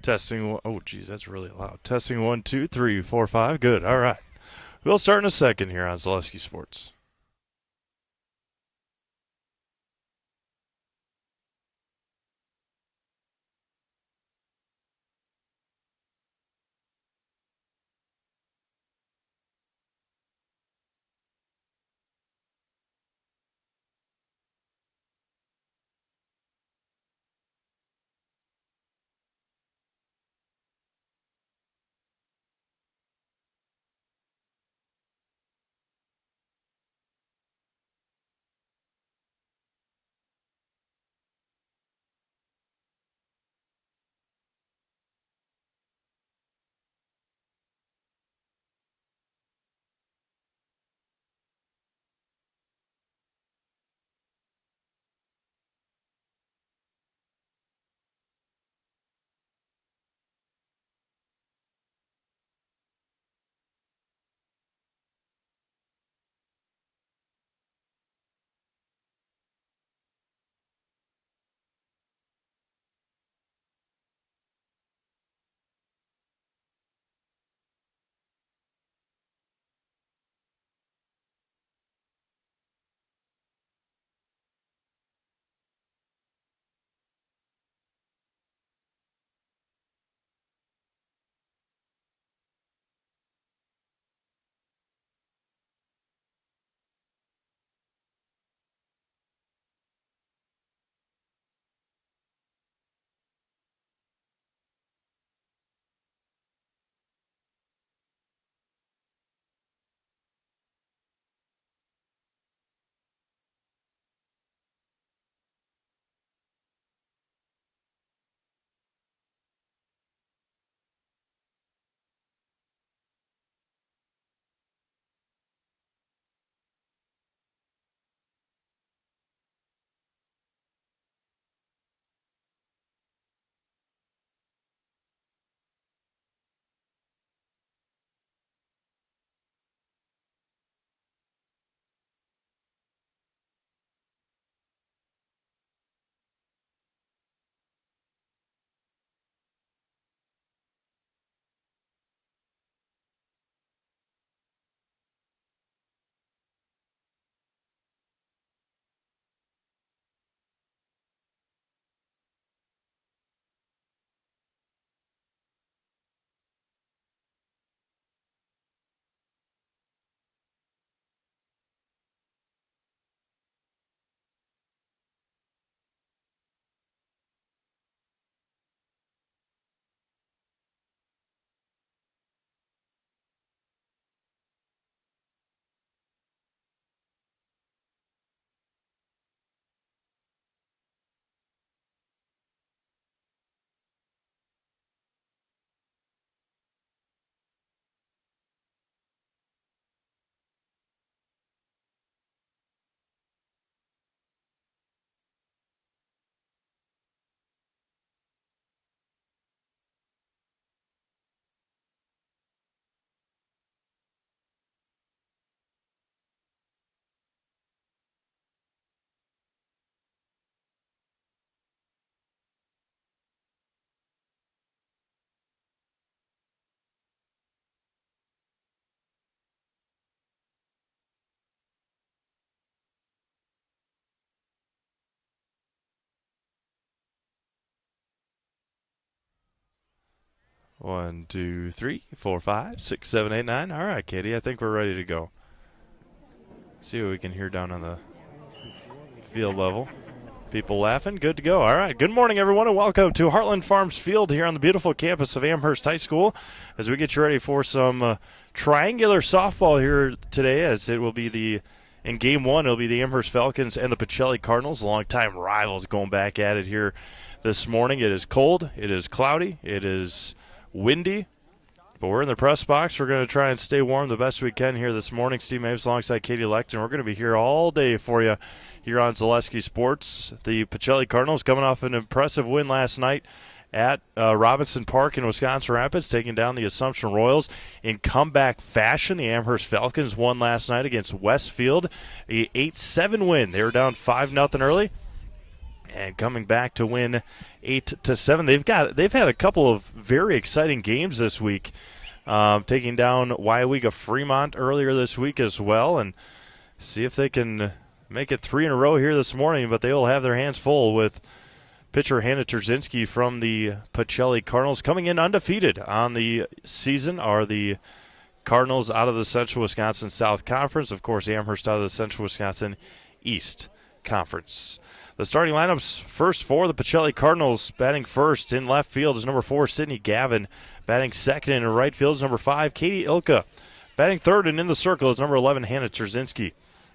Testing. Oh, geez, that's really loud. Testing 1, 2, 3, 4, 5. Good. All right. We'll start in a second here on Zaleski Sports. One, two, 3, 4, 5, 6, 7, 8, 9. All right, Katie, I think we're ready to go. See what we can hear down on the field level. People laughing. Good to go. All right. Good morning, everyone, and welcome to Heartland Farms Field here on the beautiful campus of Amherst High School as we get you ready for some triangular softball here today, as it will be in Game 1, it'll be the Amherst Falcons and the Pacelli Cardinals, longtime rivals, going back at it here this morning. It is cold. It is cloudy. It is windy. But we're in the press box. We're going to try and stay warm the best we can here this morning. Steve Maves alongside Katie Leckton. We're going to be here all day for you here on Zaleski Sports. The Pacelli Cardinals coming off an impressive win last night at Robinson Park in Wisconsin Rapids, taking down the Assumption Royals in comeback fashion. The Amherst Falcons won last night against Westfield, a 8-7 win. They were down 5-0 early, and coming back to win 8-7. They've had a couple of very exciting games this week, taking down WIAA Fremont earlier this week as well, and see if they can make it 3 in a row here this morning. But they will have their hands full with pitcher Hannah Trzynski from the Pacelli Cardinals. Coming in undefeated on the season are the Cardinals out of the Central Wisconsin South Conference. Of course, Amherst out of the Central Wisconsin East Conference. The starting lineups first for the Pacelli Cardinals. Batting first in left field is number 4, Sydney Gavin. Batting second in right field is number 5, Katie Ilka. Batting third and in the circle is number 11, Hannah Trzynski.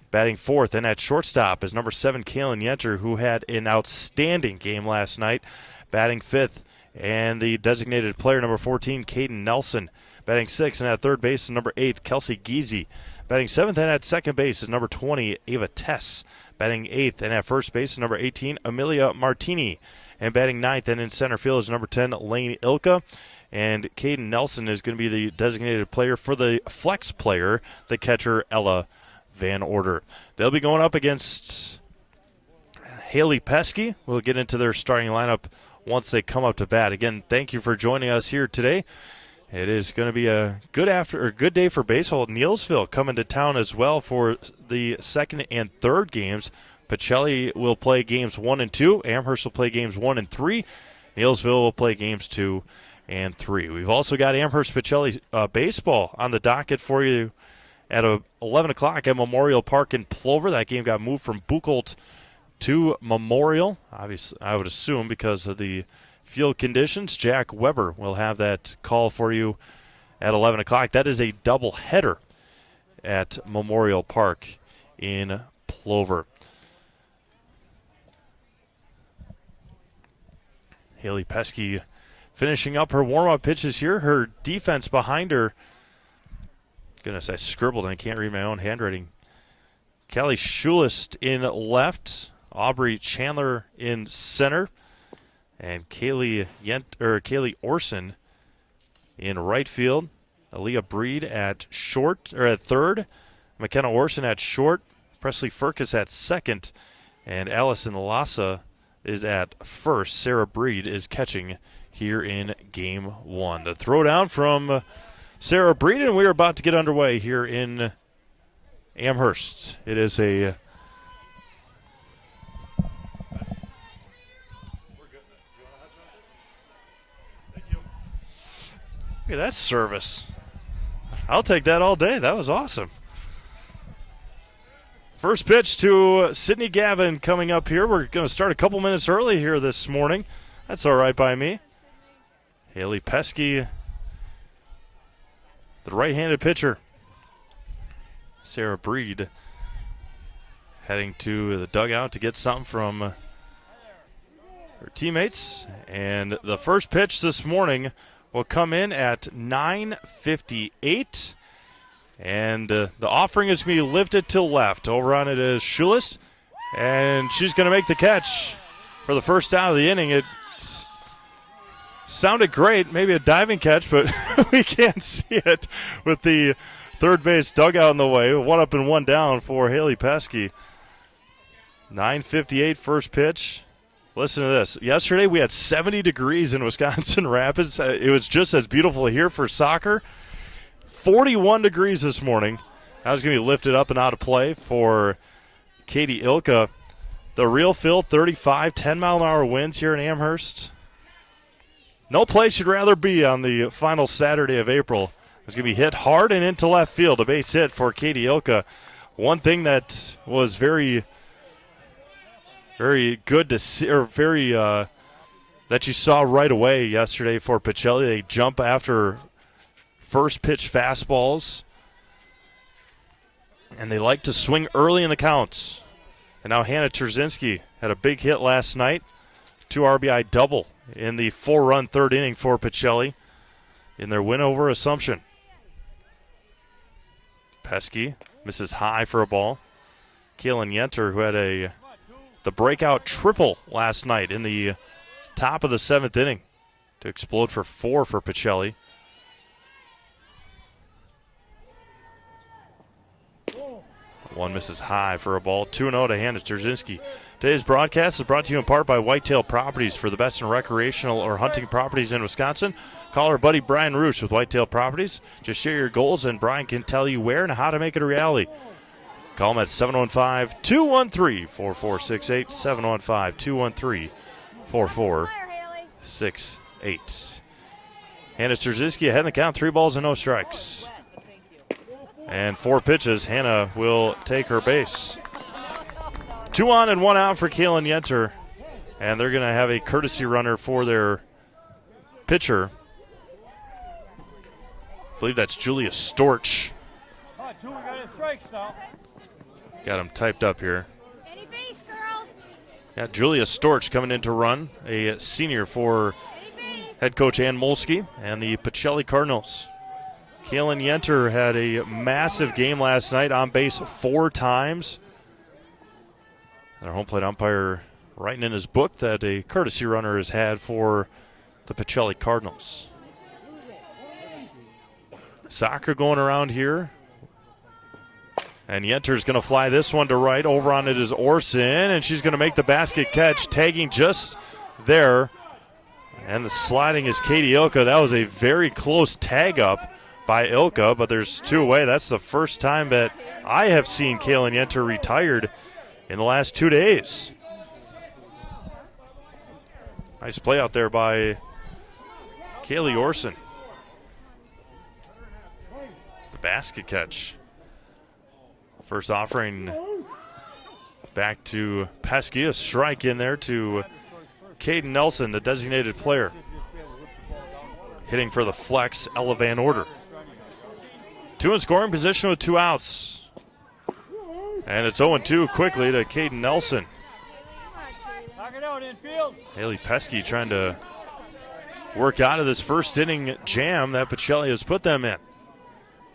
Batting fourth and at shortstop is number 7, Kaylin Yenter, who had an outstanding game last night. Batting fifth and the designated player, number 14, Caden Nelson. Batting sixth and at third base is number 8, Kelsey Giese. Batting seventh and at second base is number 20, Ava Tess. Batting eighth and at first base is number 18, Amelia Martini. And batting ninth and in center field is number 10, Lane Ilka. And Caden Nelson is going to be the designated player for the flex player, the catcher, Ella Van Order. They'll be going up against Haley Pesky. We'll get into their starting lineup once they come up to bat. Again, thank you for joining us here today. It is going to be a good day for baseball. Neillsville coming to town as well for the second and third games. Pacelli will play games 1 and 2. Amherst will play games 1 and 3. Neillsville will play games 2 and 3. We've also got Amherst Pacelli baseball on the docket for you at 11 o'clock at Memorial Park in Plover. That game got moved from Buchholz to Memorial, obviously, I would assume, because of the field conditions. Jack Weber will have that call for you at 11 o'clock. That is a doubleheader at Memorial Park in Plover. Haley Pesky finishing up her warm-up pitches here. Her defense behind her. Goodness, I scribbled and I can't read my own handwriting. Kelly Schulist in left. Aubrey Chandler in center. And Kaylee Orson in right field. Aaliyah Breed at third. McKenna Orson at short. Presley Furcus at second. And Allison Lassa is at first. Sarah Breed is catching here in game 1. The throwdown from Sarah Breed, and we are about to get underway here in Amherst. It is a Look at that service. I'll take that all day. That was awesome. First pitch to Sydney Gavin coming up here. We're going to start a couple minutes early here this morning. That's all right by me. Haley Pesky, the right-handed pitcher. Sarah Breed heading to the dugout to get something from her teammates. And the first pitch this morning will come in at 9:58. And the offering is going to be lifted to left. Over on it is Schulist. And she's going to make the catch for the first down of the inning. It sounded great. Maybe a diving catch, but we can't see it with the third base dugout in the way. 1 up and 1 down for Haley Pesky. 9:58 first pitch. Listen to this. Yesterday we had 70 degrees in Wisconsin Rapids. It was just as beautiful here for soccer. 41 degrees this morning. That was going to be lifted up and out of play for Katie Ilka. The real feel, 35, 10-mile-an-hour winds here in Amherst. No place you'd rather be on the final Saturday of April. It's going to be hit hard and into left field. A base hit for Katie Ilka. One thing that was very good to see, or that you saw right away yesterday for Pacelli. They jump after first pitch fastballs, and they like to swing early in the counts. And now Hannah Trzynski had a big hit last night, 2 RBI double in the 4-run third inning for Pacelli. in their win over Assumption. Pesky misses high for a ball. Kaylin Yenter, who had the breakout triple last night in the top of the 7th inning to explode for 4 for Pacelli. One misses high for a ball. 2-0 to Hannah Trzynski. Today's broadcast is brought to you in part by Whitetail Properties. For the best in recreational or hunting properties in Wisconsin, call our buddy Brian Roosh with Whitetail Properties. Just share your goals and Brian can tell you where and how to make it a reality. Call him at 715-213-4468, 715-213-4468. Hannah Trzynski ahead in the count, 3 balls and no strikes. And 4 pitches, Hannah will take her base. 2 on and 1 out for Kaylin Yenter. And they're going to have a courtesy runner for their pitcher. I believe that's Julia Storch. Got him typed up here. Any base, girls? Yeah, Julia Storch coming in to run, a senior for head coach Ann Molsky and the Pacelli Cardinals. Kaylin Yenter had a massive game last night, on base 4 times. Our home plate umpire writing in his book that a courtesy runner has had for the Pacelli Cardinals. Soccer going around here. And Yenter's going to fly this one to right. Over on it is Orson, and she's going to make the basket catch, tagging just there. And the sliding is Katie Ilka. That was a very close tag up by Ilka, but there's 2 away. That's the first time that I have seen Kaylin Yenter retired in the last 2 days. Nice play out there by Kaylee Orson. The basket catch. First offering back to Pesky. A strike in there to Caden Nelson, the designated player. Hitting for the flex, Ella Van Order. 2 in scoring position with 2 outs. And it's 0-2 quickly to Caden Nelson. Haley Pesky trying to work out of this first inning jam that Pacelli has put them in.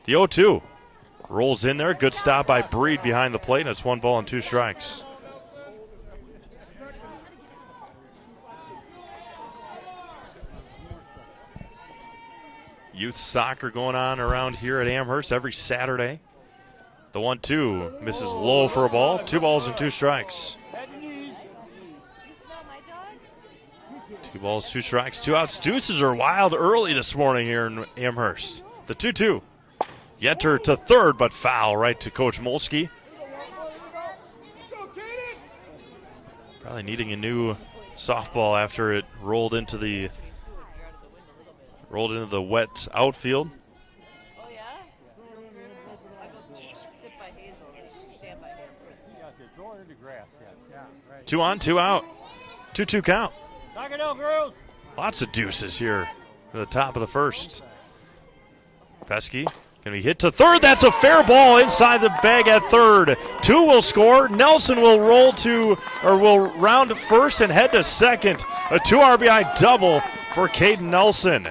The 0-2. Rolls in there. Good stop by Breed behind the plate, and it's 1 ball and 2 strikes. Youth soccer going on around here at Amherst every Saturday. The 1-2 misses low for a ball. 2 balls and 2 strikes. 2 balls, 2 strikes, 2 outs. Deuces are wild early this morning here in Amherst. The 2-2. Yenter to third, but foul right to Coach Molsky. Probably needing a new softball after it rolled into the wet outfield. Oh, yeah? I go sit by Hazel. Stand by him. 2 on, 2 out. 2-2 count. Knock it out, girls. Lots of deuces here at the top of the first. Pesky going to be hit to third. That's a fair ball inside the bag at third. 2 will score. Nelson will will round first and head to second. A 2 RBI double for Caden Nelson.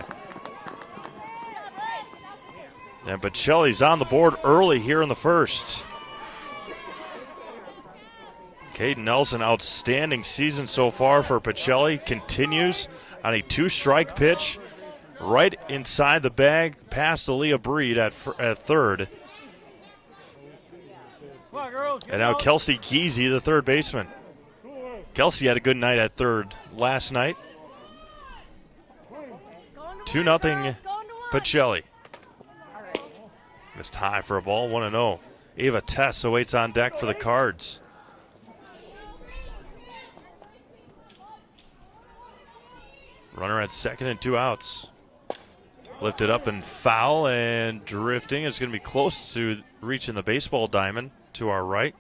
And Pacelli's on the board early here in the first. Caden Nelson, outstanding season so far for Pacelli. Continues on a 2-strike pitch. Right inside the bag, past Aaliyah Breed at third. And now Kelsey Geezy, the third baseman. Kelsey had a good night at third last night. 2-0 Pacelli. Missed high for a ball, 1-0. Ava Tess awaits on deck for the Cards. Runner at second and 2 outs. Lifted up and foul and drifting. It's going to be close to reaching the baseball diamond to our right.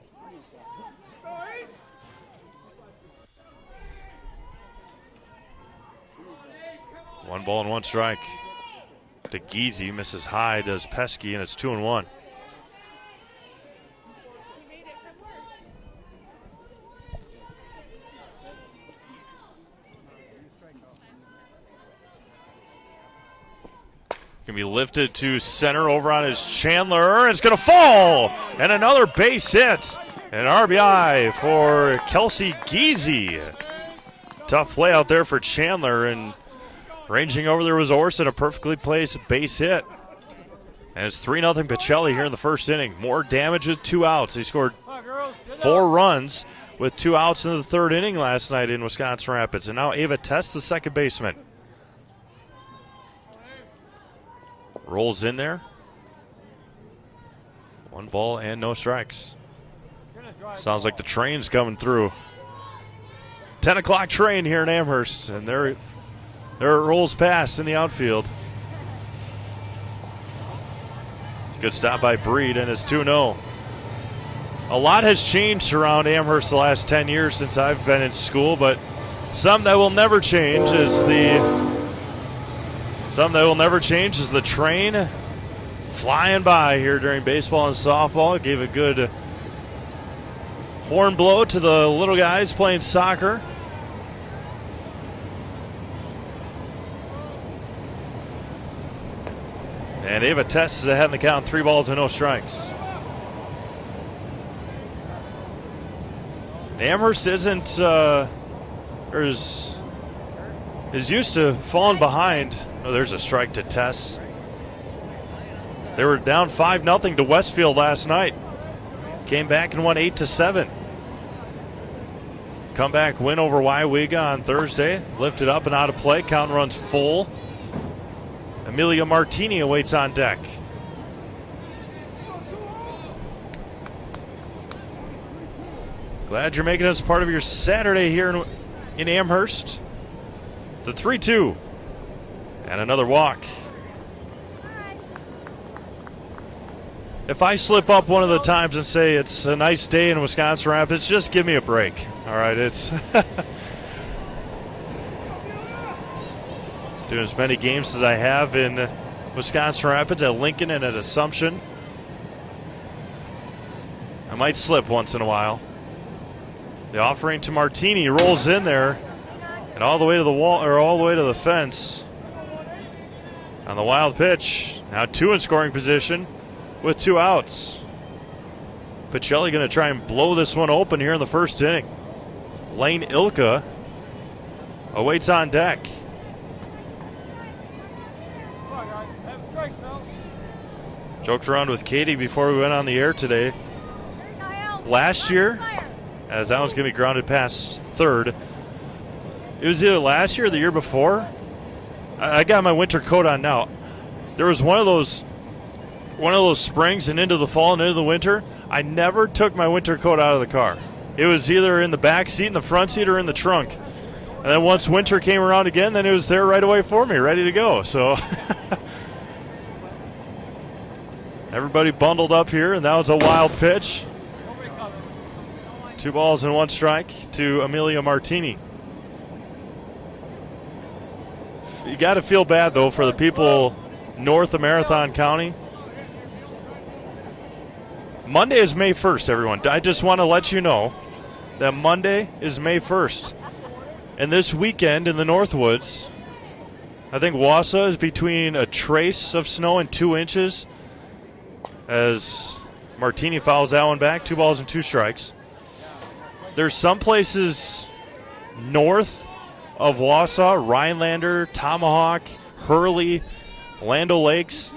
One ball and 1 strike. To Geezy, misses high, does Pesky, and it's 2-1. Going to be lifted to center over on his Chandler. It's going to fall. And another base hit. An RBI for Kelsey Geezy. Tough play out there for Chandler. And ranging over there was Orson, a perfectly placed base hit. And it's 3-0 Pacelli here in the first inning. More damage with 2 outs. He scored 4 runs with 2 outs in the third inning last night in Wisconsin Rapids. And now Ava Tess, the second baseman. Rolls in there. 1 ball and no strikes. Sounds like the train's coming through. 10 o'clock train here in Amherst, and there it rolls past in the outfield. It's a good stop by Breed, and it's 2-0. A lot has changed around Amherst the last 10 years since I've been in school, but something that will never change is the train flying by here during baseball and softball. It gave a good horn blow to the little guys playing soccer. And Ava Tess is ahead in the count, 3 balls and no strikes. Amherst isn't is used to falling behind. Oh, there's a strike to Tess. They were down 5-0 to Westfield last night. Came back and won 8-7. Comeback win over WIAA on Thursday. Lifted up and out of play. Count runs full. Amelia Martini awaits on deck. Glad you're making us part of your Saturday here in Amherst. The 3-2. And another walk. If I slip up one of the times and say it's a nice day in Wisconsin Rapids, just give me a break. All right, it's doing as many games as I have in Wisconsin Rapids, at Lincoln and at Assumption. I might slip once in a while. The offering to Martini rolls in there and all the way to the wall, or all the way to the fence. On the wild pitch, now 2 in scoring position with 2 outs. Pacelli going to try and blow this one open here in the first inning. Lane Ilka awaits on deck. Joked around with Katie before we went on the air today. Last year, as that one's going to be grounded past third, it was either last year or the year before. I got my winter coat on now. There was one of those springs and into the fall and into the winter. I never took my winter coat out of the car. It was either in the back seat, in the front seat, or in the trunk. And then once winter came around again, then it was there right away for me, ready to go. So everybody bundled up here, and that was a wild pitch. 2 balls and 1 strike to Amelia Martini. You got to feel bad, though, for the people north of Marathon County. Monday is May 1st, everyone. I just want to let you know that Monday is May 1st. And this weekend in the Northwoods, I think Wausau is between a trace of snow and 2 inches as Martini fouls that one back. 2 balls and 2 strikes. There's some places north of Wausau, Rhinelander, Tomahawk, Hurley, Land O'Lakes.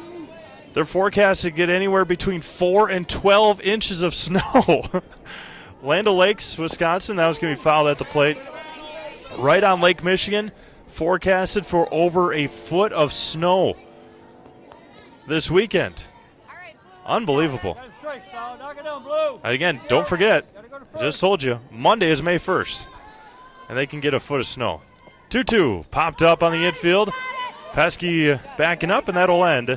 They're forecasted to get anywhere between 4 and 12 inches of snow. Land O'Lakes, Wisconsin, that was going to be fouled at the plate. Right on Lake Michigan, forecasted for over a foot of snow this weekend. Unbelievable. And again, don't forget, I just told you, Monday is May 1st, and they can get a foot of snow. 2-2 popped up on the infield. Pesky backing up, and that'll end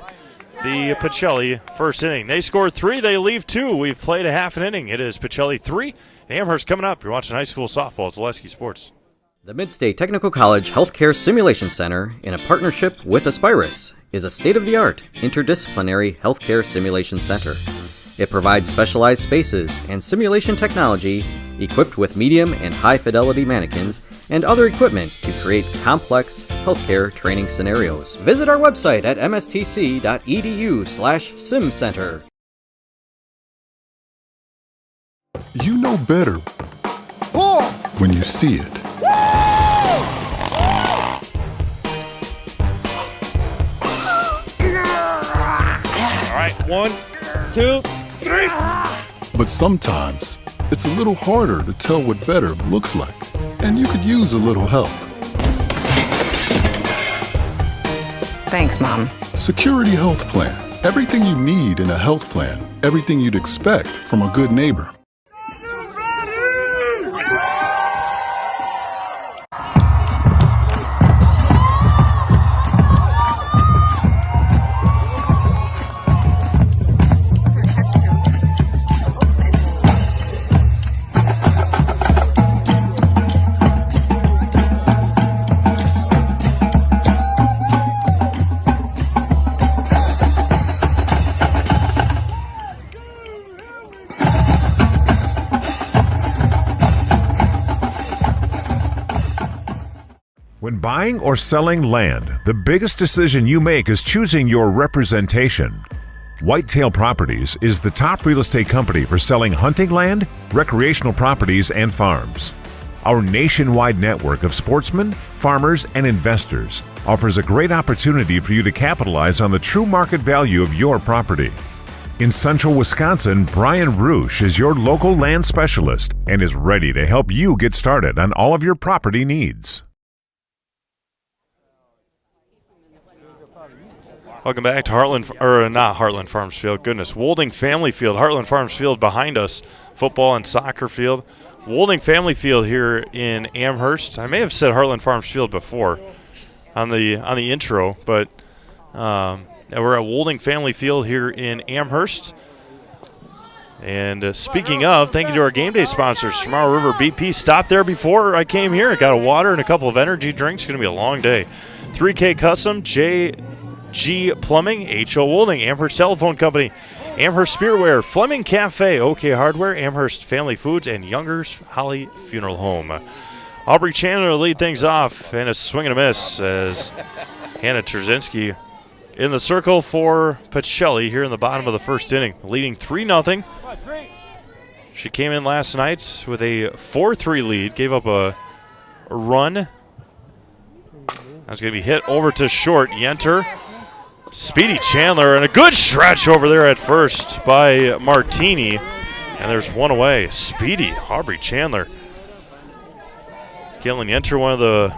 the Pacelli first inning. They scored 3, they leave 2. We've played a half an inning. It is Pacelli 3, Amherst coming up. You're watching high school softball. It's Zaleski Sports. The Mid-State Technical College Healthcare Simulation Center, in a partnership with Aspirus, is a state-of-the-art interdisciplinary healthcare simulation center. It provides specialized spaces and simulation technology equipped with medium and high-fidelity mannequins and other equipment to create complex healthcare training scenarios. Visit our website at mstc.edu/simcenter. You know better when you see it. All right, 1, 2, 3. But sometimes it's a little harder to tell what better looks like, and you could use a little help. Thanks, Mom. Security Health Plan. Everything you need in a health plan. Everything you'd expect from a good neighbor. When buying or selling land, the biggest decision you make is choosing your representation. Whitetail Properties is the top real estate company for selling hunting land, recreational properties, and farms. Our nationwide network of sportsmen, farmers, and investors offers a great opportunity for you to capitalize on the true market value of your property. In central Wisconsin, Brian Roosh is your local land specialist and is ready to help you get started on all of your property needs. Welcome back to not Heartland Farms Field. Goodness, Wolding Family Field. Heartland Farms Field behind us. Football and soccer field. Wolding Family Field here in Amherst. I may have said Heartland Farms Field before on the intro, but we're at Wolding Family Field here in Amherst. And speaking of, thank you to our game day sponsors, Tomorrow River BP. Stopped there before I came here. I got a water and a couple of energy drinks. It's going to be a long day. 3K Custom, G Plumbing, H.O. Wolding, Amherst Telephone Company, Amherst Spearwear, Fleming Cafe, OK Hardware, Amherst Family Foods, and Younger's Holly Funeral Home. Aubrey Chandler lead things off, and a swing and a miss as Hannah Trzynski in the circle for Pacelli here in the bottom of the first inning, leading 3-0. She came in last night with a 4-3 lead, gave up a run. That's going to be hit over to short. Yenter. Speedy Chandler, and a good stretch over there at first by Martini. And there's one away. Speedy, Aubrey Chandler. Caitlin Yenter, one of the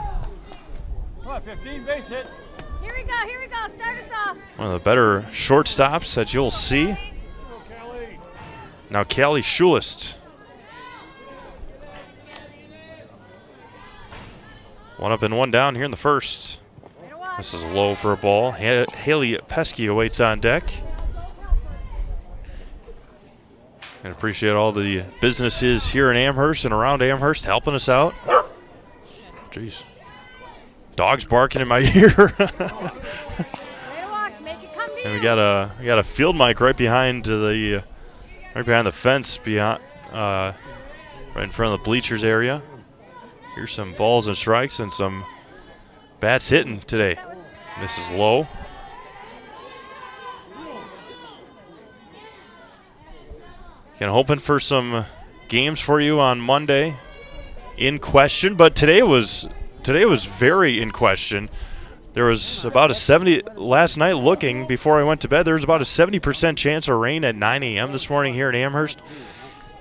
15 base hit. Here we go, start us off. One of the better shortstops that you'll see. Now Callie Schulist. One up and one down here in the first. This is low for a ball. Haley Pesky awaits on deck. And appreciate all the businesses here in Amherst and around Amherst helping us out. Jeez. Dogs barking in my ear. And we got a field mic right behind the fence right in front of the bleachers area. Here's some balls and strikes and some bats hitting today. This is low. Hoping for some games for you on Monday in question, but today was very in question. There was about a 70 last night looking before I went to bed. There was about a 70% chance of rain at 9 a.m. this morning here in Amherst.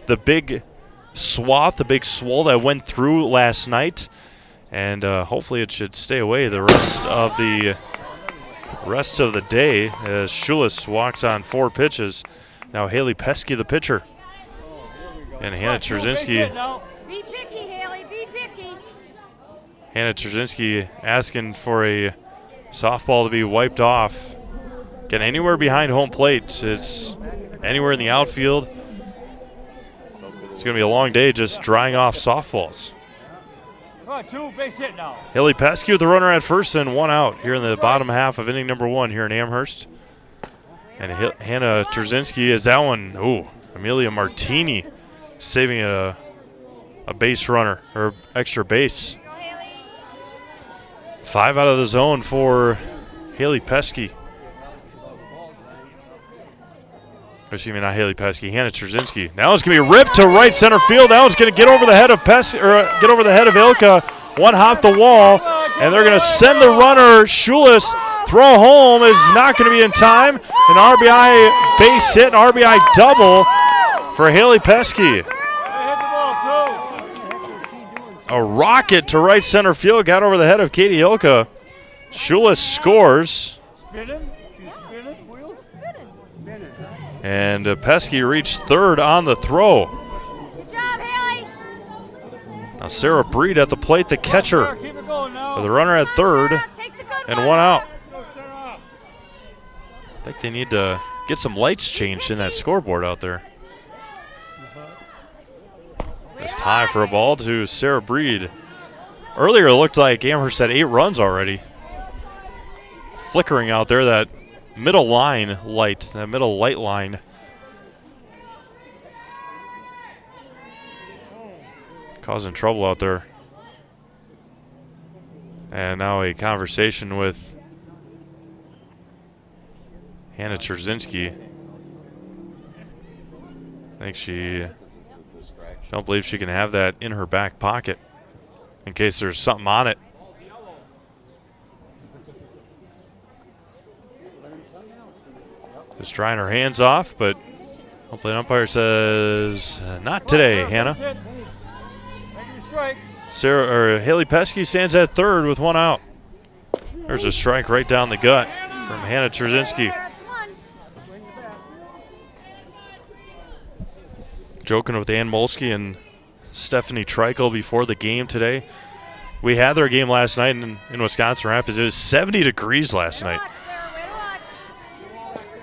The big swell that went through last night, and hopefully it should stay away the rest of the day as Schulis walks on 4 pitches. Now Haley Pesky, the pitcher, and Hannah Trzynski. Be picky, Haley, be picky. Hannah Trzynski asking for a softball to be wiped off. Get anywhere behind home plate. It's anywhere in the outfield. It's going to be a long day just drying off softballs. 2 base hit now. Haley Pesky with the runner at first and 1 out here in the bottom half of inning number 1 here in Amherst. And Hannah Trzynski is that one. Ooh, Amelia Martini saving a base runner or extra base. 5 out of the zone for Haley Pesky. Excuse me, not Haley Pesky, Hannah Trzynski. Now it's going to be ripped to right center field. Now it's going to get over the head of get over the head of Ilka. One hop the wall, and they're going to send the runner, Schulis. Throw home is not going to be in time. An RBI base hit, an RBI double for Haley Pesky. A rocket to right center field, got over the head of Katie Ilka. Schulis scores. And Pesky reached third on the throw. Good job, Haley. Now Sarah Breed at the plate, the catcher, with a runner at third and one out. I think they need to get some lights changed in that scoreboard out there. It's high for a ball to Sarah Breed. Earlier it looked like Amherst had 8 runs already. Flickering out there, that middle line light, that middle light line. Causing trouble out there. And now a conversation with Hannah Trzynski. I think she don't believe she can have that in her back pocket in case there's something on it. Just drying her hands off, but hopefully an umpire says not today, Hannah. Haley Pesky stands at third with one out. There's a strike right down the gut from Hannah Trzynski. Joking with Ann Molsky and Stephanie Treichel before the game today. We had their game last night in Wisconsin Rapids. It was 70 degrees last night.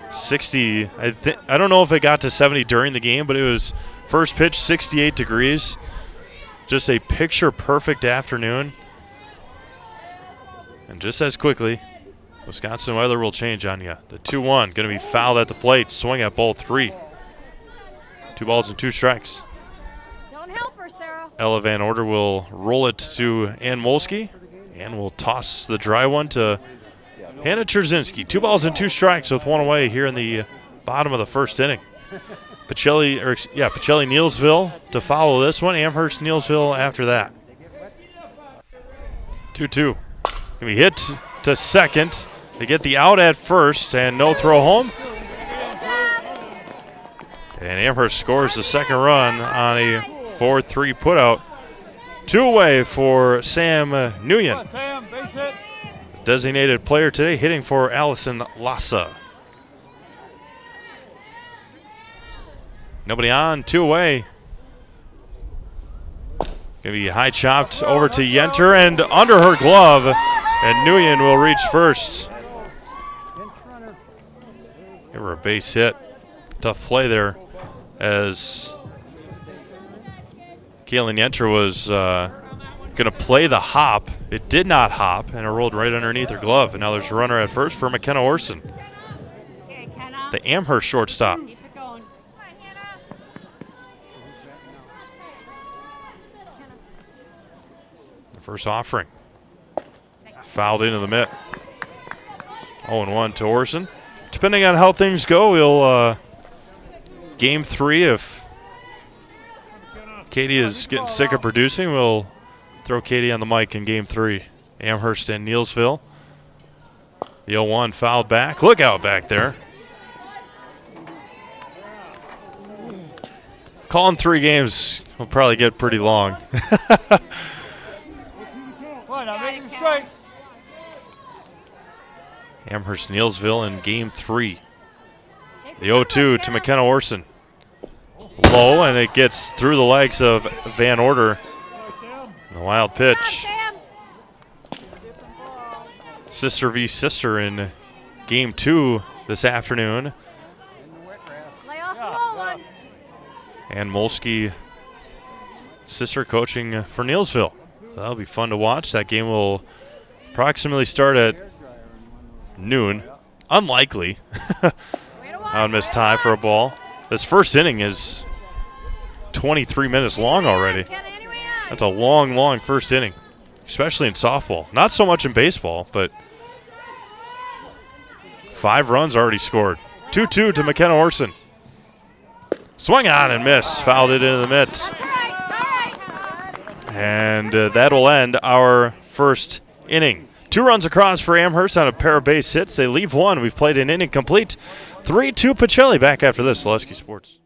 60, I don't know if it got to 70 during the game, but it was first pitch 68 degrees. Just a picture-perfect afternoon. And just as quickly, Wisconsin weather will change on you. The 2-1 going to be fouled at the plate. Swing at ball 3. 2 balls and 2 strikes. Don't help her, Sarah. Ella Van Order will roll it to Ann Molsky. And will toss the dry one to Hannah Trzynski. 2 balls and 2 strikes with 1 away here in the bottom of the first inning. Pacelli Neillsville to follow this one. Amherst Neillsville after that. 2-2. Gonna be hit to second. They get the out at first and no throw home. And Amherst scores the second run on a 4-3 putout. 2 away for Sam Nguyen. Designated player today, hitting for Allison Lassa. Nobody on, 2 away. Gonna be high chopped over to Yenter and under her glove, and Nguyen will reach first. Give her a base hit. Tough play there, as Kaylin Yenter was going to play the hop. It did not hop, and it rolled right underneath her glove. And now there's a runner at first for McKenna Orson, the Amherst shortstop. Keep it going. The first offering. Fouled into the mitt. 0-1 to Orson. Depending on how things go, we'll game 3, if Katie is getting sick of producing, we'll throw Katie on the mic in game 3. Amherst and Neillsville. The 0-1 fouled back. Look out back there. Calling 3 games will probably get pretty long. Amherst Neillsville in game 3. The 0-2 to McKenna Orson. Low, and it gets through the legs of Van Order. A wild pitch. Sister v. sister in game 2 this afternoon. Lay off the low ones. And Molsky, sister, coaching for Neillsville. That'll be fun to watch. That game will approximately start at noon. Unlikely. Out miss tie for a ball. This first inning is 23 minutes long already. That's a long, long first inning. especially in softball. Not so much in baseball, but 5 runs already scored. 2-2 to McKenna Orson. Swung on and missed. Fouled it into the mitt. And that will end our first inning. 2 runs across for Amherst on a pair of base hits. They leave 1. We've played an inning complete. 3-2 Pacelli. Back after this. Zaleski Sports.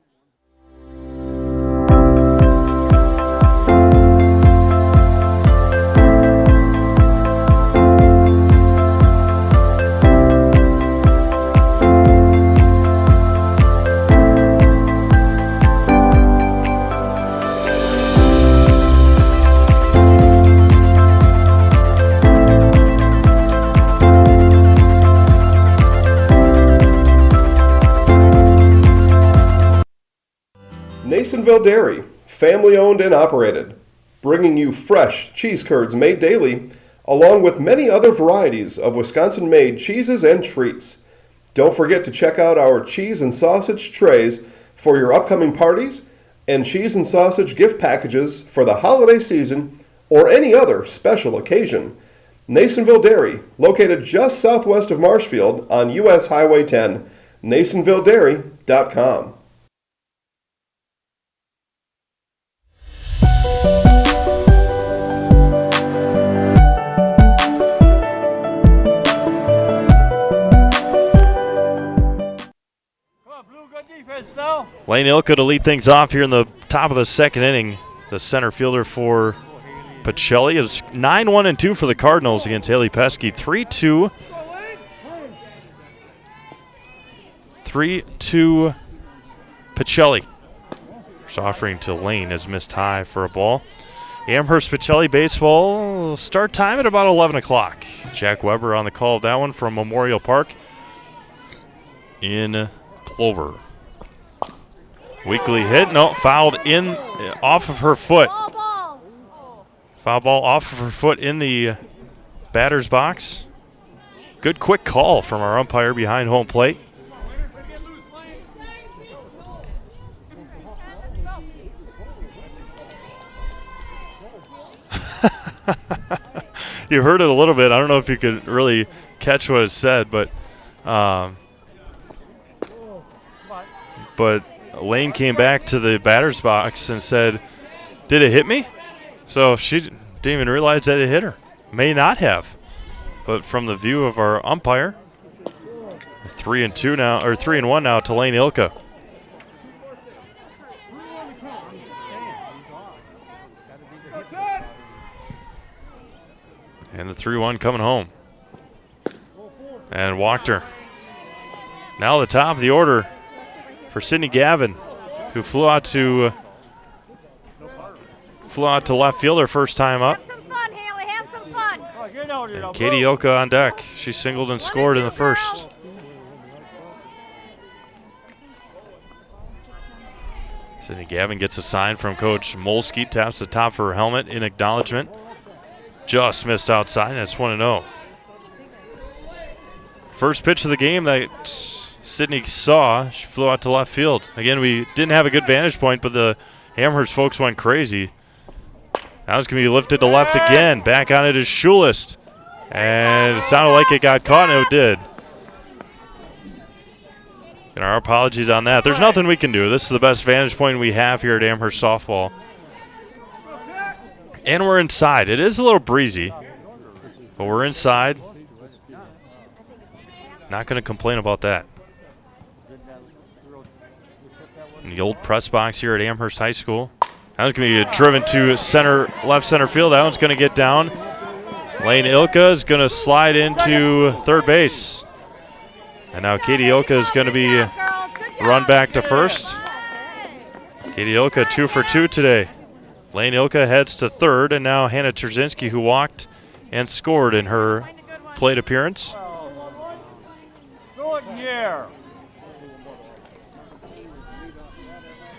Neillsville Dairy, family owned and operated, bringing you fresh cheese curds made daily, along with many other varieties of Wisconsin-made cheeses and treats. Don't forget to check out our cheese and sausage trays for your upcoming parties and cheese and sausage gift packages for the holiday season or any other special occasion. Neillsville Dairy, located just southwest of Marshfield on US Highway 10, neillsvilledairy.com. Lane Ilka to lead things off here in the top of the second inning. The center fielder for Pacelli is 9-1-2 for the Cardinals against Haley Pesky. 3-2. 3-2 Pacelli. First offering to Lane is missed high for a ball. Amherst Pacelli baseball start time at about 11 o'clock. Jack Weber on the call of that one from Memorial Park in Clover. Weekly hit, no, fouled in off of her foot. Foul ball off of her foot in the batter's box. Good quick call from our umpire behind home plate. You heard it a little bit. I don't know if you could really catch what it said, but Lane came back to the batter's box and said, "Did it hit me?" So she didn't even realize that it hit her. May not have. But from the view of our umpire, 3-2 now, or 3-1 now to Lane Ilka. And the 3-1 coming home. And walked her. Now the top of the order for Sydney Gavin, who flew out to left field her first time up. Have some fun, Haley. Have some fun. And Katie Ilka on deck. She singled and scored in the first. Sydney Gavin gets a sign from Coach Molsky, taps the top of her helmet in acknowledgement. Just missed outside. That's 1-0. First pitch of the game that Sydney saw, she flew out to left field. Again, we didn't have a good vantage point, but the Amherst folks went crazy. Now it's going to be lifted to left again. Back on it is Schulist. And it sounded like it got caught, and it did. And our apologies on that. There's nothing we can do. This is the best vantage point we have here at Amherst softball. And we're inside. It is a little breezy, but we're inside. Not going to complain about that. In the old press box here at Amherst High School. That one's going to be driven to left center field. That one's going to get down. Lane Ilka is going to slide into third base. And now Katie Ilka is going to be run back to first. Katie Ilka 2 for 2 today. Lane Ilka heads to third, and now Hannah Trzynski, who walked and scored in her plate appearance.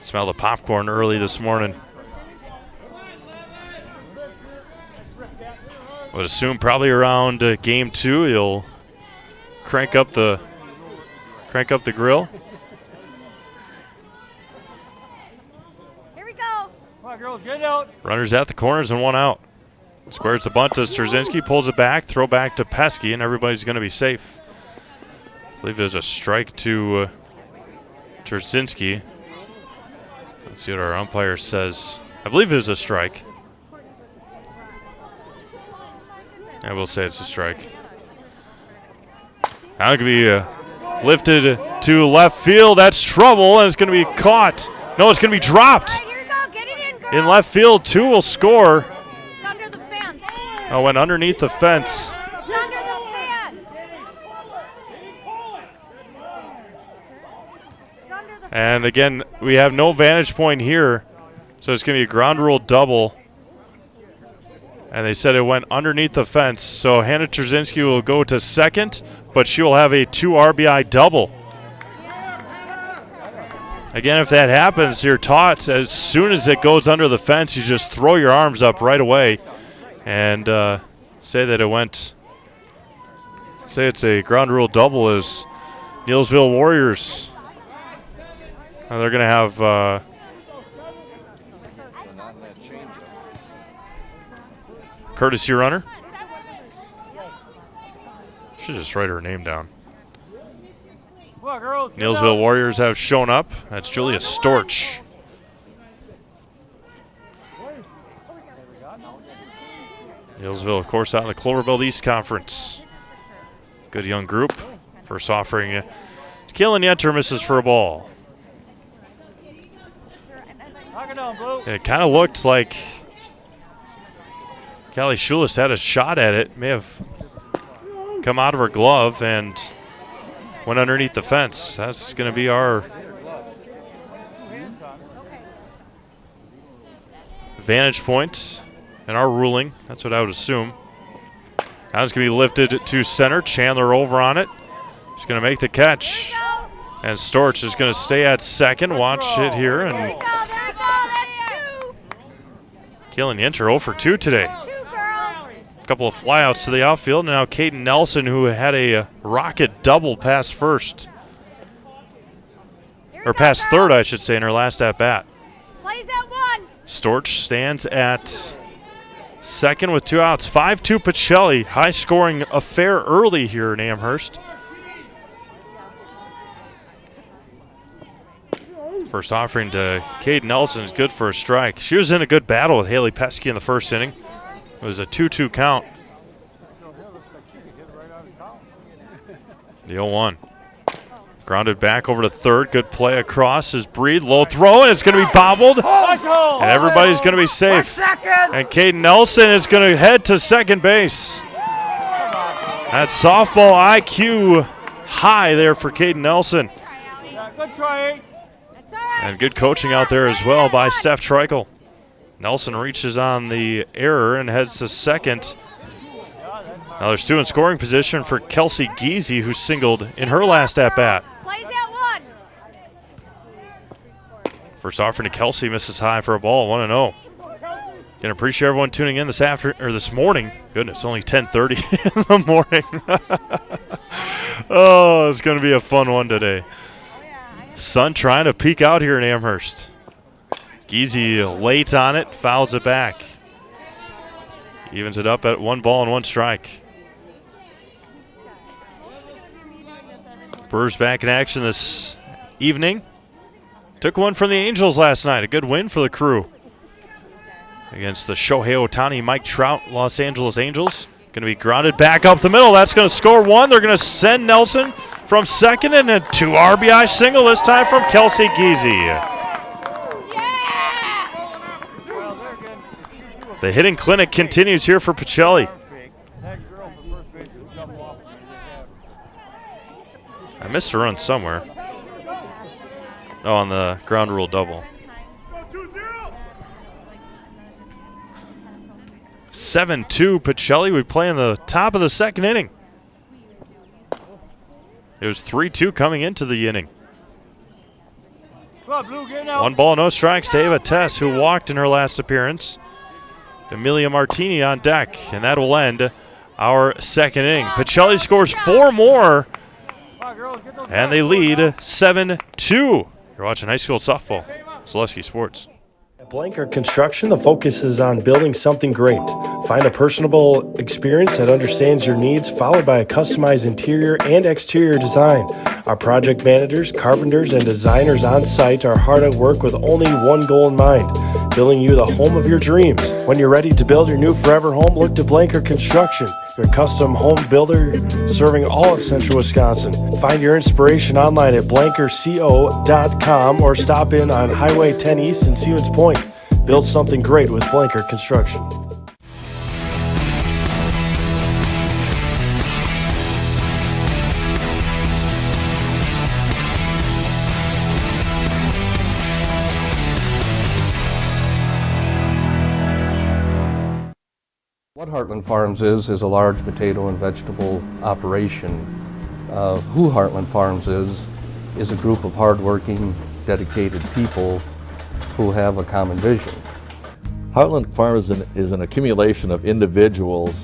Smell the popcorn early this morning. Would assume probably around game 2 you'll crank up the grill. Here we go. Come on, girls, get out. Runners at the corners and 1 out. Squares the bunt to Trzynski, pulls it back, throw back to Pesky, and everybody's going to be safe. I believe there's a strike to Trzynski. Let's see what our umpire says. I believe there's a strike. I will say it's a strike. Now it could be lifted to left field. That's trouble, and it's going to be caught. No, it's going to be dropped. All right, here you go. Get it in, girl. In left field, 2 will score. It's under the fence. Oh, went underneath the fence. It's under the fence. It's under the And again, we have no vantage point here, so it's going to be a ground rule double. And they said it went underneath the fence, so Hannah Trzynski will go to second, but she will have a 2 RBI double. Again, if that happens, you're taught as soon as it goes under the fence, you just throw your arms up right away and say that it went. Say it's a ground rule double as Neillsville Warriors. They're going to have courtesy runner. Should just write her name down. Come on, girls. Neillsville Warriors have shown up. That's Julia Storch. Neillsville, of course, out in the Cloverbelt East Conference. Good young group. First offering. Kaylin Yenter misses for a ball. Knock it down, Blue. It kind of looked like Callie Schulis had a shot at it. May have come out of her glove and went underneath the fence. That's going to be our vantage point and our ruling. That's what I would assume. Now it's going to be lifted to center. Chandler over on it. She's going to make the catch. And Storch is going to stay at second. Watch it here. And There you go. That's 2. Kaylin Yenter 0 for 2 today. 2, girls. Couple of flyouts to the outfield. Now Caden Nelson, who had a rocket double past first. Or past third, I should say, in her last at-bat. Plays at 1. Storch stands at second with 2 outs. 5-2 Pacelli. High-scoring affair early here in Amherst. First offering to Caden Nelson is good for a strike. She was in a good battle with Haley Pesky in the first inning. It was a 2-2 count. The 0-1. Grounded back over to third. Good play across is Breed. Low throw, and it's going to be bobbled. And everybody's going to be safe. And Caden Nelson is going to head to second base. That's softball IQ high there for Caden Nelson. Good try. And good coaching out there as well by Steph Treichel. Nelson reaches on the error and heads to second. Now there's 2 in scoring position for Kelsey Giese, who singled in her last at-bat. Plays at 1. First offering to Kelsey misses high for a ball, 1-0. Can appreciate everyone tuning in this morning. Goodness, only 10:30 in the morning. Oh, it's going to be a fun one today. Sun trying to peek out here in Amherst. Giese late on it, fouls it back. Evens it up at 1 ball and 1 strike. Brewers back in action this evening. Took one from the Angels last night. A good win for the Crew against the Shohei Ohtani, Mike Trout, Los Angeles Angels. Going to be grounded back up the middle. That's going to score 1. They're going to send Nelson from second, and a 2 RBI single this time from Kelsey Giese. The hitting clinic continues here for Pacelli. I missed a run somewhere. Oh, on the ground rule double. 7-2 Pacelli. We play in the top of the second inning. It was 3-2 coming into the inning. 1 ball, no strikes to Ava Tess, who walked in her last appearance. Amelia Martini on deck, and that will end our second inning. Pacelli scores 4 more, and they lead 7-2. You're watching high school softball. Zaleski Sports. Blanker Construction, the focus is on building something great. Find a personable experience that understands your needs, followed by a customized interior and exterior design. Our project managers, carpenters, and designers on site are hard at work with only one goal in mind: building you the home of your dreams. When you're ready to build your new forever home, look to Blanker Construction, your custom home builder serving all of Central Wisconsin. Find your inspiration online at blankerco.com or stop in on Highway 10 East in Stevens Point. Build something great with Blanker Construction. What Heartland Farms is a large potato and vegetable operation. Who Heartland Farms is a group of hardworking, dedicated people who have a common vision. Heartland Farms is an accumulation of individuals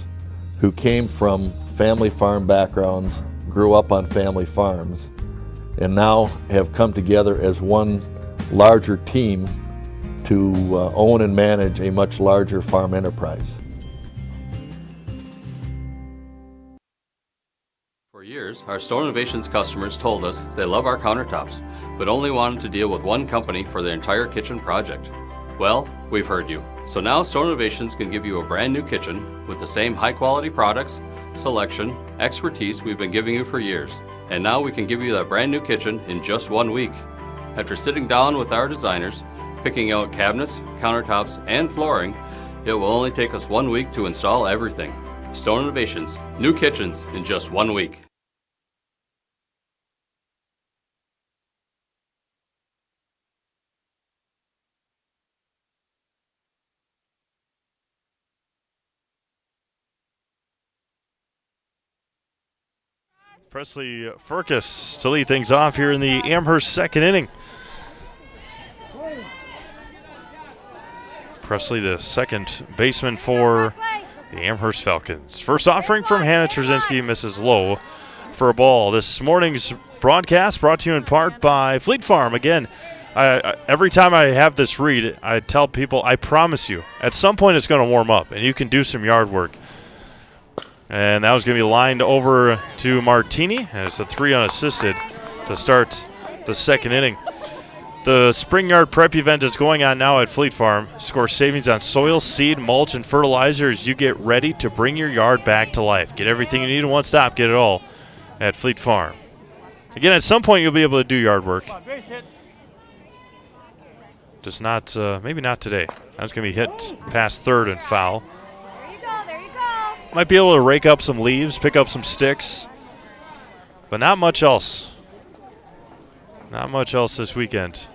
who came from family farm backgrounds, grew up on family farms, and now have come together as one larger team to own and manage a much larger farm enterprise. For years, our Store Innovations customers told us they love our countertops, but only wanted to deal with one company for their entire kitchen project. Well, we've heard you. So now Store Innovations can give you a brand new kitchen with the same high quality products, selection, expertise we've been giving you for years. And now we can give you that brand new kitchen in just 1 week. After sitting down with our designers, picking out cabinets, countertops, and flooring, it will only take us 1 week to install everything. Store Innovations, new kitchens in just 1 week. Presley Furcus to lead things off here in the Amherst second inning. Presley, the second baseman for the Amherst Falcons. First offering from Hannah Trzynski, misses low for a ball. This morning's broadcast brought to you in part by Fleet Farm. Again, every time I have this read, I tell people, I promise you, at some point it's going to warm up and you can do some yard work. And that was going to be lined over to Martini, and it's a 3 unassisted to start the second inning. The spring yard prep event is going on now at Fleet Farm. Score savings on soil, seed, mulch, and fertilizer as you get ready to bring your yard back to life. Get everything you need in one stop. Get it all at Fleet Farm. Again, at some point you'll be able to do yard work. Just not, maybe not today. That's going to be hit past third and foul. Might be able to rake up some leaves, pick up some sticks, but not much else. Not much else this weekend.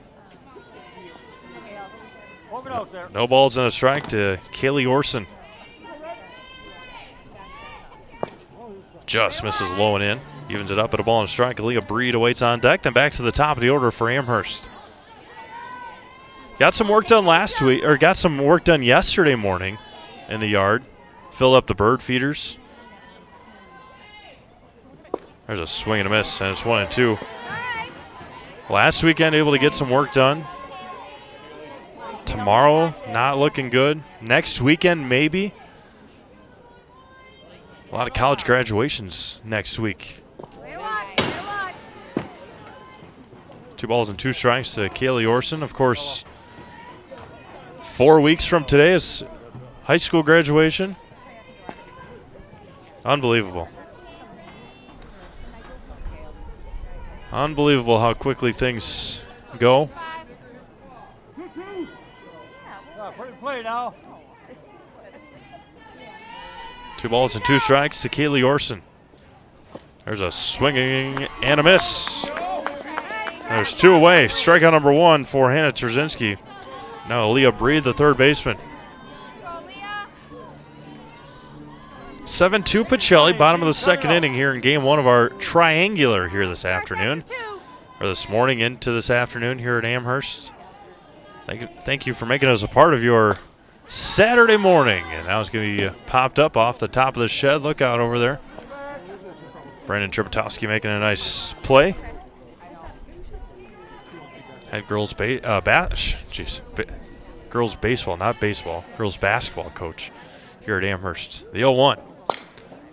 No balls and a strike to Kaylee Orson. Just misses low and in. Evens it up at a ball and a strike. Aaliyah Breed awaits on deck. Then back to the top of the order for Amherst. Got some work done last week, or got some work done yesterday morning in the yard. Filled up the bird feeders. There's a swing and a miss, and it's 1-2. Last weekend, able to get some work done. Tomorrow, not looking good. Next weekend, maybe. A lot of college graduations next week. 2 balls and 2 strikes to Kaylee Orson. Of course, 4 weeks from today is high school graduation. Unbelievable. Unbelievable how quickly things go. Play now. 2 balls and 2 strikes to Kaylee Orson. There's a swinging and a miss. There's 2 away. Strikeout number 1 for Hannah Trzynski. Now Aaliyah Breed, the third baseman. 7-2 Pacelli, bottom of the second inning here in game 1 of our triangular here this afternoon. Or this morning into this afternoon here at Amherst. Thank you for making us a part of your Saturday morning. And now it's going to be popped up off the top of the shed. Look out over there. Brandon Tripatowski making a nice play. Head girls girls baseball, not baseball, girls basketball coach here at Amherst. The 0-1.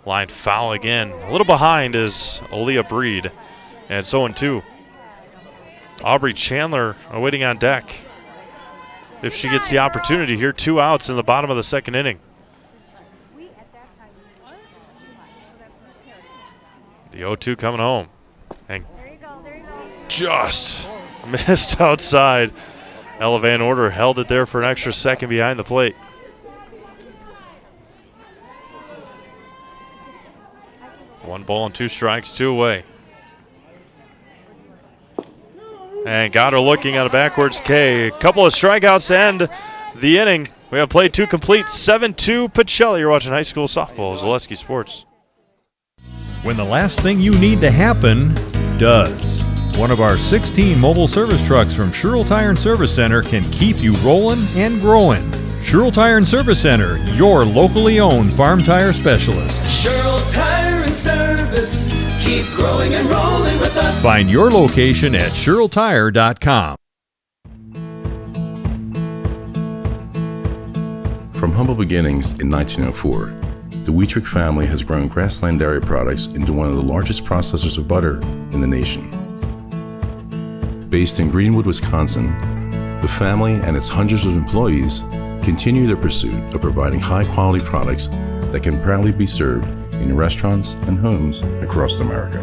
Line foul again. A little behind is Aaliyah Breed. And it's 0-2. Aubrey Chandler awaiting on deck. If she gets the opportunity here, 2 outs in the bottom of the second inning. The 0-2 coming home. And just missed outside. Ella Van Order held it there for an extra second behind the plate. One ball and 2 strikes, 2 away. And got her looking on a backwards K. A couple of strikeouts to end the inning. We have played 2 complete, 7-2 Pacelli. You're watching high school softball, Zaleski Sports. When the last thing you need to happen does. One of our 16 mobile service trucks from Sherrill Tire and Service Center can keep you rolling and growing. Sherrill Tire and Service Center, your locally owned farm tire specialist. Sherrill Tire and Service, keep growing and rolling with us. Find your location at SherrillTire.com. From humble beginnings in 1904, the Wheatrick family has grown Grassland Dairy Products into one of the largest processors of butter in the nation. Based in Greenwood, Wisconsin, the family and its hundreds of employees continue their pursuit of providing high-quality products that can proudly be served in restaurants and homes across America.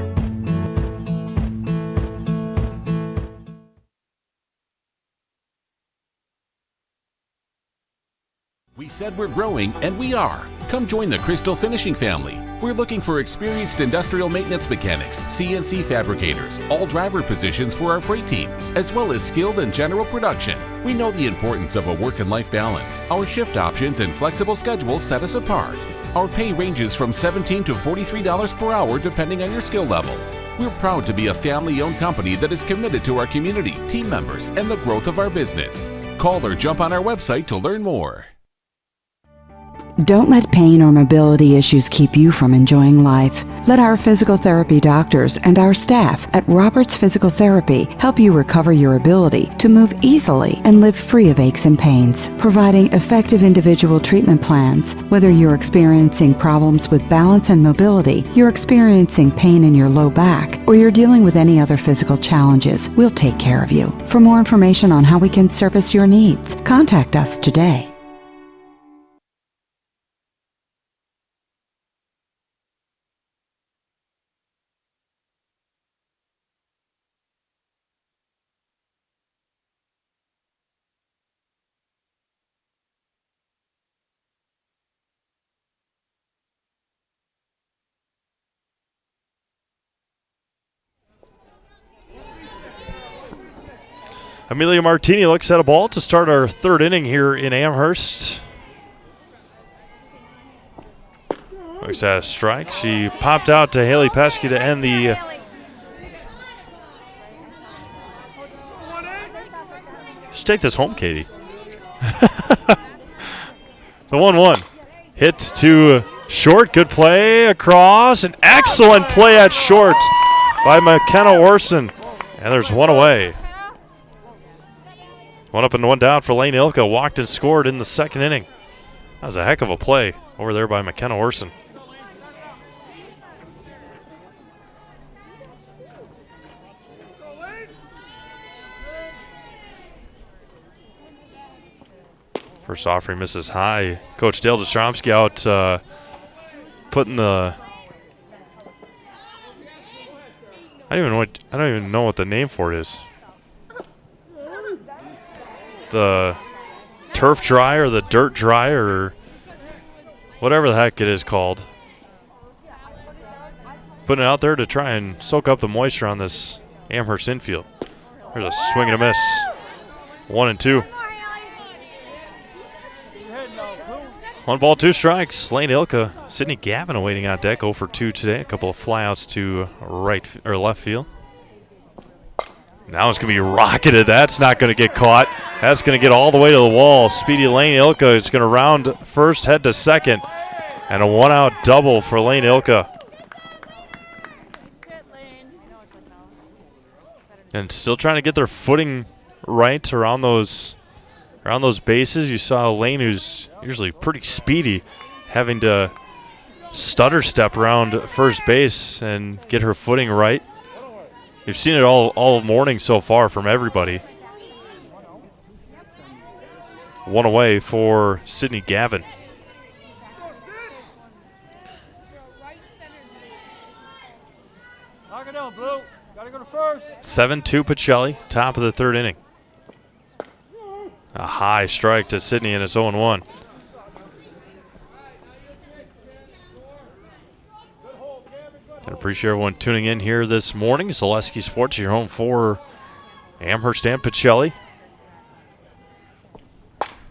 We said we're growing, and we are. Come join the Crystal Finishing family. We're looking for experienced industrial maintenance mechanics, CNC fabricators, all driver positions for our freight team, as well as skilled and general production. We know the importance of a work and life balance. Our shift options and flexible schedules set us apart. Our pay ranges from $17 to $43 per hour depending on your skill level. We're proud to be a family-owned company that is committed to our community, team members, and the growth of our business. Call or jump on our website to learn more. Don't let pain or mobility issues keep you from enjoying life. Let our physical therapy doctors and our staff at Roberts Physical Therapy help you recover your ability to move easily and live free of aches and pains, providing effective individual treatment plans. Whether you're experiencing problems with balance and mobility, you're experiencing pain in your low back, or you're dealing with any other physical challenges, we'll take care of you. For more information on how we can service your needs, contact us today. Amelia Martini looks at a ball to start our 3rd inning here in Amherst. Looks at a strike. She popped out to Haley Pesky to end the just take this home, Katie. The 1-1. Hit to short. Good play across. An excellent play at short by McKenna Orson. And there's one away. 1 up and 1 down for Lane Ilka. Walked and scored in the 2nd inning. That was a heck of a play over there by McKenna Orson. First offering misses high. Coach Dale Jastrzomski out putting the I don't even know what the name for it is. The turf dry or the dirt dry or whatever the heck it is called. Putting it out there to try and soak up the moisture on this Amherst infield. There's a swing and a miss. 1-2. 1 ball, 2 strikes. Lane Ilka, Sydney Gavin awaiting on deck. 0 for 2 today. A couple of flyouts to right or left field. Now it's going to be rocketed. That's not going to get caught. That's going to get all the way to the wall. Speedy Lane Ilka is going to round first, head to second. And a 1-out double for Lane Ilka. And still trying to get their footing right around those Around those bases, you saw Lane, who's usually pretty speedy, having to stutter step around first base and get her footing right. You've seen it all morning so far from everybody. One away for Sydney Gavin. Knock it down, Blue. Gotta go to first. 7-2 Pacelli, top of the third inning. A high strike to Sydney, and it's 0-1. I appreciate everyone tuning in here this morning. Zaleski Sports, your home for Amherst and Pacelli.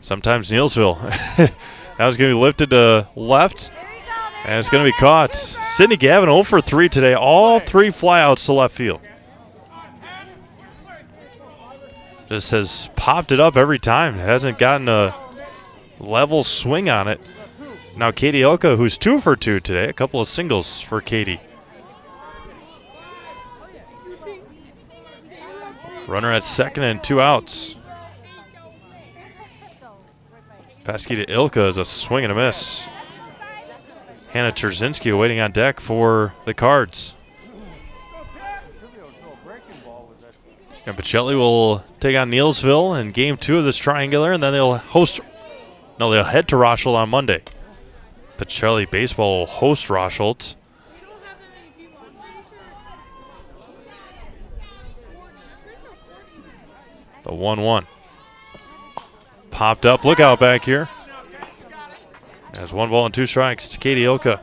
Sometimes Neillsville. That was going to be lifted to left, and it's going to be caught. Sydney Gavin 0 for 3 today. All 3 flyouts to left field. Just has popped it up every time. Hasn't gotten a level swing on it. Now Katie Ilka, who's 2 for 2 today. A couple of singles for Katie. Runner at second and 2 outs. Paskey to Ilka is a swing and a miss. Hannah Trzynski waiting on deck for the Cards. And Pacelli will take on Neillsville in game 2 of this triangular, and then they'll head to Rochelle on Monday. Pacelli baseball will host Rochelle. The 1-1. Popped up. Look out back here. There's 1 ball and 2 strikes to Katie Ilka.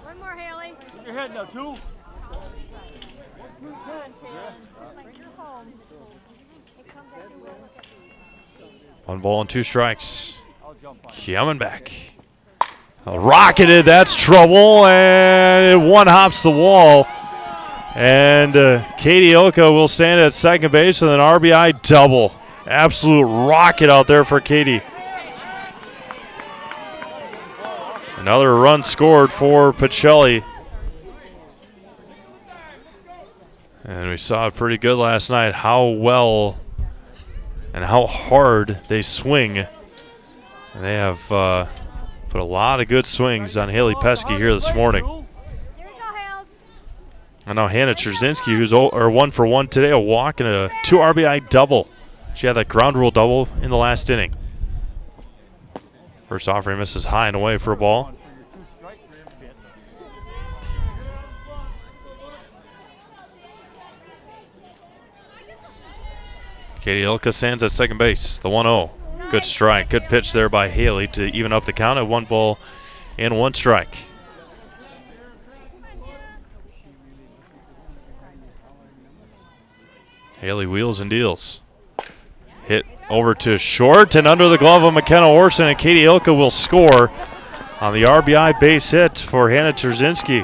One more, Haley. Put your head now, 2. 1 ball and 2 strikes. Coming back. Rocketed, that's trouble, and it one hops the wall. And Katie Ilka will stand at second base with an RBI double. Absolute rocket out there for Katie. Another run scored for Pacelli. And we saw it pretty good last night, how well and how hard they swing. And they have put a lot of good swings on Haley Pesky here this morning. And now Hannah Trzynski, who's 1 for 1 today, a walk and a 2 RBI double. She had that ground rule double in the last inning. First offering misses high and away for a ball. Katie Ilka stands at second base, the 1-0. Good strike, good pitch there by Haley to even up the count at 1 ball and 1 strike. Haley wheels and deals. Hit over to short and under the glove of McKenna Orson, and Katie Ilka will score on the RBI base hit for Hannah Trzynski.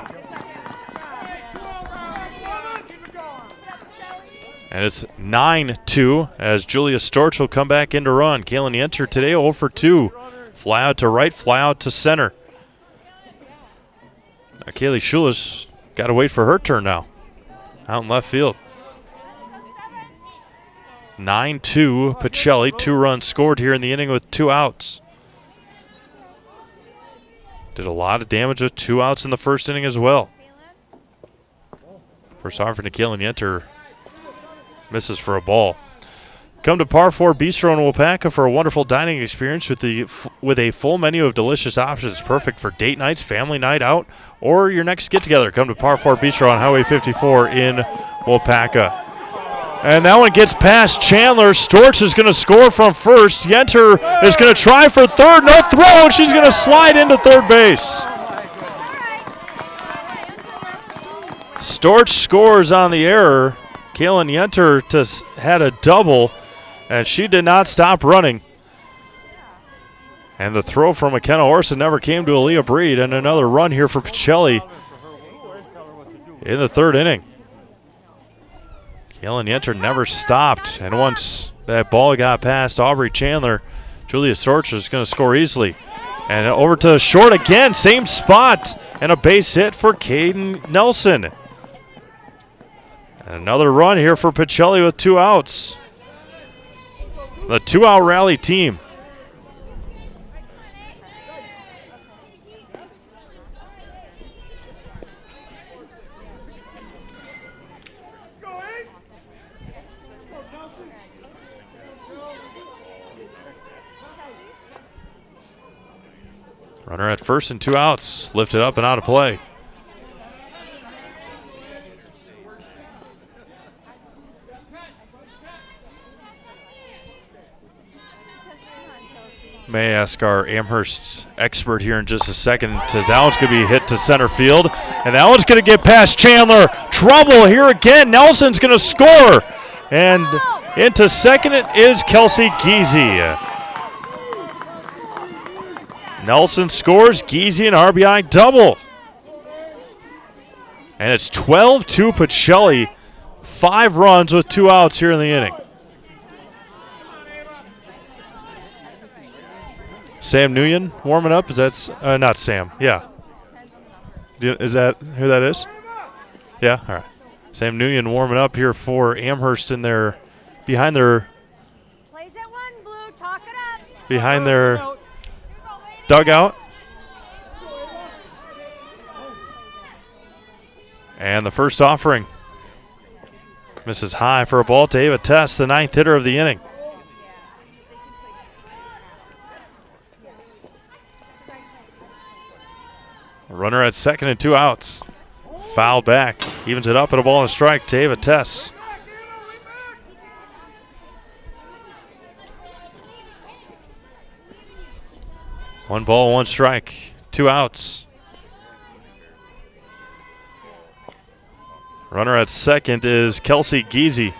And it's 9-2 as Julia Storch will come back in to run. Kaylin Yenter today 0 for 2. Fly out to right, fly out to center. Now Kaylee Schulis got to wait for her turn now. Out in left field. 9-2 Pacelli, 2 runs scored here in the inning with 2 outs. Did a lot of damage with 2 outs in the first inning as well. First offer to Kaylin Yenter misses for a ball. Come to Par 4 Bistro in Wapaka for a wonderful dining experience with a full menu of delicious options, perfect for date nights, family night out, or your next get-together. Come to Par 4 Bistro on Highway 54 in Wapaka. And that one gets past Chandler. Storch is going to score from first. Yenter is going to try for third. No throw, and she's going to slide into third base. Storch scores on the error. Kaylin Yenter had a double, and she did not stop running. And the throw from McKenna Orson never came to Aaliyah Breed, and another run here for Pacelli in the third inning. Kaylin Yenter never stopped, and once that ball got past Aubrey Chandler, Julia Storch is going to score easily. And over to short again, same spot, and a base hit for Caden Nelson. And another run here for Pacelli with 2 outs. The 2-out rally team. Runner at first and 2 outs. Lifted up and out of play. May I ask our Amherst expert here in just a second, as that one's going to be hit to center field. And that one's going to get past Chandler. Trouble here again. Nelson's going to score. And into second it is Kelsey Giese. Nelson scores. Giese an RBI double. And it's 12-2 Pacelli. 5 runs with 2 outs here in the inning. Sam Nguyen warming up. Is that not Sam? Yeah. Is that who that is? Yeah. All right. Sam Nguyen warming up here for Amherst in their behind their dugout. And the first offering misses high for a ball to Ava Tess, the 9th hitter of the inning. A runner at second and 2 outs. Fouled back. Evens it up at a ball and a strike to Ava Tess. One ball, 1 strike. 2 outs. Runner at second is Kelsey Giese.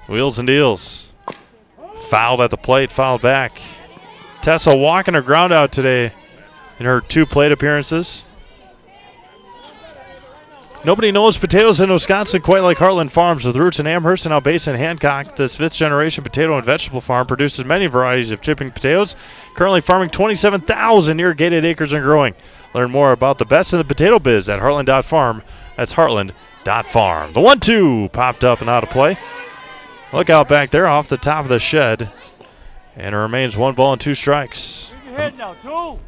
Wheels and deals. Fouled at the plate, fouled back. Tessa walking her ground out today in her 2 plate appearances. Nobody knows potatoes in Wisconsin quite like Heartland Farms. With roots in Amherst and now based in Hancock, this 5th-generation potato and vegetable farm produces many varieties of chipping potatoes, currently farming 27,000 irrigated acres and growing. Learn more about the best in the potato biz at heartland.farm. That's heartland.farm. The 1-2 popped up and out of play. Look out back there off the top of the shed. And it remains 1 ball and 2 strikes.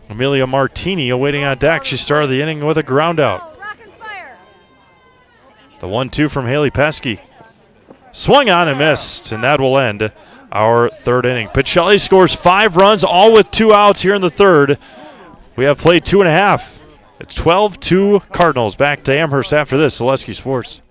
Amelia Martini awaiting on deck. She started the inning with a ground out. The 1-2 from Haley Pesky. Swung on and missed, and that will end our 3rd inning. Pacelli scores 5 runs, all with 2 outs here in the 3rd. We have played 2.5. It's 12-2 Cardinals. Back to Amherst after this. Zaleski Sports.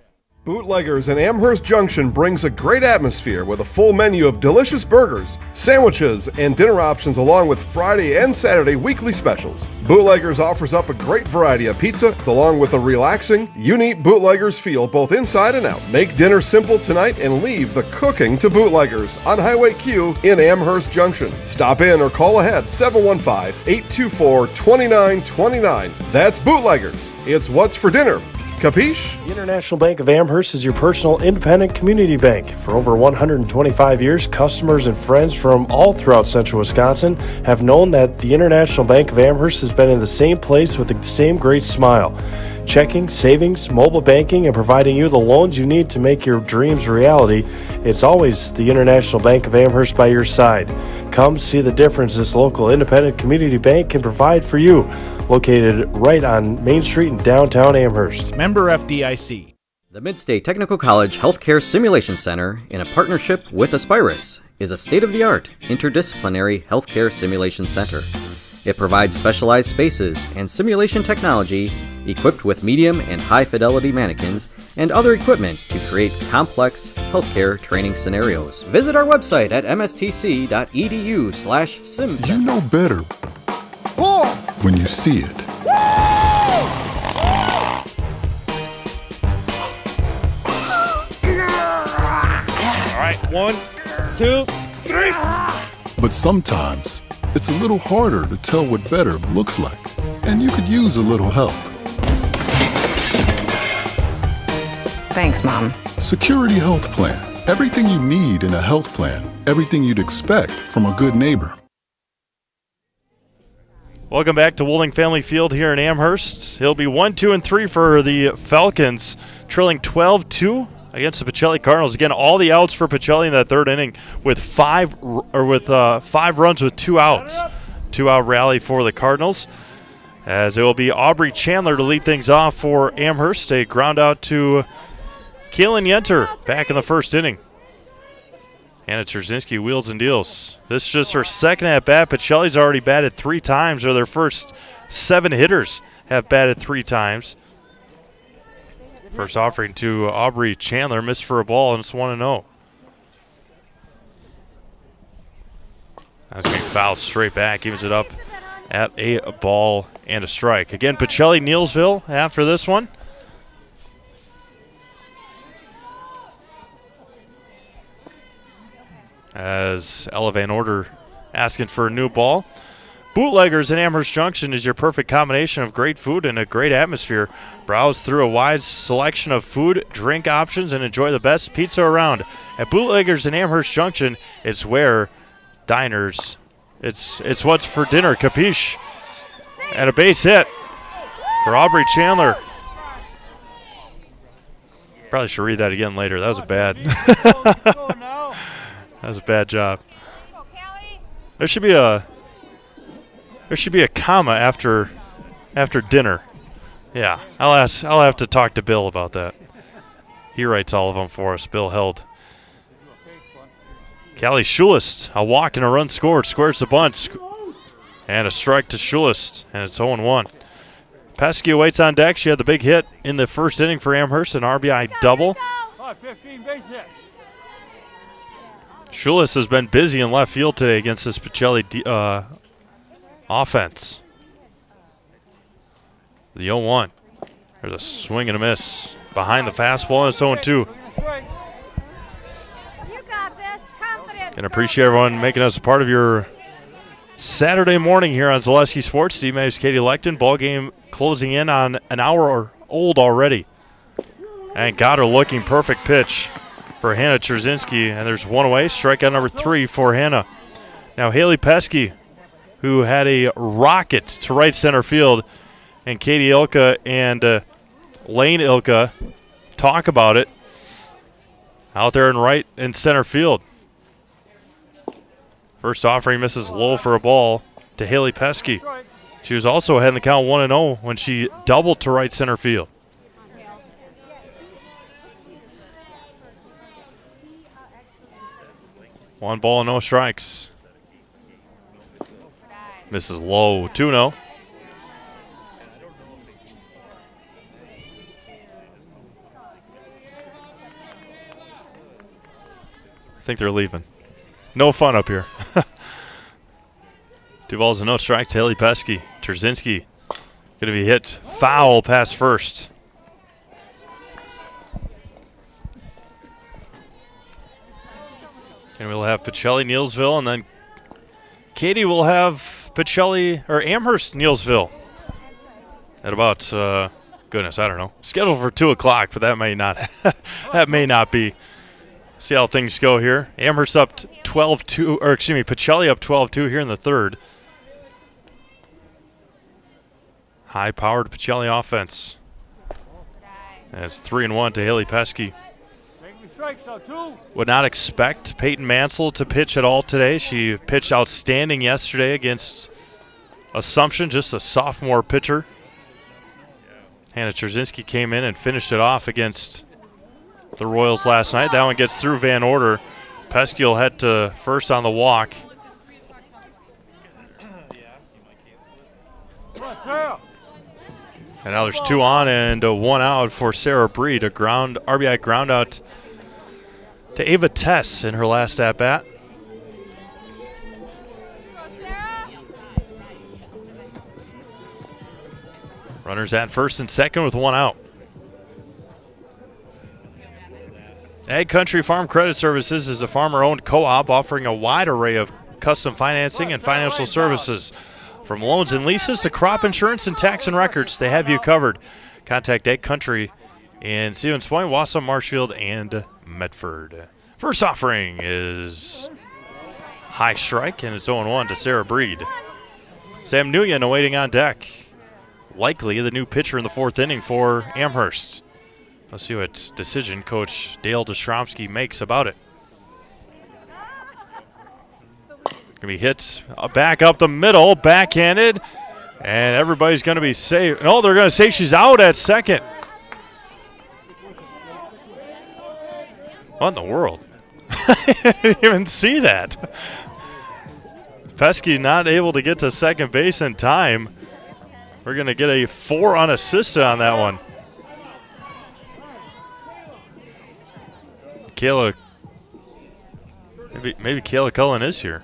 Bootleggers in Amherst Junction brings a great atmosphere with a full menu of delicious burgers, sandwiches, and dinner options along with Friday and Saturday weekly specials. Bootleggers offers up a great variety of pizza along with a relaxing, unique Bootleggers feel both inside and out. Make dinner simple tonight and leave the cooking to Bootleggers on Highway Q in Amherst Junction. Stop in or call ahead 715-824-2929. That's Bootleggers. It's what's for dinner. Capiche? The International Bank of Amherst is your personal independent community bank. For over 125 years, customers and friends from all throughout central Wisconsin have known that the International Bank of Amherst has been in the same place with the same great smile. Checking, savings, mobile banking, and providing you the loans you need to make your dreams a reality. It's always the International Bank of Amherst by your side. Come see the difference this local independent community bank can provide for you. Located right on Main Street in downtown Amherst. Member FDIC. The Midstate Technical College Healthcare Simulation Center, in a partnership with Aspirus, is a state-of-the-art interdisciplinary healthcare simulation center. It provides specialized spaces and simulation technology equipped with medium and high-fidelity mannequins and other equipment to create complex healthcare training scenarios. Visit our website at mstc.edu/simcenter. You know better when you see it. All right, 1, 2, 3. But sometimes it's a little harder to tell what better looks like, and you could use a little help. Thanks, Mom. Security Health Plan. Everything you need in a health plan. Everything you'd expect from a good neighbor. Welcome back to Wolding Family Field here in Amherst. It'll be 1, 2, and 3 for the Falcons, trailing 12-2 against the Pacelli Cardinals. Again, all the outs for Pacelli in that third inning with five runs with 2 outs. 2-out rally for the Cardinals, as it will be Aubrey Chandler to lead things off for Amherst. A ground out to Kaylin Yenter back in the first inning. Hannah Trzynski wheels and deals. This is just her second at bat. Pacelli's already batted 3 times, or their first 7 hitters have batted 3 times. First offering to Aubrey Chandler, missed for a ball, and it's 1-0. That's being fouled straight back, evens it up at a ball and a strike. Again, Pacelli, Neillsville after this one. As Ella Van Order asking for a new ball. Bootleggers in Amherst Junction is your perfect combination of great food and a great atmosphere. Browse through a wide selection of food, drink options, and enjoy the best pizza around. At Bootleggers in Amherst Junction, it's where diners, it's what's for dinner, capiche? And a base hit for Aubrey Chandler. Probably should read that again later. That was a bad. That was a bad job. There should be a comma after dinner. Yeah, I'll have to talk to Bill about that. He writes all of them for us. Bill Held. Callie Schulist, a walk and a run scored, squares the bunt, and a strike to Schulist, and it's 0-1. Pesky waits on deck. She had the big hit in the first inning for Amherst, an RBI double. 15 base hit. Schulist has been busy in left field today against this Pacelli offense. The 0-1. There's a swing and a miss behind the fastball, and it's 0-2. And appreciate everyone making us a part of your Saturday morning here on Zaleski Sports. Steve Mays, Katie Leckton. Ball game closing in on an hour old already. And got her looking perfect pitch for Hannah Trzynski. And there's one away. Strikeout number 3 for Hannah. Now Haley Pesky, who had a rocket to right center field. And Katie Ilka and Lane Ilka talk about it out there in right and center field. First offering misses low for a ball to Haley Pesky. She was also ahead in the count 1-0 when she doubled to right center field. One ball and no strikes. Misses low, 2-0. I think they're leaving. No fun up here. 2 balls and no strikes. Haley Pesky. Trzynski going to be hit foul past first. And we'll have Pacelli, Neillsville, and then Katie will have Pacelli or Amherst, Neillsville at about goodness, I don't know. Scheduled for 2 o'clock, but that may not that may not be. See how things go here. Amherst up 12-2, or excuse me, Pacelli up 12-2 here in the third. High-powered Pacelli offense. And it's 3-1 to Haley Pesky. Would not expect Peyton Mansell to pitch at all today. She pitched outstanding yesterday against Assumption, just a sophomore pitcher. Hannah Trzynski came in and finished it off against the Royals last night. That one gets through Van Order. Pesky will head to first on the walk. And now there's 2 on and 1 out for Sarah Breed. A RBI ground out to Ava Tess in her last at bat. Runners at first and second with 1 out. Ag Country Farm Credit Services is a farmer-owned co-op offering a wide array of custom financing and financial services. From loans and leases to crop insurance and tax and records, they have you covered. Contact Ag Country in Stevens Point, Wausau, Marshfield, and Medford. First offering is high strike, and it's 0-1 to Sarah Breed. Sam Nguyen awaiting on deck. Likely the new pitcher in the 4th inning for Amherst. Let's see what decision Coach Dale Destromsky makes about it. Gonna be hit back up the middle, backhanded, and everybody's gonna be safe. No, they're gonna say she's out at second. What in the world? I didn't even see that. Pesky not able to get to second base in time. We're gonna get a 4 unassisted on that one. Kayla, maybe Kayla Cullen is here.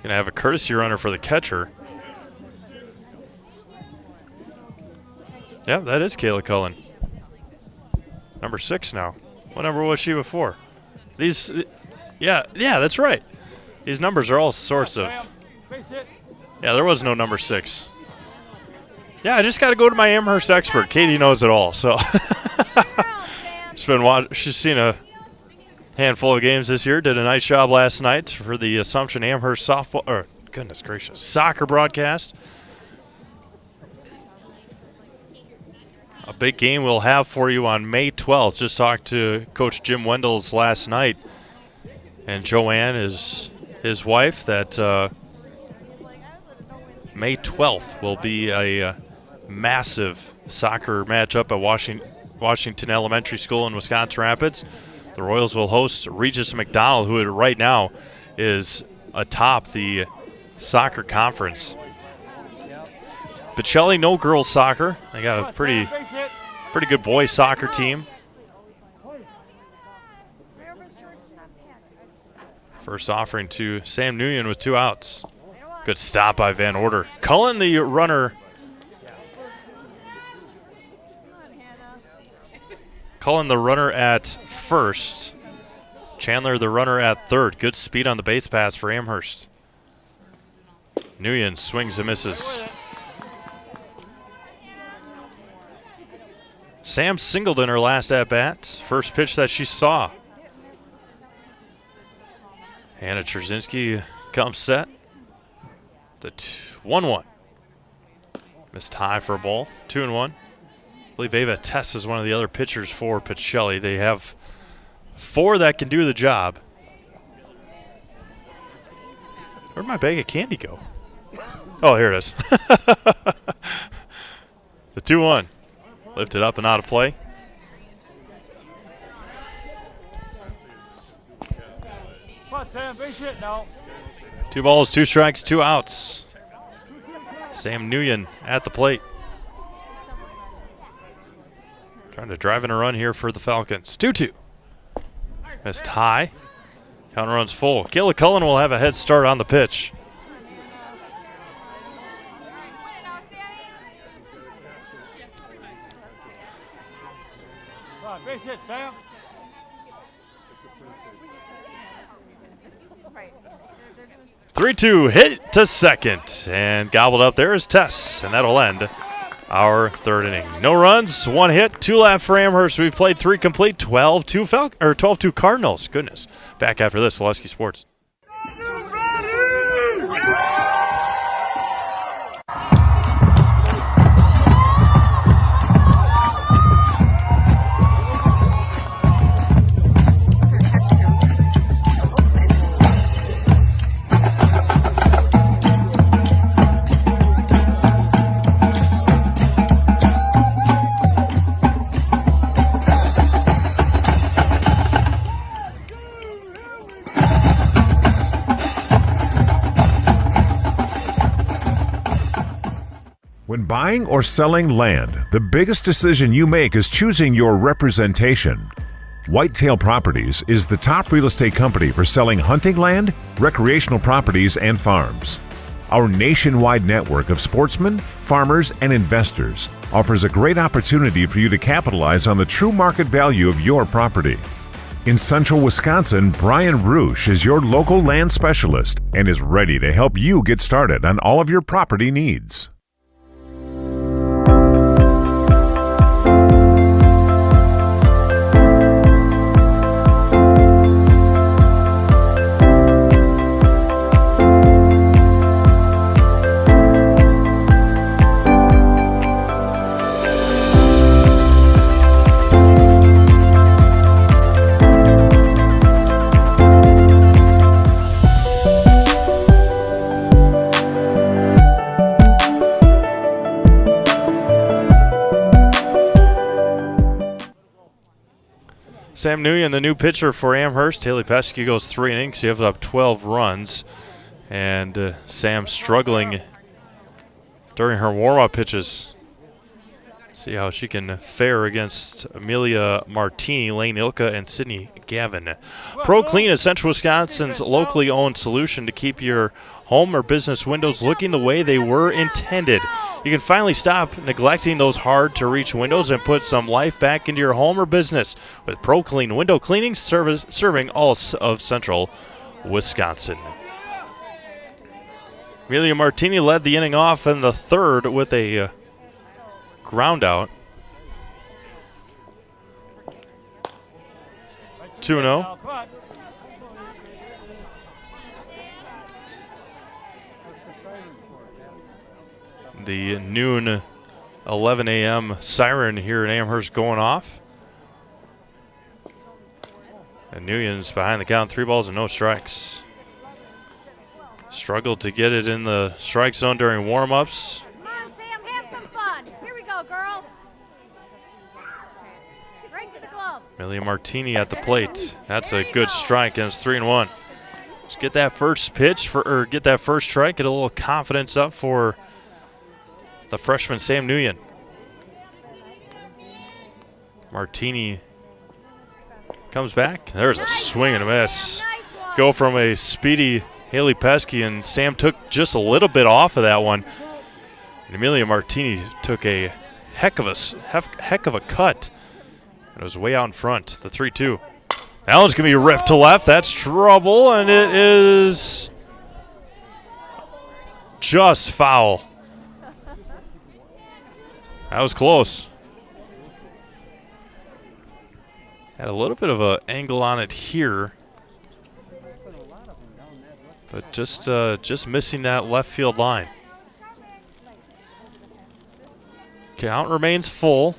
Gonna have a courtesy runner for the catcher. Yeah, that is Kayla Cullen. Number 6 now. What number was she before? These, yeah, that's right. These numbers are all sorts of. Yeah, there was no number 6. Yeah, I just got to go to my Amherst expert. Katie knows it all, so. She's seen a handful of games this year. Did a nice job last night for the Assumption Amherst softball, or goodness gracious, soccer broadcast. A big game we'll have for you on May 12th. Just talked to Coach Jim Wendels last night, and Joanne is his wife. That May 12th will be a massive soccer matchup at Washington Elementary School in Wisconsin Rapids. The Royals will host Regis McDonald, who right now is atop the soccer conference. Pacelli, no girls soccer. They got a pretty good boys soccer team. First offering to Sam Nguyen with 2 outs. Good stop by Van Order. Cullen, the runner. Cullen, the runner at first. Chandler, the runner at third. Good speed on the base pass for Amherst. Nguyen swings and misses. Sam singled in her last at-bat. First pitch that she saw. Hannah Trzynski comes set. The 1-1. Missed high for a ball. 2-1. I believe Ava Tess is one of the other pitchers for Pacelli. They have 4 that can do the job. Where'd my bag of candy go? Oh, here it is. The 2-1. Lifted up and out of play. Come on, Sam, base hit now. 2 balls, 2 strikes, 2 outs. Sam Nguyen at the plate. Trying to drive in a run here for the Falcons. 2-2. Missed high. Count runs full. Kayla Cullen will have a head start on the pitch. Come on, base hit, Sam. 3-2 hit to second, and gobbled up there is Tess, and that'll end our 3rd inning. No runs, 1 hit, 2 left for Amherst. We've played 3 complete, 12-2 Cardinals. Goodness. Back after this, Zaleski Sports. When buying or selling land, the biggest decision you make is choosing your representation. Whitetail Properties is the top real estate company for selling hunting land, recreational properties, and farms. Our nationwide network of sportsmen, farmers, and investors offers a great opportunity for you to capitalize on the true market value of your property. In central Wisconsin, Brian Roosh is your local land specialist and is ready to help you get started on all of your property needs. Sam Nguyen, the new pitcher for Amherst. Haley Pacelli goes 3 innings. She gives up 12 runs. And Sam struggling during her warm-up pitches. See how she can fare against Amelia Martini, Lane Ilka, and Sydney Gavin. Pro Clean is Central Wisconsin's locally owned solution to keep your home or business windows looking the way they were intended. You can finally stop neglecting those hard-to-reach windows and put some life back into your home or business with Pro Clean window cleaning service serving all of Central Wisconsin. Amelia Martini led the inning off in the third with a ground out. 2-0. The noon 11 a.m. siren here in Amherst going off. And Nguyen's behind the count, 3 balls and no strikes. Struggled to get it in the strike zone during warm-ups. Come on, Sam, have some fun. Here we go, girl. Right to the glove. Amelia Martini at the plate. That's a good strike, and it's 3-1. Just get that first pitch or get that first strike, get a little confidence up for the freshman Sam Nguyen. Martini comes back. There's a swing and a miss. Go from a speedy Haley Pacelli, and Sam took just a little bit off of that one. And Amelia Martini took a heck of a cut. It was way out in front, the 3-2. That one's going to be ripped to left. That's trouble, and it is just foul. That was close. Had a little bit of an angle on it here, but just missing that left field line. Count remains full.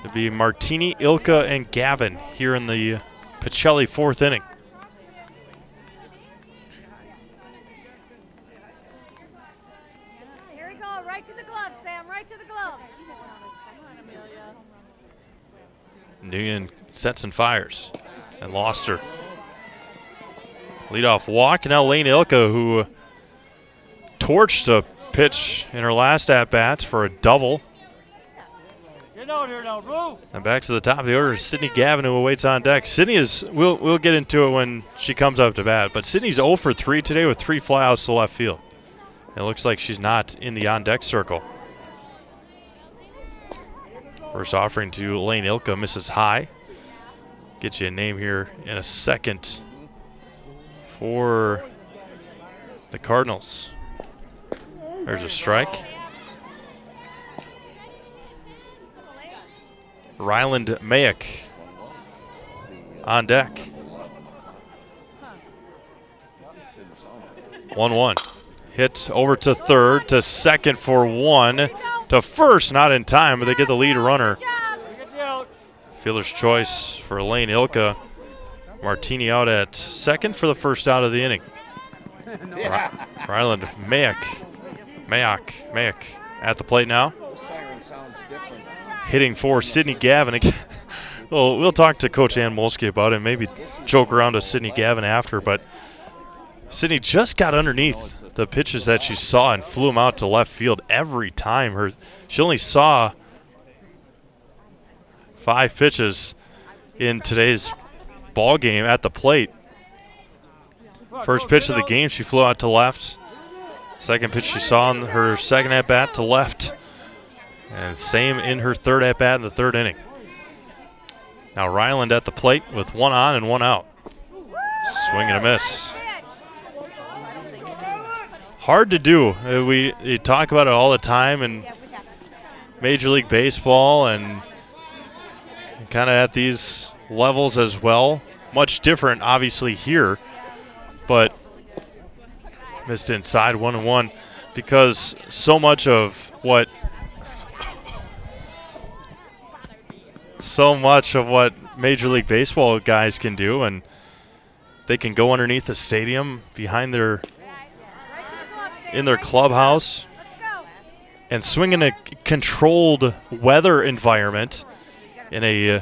It'll be Martini, Ilka, and Gavin here in the Pacelli 4th inning. Here we go, right to the glove, Sam, right to the glove. Nguyen sets and fires and lost her. Leadoff walk. Now Lane Ilka, who torched a pitch in her last at-bat for a double. Get out here now, Blue. And back to the top of the order is Sydney Gavin, who awaits on deck. Sydney is, we'll get into it when she comes up to bat, but Sydney's 0 for 3 today with 3 flyouts to left field. It looks like she's not in the on-deck circle. First offering to Lane Ilka misses high. Get you a name here in a second for the Cardinals. There's a strike. Ryland Mayak on deck. 1-1. Hit over to third, to second for 1, to first, not in time, but they get the lead runner. Fielder's choice for Lane Ilka. Martini out at second for the first out of the inning. Ryland Mayak at the plate now. Hitting for Sydney Gavin again. Well, we'll talk to Coach Ann Molsky about it, maybe joke around to Sydney Gavin after, but Sydney just got underneath the pitches that she saw and flew them out to left field every time. She only saw 5 pitches in today's ball game at the plate. First pitch of the game, she flew out to left. Second pitch she saw in her second at-bat to left. And same in her third at-bat in the third inning. Now Ryland at the plate with 1 on and 1 out. Swing and a miss. Hard to do. We talk about it all the time in Major League Baseball and kind of at these levels as well. Much different, obviously, here. But missed inside 1-1 because so much of what Major League Baseball guys can do, and they can go underneath the stadium behind in their clubhouse and swing in a controlled weather environment in a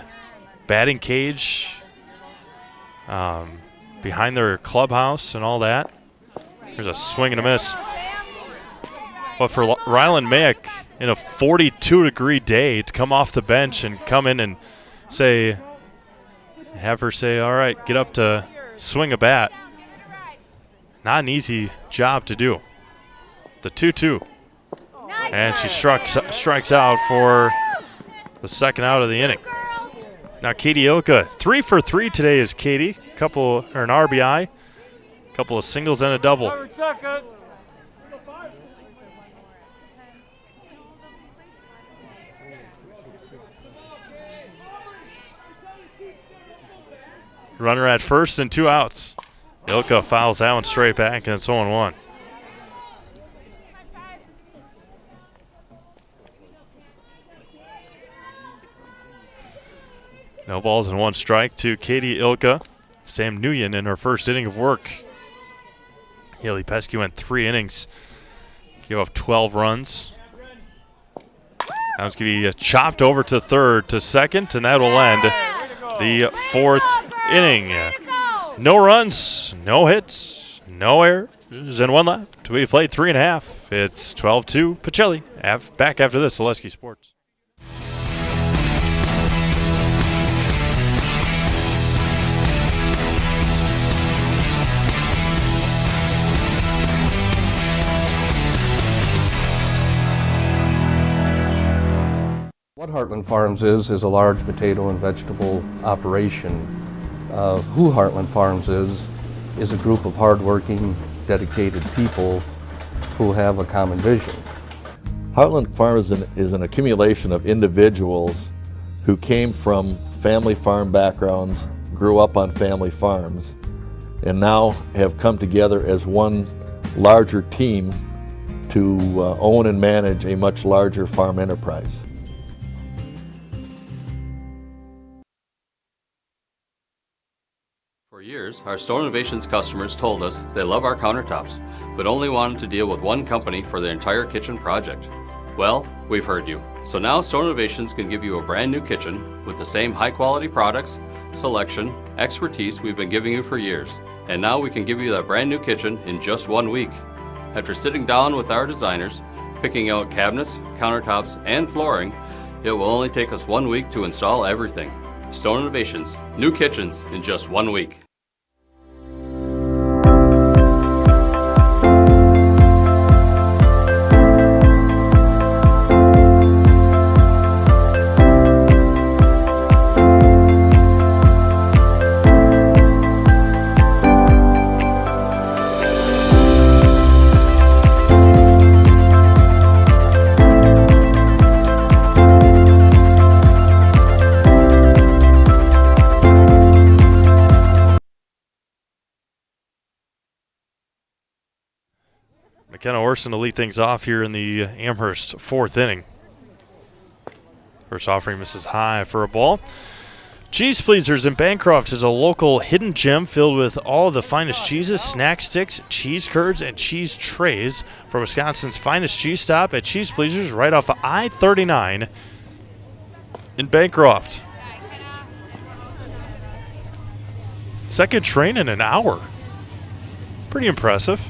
batting cage behind their clubhouse and all that. There's a swing and a miss. But for Ryland Mayak, in a 42-degree day, to come off the bench and come in and have her say, all right, get up to swing a bat. Not an easy job to do. The 2-2. And she strikes out for the second out of the inning. Now Katie Ilka, 3 for 3 today is Katie. An RBI, a couple of singles and a double. Runner at first and 2 outs. Ilka fouls that one straight back, and it's 0-1. No balls and 1 strike to Katie Ilka. Sam Nguyen in her first inning of work. Haley Pesky went 3 innings. Gave up 12 runs. Now it's going to be chopped over to third to second, and that will end the 4th inning. No runs, no hits, no errors, and 1 left. We played 3.5. It's 12-2 Pacelli. Back after this, Zaleski Sports. What Heartland Farms is a large potato and vegetable operation. Who Heartland Farms is a group of hardworking, dedicated people who have a common vision. Heartland Farms is an accumulation of individuals who came from family farm backgrounds, grew up on family farms, and now have come together as one larger team to own and manage a much larger farm enterprise. For years, our Store Innovations customers told us they love our countertops, but only wanted to deal with one company for their entire kitchen project. Well, we've heard you. So now Store Innovations can give you a brand new kitchen with the same high quality products, selection, expertise we've been giving you for years. And now we can give you that brand new kitchen in just 1 week. After sitting down with our designers, picking out cabinets, countertops, and flooring, it will only take us 1 week to install everything. Stone Innovations, new kitchens in just 1 week. McKenna Orson to lead things off here in the Amherst 4th inning. First offering misses high for a ball. Cheese Pleasers in Bancroft is a local hidden gem filled with all the finest cheeses, snack sticks, cheese curds, and cheese trays from Wisconsin's finest cheese stop at Cheese Pleasers right off of I-39 in Bancroft. Second train in an hour. Pretty impressive.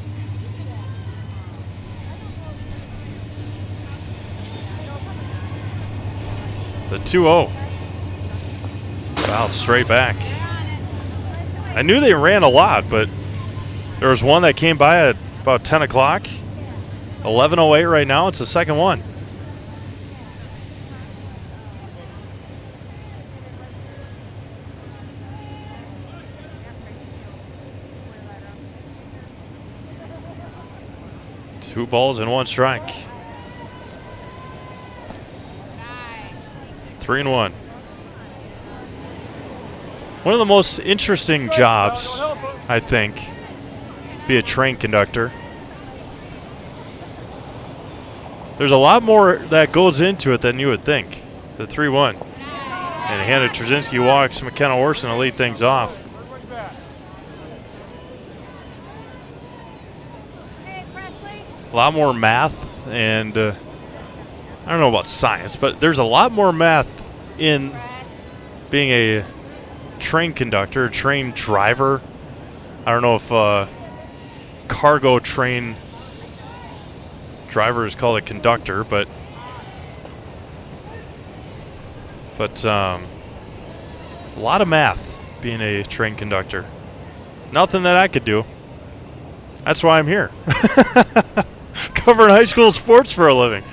The 2-0. Fouled straight back. I knew they ran a lot, but there was one that came by at about 10 o'clock. 11:08 right now. It's the second one. Two balls and 1 strike. 3-1. One of the most interesting jobs, I think, be a train conductor. There's a lot more that goes into it than you would think. The 3-1. And Hannah Trzynski walks McKenna Orson to lead things off. A lot more math and I don't know about science, but there's a lot more math in being a train conductor, a train driver. I don't know if cargo train driver is called a conductor, but a lot of math being a train conductor. Nothing that I could do. That's why I'm here. Covering high school sports for a living.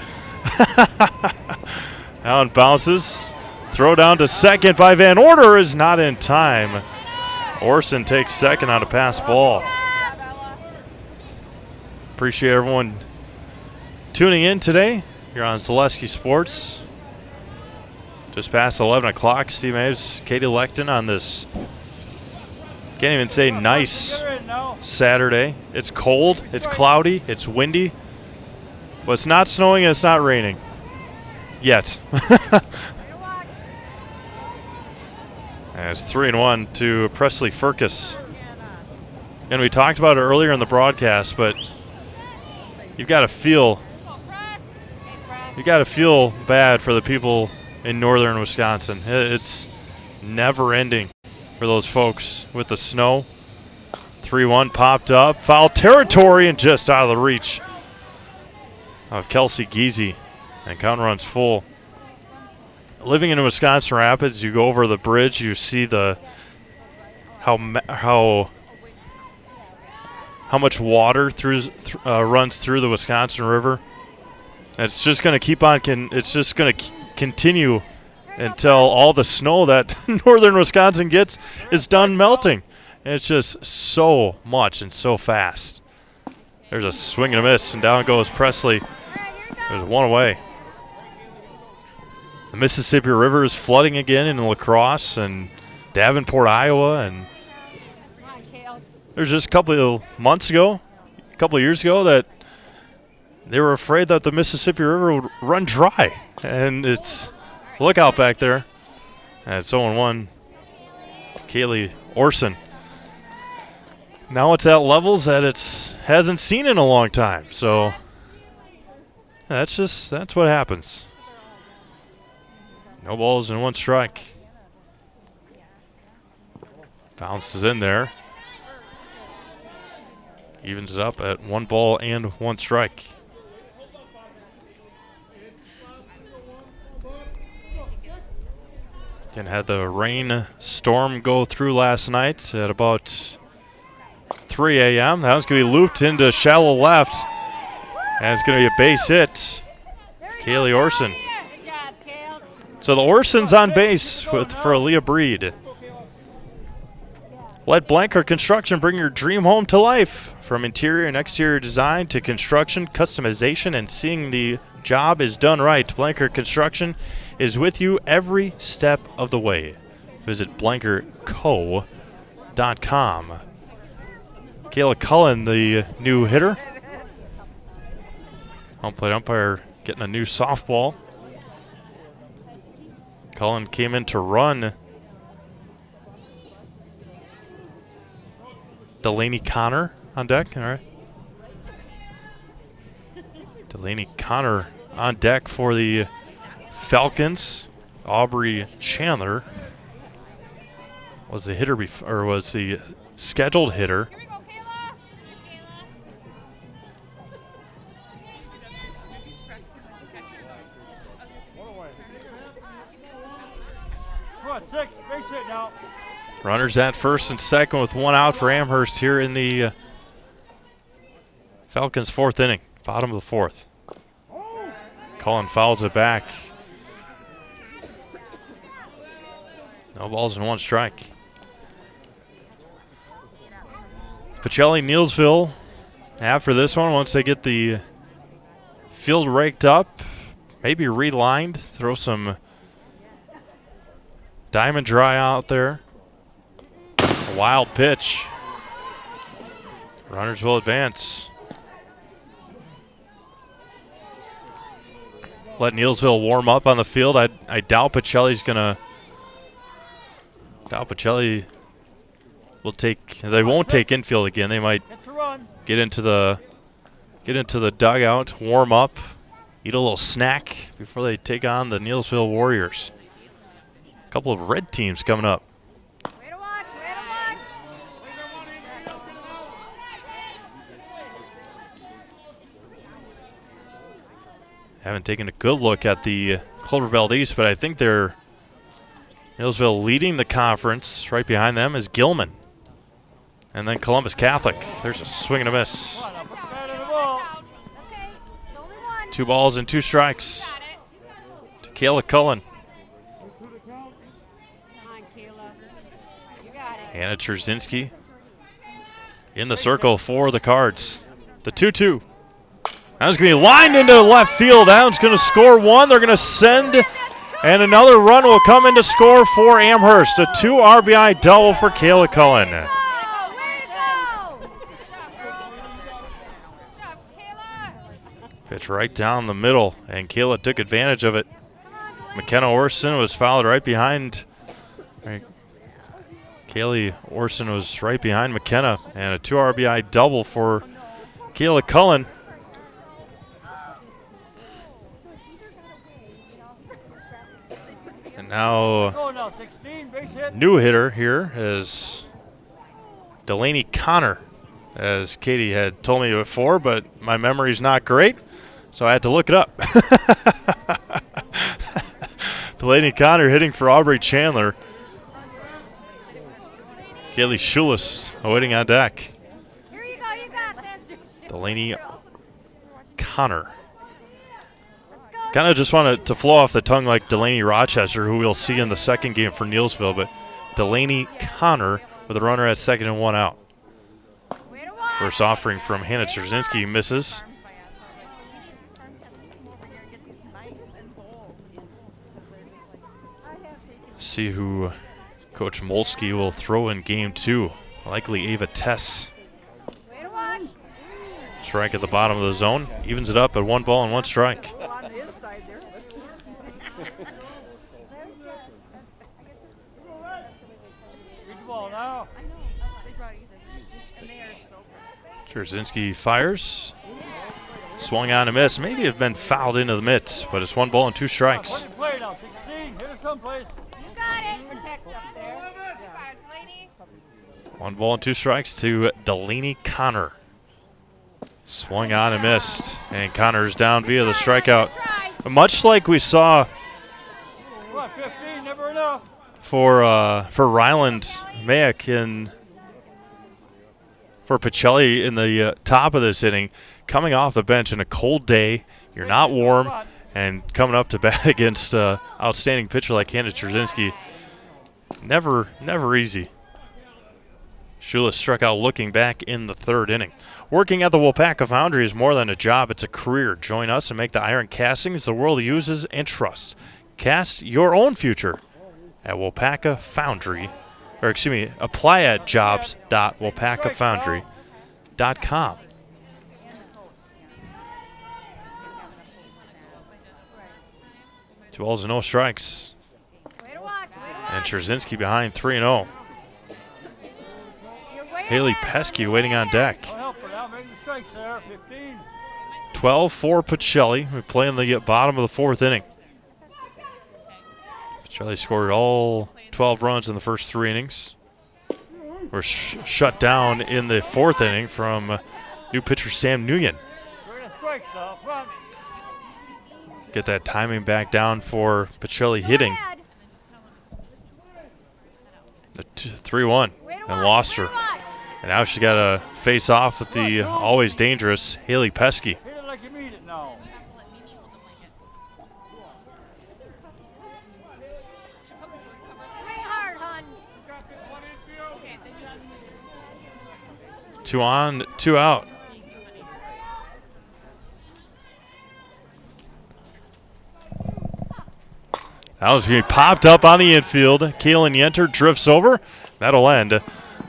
Allen bounces. Throw down to second by Van Order is not in time. Orson takes second on a pass ball. Appreciate everyone tuning in today. You're on Zaleski Sports. Just past 11 o'clock. Steve Maves, Katie Lecton on this, can't even say nice Saturday. It's cold, it's cloudy, it's windy. But it's not snowing and it's not raining. Yet. And it's 3-1 to Presley Firkus. And we talked about it earlier in the broadcast, but you've got to feel bad for the people in northern Wisconsin. It's never ending for those folks with the snow. 3-1 popped up. Foul territory and just out of the reach of Kelsey Giese. And count runs full. Living in Wisconsin Rapids, you go over the bridge, you see how much water runs through the Wisconsin River. And it's just going to keep on. It's just going to continue until all the snow that northern Wisconsin gets is done melting. And it's just so much and so fast. There's a swing and a miss, and down goes Presley. There's one away. The Mississippi River is flooding again in La Crosse and Davenport, Iowa, and there's just a couple of years ago, that they were afraid that the Mississippi River would run dry. And it's, look out back there. And it's 0-1. Kaylee Orson. Now it's at levels that it hasn't seen in a long time. So that's what happens. No balls and one strike. Bounces in there. Evens it up at 1 ball and 1 strike. Again, had the rain storm go through last night at about 3 a.m. That was going to be looped into shallow left. And it's going to be a base hit. Kaylee Orson. So the Orson's on base for Aaliyah Breed. Let Blanker Construction bring your dream home to life. From interior and exterior design to construction, customization, and seeing the job is done right, Blanker Construction is with you every step of the way. Visit blankerco.com. Kayla Cullen, the new hitter. Home plate umpire getting a new softball. Cullen came in to run Delaney Connor on deck. All right. Delaney Connor on deck for the Falcons. Aubrey Chandler was the hitter was the scheduled hitter. Runners at first and second with 1 out for Amherst here in the Falcons' 4th inning, bottom of the 4th. Cullen fouls it back. No balls and 1 strike. Pacelli, Neillsville, after this one, once they get the field raked up, maybe relined, throw some diamond dry out there. A wild pitch. Runners will advance. Let Neillsville warm up on the field. I doubt Pacelli's gonna. Pacelli will take. They won't take infield again. They might get into the dugout, warm up, eat a little snack before they take on the Neillsville Warriors. A couple of red teams coming up. Haven't taken a good look at the Clover Belt East, but I think they're Neillsville leading the conference. Right behind them is Gilman. And then Columbus Catholic. There's a swing and a miss. 2 balls and 2 strikes to Kayla Cullen. Hannah Trzynski in the circle for the Cards. The 2-2. That's going to be lined into left field. Allen's going to score 1. They're going to send, and another run will come in to score for Amherst. A 2 RBI double for Kayla Cullen. Pitch right down the middle, and Kayla took advantage of it. McKenna Orson was fouled right behind. Kaylee Orson was right behind McKenna, and a 2 RBI double for Kayla Cullen. And now, new hitter here is Delaney Connor, as Katie had told me before, but my memory's not great, so I had to look it up. Delaney Connor hitting for Aubrey Chandler. Kaylee Schulis awaiting on deck. Here you go, you got this. Delaney Connor. Kind of just wanted to flow off the tongue like Delaney Rochester, who we'll see in the second game for Neillsville, but Delaney Connor with a runner at second and 1 out. First offering from Hannah Trzynski misses. See who Coach Molsky will throw in game 2. Likely Ava Tess. Strike at the bottom of the zone. Evens it up at 1 ball and 1 strike. Trzynski fires. Swung on a miss. Maybe have been fouled into the mitts, but it's 1 ball and 2 strikes. One ball and 2 strikes to Delaney Connor. Swung on and missed, and Connor's down via the strikeout. Much like we saw for Ryland Mayak for Pacelli in the top of this inning, coming off the bench in a cold day, you're not warm, and coming up to bat against outstanding pitcher like Hannah Trzynski, never easy. Shula struck out looking back in the 3rd inning. Working at the WIAA Foundry is more than a job, it's a career. Join us and make the iron castings the world uses and trusts. Cast your own future at WIAA Foundry, or excuse me, apply at jobs.wapakafoundry.com. Two balls and no strikes. And Trzynski behind 3-0. Haley Pesky waiting on deck. 12 for Pacelli. We play in the bottom of the 4th inning. Pacelli scored all 12 runs in the first 3 innings. We're shut down in the 4th inning from new pitcher Sam Nguyen. Get that timing back down for Pacelli hitting. The 3-1 and lost her. And now she got to face off with the always dangerous Haley Pesky. Two on, 2 out. That was going to be popped up on the infield. Kaylin Yenter drifts over. That'll end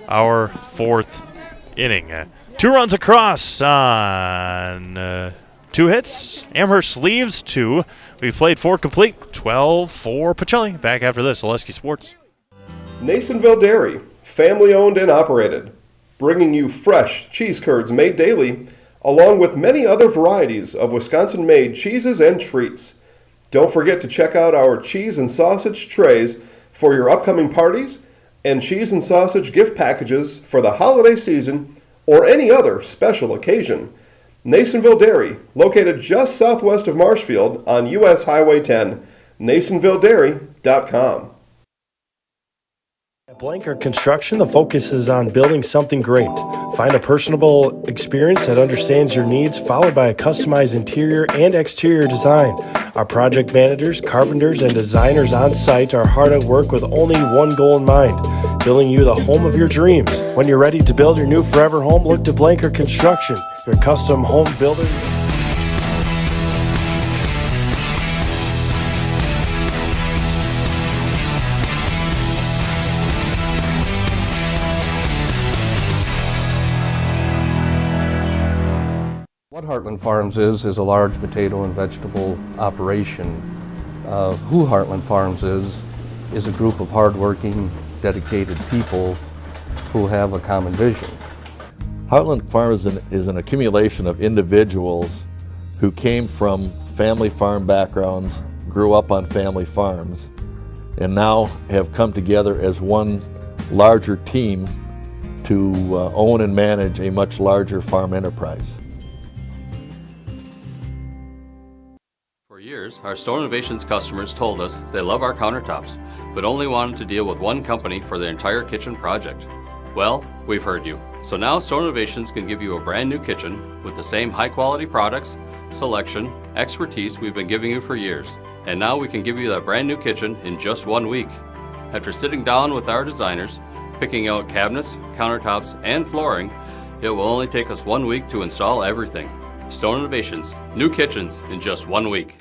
our 4th inning. 2 runs across on 2 hits. Amherst leaves 2. We've played 4 complete. 12 for Pacelli. Back after this, Oleski Sports. Neillsville Dairy, family owned and operated, bringing you fresh cheese curds made daily, along with many other varieties of Wisconsin-made cheeses and treats. Don't forget to check out our cheese and sausage trays for your upcoming parties and cheese and sausage gift packages for the holiday season or any other special occasion. Neillsville Dairy, located just southwest of Marshfield on US Highway 10, neillsvilledairy.com. At Blanker Construction, the focus is on building something great. Find a personable experience that understands your needs, followed by a customized interior and exterior design. Our project managers, carpenters, and designers on site are hard at work with only one goal in mind: building you the home of your dreams. When you're ready to build your new forever home, look to Blanker Construction, your custom home builder. What Heartland Farms is a large potato and vegetable operation. Who Heartland Farms is a group of hardworking, dedicated people who have a common vision. Heartland Farms is an accumulation of individuals who came from family farm backgrounds, grew up on family farms, and now have come together as one larger team to own and manage a much larger farm enterprise. For years, our Store Innovations customers told us they love our countertops, but only wanted to deal with one company for their entire kitchen project. Well, we've heard you. So now Store Innovations can give you a brand new kitchen with the same high quality products, selection, expertise we've been giving you for years. And now we can give you that brand new kitchen in just 1 week. After sitting down with our designers, picking out cabinets, countertops, and flooring, it will only take us 1 week to install everything. Stone Innovations, new kitchens in just 1 week.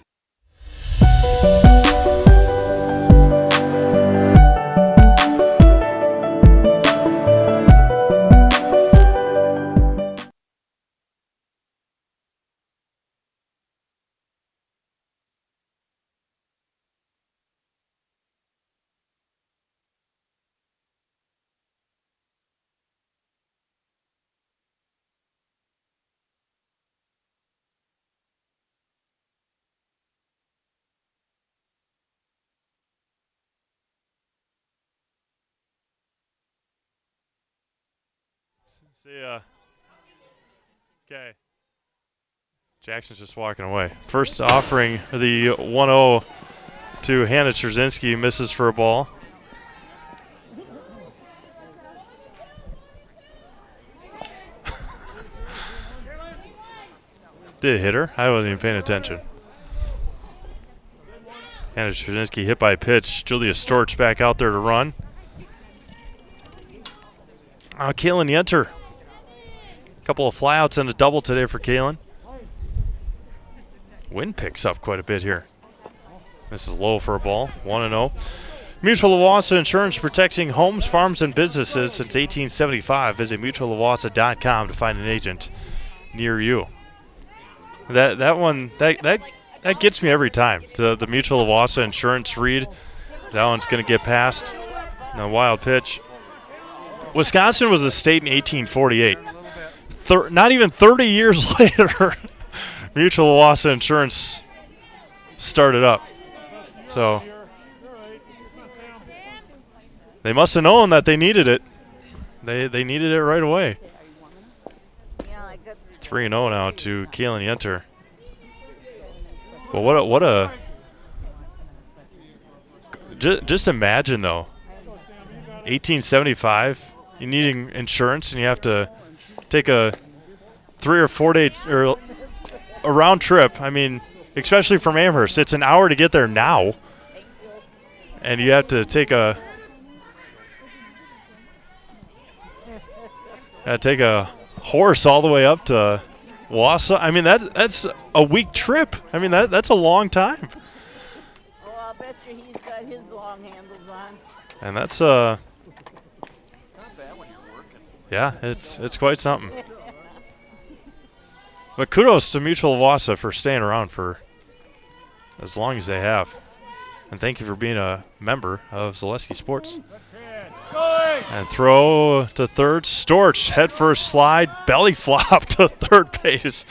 See ya. Okay. Jackson's just walking away. First offering, the 1-0 to Hannah Trzynski, misses for a ball. Did it hit her? I wasn't even paying attention. Hannah Trzynski hit by a pitch. Julia Storch back out there to run. Kaylin Yenter. Couple of flyouts and a double today for Kaylin. Wind picks up quite a bit here. This is low for a ball. 1-0. Mutual of Wausau Insurance, protecting homes, farms, and businesses since 1875. Visit mutualowausau.com to find an agent near you. That one gets me every time. To the Mutual of Wausau Insurance read. That one's going to get past. And a wild pitch. Wisconsin was a state in 1848. Not even 30 years later, Mutual of Wausau Insurance started up. So they must have known that they needed it. They needed it right away. 3-0 now to Kaylin Yenter. Well, what a just imagine though. 1875, you're needing insurance and you have to take a 3 or 4 day or a round trip. I mean, especially from Amherst, it's an hour to get there now, and you have to take a horse all the way up to Wausau. I mean, that's a week trip. I mean, that's a long time. Oh, I'll bet you he's got his long handles on. And that's not bad when you're working. Yeah, it's quite something. But kudos to Mutual of Wausau for staying around for as long as they have. And thank you for being a member of Zaleski Sports. And throw to third. Storch, head first slide, belly flop to third base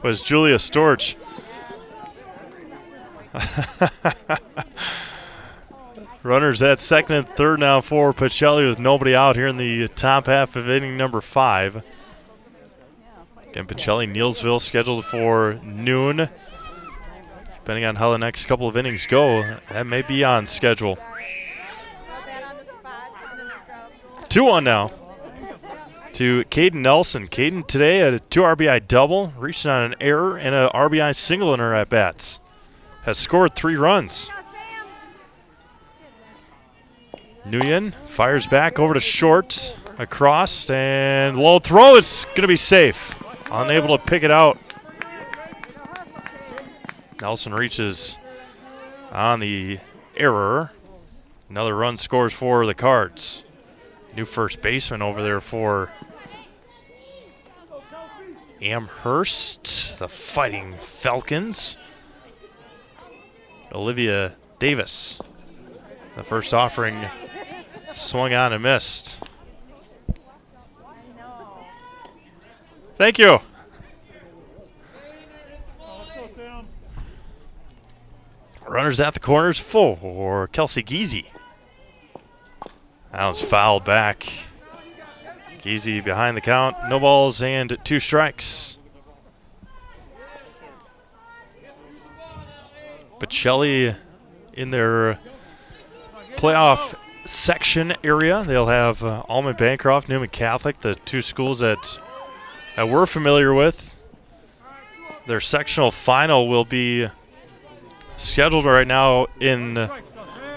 was Julia Storch. Runners at second and third now for Pacelli with nobody out here in the top half of inning number 5. Again, Pacelli, Neillsville scheduled for noon. Depending on how the next couple of innings go, that may be on schedule. 2-1 now to Caden Nelson. Caden today had a 2 RBI double, reached on an error and an RBI single in her at-bats. Has scored 3 runs. Nguyen fires back over to short, across, and low throw. It's going to be safe. Unable to pick it out. Nelson reaches on the error. Another run scores for the Cards. New first baseman over there for Amherst, the Fighting Falcons. Olivia Davis. The first offering swung on and missed. Thank you. Runners at the corners for Kelsey Geezy. That was fouled back. Geezy behind the count. No balls and 2 strikes. Pacelli in their playoff section area. They'll have Almond Bancroft, Newman Catholic, the 2 schools that we're familiar with. Their sectional final will be scheduled right now in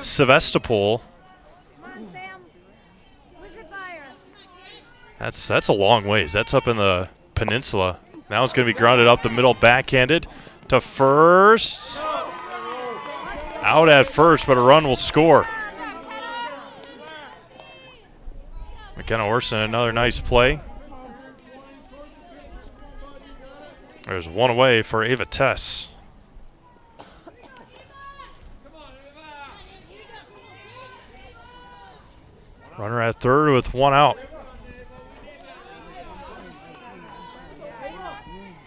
Sevastopol. That's a long ways. That's up in the peninsula. Now it's going to be grounded up the middle, backhanded to first. Out at first, but a run will score. McKenna Orson, another nice play. There's one away for Ava Tess. Runner at third with 1 out.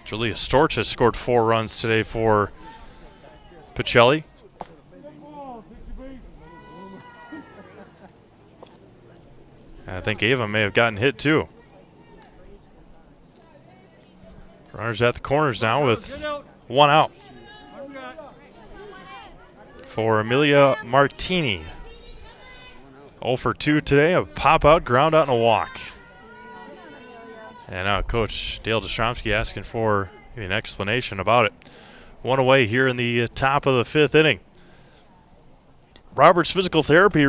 Julia Storch has scored 4 runs today for Pacelli. I think Ava may have gotten hit too. Runners at the corners now with 1 out. For Amelia Martini. 0 for 2 today, a pop out, ground out, and a walk. And now Coach Dale Destromsky asking for an explanation about it. 1 away here in the top of the 5th inning. Roberts Physical Therapy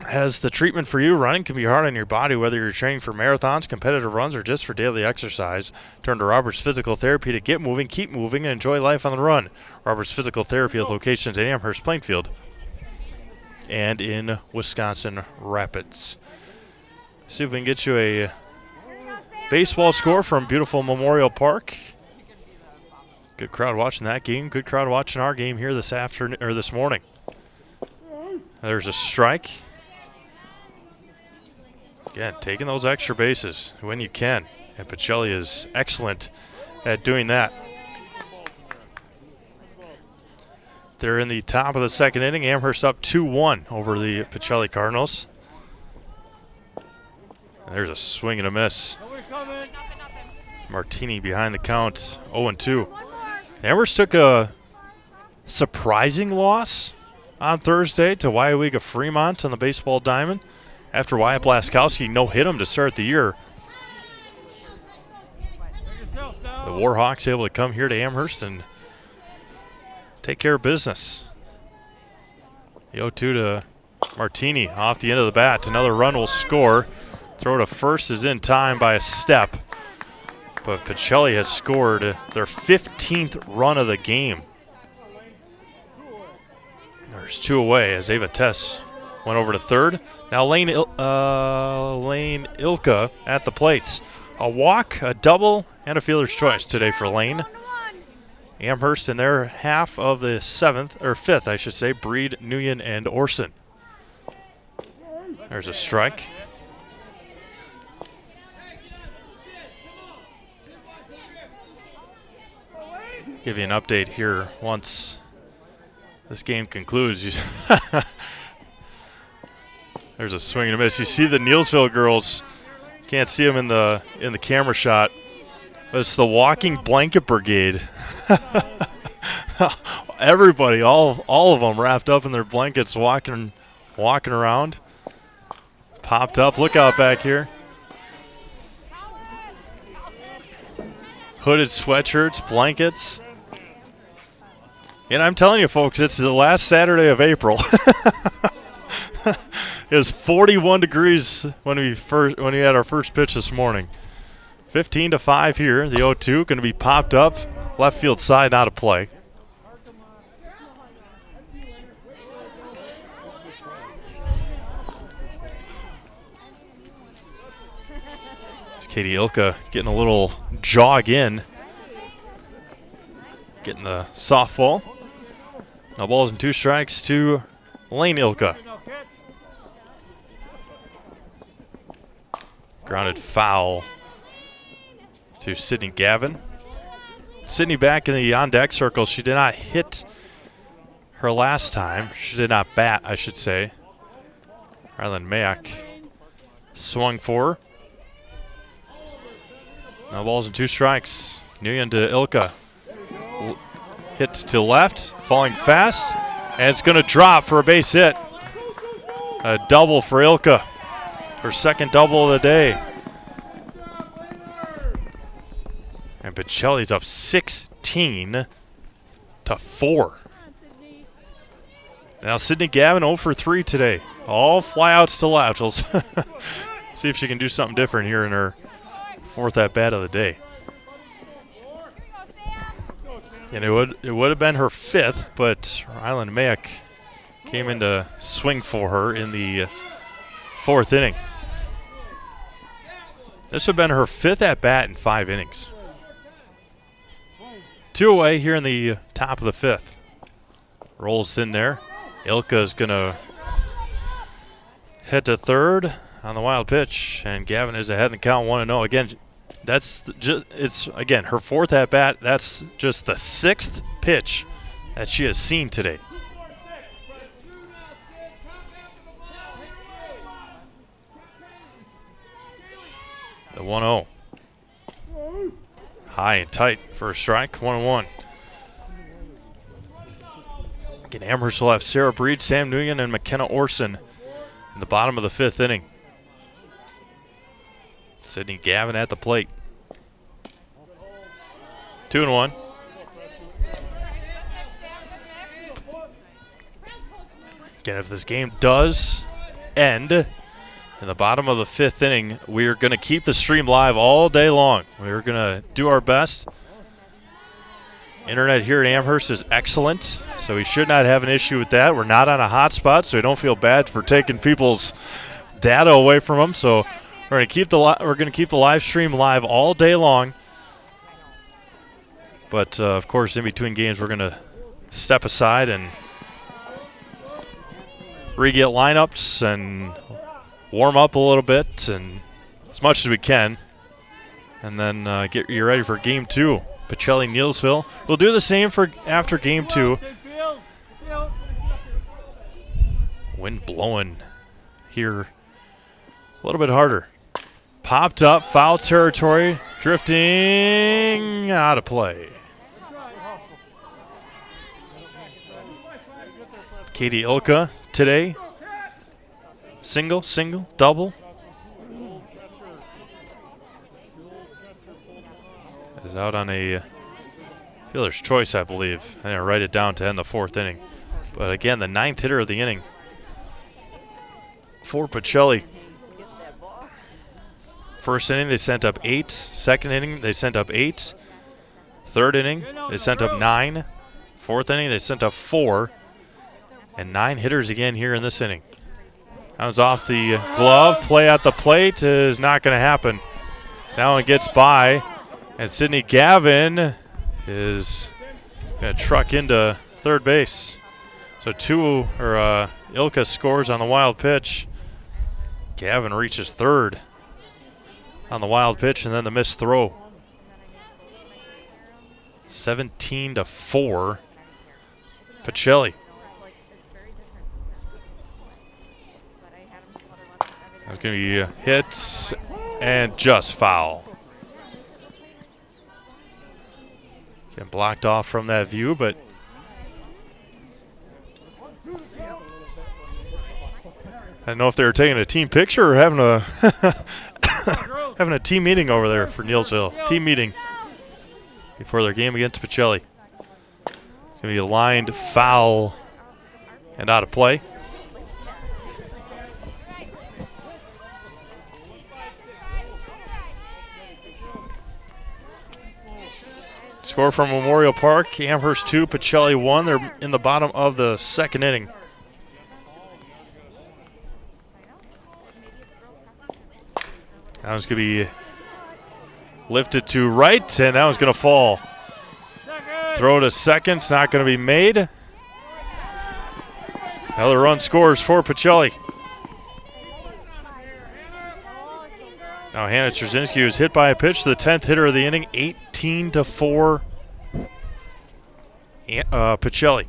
has the treatment for you. Running can be hard on your body, whether you're training for marathons, competitive runs, or just for daily exercise. Turn to Roberts Physical Therapy to get moving, keep moving, and enjoy life on the run. Roberts Physical Therapy with locations in Amherst, Plainfield, and in Wisconsin Rapids. See if we can get you a baseball score from beautiful Memorial Park. Good crowd watching that game. Good crowd watching our game here this afternoon or this morning. There's a strike. Again, taking those extra bases when you can. And Pacelli is excellent at doing that. They're in the top of the 2nd inning. Amherst up 2-1 over the Pacelli Cardinals. And there's a swing and a miss. Martini behind the count, 0-2. Amherst took a surprising loss on Thursday to WIAA Fremont on the baseball diamond after Wyatt Blaskowski no-hit him to start the year. The Warhawks able to come here to Amherst and take care of business. The 0-2 to Martini off the end of the bat. Another run will score. Throw to first is in time by a step. But Pacelli has scored their 15th run of the game. There's 2 away as Ava Tess went over to third. Now Lane Ilka at the plates. A walk, a double, and a fielder's choice today for Lane. Amherst in their half of the 5th, I should say, Breed, Nguyen, and Orson. There's a strike. Give you an update here once this game concludes. There's a swing and a miss. You see the Neillsville girls. Can't see them in the camera shot. But it's the walking blanket brigade. Everybody, all of them wrapped up in their blankets, walking around. Popped up. Look out back here. Hooded sweatshirts, blankets. And I'm telling you, folks, it's the last Saturday of April. It was 41 degrees when we had our first pitch this morning. 15-5 here. The 0-2 going to be popped up. Left field side out of play. It's Katie Ilka getting a little jog in. Getting the softball. No balls and 2 strikes to Lane Ilka. Grounded foul to Sydney Gavin. Sydney back in the on-deck circle. She did not hit her last time. She did not bat, I should say. Rylan Mack swung for her. No balls and 2 strikes. Nguyen to Ilka. Hit to left, falling fast, and it's going to drop for a base hit. A double for Ilka. Her second double of the day. And Pacelli's up 16-4. Now Sydney Gavin 0 for 3 today. All flyouts to left. We'll see if she can do something different here in her 4th at bat of the day. And it would have been her 5th, but Rylan Mack came in to swing for her in the 4th inning. This would have been her 5th at bat in 5 innings. 2 away here in the top of the 5th. Rolls in there. Ilka is going to hit to third on the wild pitch, and Gavin is ahead in the count 1-0. Again, it's again her 4th at bat. That's just the 6th pitch that she has seen today. The 1-0. High and tight for a strike. 1-1. Again, Amherst will have Sarah Breed, Sam Nguyen, and McKenna Orson in the bottom of the 5th inning. Sydney Gavin at the plate. 2-1. Again, if this game does end in the bottom of the 5th inning, we're going to keep the stream live all day long. We're going to do our best. Internet here at Amherst is excellent, so we should not have an issue with that. We're not on a hotspot, so we don't feel bad for taking people's data away from them. So we're going to keep the live stream live all day long. But of course, in between games, we're going to step aside and re-get lineups and warm up a little bit, and as much as we can, and then get you ready for Game 2. Pacelli Neillsville. We'll do the same for after Game 2. Wind blowing here a little bit harder. Popped up, foul territory, drifting out of play. Katie Ilka today. Single, double. Is out on a fielder's choice, I believe. I didn't write it down to end the 4th inning. But again, the 9th hitter of the inning for Pacelli. First inning, they sent up 8. Second inning, they sent up 8. Third inning, they sent up 9. Fourth inning, they sent up 4. And 9 hitters again here in this inning. Comes off the glove. Play at the plate is not going to happen. Now it gets by. And Sydney Gavin is going to truck into third base. So Ilka scores on the wild pitch. Gavin reaches third on the wild pitch, and then the missed throw. 17-4. Pacelli. It's going to be hits and just foul. Getting blocked off from that view, but I don't know if they were taking a team picture or having a having a team meeting over there for Neillsville. Team meeting before their game against Pacelli. Going to be a lined foul and out of play. Score from Memorial Park, Amherst 2, Pacelli 1. They're in the bottom of the second inning. That one's going to be lifted to right, and that one's going to fall. Throw to second, it's not going to be made. Another run scores for Pacelli. Now Hannah Trzynski was hit by a pitch, the 10th hitter of the inning, 18-4 Pacelli.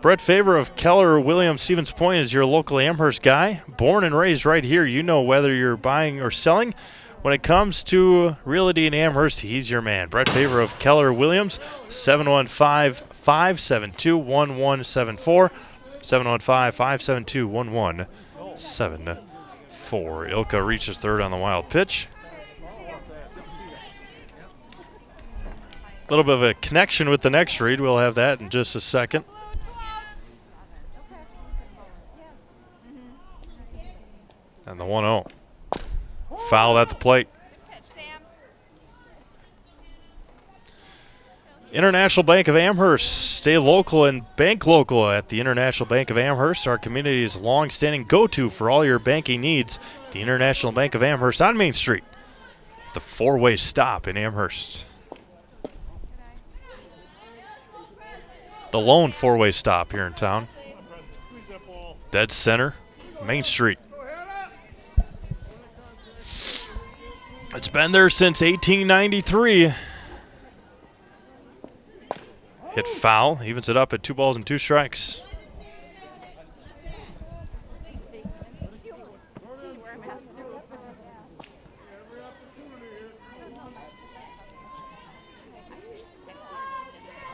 Brett Favor of Keller Williams Stevens Point is your local Amherst guy. Born and raised right here. You know whether you're buying or selling. When it comes to realty in Amherst, he's your man. Brett Favor of Keller Williams, 715-572-1174. 715-572-1174. Ilka reaches third on the wild pitch. A little bit of a connection with the next read. We'll have that in just a second. And the 1-0. Foul at the plate. International Bank of Amherst. Stay local and bank local at the International Bank of Amherst. Our community's long-standing go-to for all your banking needs. The International Bank of Amherst on Main Street. The four-way stop in Amherst. The lone four-way stop here in town. Dead center, Main Street. It's been there since 1893. Hit foul, evens it up at 2 balls and 2 strikes.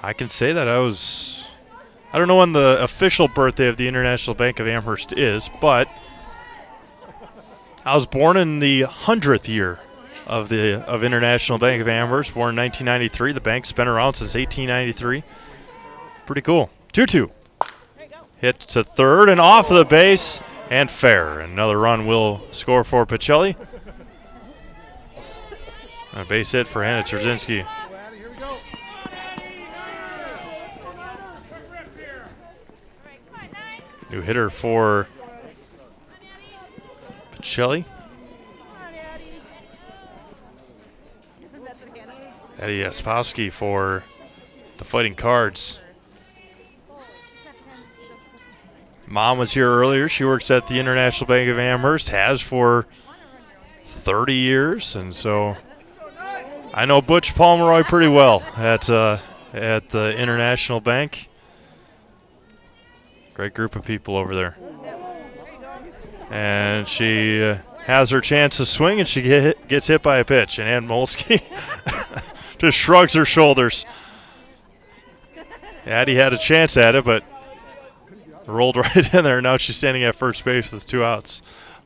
I can say that I don't know when the official birthday of the International Bank of Amherst is, but I was born in the 100th year of International Bank of Amherst, born in 1993. The bank's been around since 1893. Pretty cool. 2-2. Hit to third and off of the base and fair. Another run will score for Pacelli. A base hit for Hannah Trzynski. New hitter for Pacelli. Eddie Jaspowski for the Fighting Cards. Mom was here earlier. She works at the International Bank of Amherst, has for 30 years, and so I know Butch Pomeroy pretty well at the International Bank. Great group of people over there. And she has her chance to swing, and she gets hit by a pitch, and Ann Molsky just shrugs her shoulders. Addie had a chance at it, but rolled right in there. Now she's standing at first base with 2 outs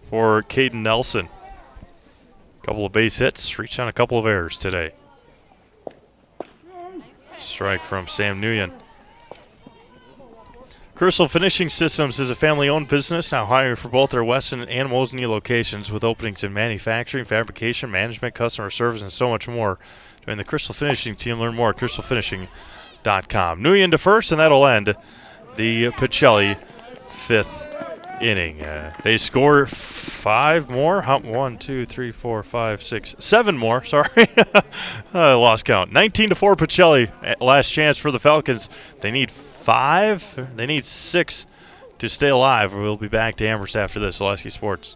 for Caden Nelson. A couple of base hits, reached on a couple of errors today. Strike from Sam Nguyen. Crystal Finishing Systems is a family-owned business now hiring for both their Weston and Mosinee locations with openings in manufacturing, fabrication, management, customer service, and so much more. Join the Crystal Finishing team. Learn more at crystalfinishing.com. Nguyen to first, and that'll end the Pacelli 5th inning. They score 5 more. 1, 2, 3, 4, 5, 6, 7 more. Sorry. I lost count. 19-4 Pacelli. Last chance for the Falcons. They need 5. They need 6 to stay alive. We'll be back to Amherst after this. Lasky Sports.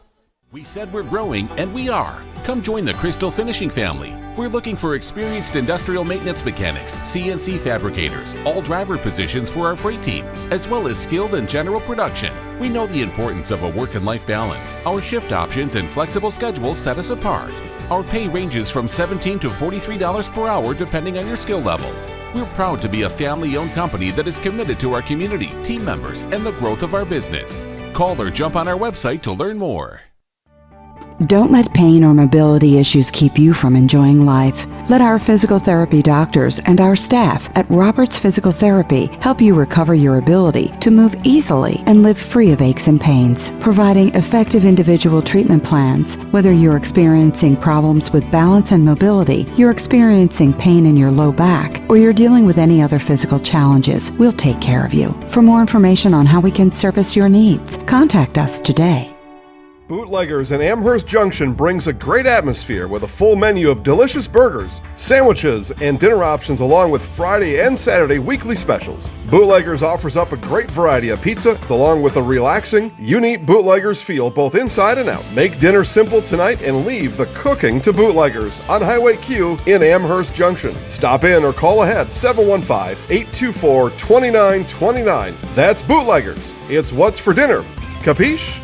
We said we're growing, and we are. Come join the Crystal Finishing family. We're looking for experienced industrial maintenance mechanics, CNC fabricators, all driver positions for our freight team, as well as skilled and general production. We know the importance of a work and life balance. Our shift options and flexible schedules set us apart. Our pay ranges from $17 to $43 per hour depending on your skill level. We're proud to be a family-owned company that is committed to our community, team members, and the growth of our business. Call or jump on our website to learn more. Don't let pain or mobility issues keep you from enjoying life. Let our physical therapy doctors and our staff at Roberts Physical Therapy help you recover your ability to move easily and live free of aches and pains, providing effective individual treatment plans. Whether you're experiencing problems with balance and mobility, you're experiencing pain in your low back, or you're dealing with any other physical challenges, we'll take care of you. For more information on how we can service your needs, contact us today. Bootleggers in Amherst Junction brings a great atmosphere with a full menu of delicious burgers, sandwiches, and dinner options along with Friday and Saturday weekly specials. Bootleggers offers up a great variety of pizza along with a relaxing, unique Bootleggers feel both inside and out. Make dinner simple tonight and leave the cooking to Bootleggers on Highway Q in Amherst Junction. Stop in or call ahead 715-824-2929. That's Bootleggers. It's what's for dinner. Capiche?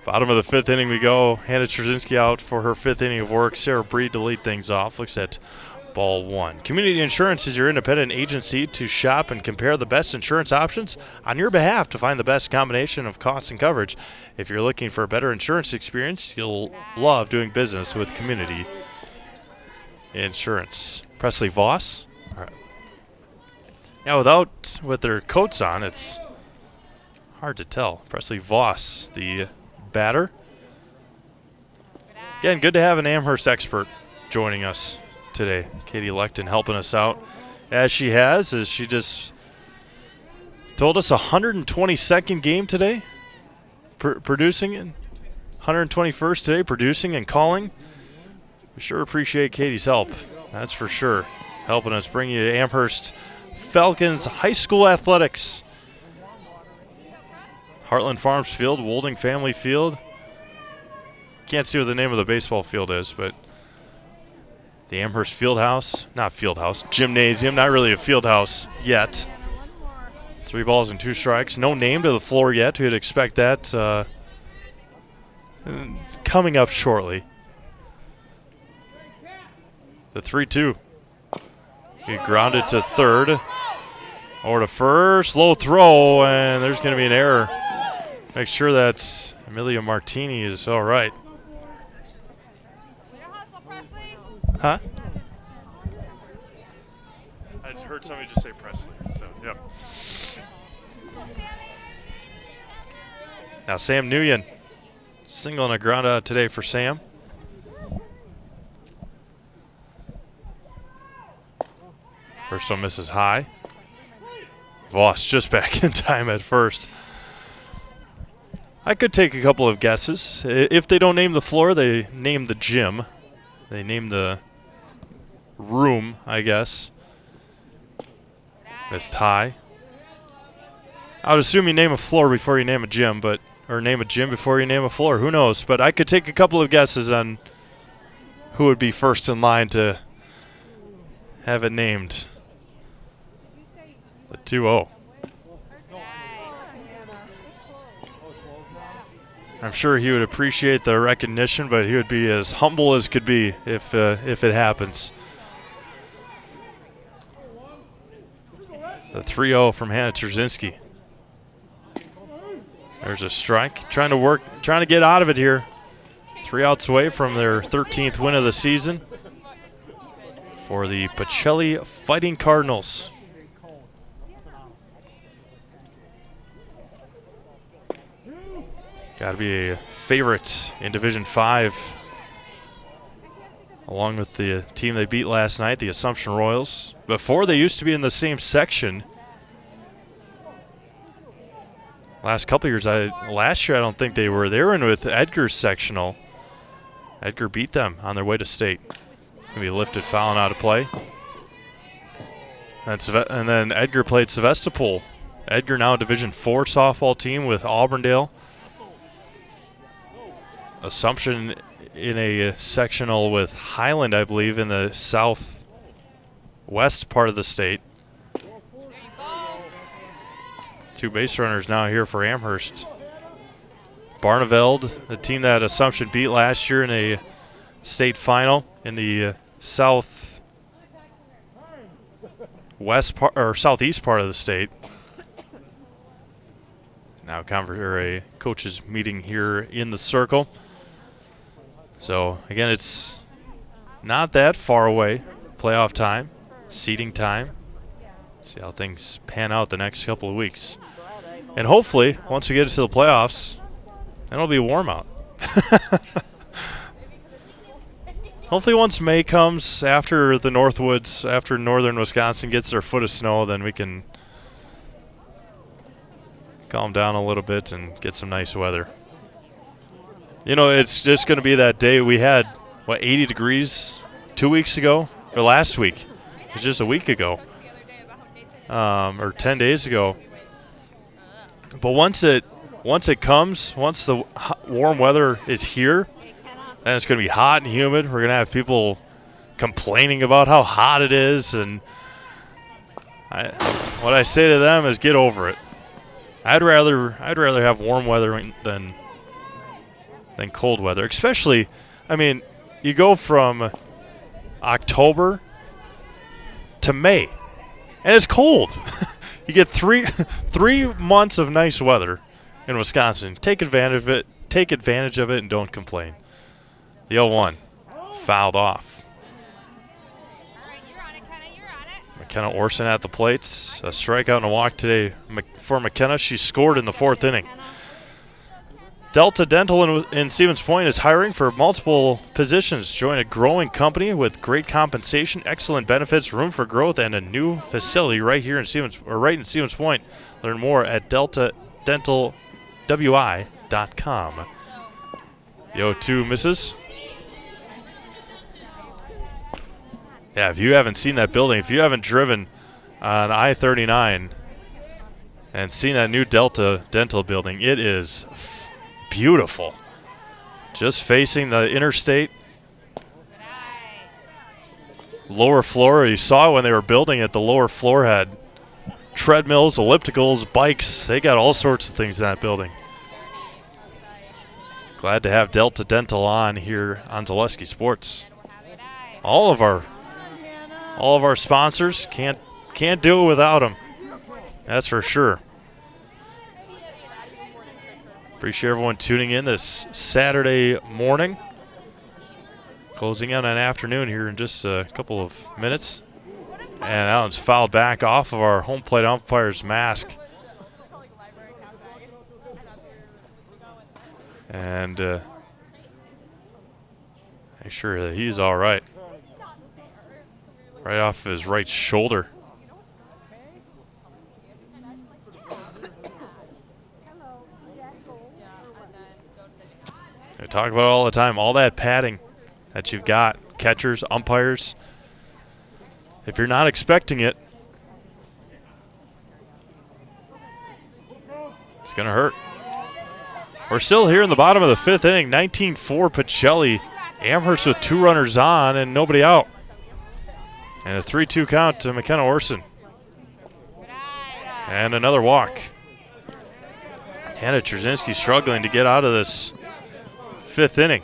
Bottom of the fifth inning we go. Hannah Trzynski out for her fifth inning of work. Sarah Breed to lead things off. Looks at ball one. Community Insurance is your independent agency to shop and compare the best insurance options on your behalf to find the best combination of costs and coverage. If you're looking for a better insurance experience, you'll love doing business with Community Insurance. Presley Voss. All right. Now with their coats on, it's hard to tell. Presley Voss, the batter. Again, good to have an Amherst expert joining us today. Katie Lecton helping us out as she has, as she just told us 122nd game today, producing it. 121st today, producing and calling. We sure appreciate Katie's help. That's for sure. Helping us bring you to Amherst Falcons High School Athletics. Heartland Farms Field, Wolding Family Field. Can't see what the name of the baseball field is, but the Amherst Gymnasium, not really a field house yet. 3 balls and 2 strikes. No name to the floor yet. We'd expect that coming up shortly. The 3-2. He grounded to third. Over to first. Low throw, and there's going to be an error. Make sure that Amelia Martini is all right. Huh? I just heard somebody just say Presley. So, yep. Now Sam Nguyen, single and a ground out today for Sam. First one misses high. Voss just back in time at first. I could take a couple of guesses. If they don't name the floor, they name the gym. They name the room, I guess. Missed high. I would assume you name a floor before you name a gym, or name a gym before you name a floor. Who knows? But I could take a couple of guesses on who would be first in line to have it named. The 2-0. I'm sure he would appreciate the recognition, but he would be as humble as could be if it happens. The 3-0 from Hannah Trzynski. There's a strike. Trying to get out of it here. 3 outs away from their 13th win of the season for the Pacelli Fighting Cardinals. Got to be a favorite in Division 5, along with the team they beat last night, the Assumption Royals. Before, they used to be in the same section. Last couple years, last year I don't think they were. They were in with Edgar's sectional. Edgar beat them on their way to state. Gonna be lifted foul and out of play. And then Edgar played Sevastopol Edgar now Division IV softball team with Auburndale. Assumption in a sectional with Highland, I believe, in the southwest part of the state. 2 base runners now here for Amherst. Barneveld, the team that Assumption beat last year in a state final in the southwest part or southeast part of the state. Now a coaches meeting here in the circle. So again, it's not that far away. Playoff time, seeding time. See how things pan out the next couple of weeks. And hopefully, once we get into the playoffs, then it'll be warm out. Hopefully once May comes, after the Northwoods, after northern Wisconsin gets their foot of snow, then we can calm down a little bit and get some nice weather. You know, it's just going to be that day. We had, 80 degrees 2 weeks ago? Or last week. It was just a week ago. Or 10 days ago. But once it comes, once the warm weather is here, then it's going to be hot and humid. We're going to have people complaining about how hot it is. And what I say to them is get over it. I'd rather have warm weather than cold weather. Especially, I mean, you go from October to May, and it's cold. You get three months of nice weather in Wisconsin. Take advantage of it. Take advantage of it, and don't complain. The 0-1 fouled off. McKenna Orson at the plates. A strikeout and a walk today for McKenna. She scored in the 4th inning. Delta Dental in Stevens Point is hiring for multiple positions. Join a growing company with great compensation, excellent benefits, room for growth, and a new facility right in Stevens Point. Learn more at deltadentalwi.com. The 0-2 misses. Yeah, if you haven't seen that building, if you haven't driven on I-39 and seen that new Delta Dental building, it is beautiful. Just facing the interstate. Lower floor, you saw when they were building it, the lower floor had treadmills, ellipticals, bikes. They got all sorts of things in that building. Glad to have Delta Dental on here on Zaleski Sports. All of our sponsors, can't do it without them. That's for sure. Appreciate everyone tuning in this Saturday morning. Closing in on an afternoon here in just a couple of minutes. And that one's fouled back off of our home plate umpire's mask. And make sure that he's all right. Right off his right shoulder. I talk about it all the time, all that padding that you've got, catchers, umpires. If you're not expecting it, it's going to hurt. We're still here in the bottom of the 5th inning, 19-4 Pacelli. Amherst with 2 runners on and nobody out. And a 3-2 count to McKenna Orson. And another walk. Hannah Trzynski struggling to get out of this 5th inning.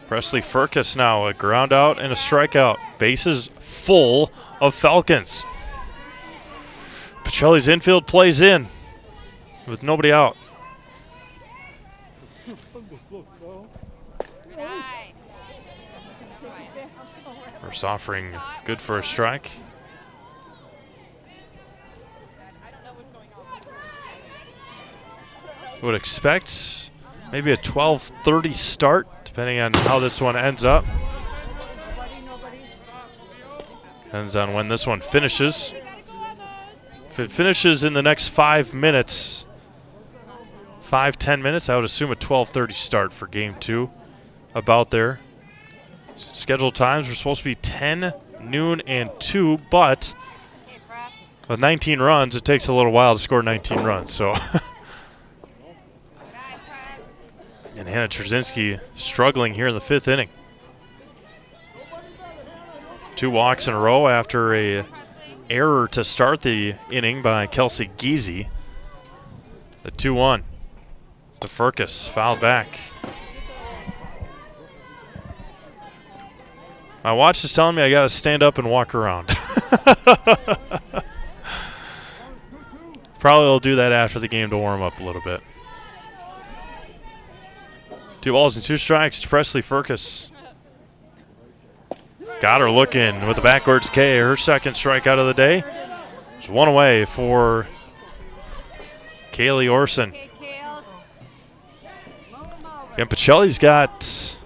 Presley Furcus now a ground out and a strikeout. Bases full of Falcons. Pacelli's infield plays in with nobody out. First offering good for a strike. Would expect maybe a 12:30 start, depending on how this one ends up. Depends on when this one finishes. If it finishes in the next 5 minutes, 5-10 minutes, I would assume a 12:30 start for game 2. About there. Scheduled times were supposed to be 10, noon, and 2, but with 19 runs, it takes a little while to score 19 runs. So, and Hannah Trzynski struggling here in the 5th inning. 2 walks in a row after a error to start the inning by Kelsey Giese. The 2-1. The Furcus fouled back. My watch is telling me I got to stand up and walk around. Probably will do that after the game to warm up a little bit. 2 balls and 2 strikes to Presley Furcus. Got her looking with the backwards K, her 2nd strikeout of the day. There's 1 away for Kaylee Orson. And Pacelli's got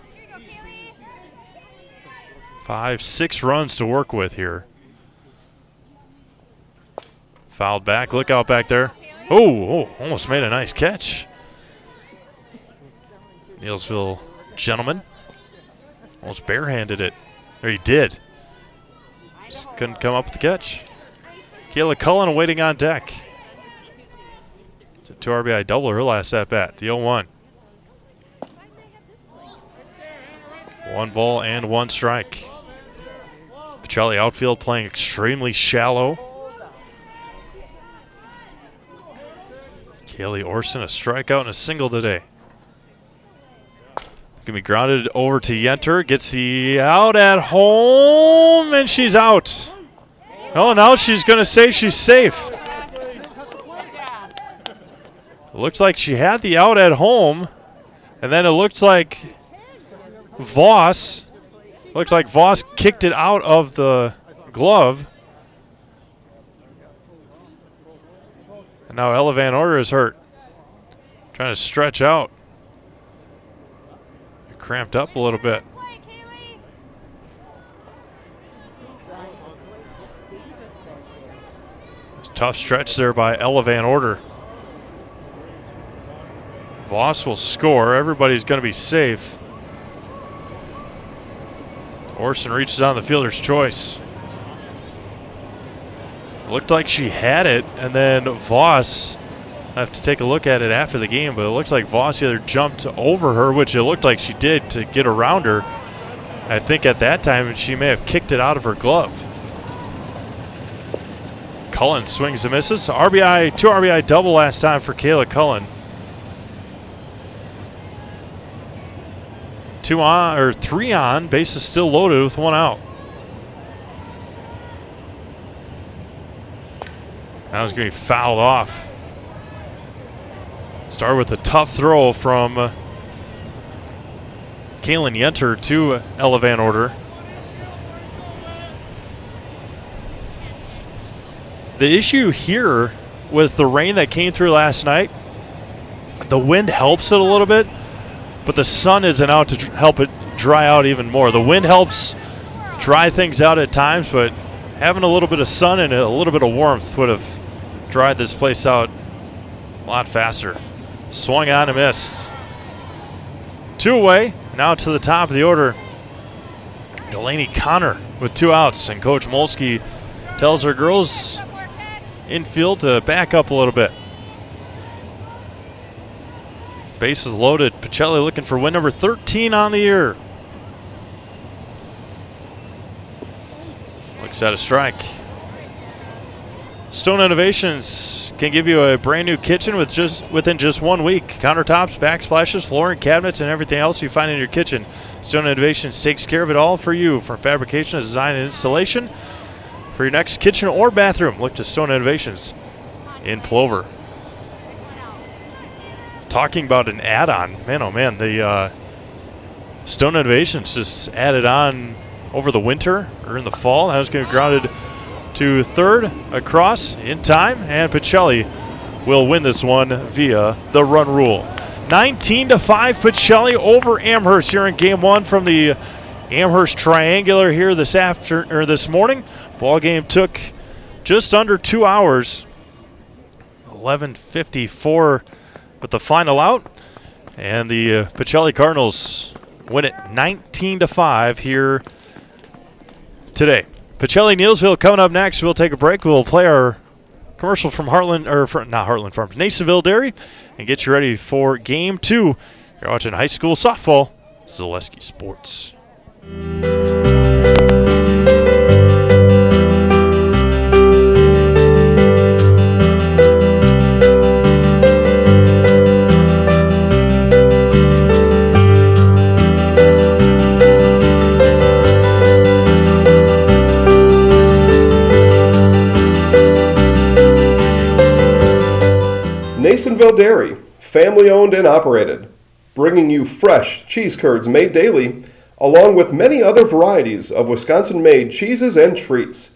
5, 6 runs to work with here. Fouled back. Look out back there. Oh, almost made a nice catch. Neillsville gentleman almost barehanded it. Or he did. Just couldn't come up with the catch. Kayla Cullen waiting on deck. It's a 2 RBI double, her last at bat. The 0-1. 1 ball and 1 strike. Pacelli outfield playing extremely shallow. Kaylee Orson a strikeout and a single today. Gonna be grounded over to Yenter. Gets the out at home, and she's out. Oh, now she's gonna say she's safe. It looks like she had the out at home, and then it looks like Voss kicked it out of the glove. And now Ella Van Order is hurt. Trying to stretch out. Cramped up a little bit. Tough stretch there by Ella Van Order. Voss will score. Everybody's going to be safe. Orson reaches on the fielder's choice. Looked like she had it, and then Voss, I have to take a look at it after the game, but it looked like Voss either jumped over her, which it looked like she did to get around her. I think at that time she may have kicked it out of her glove. Cullen swings and misses. 2 RBI double last time for Kayla Cullen. 3 on, bases still loaded with 1 out. That was going to be fouled off. Start with a tough throw from Kaylin Yenter to Ella Van Order. The issue here with the rain that came through last night, the wind helps it a little bit, but the sun isn't out to help it dry out even more. The wind helps dry things out at times, but having a little bit of sun and a little bit of warmth would have dried this place out a lot faster. Swung on and missed. 2 away. Now to the top of the order. Delaney Connor with 2 outs. And Coach Molsky tells her girls infield to back up a little bit. Bases loaded. Pacelli looking for win number 13 on the year. Looks at a strike. Stone Innovations can give you a brand new kitchen within just 1 week. Countertops, backsplashes, flooring, cabinets, and everything else you find in your kitchen. Stone Innovations takes care of it all for you, from fabrication to design and installation. For your next kitchen or bathroom, look to Stone Innovations in Plover. Talking about an add-on, man, oh man, the Stone Innovations just added on over the winter or in the fall. That was going to be grounded to third across in time, and Pacelli will win this one via the run rule. 19-5 Pacelli over Amherst here in game 1 from the Amherst Triangular here this morning. Ball game took just under 2 hours. 11:54 with the final out, and the Pacelli Cardinals win it 19-5 here today. Pacelli Neillsville coming up next. We'll take a break. We'll play our commercial from Heartland, or not Heartland Farms, Neillsville Dairy, and get you ready for Game 2. You're watching high school softball, Zaleski Sports. Neillsville Dairy, family owned and operated, bringing you fresh cheese curds made daily, along with many other varieties of Wisconsin-made cheeses and treats.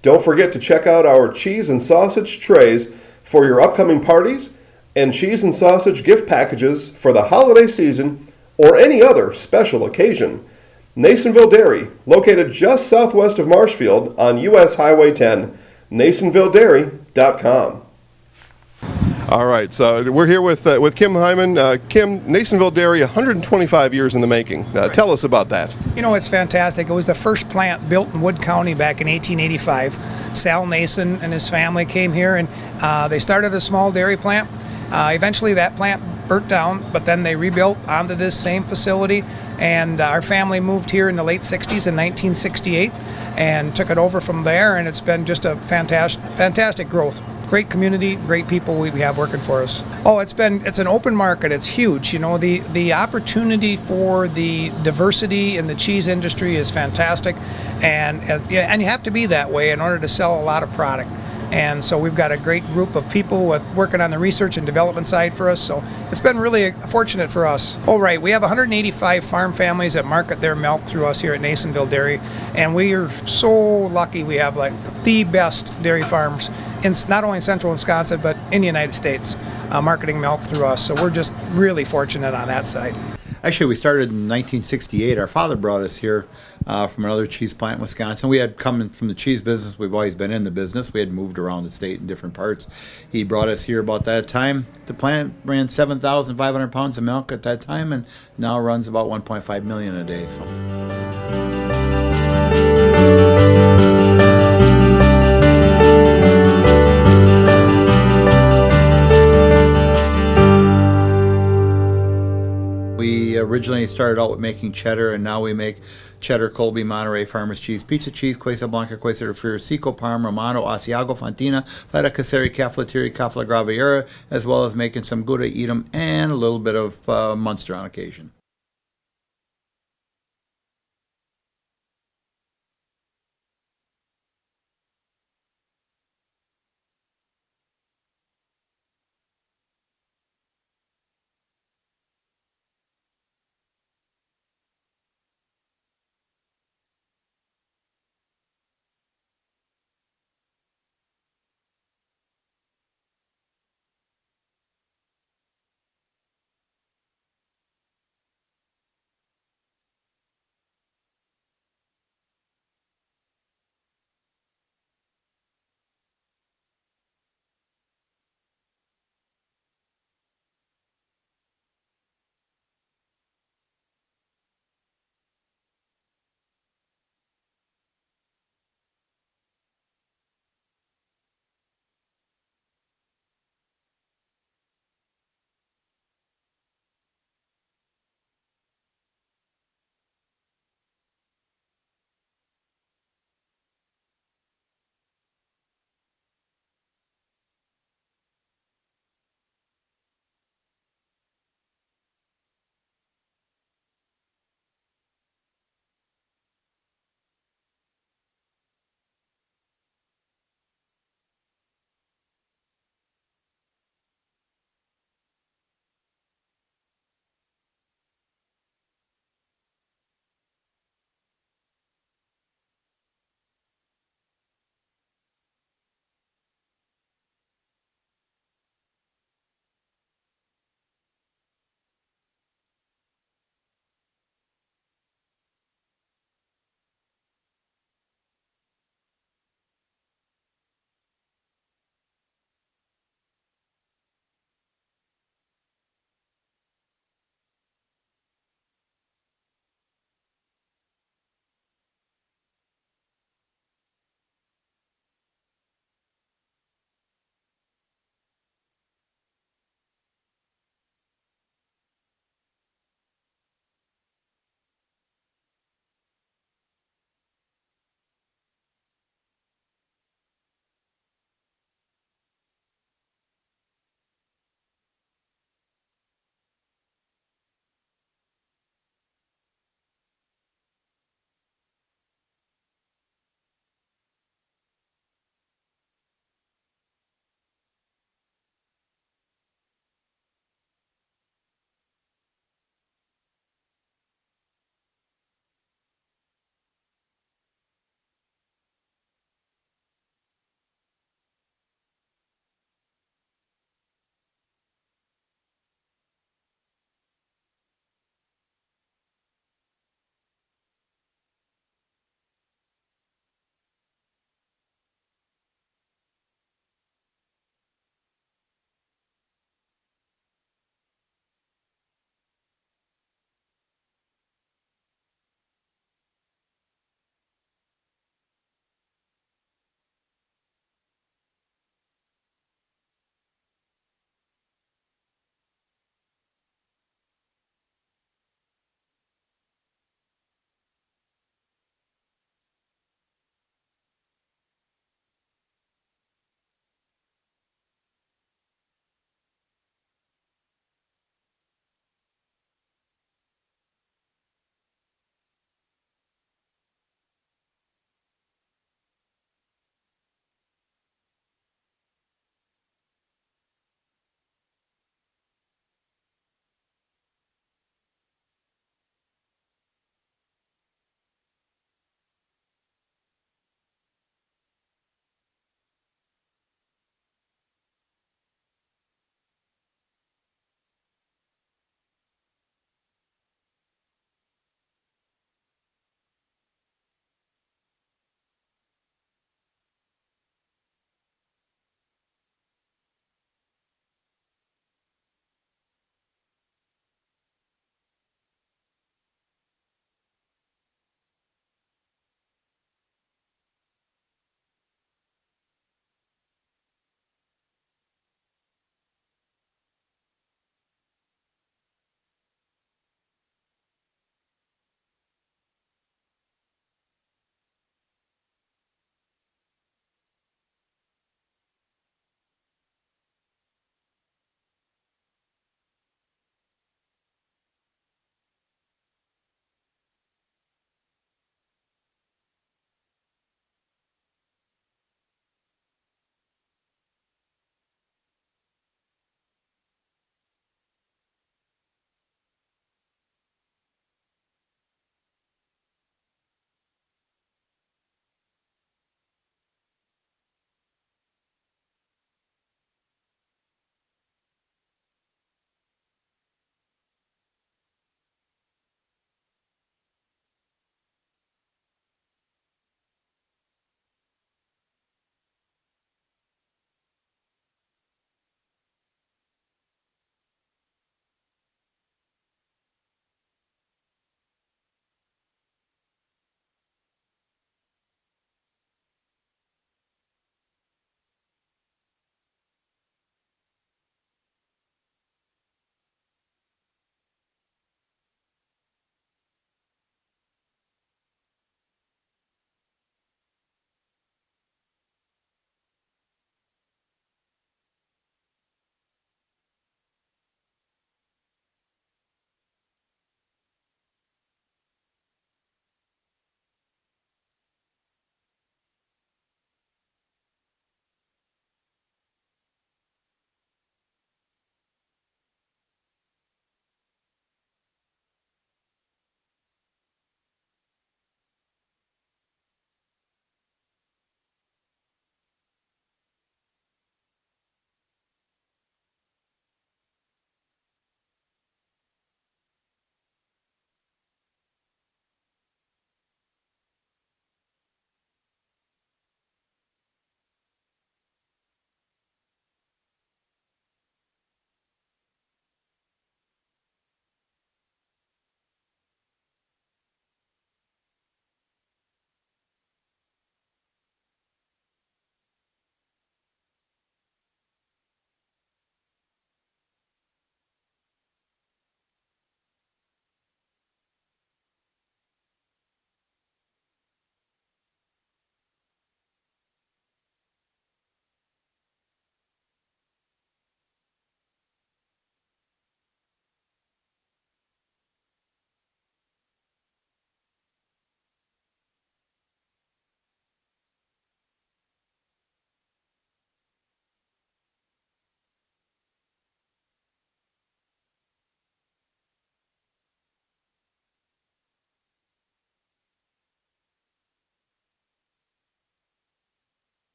Don't forget to check out our cheese and sausage trays for your upcoming parties and cheese and sausage gift packages for the holiday season or any other special occasion. Neillsville Dairy, located just southwest of Marshfield on U.S. Highway 10, neillsvilledairy.com. All right, so we're here with Kim Hyman. Kim, Neillsville Dairy, 125 years in the making. Tell us about that. You know, it's fantastic. It was the first plant built in Wood County back in 1885. Sal Nason and his family came here, and they started a small dairy plant. Eventually, that plant burnt down, but then they rebuilt onto this same facility, and our family moved here in the late 60s in 1968 and took it over from there, and it's been just a fantastic growth. Great community, great people we have working for us. Oh, it's an open market. It's huge. You know, the opportunity for the diversity in the cheese industry is fantastic, and you have to be that way in order to sell a lot of product. And so we've got a great group of people working on the research and development side for us. So it's been really fortunate for us. Oh, right. We have 185 farm families that market their milk through us here at Neillsville Dairy. And we are so lucky we have like the best dairy farms in not only in central Wisconsin, but in the United States, marketing milk through us. So we're just really fortunate on that side. Actually, we started in 1968. Our father brought us here from another cheese plant in Wisconsin. We had come from the cheese business. We've always been in the business. We had moved around the state in different parts. He brought us here about that time. The plant ran 7,500 pounds of milk at that time, and now runs about 1.5 million a day. So. We originally started out with making cheddar, and now we make cheddar, Colby, Monterey, Farmers cheese, pizza cheese, Quesa Blanca, Quesa de Friar, Seco, Parma, Romano, Asiago, Fontina, Feta Caseri, Caflateri, Cafla Graviera, as well as making some Gouda Edam and a little bit of Munster on occasion.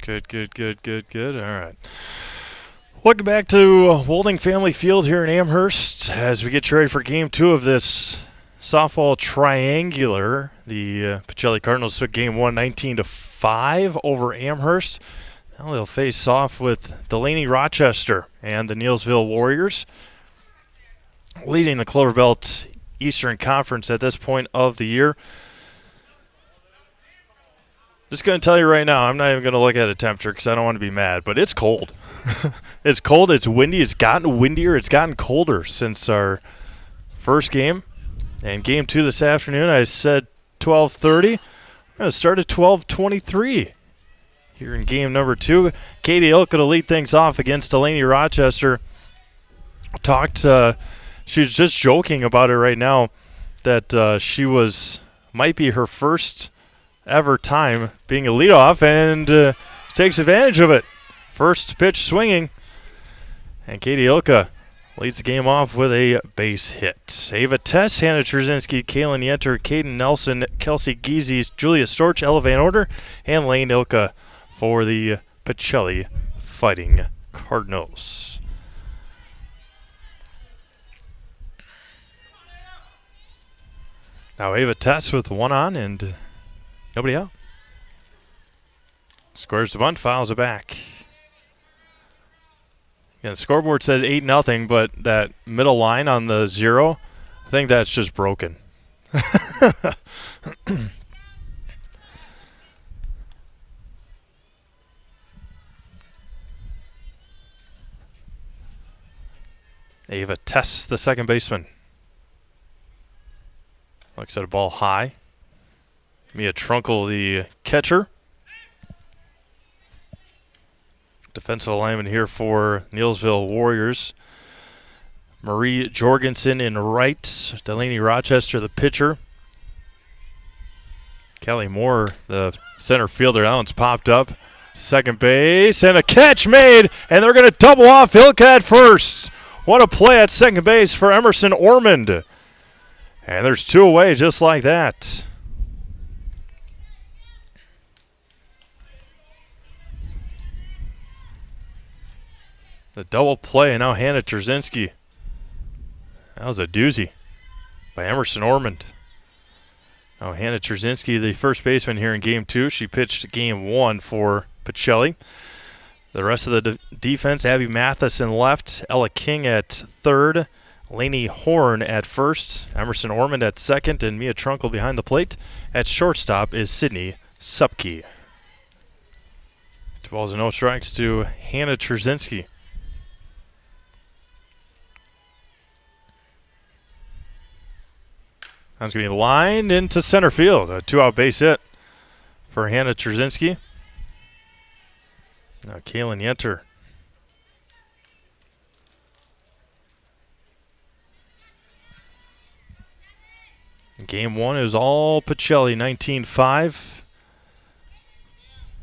Good. All right. Welcome back to Wolding Family Field here in Amherst as we get ready for Game 2 of this softball triangular. The Pacelli Cardinals took Game 1 19-5 over Amherst. Now they'll face off with Delaney Rochester and the Neillsville Warriors, leading the Clover Belt Eastern Conference at this point of the year. Just going to tell you right now, I'm not even going to look at a temperature because I don't want to be mad, but it's cold. It's cold, it's windy, it's gotten windier, it's gotten colder since our first game. And Game 2 this afternoon, I said 12:30. We're going to start at 12:23 here in Game number 2. Katie Ilka to lead things off against Delaney Rochester. She was just joking about it right now that might be her first ever time being a leadoff, and takes advantage of it. First pitch swinging, and Katie Ilka leads the game off with a base hit. Ava Tess, Hannah Trzynski, Kaylin Yenter, Caden Nelson, Kelsey Giese, Julia Storch, Ella Van Order, and Lane Ilka for the Pacelli Fighting Cardinals. Now Ava Tess with one on and nobody out. Squares the bunt, fouls it back. Yeah, the scoreboard says 8-0, but that middle line on the 0, I think that's just broken. Ava Tess, the second baseman. Looks at a ball high. Mia Trunkle, the catcher. Defensive lineman here for Neillsville Warriors. Marie Jorgensen in right. Delaney Rochester, the pitcher. Kelly Moore, the center fielder. That one's popped up. Second base, and a catch made, and they're going to double off Ilka at first. What a play at second base for Emerson Ormond. And there's two away just like that. The double play, and now Hannah Trzynski. That was a doozy by Emerson Ormond. Now Hannah Trzynski, the first baseman here in Game 2. She pitched Game 1 for Pacelli. The rest of the defense, Abby Mathis in left, Ella King at third, Lainey Horn at first, Emerson Ormond at second, and Mia Trunkle behind the plate. At shortstop is Sydney Supke. 2 balls and no strikes to Hannah Trzynski. That's going to be lined into center field. A 2-out base hit for Hannah Trzynski. Now Kaylin Yenter. Game 1 is all Pacelli, 19-5.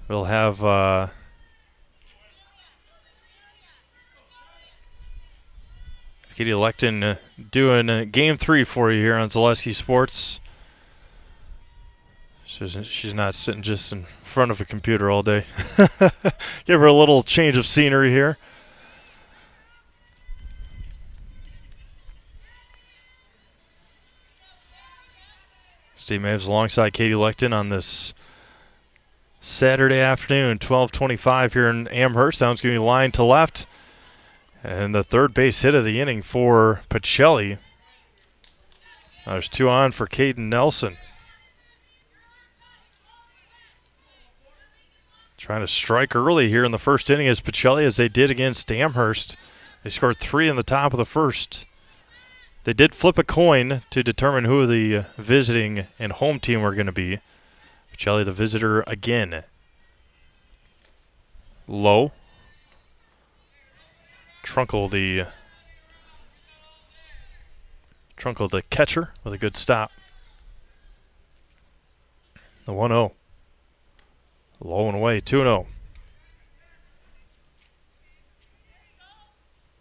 We'll have Katie Lecton doing Game 3 for you here on Zaleski Sports. She's not sitting just in front of a computer all day. Give her a little change of scenery here. Steve Maves alongside Katie Lecton on this Saturday afternoon, 12:25 here in Amherst. Sounds going to be lined to left. And the third base hit of the inning for Pacelli. There's 2 on for Caden Nelson. Trying to strike early here in the first inning as Pacelli, as they did against Amherst. They scored 3 in the top of the first. They did flip a coin to determine who the visiting and home team were going to be. Pacelli, the visitor again. Low. Trunkle, the catcher, with a good stop. The 1-0. Low and away, 2-0.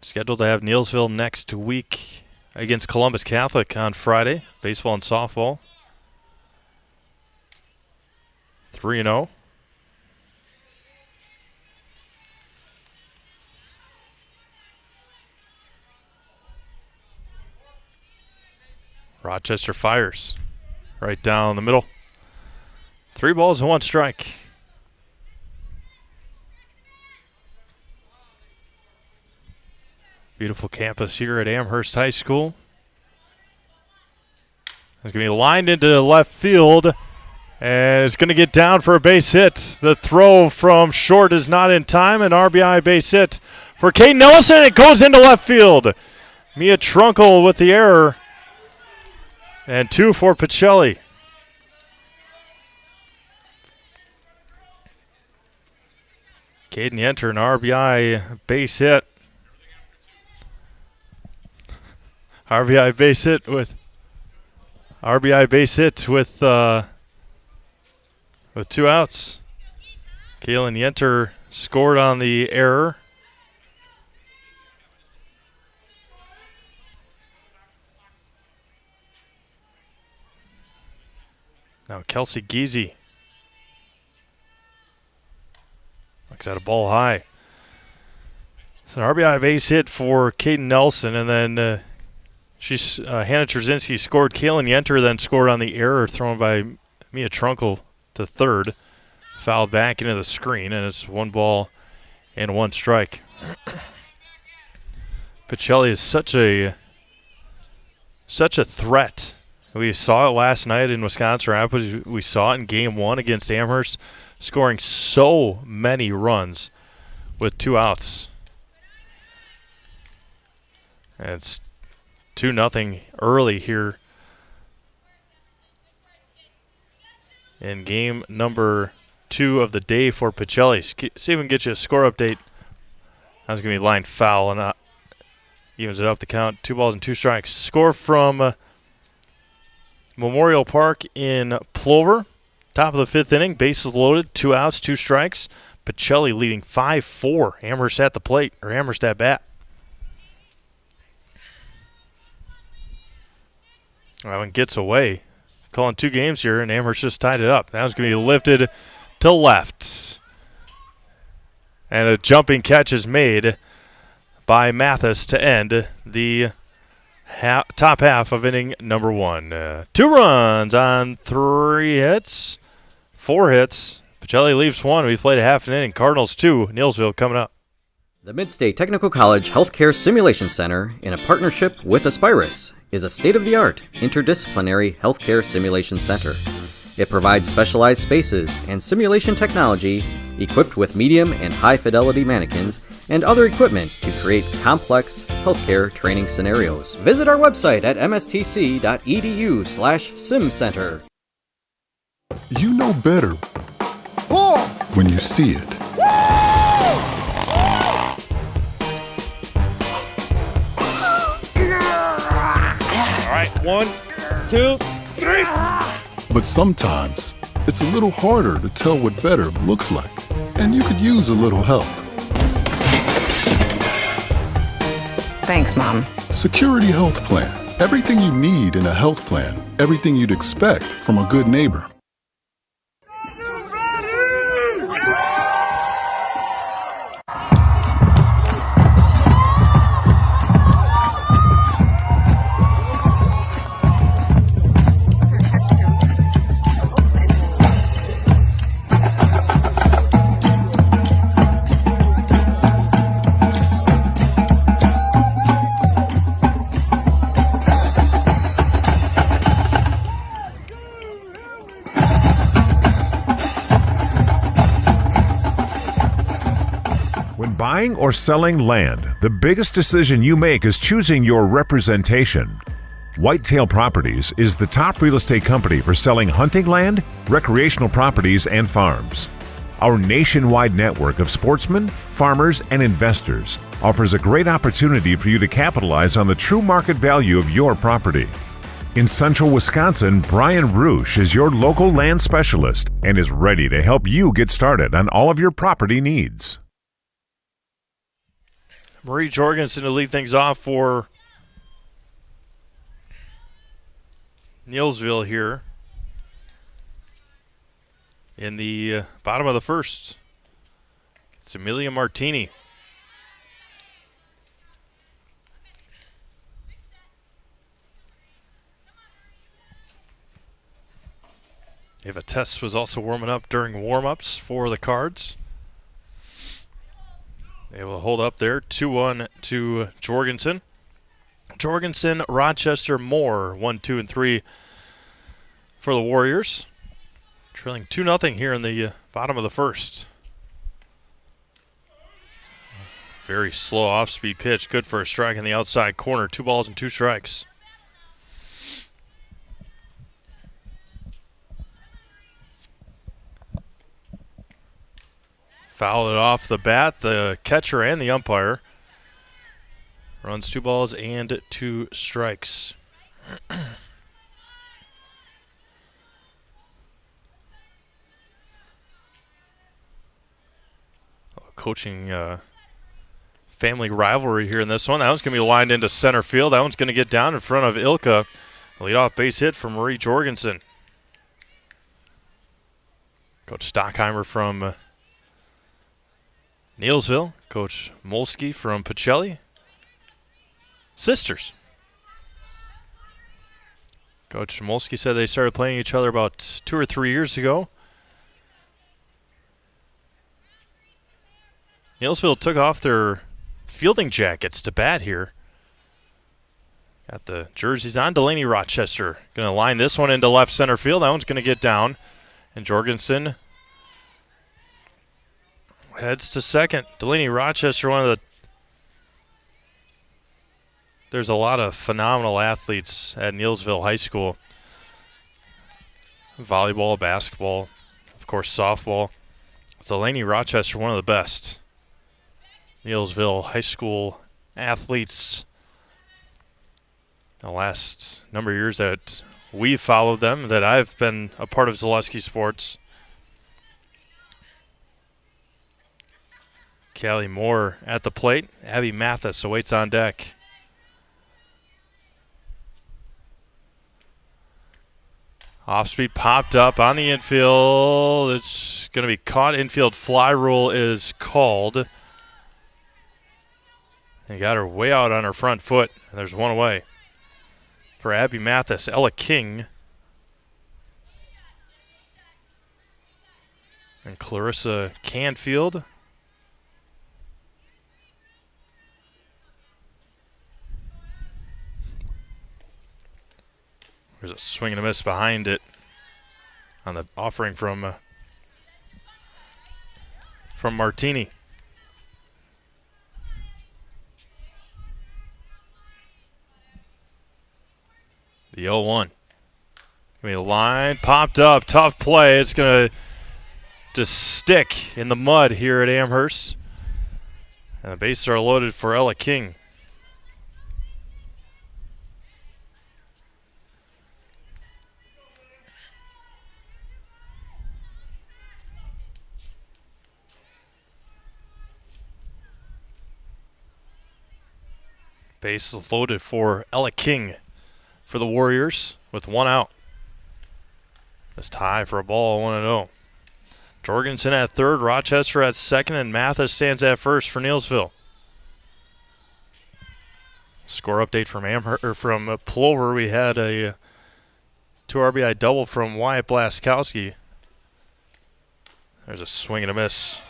Scheduled to have Neillsville next week against Columbus Catholic on Friday. Baseball and softball. 3-0. Rochester fires right down the middle. 3 balls and 1 strike. Beautiful campus here at Amherst High School. It's going to be lined into left field, and it's going to get down for a base hit. The throw from short is not in time, an RBI base hit for Caden Ellison. It goes into left field. Mia Trunkle with the error, and 2 for Pacelli. Caden Yenter, an RBI base hit. RBI base hit with 2 outs. Kaylin Yenter scored on the error. Now Kelsey Giese looks at a ball high. It's an RBI base hit for Caden Nelson, and then Hannah Trzynski scored. Kaylin Yenter then scored on the error thrown by Mia Trunkle to third. Fouled back into the screen, and it's 1 ball and 1 strike. Pacelli is such a threat. We saw it last night in Wisconsin Rapids. We saw it in Game 1 against Amherst, scoring so many runs with 2 outs. And it's 2-0 early here in game number 2 of the day for Pacelli. See if we can get you a score update. That was going to be line foul, and evens it up the count. 2 balls and 2 strikes. Score from Memorial Park in Plover. Top of the 5th inning. Bases loaded. 2 outs, 2 strikes. Pacelli leading 5-4. Amherst at the plate, or Amherst at bat. That one gets away. Calling 2 games here, and Amherst just tied it up. That was going to be lifted to left. And a jumping catch is made by Mathis to end the top half of inning number 1. 2 runs on 3 hits, 4 hits. Pacelli leaves 1. We played a half an inning. Cardinals 2, Neillsville coming up. The Midstate Technical College Healthcare Simulation Center, in a partnership with Aspirus, is a state-of-the-art interdisciplinary healthcare simulation center. It provides specialized spaces and simulation technology equipped with medium and high-fidelity mannequins and other equipment to create complex healthcare training scenarios. Visit our website at mstc.edu/simcenter. You know better when you see it. All right, 1, 2, 3. But sometimes it's a little harder to tell what better looks like, and you could use a little help. Thanks, Mom. Security Health Plan. Everything you need in a health plan. Everything you'd expect from a good neighbor. Buying or selling land, the biggest decision you make is choosing your representation. Whitetail Properties is the top real estate company for selling hunting land, recreational properties, and farms. Our nationwide network of sportsmen, farmers, and investors offers a great opportunity for you to capitalize on the true market value of your property. In central Wisconsin, Brian Roosh is your local land specialist and is ready to help you get started on all of your property needs. Marie Jorgensen to lead things off for Neillsville here in the bottom of the first. It's Amelia Martini. Ava Tess was also warming up during warm-ups for the Cards. Able to hold up there. 2-1 to Jorgensen. Jorgensen, Rochester, Moore, 1, 2, and 3 for the Warriors. Trailing 2-0 here in the bottom of the first. Very slow off-speed pitch. Good for a strike in the outside corner. 2 balls and 2 strikes. Fouled it off the bat, the catcher and the umpire. Runs 2 balls and 2 strikes. Coaching family rivalry here in this one. That one's going to be lined into center field. That one's going to get down in front of Ilka. Leadoff base hit from Marie Jorgensen. Coach Stockheimer from Neillsville. Coach Molsky from Pacelli. Sisters. Coach Molsky said they started playing each other about 2 or 3 years ago. Neillsville took off their fielding jackets to bat here. Got the jerseys on. Delaney Rochester going to line this one into left center field. That one's going to get down. And Jorgensen heads to second. Delaney Rochester, one of the... There's a lot of phenomenal athletes at Neillsville High School. Volleyball, basketball, of course softball. Delaney Rochester, one of the best Neillsville High School athletes. The last number of years that we've followed them, that I've been a part of Zaleski Sports. Callie Moore at the plate. Abby Mathis awaits on deck. Off speed popped up on the infield. It's going to be caught. Infield fly rule is called. They got her way out on her front foot, and there's one away. For Abby Mathis, Ella King and Clarissa Canfield. There's a swing and a miss behind it on the offering from Martini. The 0-1. The line popped up, tough play. It's going to just stick in the mud here at Amherst. And the bases are loaded for Ella King. Bases loaded for Ella King for the Warriors with 1 out. It's tie for a ball, 1-0. Jorgensen at third, Rochester at second, and Mathis stands at first for Neillsville. Score update from Plover. We had a 2 RBI double from Wyatt Blaskowski. There's a swing and a miss.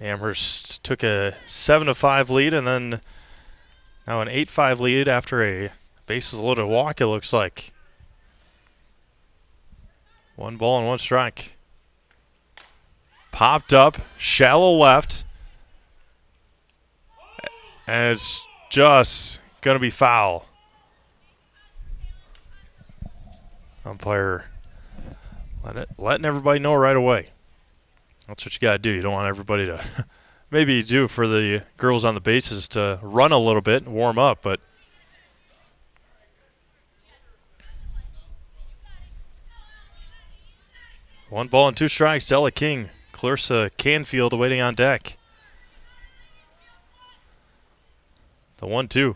Amherst took a 7-5 lead and then now an 8-5 lead after a bases loaded walk, it looks like. 1 ball and 1 strike. Popped up, shallow left. And it's just going to be foul. Umpire letting everybody know right away. That's what you got to do. You don't want everybody to, maybe you do for the girls on the bases to run a little bit and warm up, but one ball and 2 strikes. Ella King, Clarissa Canfield awaiting on deck. The 1-2. Going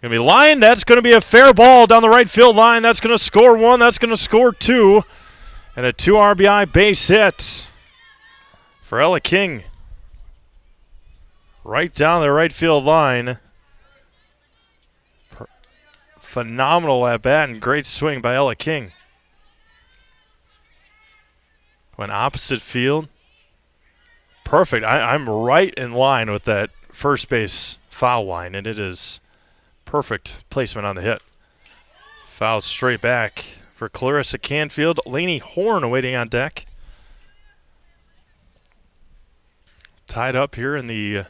to be lined. That's going to be a fair ball down the right field line. That's going to score 1. That's going to score 2. And a 2 RBI base hit for Ella King. Right down the right field line. Phenomenal at bat and great swing by Ella King. Went opposite field. Perfect. I'm right in line with that first base foul line, and it is perfect placement on the hit. Foul straight back for Clarissa Canfield. Lainey Horn waiting on deck. Tied up here in the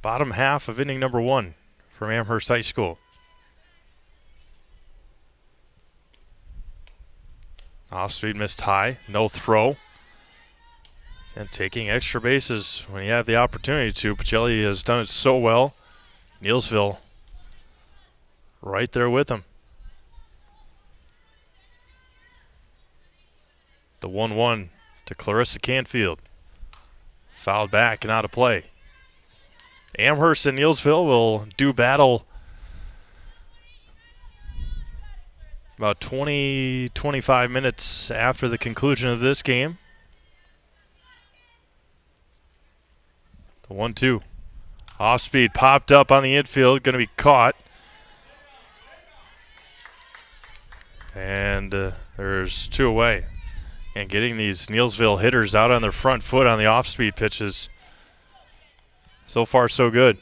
bottom half of inning number 1 from Amherst High School. Off-speed missed high, no throw. And taking extra bases when you have the opportunity to. Pacelli has done it so well. Neillsville right there with him. The 1-1 to Clarissa Canfield. Fouled back and out of play. Amherst and Neillsville will do battle about 20-25 minutes after the conclusion of this game. The 1-2. Off speed popped up on the infield, going to be caught. And there's 2 away. And getting these Neillsville hitters out on their front foot on the off-speed pitches, so far so good.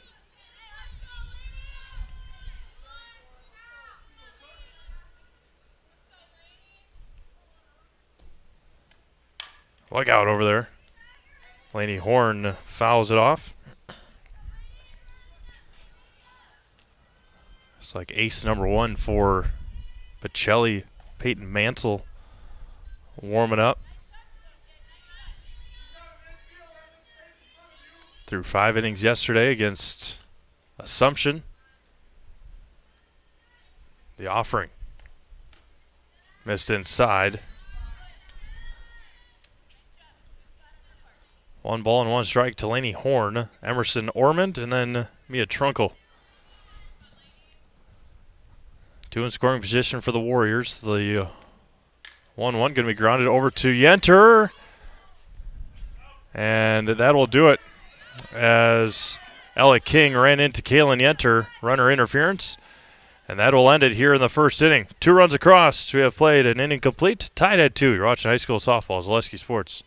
Look out over there. Lainey Horn fouls it off. It's like ace number 1 for Pacelli. Peyton Mansell warming up. Threw 5 innings yesterday against Assumption. The offering. Missed inside. 1 ball and 1 strike to Lainey Horn. Emerson Ormond and then Mia Trunkle. 2 in scoring position for the Warriors. The 1-1 going to be grounded over to Yenter. And that will do it as Ella King ran into Kaylin Yenter. Runner interference. And that will end it here in the first inning. 2 runs across. We have played an inning complete. Tied at 2. You're watching high school softball. Zaleski Sports.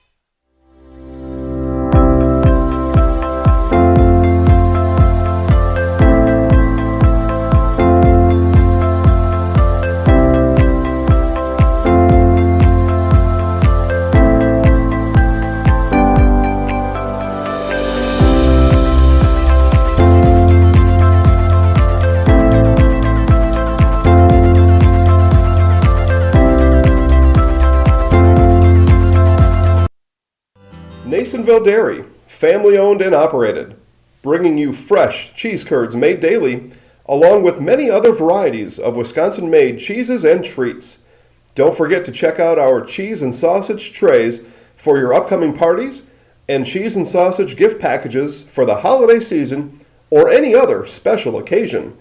Neillsville Dairy, family owned and operated, bringing you fresh cheese curds made daily, along with many other varieties of Wisconsin-made cheeses and treats. Don't forget to check out our cheese and sausage trays for your upcoming parties and cheese and sausage gift packages for the holiday season or any other special occasion.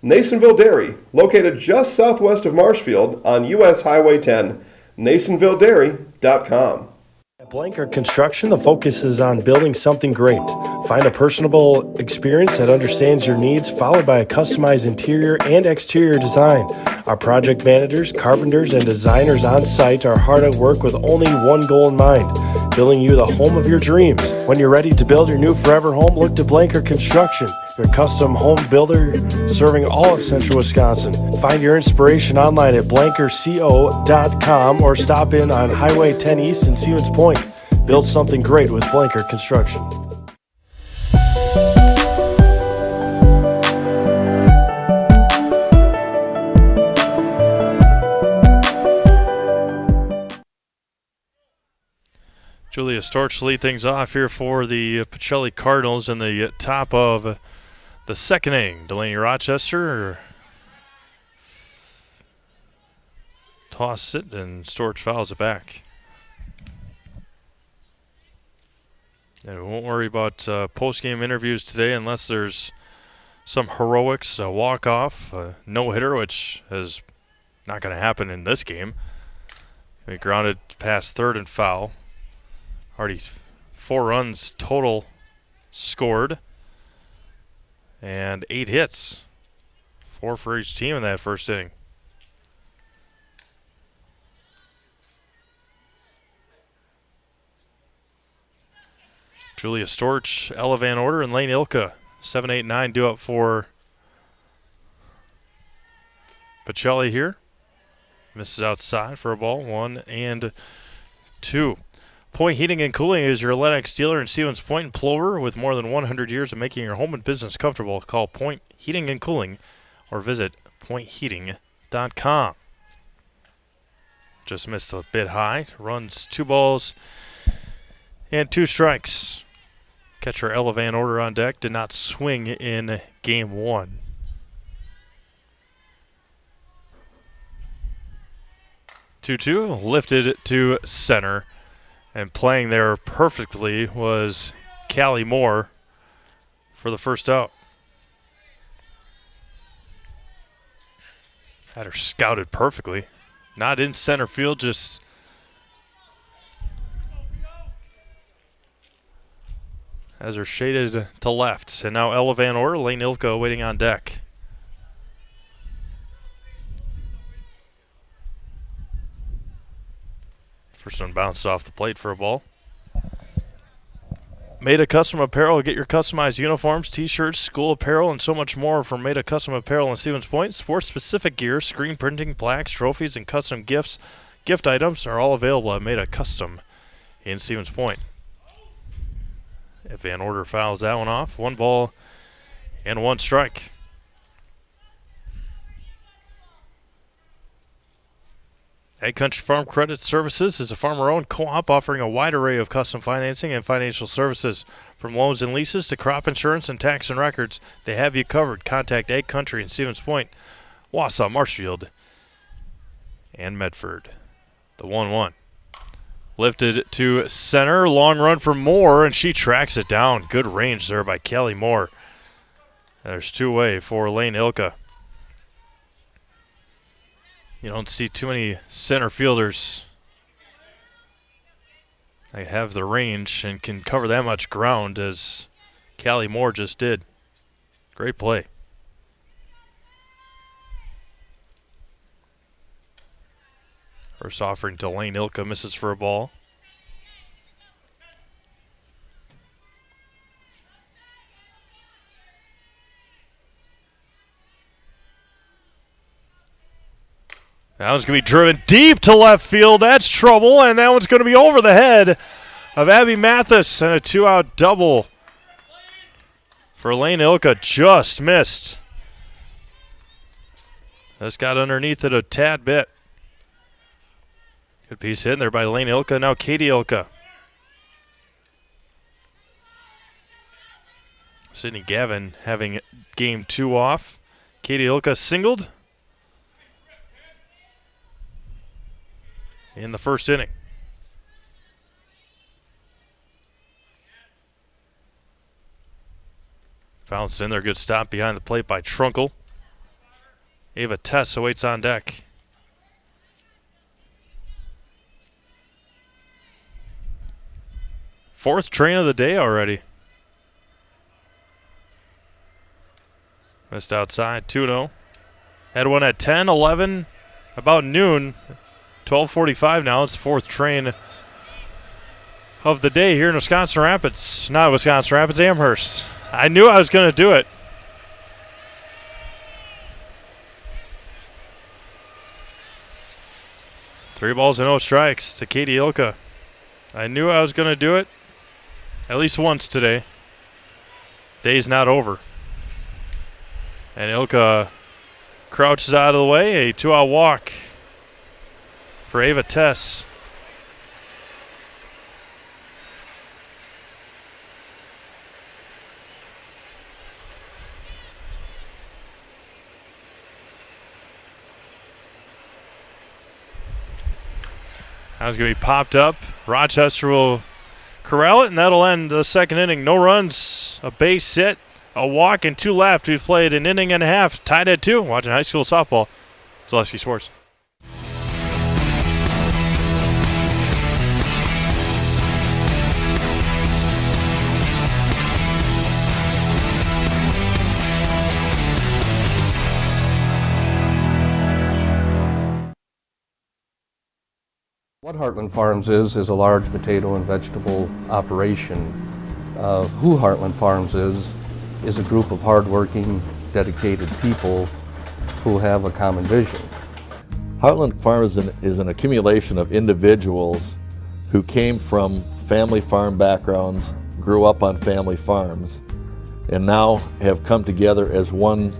Neillsville Dairy, located just southwest of Marshfield on U.S. Highway 10, neillsvilledairy.com. At Blanker Construction, the focus is on building something great. Find a personable experience that understands your needs, followed by a customized interior and exterior design. Our project managers, carpenters, and designers on site are hard at work with only one goal in mind: building you the home of your dreams. When you're ready to build your new forever home, look to Blanker Construction, your custom home builder serving all of central Wisconsin. Find your inspiration online at blankerco.com or stop in on Highway 10 East in Stevens Point. Build something great with Blanker Construction. Julia Storch lead things off here for the Pacelli Cardinals in the top of the second inning. Delaney Rochester tosses it and Storch fouls it back. And we won't worry about post-game interviews today unless there's some heroics, a walk-off, a no-hitter, which is not going to happen in this game. We grounded past third and foul. Already 4 runs total scored and 8 hits. 4 for each team in that first inning. Julia Storch, Ella Van Order, and Lane Ilka. 7, 8, 9 due up for Pacelli here. Misses outside for a ball. 1 and 2. Point Heating and Cooling is your Lennox dealer in Stevens Point and Plover with more than 100 years of making your home and business comfortable. Call Point Heating and Cooling or visit pointheating.com. Just missed a bit high. Runs 2 balls and 2 strikes. Catcher Ella Van Order on deck. Did not swing in game 1. Two lifted to center. And playing there perfectly was Callie Moore for the first out. Had her scouted perfectly. Not in center field, just has her shaded to left. And now Ella Van Order, Lane Ilka waiting on deck. First one bounced off the plate for a ball. Maida Custom Apparel. Get your customized uniforms, t-shirts, school apparel, and so much more from Maida Custom Apparel in Stevens Point. Sports-specific gear, screen printing, plaques, trophies, and custom gift items are all available at Maida Custom in Stevens Point. If Van Order fouls that one off, 1 ball and 1 strike. Ag Country Farm Credit Services is a farmer-owned co-op offering a wide array of custom financing and financial services. From loans and leases to crop insurance and tax and records, they have you covered. Contact Ag Country in Stevens Point, Wausau, Marshfield, and Medford. The 1-1. Lifted to center. Long run for Moore, and she tracks it down. Good range there by Callie Moore. There's 2 away for Lane Ilka. You don't see too many center fielders that have the range and can cover that much ground as Callie Moore just did. Great play. First offering to Lane Ilka, misses for a ball. That one's going to be driven deep to left field. That's trouble, and that one's going to be over the head of Abby Mathis, and a 2-out double for Lane Ilka. Just missed. Just got underneath it a tad bit. Good piece in there by Lane Ilka. Now Katie Ilka. Sydney Gavin having game 2 off. Katie Ilka singled in the first inning. Bounced in there. Good stop behind the plate by Trunkle. Ava Tess awaits on deck. Fourth train of the day already. Missed outside, 2-0. Had one at 10, 11, about noon. 12:45 now. It's the fourth train of the day here in Wisconsin Rapids. Not Wisconsin Rapids, Amherst. I knew I was going to do it. Three balls and no strikes to Katie Ilka. I knew I was going to do it at least once today. Day's not over. And Ilka crouches out of the way. A 2-out walk for Ava Tess. That was going to be popped up. Rochester will corral it, and that'll end the second inning. No runs, a base hit, a walk, and 2 left. We've played an inning and a half, tied at 2. Watching high school softball. Zaleski Sports. What Heartland Farms is a large potato and vegetable operation. Who Heartland Farms is a group of hardworking, dedicated people who have a common vision. Heartland Farms is an accumulation of individuals who came from family farm backgrounds, grew up on family farms, and now have come together as one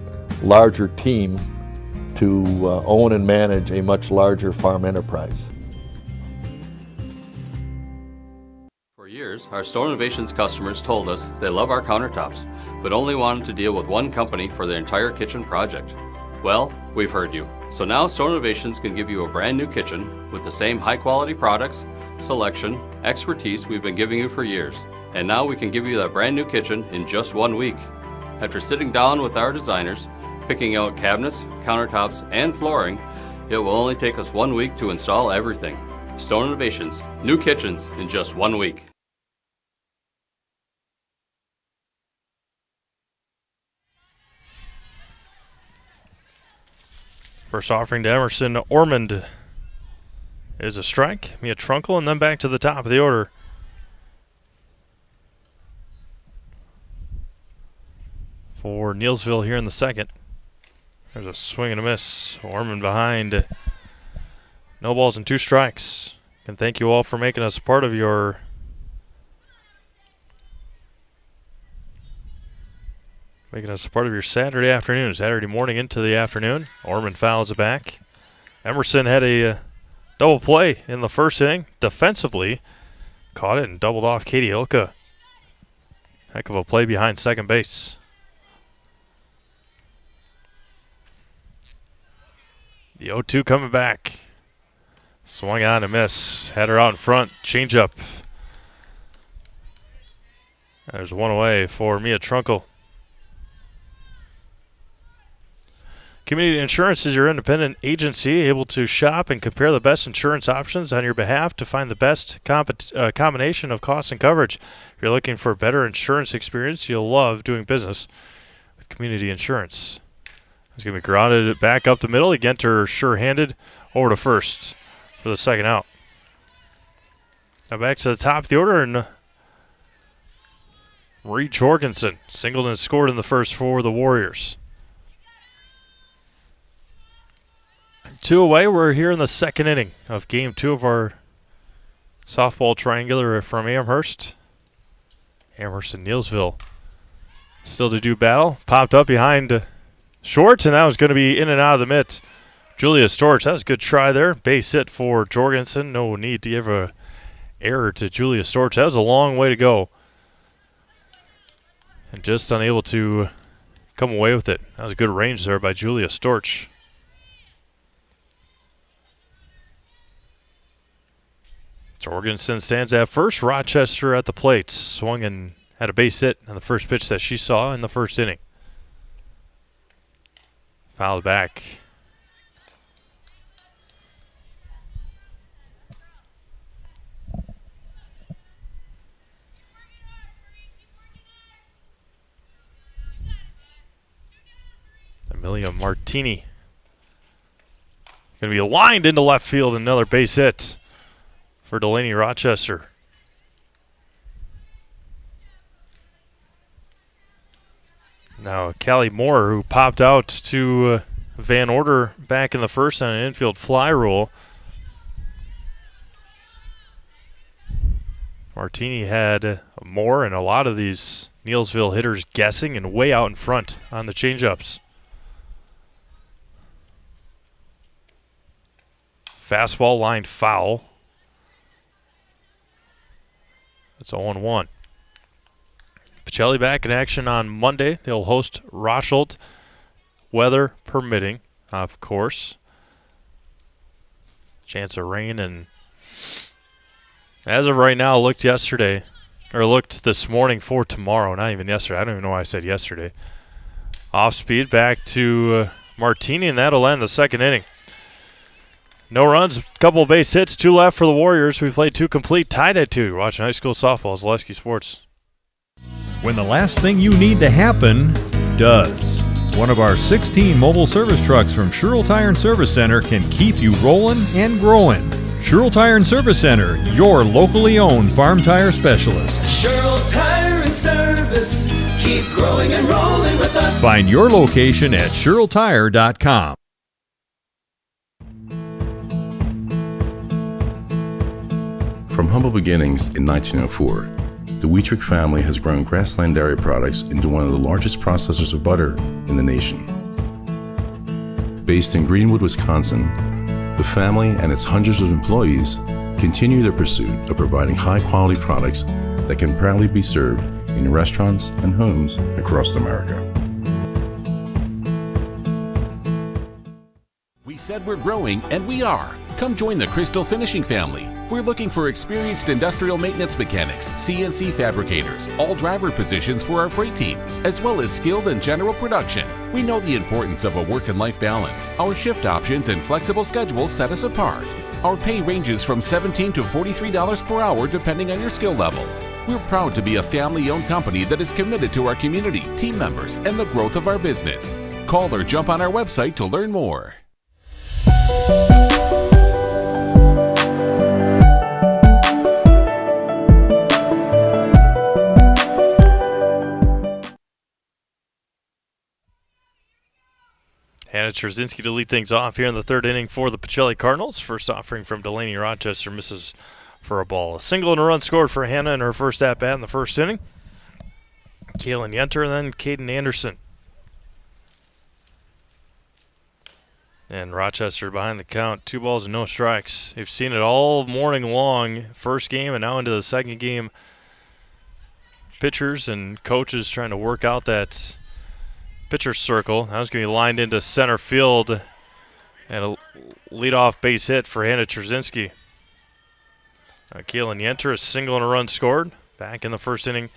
larger team to own and manage a much larger farm enterprise. For years, our Store Innovations customers told us they love our countertops, but only wanted to deal with one company for their entire kitchen project. Well, we've heard you. So now Store Innovations can give you a brand new kitchen with the same high quality products, selection, expertise we've been giving you for years. And now we can give you that brand new kitchen in just 1 week. After sitting down with our designers, picking out cabinets, countertops, and flooring, it will only take us 1 week to install everything. Store Innovations, new kitchens in just 1 week. First offering to Emerson Ormond is a strike. Mia Trunkle, and then back to the top of the order. For Neillsville here in the second. There's a swing and a miss. Ormond behind. No balls and 2 strikes. And thank you all for making us a part of your Saturday afternoon, Saturday morning into the afternoon. Ormond fouls it back. Emerson had a double play in the first inning. Defensively, caught it and doubled off Katie Hilka. Heck of a play behind second base. The 0-2 coming back. Swung on a miss. Had her out in front. Changeup. There's one away for Mia Trunkle. Community Insurance is your independent agency able to shop and compare the best insurance options on your behalf to find the best combination of cost and coverage. If you're looking for a better insurance experience, you'll love doing business with Community Insurance. He's going to be grounded back up the middle. Genter sure-handed over to first for the second out. Now back to the top of the order, and Marie Jorgensen singled and scored in the first for the Warriors. 2 away. We're here in the second inning of Game 2 of our softball triangular from Amherst. Amherst and Neillsville still to do battle. Popped up behind short, and that was going to be in and out of the mitt. Julia Storch, that was a good try there. Base hit for Jorgensen. No need to give a error to Julia Storch. That was a long way to go. And just unable to come away with it. That was a good range there by Julia Storch. Jorgensen stands at first. Rochester at the plate. Swung and had a base hit on the first pitch that she saw in the first inning. Fouled back. Amelia Martini. Going to be lined into left field. Another base hit for Delaney Rochester. Now Callie Moore, who popped out to Van Order back in the first on an infield fly rule. Martini had Moore and a lot of these Neillsville hitters guessing and way out in front on the changeups. Fastball lined foul. It's 0-1. Pacelli back in action on Monday. They'll host Rosholt, weather permitting, of course. Chance of rain, and as of right now, looked this morning for tomorrow, not even yesterday. I don't even know why I said yesterday. Off speed back to Martini, and that'll end the second inning. No runs, couple of base hits, 2 left for the Warriors. We played 2 complete, tied at 2. You're watching high school softball, Zaleski Sports. When the last thing you need to happen does. One of our 16 mobile service trucks from Sherrill Tire and Service Center can keep you rolling and growing. Sherrill Tire and Service Center, your locally owned farm tire specialist. Sherrill Tire and Keep growing and rolling with us. Find your location at SherrillTire.com. From humble beginnings in 1904, the Wheatrick family has grown Grassland Dairy Products into one of the largest processors of butter in the nation. Based in Greenwood, Wisconsin, the family and its hundreds of employees continue their pursuit of providing high-quality products that can proudly be served in restaurants and homes across America. We said we're growing, and we are. Come join the Crystal Finishing family. We're looking for experienced industrial maintenance mechanics, CNC fabricators, all driver positions for our freight team, as well as skilled and general production. We know the importance of a work and life balance. Our shift options and flexible schedules set us apart. Our pay ranges from $17 to $43 per hour depending on your skill level. We're proud to be a family-owned company that is committed to our community, team members, and the growth of our business. Call or jump on our website to learn more. Hannah Trzynski to lead things off here in the third inning for the Pacelli Cardinals. First offering from Delaney Rochester misses for a ball. A single and a run scored for Hannah in her first at-bat in the first inning. Kaylin Yenter and then Caden Anderson. And Rochester behind the count, 2 balls and no strikes. You've seen it all morning long, first game and now into the second game. Pitchers and coaches trying to work out that pitcher circle. That was going to be lined into center field and a leadoff base hit for Hannah Trzynski. Kaylin Yenter, a single and a run scored back in the first inning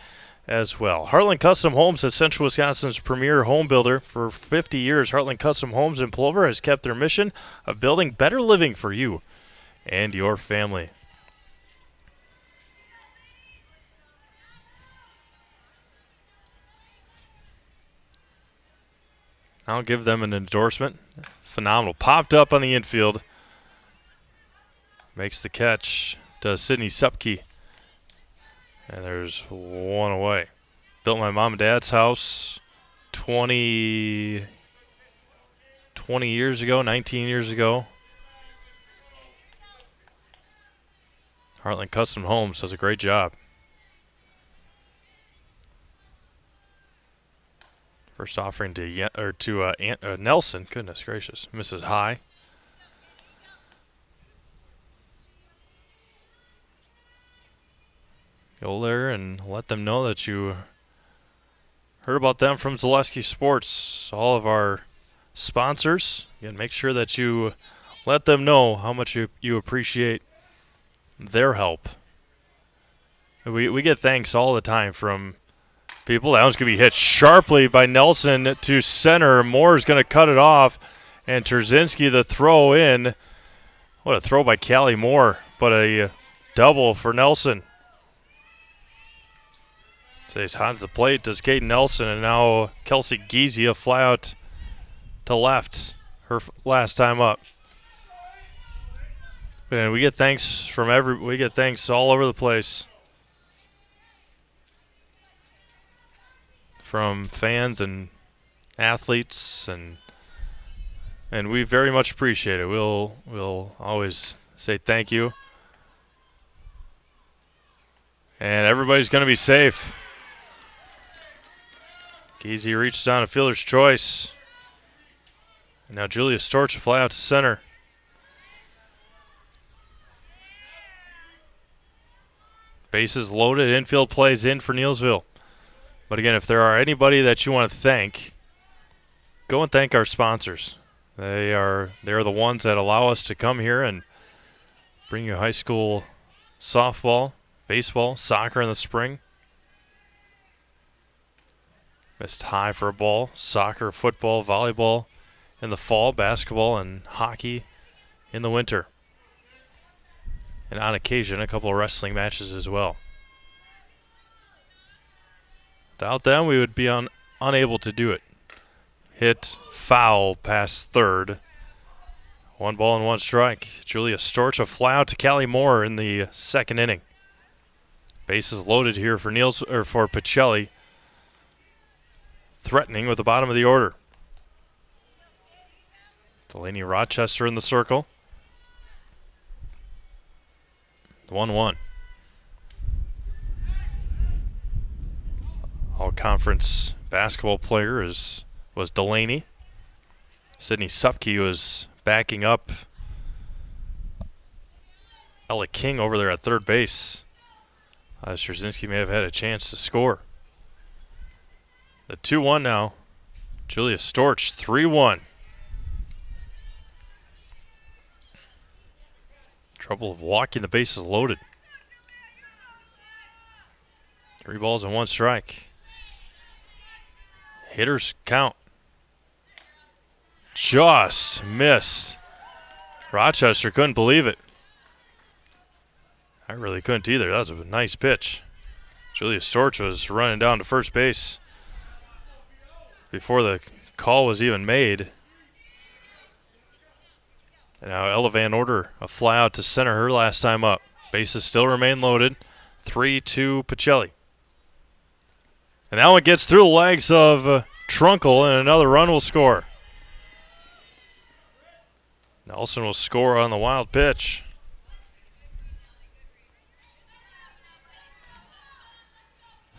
as well. Heartland Custom Homes is Central Wisconsin's premier home builder. For 50 years, Heartland Custom Homes in Plover has kept their mission of building better living for you and your family. I'll give them an endorsement. Phenomenal. Popped up on the infield. Makes the catch to Sydney Supke. And there's one away. Built my mom and dad's house 20 years ago, 19 years ago. Heartland Custom Homes does a great job. First offering to Nelson. Goodness gracious. Misses high. Go there and let them know that you heard about them from Zaleski Sports. All of our sponsors. Again, make sure that you let them know how much you appreciate their help. We get thanks all the time from people. That one's going to be hit sharply by Nelson to center. Moore is going to cut it off. And Trzynski the throw in. What a throw by Callie Moore. But a double for Nelson. Stays hot at the plate does Caden Nelson. And now Kelsey Giese fly out to left. Her last time up. And we get thanks from we get thanks all over the place. From fans and athletes, and we very much appreciate it. We'll always say thank you. And everybody's going to be safe. Giese reaches on a fielder's choice. And now Julia Storch will fly out to center. Bases loaded, infield plays in for Neillsville. But again, if there are anybody that you want to thank, go and thank our sponsors. They're the ones that allow us to come here and bring you high school softball, baseball, soccer in the spring. Missed high for a ball, soccer, football, volleyball in the fall, basketball, and hockey in the winter. And on occasion, a couple of wrestling matches as well. Without them, we would be unable to do it. Hit foul past third. 1 ball and 1 strike. Julia Storch a fly out to Callie Moore in the second inning. Bases loaded here for for Pacelli. threatening with the bottom of the order. Delaney Rochester in the circle. 1-1. All-conference basketball player was Delaney. Sydney Supke was backing up Ella King over there at third base. Straczynski may have had a chance to score. The 2-1 now. Julia Storch, 3-1. Trouble of walking the bases loaded. 3 balls and 1 strike. Hitters count. Just missed. Rochester couldn't believe it. I really couldn't either. That was a nice pitch. Julia Storch was running down to first base before the call was even made. And now Ella Van Order, a fly out to center her last time up. Bases still remain loaded. 3-2 Pacelli. And that one gets through the legs of Trunkle, and another run will score. Nelson will score on the wild pitch.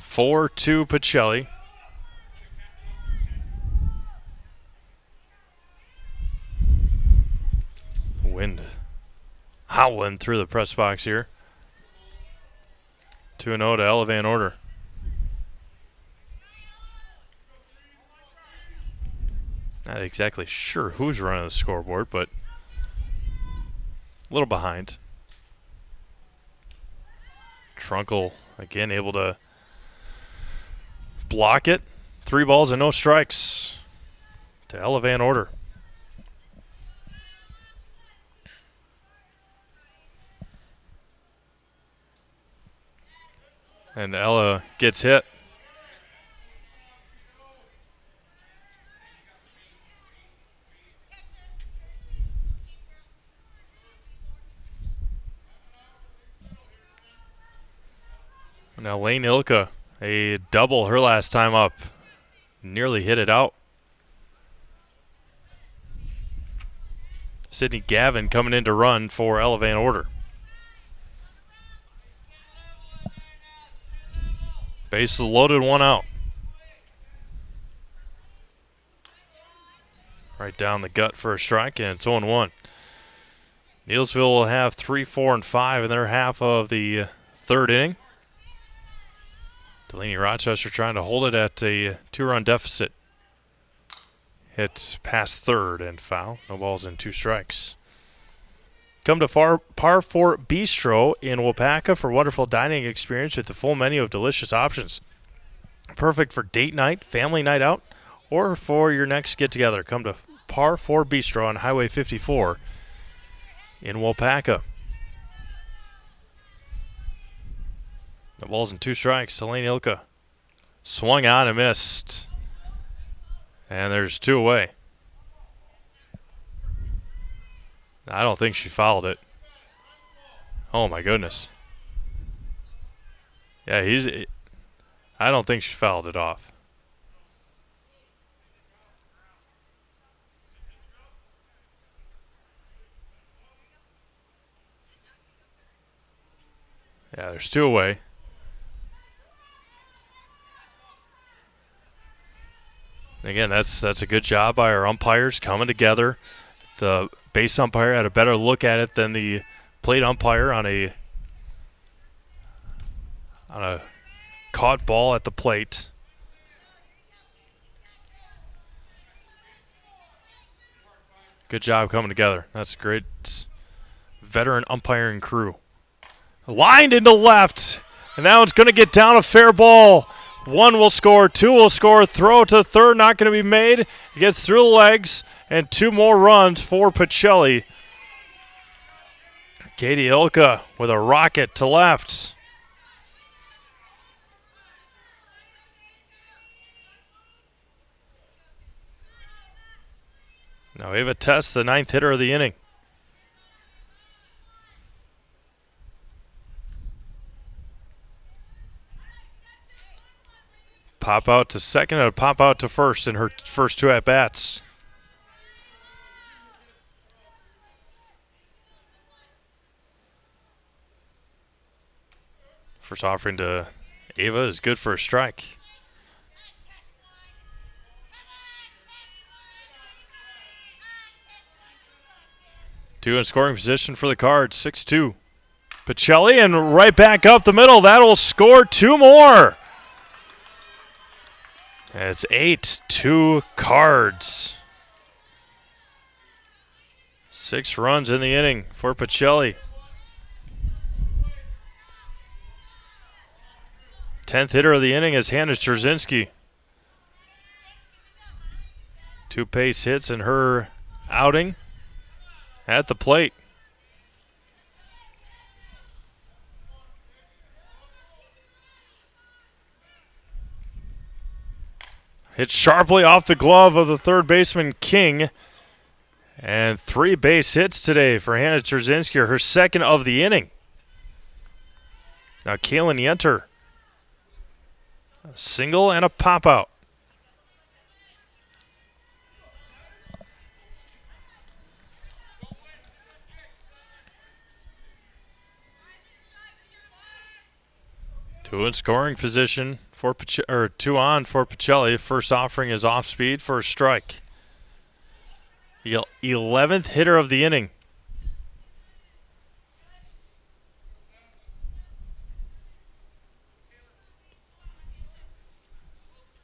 (4-2) Pacelli. Wind howling through the press box here. 2-0 to Ella Van Order. Not exactly sure who's running the scoreboard, but a little behind. Trunkle again able to block it. 3 balls and no strikes to Ella Van Order. And Ella gets hit. Now Lane Ilka, a double her last time up. Nearly hit it out. Sydney Gavin coming in to run for Ella Van Order. Bases loaded, 1 out. Right down the gut for a strike, and it's 0-1. Neillsville will have 3, 4, and 5 in their half of the third inning. Delaney Rochester trying to hold it at a 2-run deficit. Hit past third and foul. No balls and 2 strikes. Come to Par 4 Bistro in Wapaka for wonderful dining experience with a full menu of delicious options. Perfect for date night, family night out, or for your next get-together. Come to Par 4 Bistro on Highway 54 in Wapaka. No balls and 2 strikes. Elaine Ilka swung on and missed. And there's 2 away. I don't think she fouled it. Oh my goodness. Yeah, I don't think she fouled it off. Yeah, there's 2 away. Again, that's a good job by our umpires coming together. The base umpire had a better look at it than the plate umpire on a caught ball at the plate. Good job coming together. That's a great veteran umpiring crew. Lined into left, and now it's going to get down a fair ball. 1 will score, 2 will score, throw to third, not going to be made. It gets through the legs, and 2 more runs for Pacelli. Katie Ilka with a rocket to left. Now Ava Tess, the 9th hitter of the inning. pop out to second and a pop out to first in her first two at-bats. First offering to Ava is good for a strike. Two in scoring position for the Cards, 6-2. Pacelli and right back up the middle. That'll score two more. And it's 8-2 Cards. 6 runs in the inning for Pacelli. 10th hitter of the inning is Hannah Trzynski. 2 base hits in her outing at the plate. Hit sharply off the glove of the third baseman King. And 3 base hits today for Hannah Trzynski, her second of the inning. Now Kaylin Yenter. A single and a pop out. Two in scoring position for two on for Pacelli. First offering is off speed for a strike. The 11th hitter of the inning.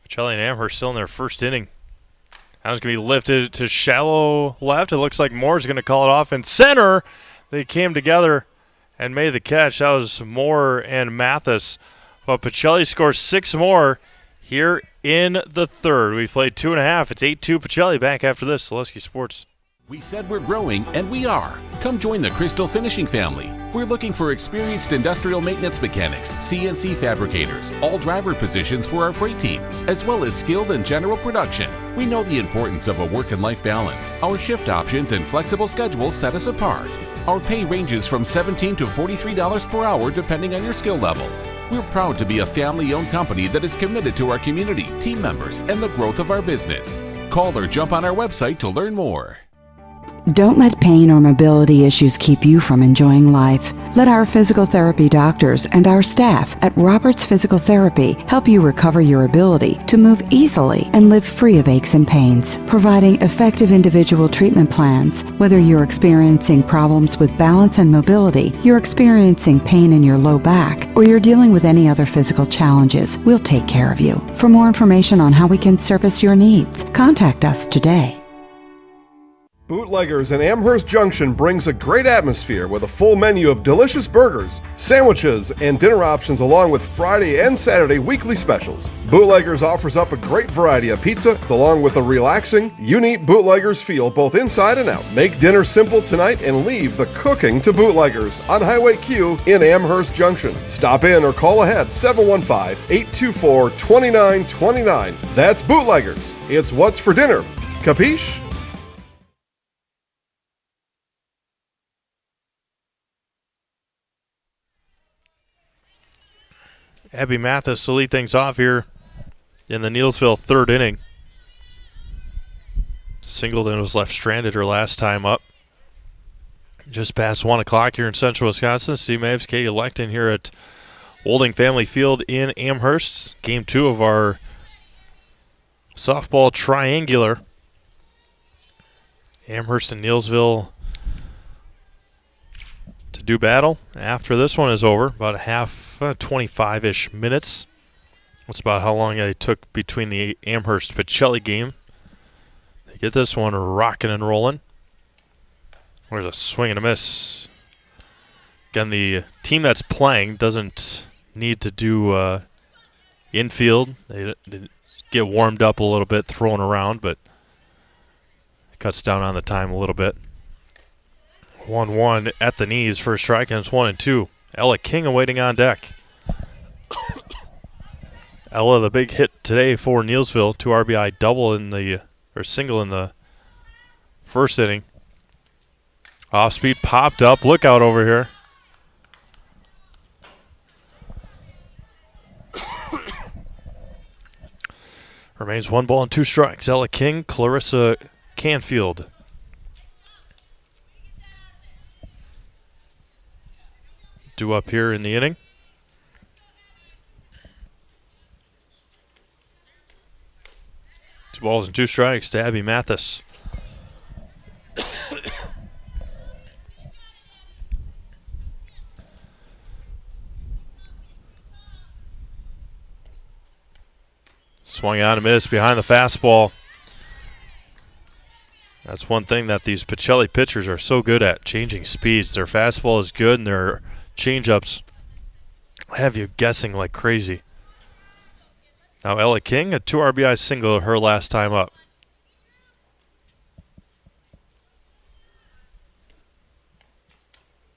Pacelli and Amherst still in their first inning. That was going to be lifted to shallow left. It looks like Moore's going to call it off in center. They came together and made the catch. That was Moore and Mathis. But Pacelli scores 6 more here in the third. We've played 2.5. It's 8-2 Pacelli. Back after this, Zaleski Sports. We said we're growing, and we are. Come join the Crystal Finishing family. We're looking for experienced industrial maintenance mechanics, CNC fabricators, all driver positions for our freight team, as well as skilled and general production. We know the importance of a work and life balance. Our shift options and flexible schedules set us apart. Our pay ranges from $17 to $43 per hour depending on your skill level. We're proud to be a family-owned company that is committed to our community, team members, and the growth of our business. Call or jump on our website to learn more. Don't let pain or mobility issues keep you from enjoying life. Let our physical therapy doctors and our staff at Roberts Physical Therapy help you recover your ability to move easily and live free of aches and pains, providing effective individual treatment plans. Whether you're experiencing problems with balance and mobility, you're experiencing pain in your low back, or you're dealing with any other physical challenges, we'll take care of you. For more information on how we can service your needs, contact us today. Bootleggers in Amherst Junction brings a great atmosphere with a full menu of delicious burgers, sandwiches, and dinner options along with Friday and Saturday weekly specials. Bootleggers offers up a great variety of pizza along with a relaxing, unique Bootleggers feel both inside and out. Make dinner simple tonight and leave the cooking to Bootleggers on Highway Q in Amherst Junction. Stop in or call ahead 715-824-2929. That's Bootleggers. It's what's for dinner. Capiche? Abby Mathis to lead things off here in the Neillsville third inning. Singleton was left stranded her last time up. Just past 1 o'clock here in central Wisconsin. Steve Mavs, Katie Lecton here at Olding Family Field in Amherst. Game 2 of our softball triangular. Amherst and Neillsville to do battle after this one is over. About a half, 25-ish minutes. That's about how long it took between the Amherst-Pacelli game to get this one rocking and rolling. There's a swing and a miss. Again, the team that's playing doesn't need to do infield. They get warmed up a little bit, throwing around, but it cuts down on the time a little bit. 1-1 at the knees for a strike, and it's 1-2. Ella King awaiting on deck. Ella, the big hit today for Neillsville, 2 RBI double single in the first inning. Off speed popped up. Look out over here. Remains 1 ball and 2 strikes. Ella King, Clarissa Canfield. Due up here in the inning. 2 balls and 2 strikes to Abby Mathis. Swung out and missed behind the fastball. That's one thing that these Pacelli pitchers are so good at, changing speeds. Their fastball is good and their changeups have you guessing like crazy. Now Ella King, a 2 RBI single her last time up.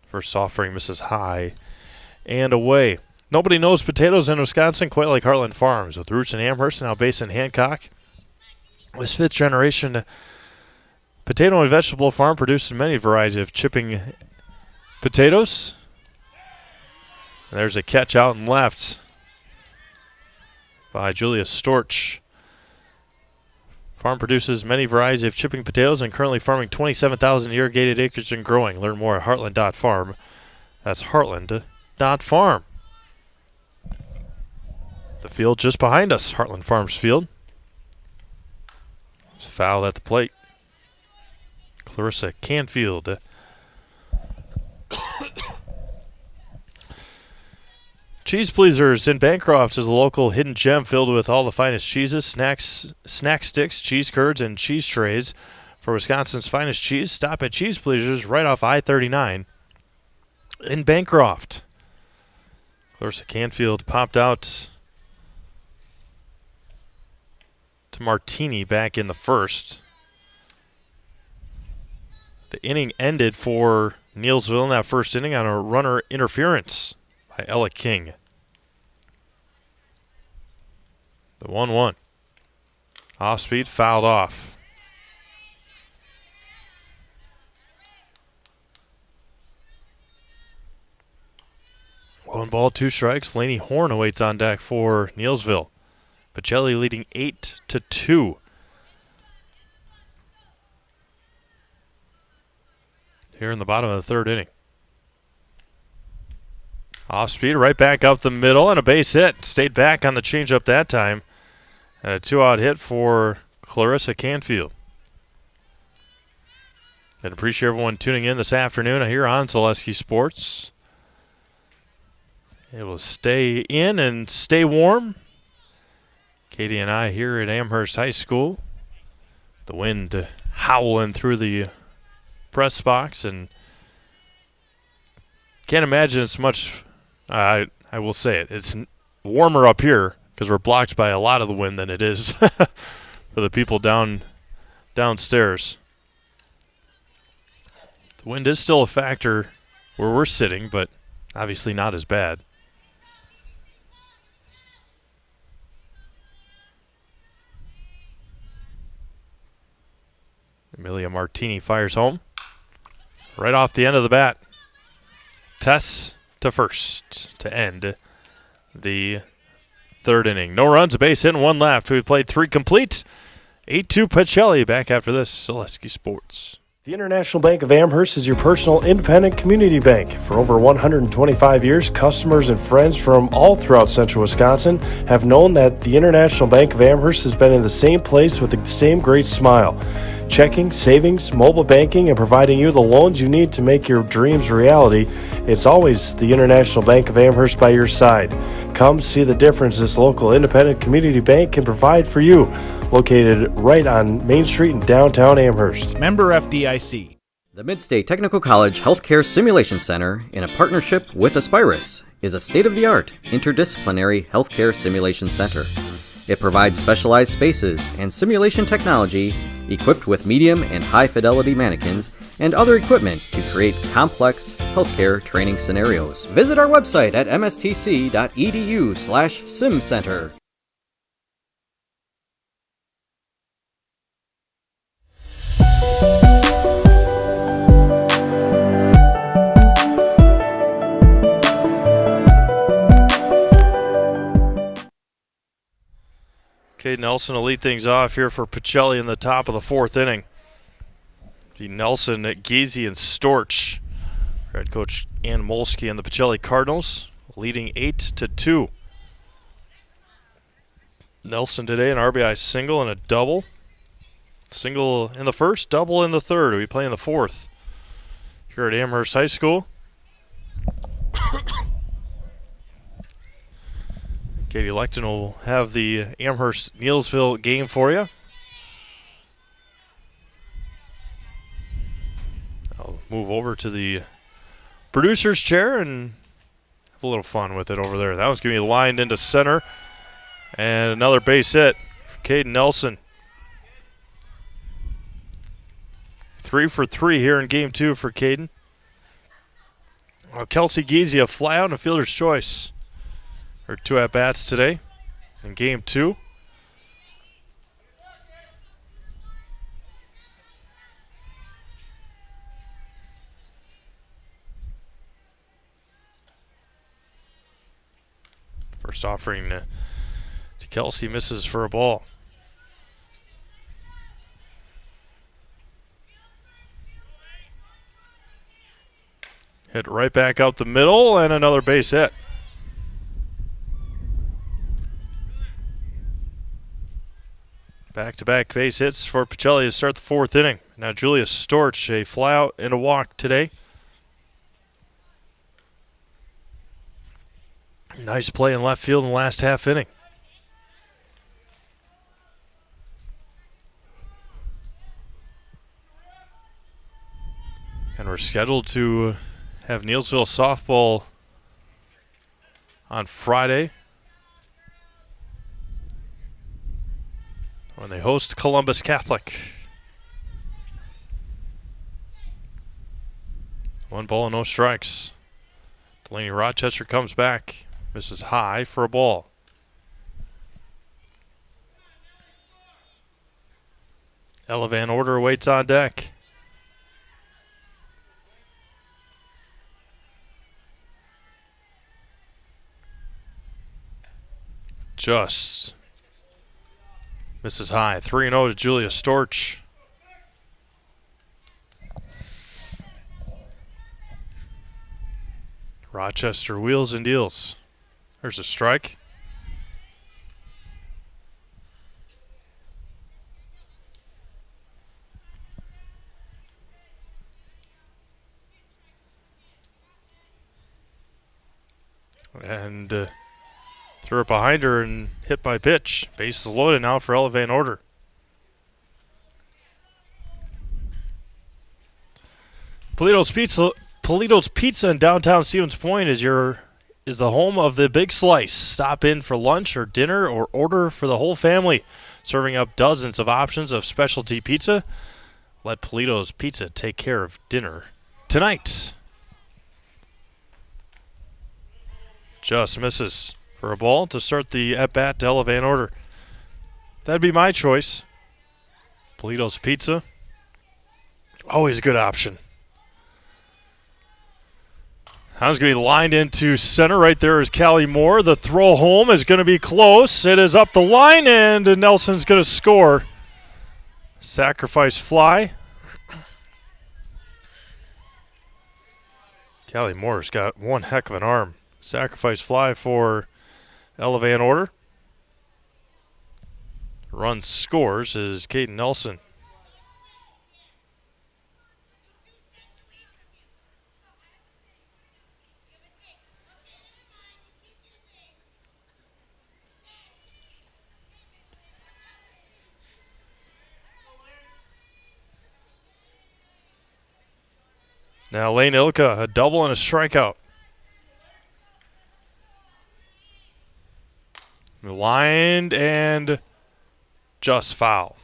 First offering misses high and away. Nobody knows potatoes in Wisconsin quite like Heartland Farms. With roots in Amherst and now based in Hancock, this 5th generation potato and vegetable farm produces many varieties of chipping potatoes. And there's a catch out and left by Julia Storch. Farm produces many varieties of chipping potatoes and currently farming 27,000 irrigated acres and growing. Learn more at heartland.farm. That's heartland.farm. The field just behind us, Heartland Farms field. It's foul at the plate. Clarissa Canfield. Cheese Pleasers in Bancroft is a local hidden gem filled with all the finest cheeses, snacks, snack sticks, cheese curds, and cheese trays. For Wisconsin's finest cheese, stop at Cheese Pleasers right off I-39 in Bancroft. Clarissa Canfield popped out to Martini back in the first. The inning ended for Neillsville in that first inning on a runner interference by Ella King. The 1-1. Off speed, fouled off. One ball, 2 strikes. Laney Horn awaits on deck for Neillsville. Pacelli leading 8-2. Here in the bottom of the 3rd inning. Off speed, right back up the middle, and a base hit. Stayed back on the changeup that time. And a 2-out hit for Clarissa Canfield. And appreciate everyone tuning in this afternoon here on Zaleski Sports. It will stay in and stay warm. Katie and I here at Amherst High School. The wind howling through the press box, and can't imagine it's much. I will say it. It's warmer up here because we're blocked by a lot of the wind than it is for the people downstairs. The wind is still a factor where we're sitting, but obviously not as bad. Amelia Martini fires home. Right off the end of the bat. Tess to first to end the 3rd inning. No runs, a base hit, and 1 left. We've played 3 complete. 8-2 Pacelli. Back after this, Zaleski Sports. The International Bank of Amherst is your personal independent community bank. For over 125 years, customers and friends from all throughout central Wisconsin have known that the International Bank of Amherst has been in the same place with the same great smile. Checking, savings, mobile banking, and providing you the loans you need to make your dreams a reality. It's always the International Bank of Amherst by your side. Come see the difference this local independent community bank can provide for you. Located right on Main Street in downtown Amherst. Member FDIC. The Midstate Technical College Healthcare Simulation Center, in a partnership with Aspirus, is a state-of-the-art interdisciplinary healthcare simulation center. It provides specialized spaces and simulation technology equipped with medium and high-fidelity mannequins and other equipment to create complex healthcare training scenarios. Visit our website at mstc.edu/simcenter. Okay, Nelson will lead things off here for Pacelli in the top of the fourth inning. Nelson, Giese, and Storch. Head coach Ann Molsky and the Pacelli Cardinals leading 8-2. Nelson today an RBI single and a double. Single in the first, double in the third. We play in the fourth here at Amherst High School. Katie Lecton will have the Amherst Neillsville game for you. I'll move over to the producer's chair and have a little fun with it over there. That one's going to be lined into center. And another base hit for Caden Nelson. 3 for 3 here in game 2 for Caden. Kelsey Giese, a fly out and a fielder's choice. Her 2 at-bats today in game 2. First offering to Kelsey, misses for a ball. Hit right back out the middle and another base hit. Back-to-back base hits for Pacelli to start the fourth inning. Now Julia Storch, a fly out and a walk today. Nice play in left field in the last half inning. And we're scheduled to have Neillsville softball on Friday when they host Columbus Catholic. 1 ball and no strikes. Delaney Rochester comes back, misses high for a ball. Ella Van Order waits on deck. Just misses high. 3-0 to Julia Storch. Rochester wheels and deals. There's a strike. And threw it behind her and hit by pitch. Bases loaded now for Ella Van Order. Polito's Pizza in downtown Stevens Point is the home of the Big Slice. Stop in for lunch or dinner or order for the whole family. Serving up dozens of options of specialty pizza. Let Polito's Pizza take care of dinner tonight. Just misses for a ball to start the at-bat to Ella Van Order. That'd be my choice. Polito's Pizza. Always a good option. That was going to be lined into center. Right there is Callie Moore. The throw home is going to be close. It is up the line, and Nelson's going to score. Sacrifice fly. Callie Moore's got one heck of an arm. Sacrifice fly for Ella Van Order. Run scores is Caden Nelson. Now Lane Ilka, a double and a strikeout. Lined and just foul.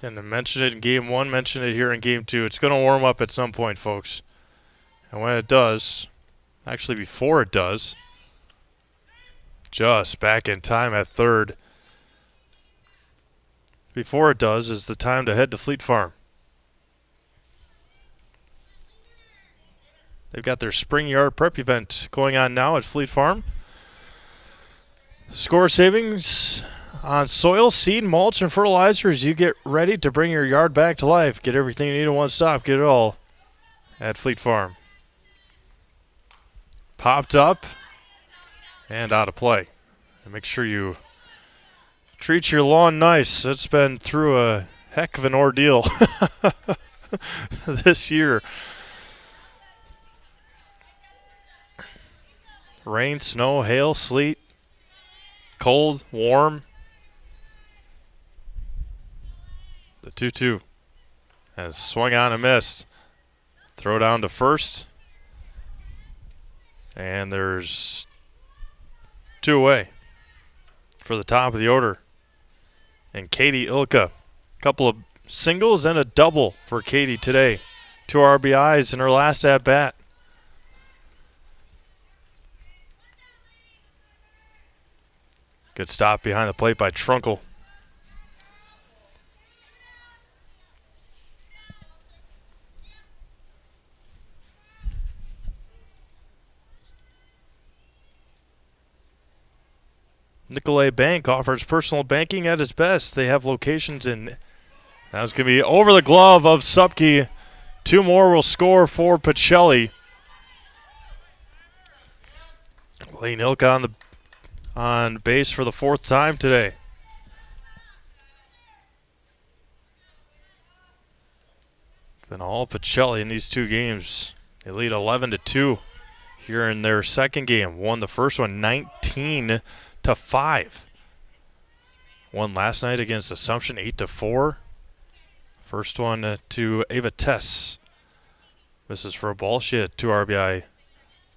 And I mentioned it in game 1, mentioned it here in game 2. It's going to warm up at some point, folks. And when it does, actually before it does, just back in time at third before it does is the time to head to Fleet Farm. They've got their spring yard prep event going on now at Fleet Farm. Score savings on soil, seed, mulch, and fertilizer as you get ready to bring your yard back to life. Get everything you need in one stop. Get it all at Fleet Farm. Popped up and out of play. And make sure you treat your lawn nice. It's been through a heck of an ordeal this year. Rain, snow, hail, sleet, cold, warm. The 2-2 has swung on and missed. Throw down to first. And there's 2 away for the top of the order. And Katie Ilka. A couple of singles and a double for Katie today. 2 RBIs in her last at-bat. Good stop behind the plate by Trunkle. Nicolay Bank offers personal banking at its best. They have locations in... That's going to be over the glove of Supke. 2 more will score for Pacelli. Lane Ilka on base for the 4th time today. Been all Pacelli in these 2 games. They lead 11-2 here in their second game. Won the first one 19-5. Won last night against Assumption 8-4. First one to Ava Tess. This is for a ball. She had 2 RBI.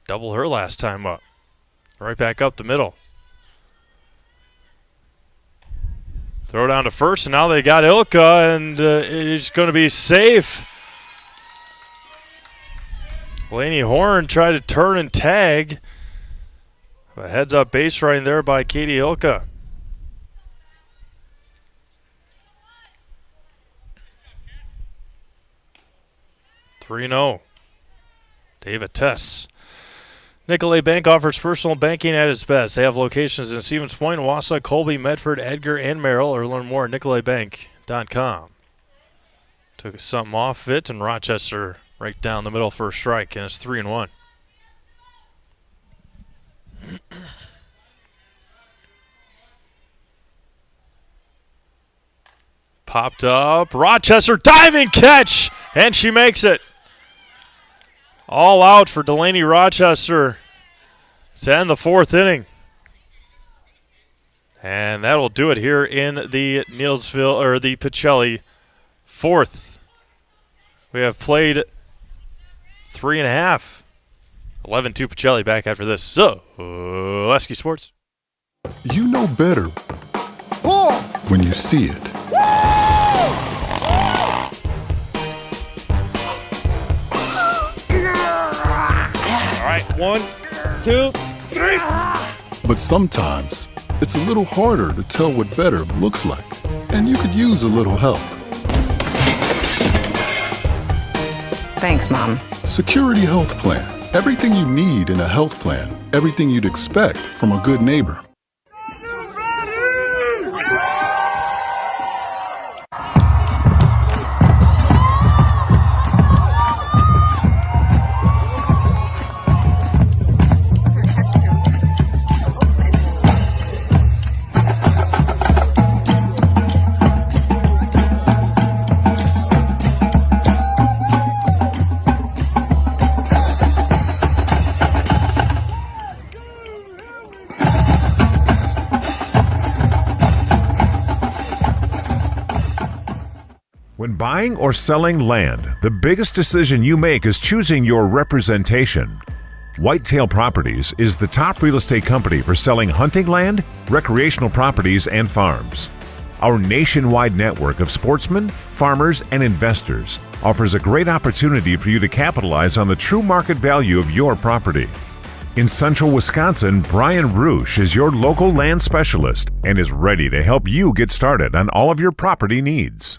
Double her last time up. Right back up the middle. Throw down to first, and now they got Ilka, and it's going to be safe. Laney Horn tried to turn and tag. But heads up base running there by Katie Ilka. (3-0). David Tess. Nicolay Bank offers personal banking at its best. They have locations in Stevens Point, Wausau, Colby, Medford, Edgar, and Merrill, or learn more at nicolaybank.com. Took something off it, and Rochester right down the middle for a strike, and it's 3-1. Popped up. Rochester diving catch, and she makes it. All out for Delaney Rochester to end the 4th inning. And that'll do it here in the Neillsville, or the Pacelli 4th. We have played 3.5. 11-2 Pacelli. Back after this. So, Lesky Sports. You know better when you see it. All right, 1, 2, 3. But sometimes it's a little harder to tell what better looks like, and you could use a little help. Thanks, Mom. Security Health Plan. Everything you need in a health plan. Everything you'd expect from a good neighbor. When buying or selling land, the biggest decision you make is choosing your representation. Whitetail Properties is the top real estate company for selling hunting land, recreational properties, and farms. Our nationwide network of sportsmen, farmers, and investors offers a great opportunity for you to capitalize on the true market value of your property. In central Wisconsin, Brian Roosh is your local land specialist and is ready to help you get started on all of your property needs.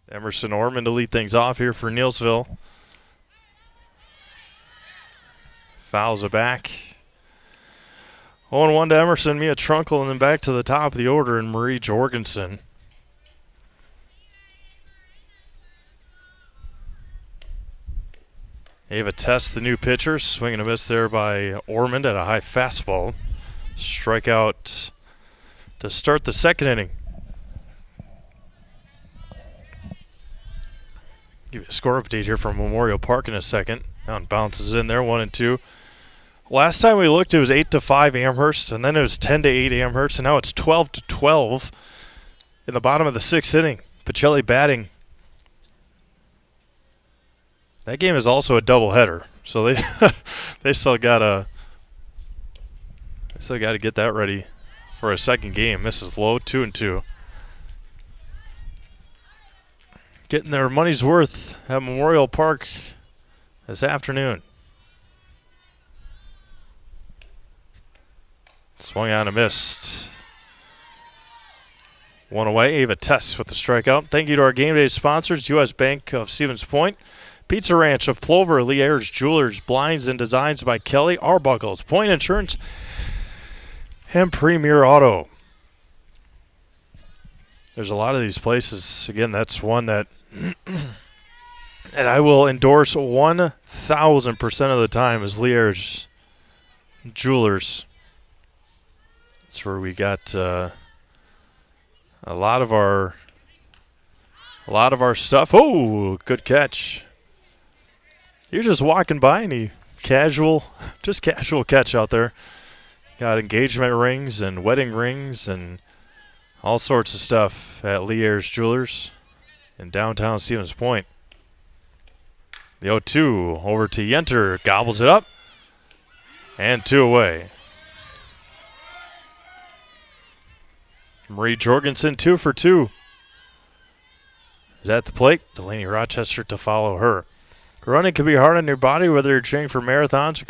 Emerson Orman to lead things off here for Neillsville. Fouls are back. 0-1 to Emerson, Mia Trunkle, and then back to the top of the order and Marie Jorgensen. Ava Test, the new pitcher, swinging a miss there by Ormond at a high fastball. Strikeout to start the second inning. Give you a score update here from Memorial Park in a second. Now bounces in there, 1-2. Last time we looked, it was 8-5 Amherst, and then it was 10-8 Amherst, and now it's 12-12 in the bottom of the sixth inning. Pacelli batting. That game is also a doubleheader, so they still got to get that ready for a second game. Misses low, 2-2. Getting their money's worth at Memorial Park this afternoon. Swung on and missed. One away. Ava Tess with the strikeout. Thank you to our game day sponsors, U.S. Bank of Stevens Point, Pizza Ranch of Plover, Lee Ayers Jewelers, Blinds and Designs by Kelly Arbuckles, Point Insurance, and Premier Auto. There's a lot of these places. Again, that's one that and I will endorse 1,000% of the time is Lee Ayers Jewelers. That's where we got a lot of our stuff. Oh, good catch. You're just walking by and he casual catch out there. Got engagement rings and wedding rings and all sorts of stuff at Lee Ayers Jewelers in downtown Stevens Point. The 0-2 over to Yenter, gobbles it up, and 2 away. Marie Jorgensen, 2 for 2. Is at the plate. Delaney Rochester to follow her. Running can be hard on your body, whether you're training for marathons,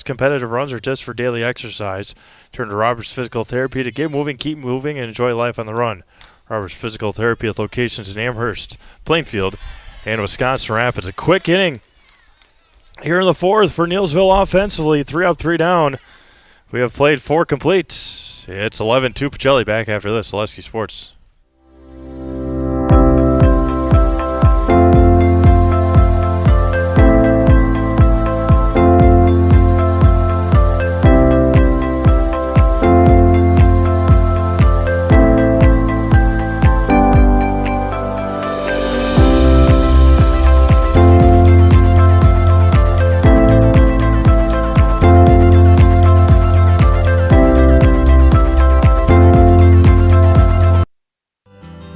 competitive runs, or just for daily exercise. Turn to Roberts Physical Therapy to get moving, keep moving, and enjoy life on the run. Roberts Physical Therapy with locations in Amherst, Plainfield, and Wisconsin Rapids. A quick inning here in the fourth for Neillsville offensively. 3 up, 3 down. We have played 4 complete. It's 11-2 Pacelli. Back after this. Zaleski Sports.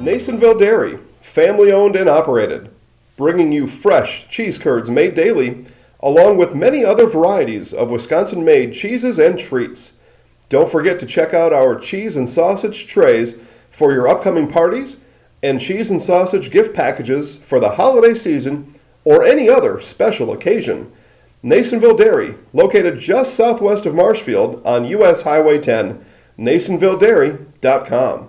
Neillsville Dairy, family owned and operated, bringing you fresh cheese curds made daily, along with many other varieties of Wisconsin-made cheeses and treats. Don't forget to check out our cheese and sausage trays for your upcoming parties and cheese and sausage gift packages for the holiday season or any other special occasion. Neillsville Dairy, located just southwest of Marshfield on U.S. Highway 10, neillsvilledairy.com.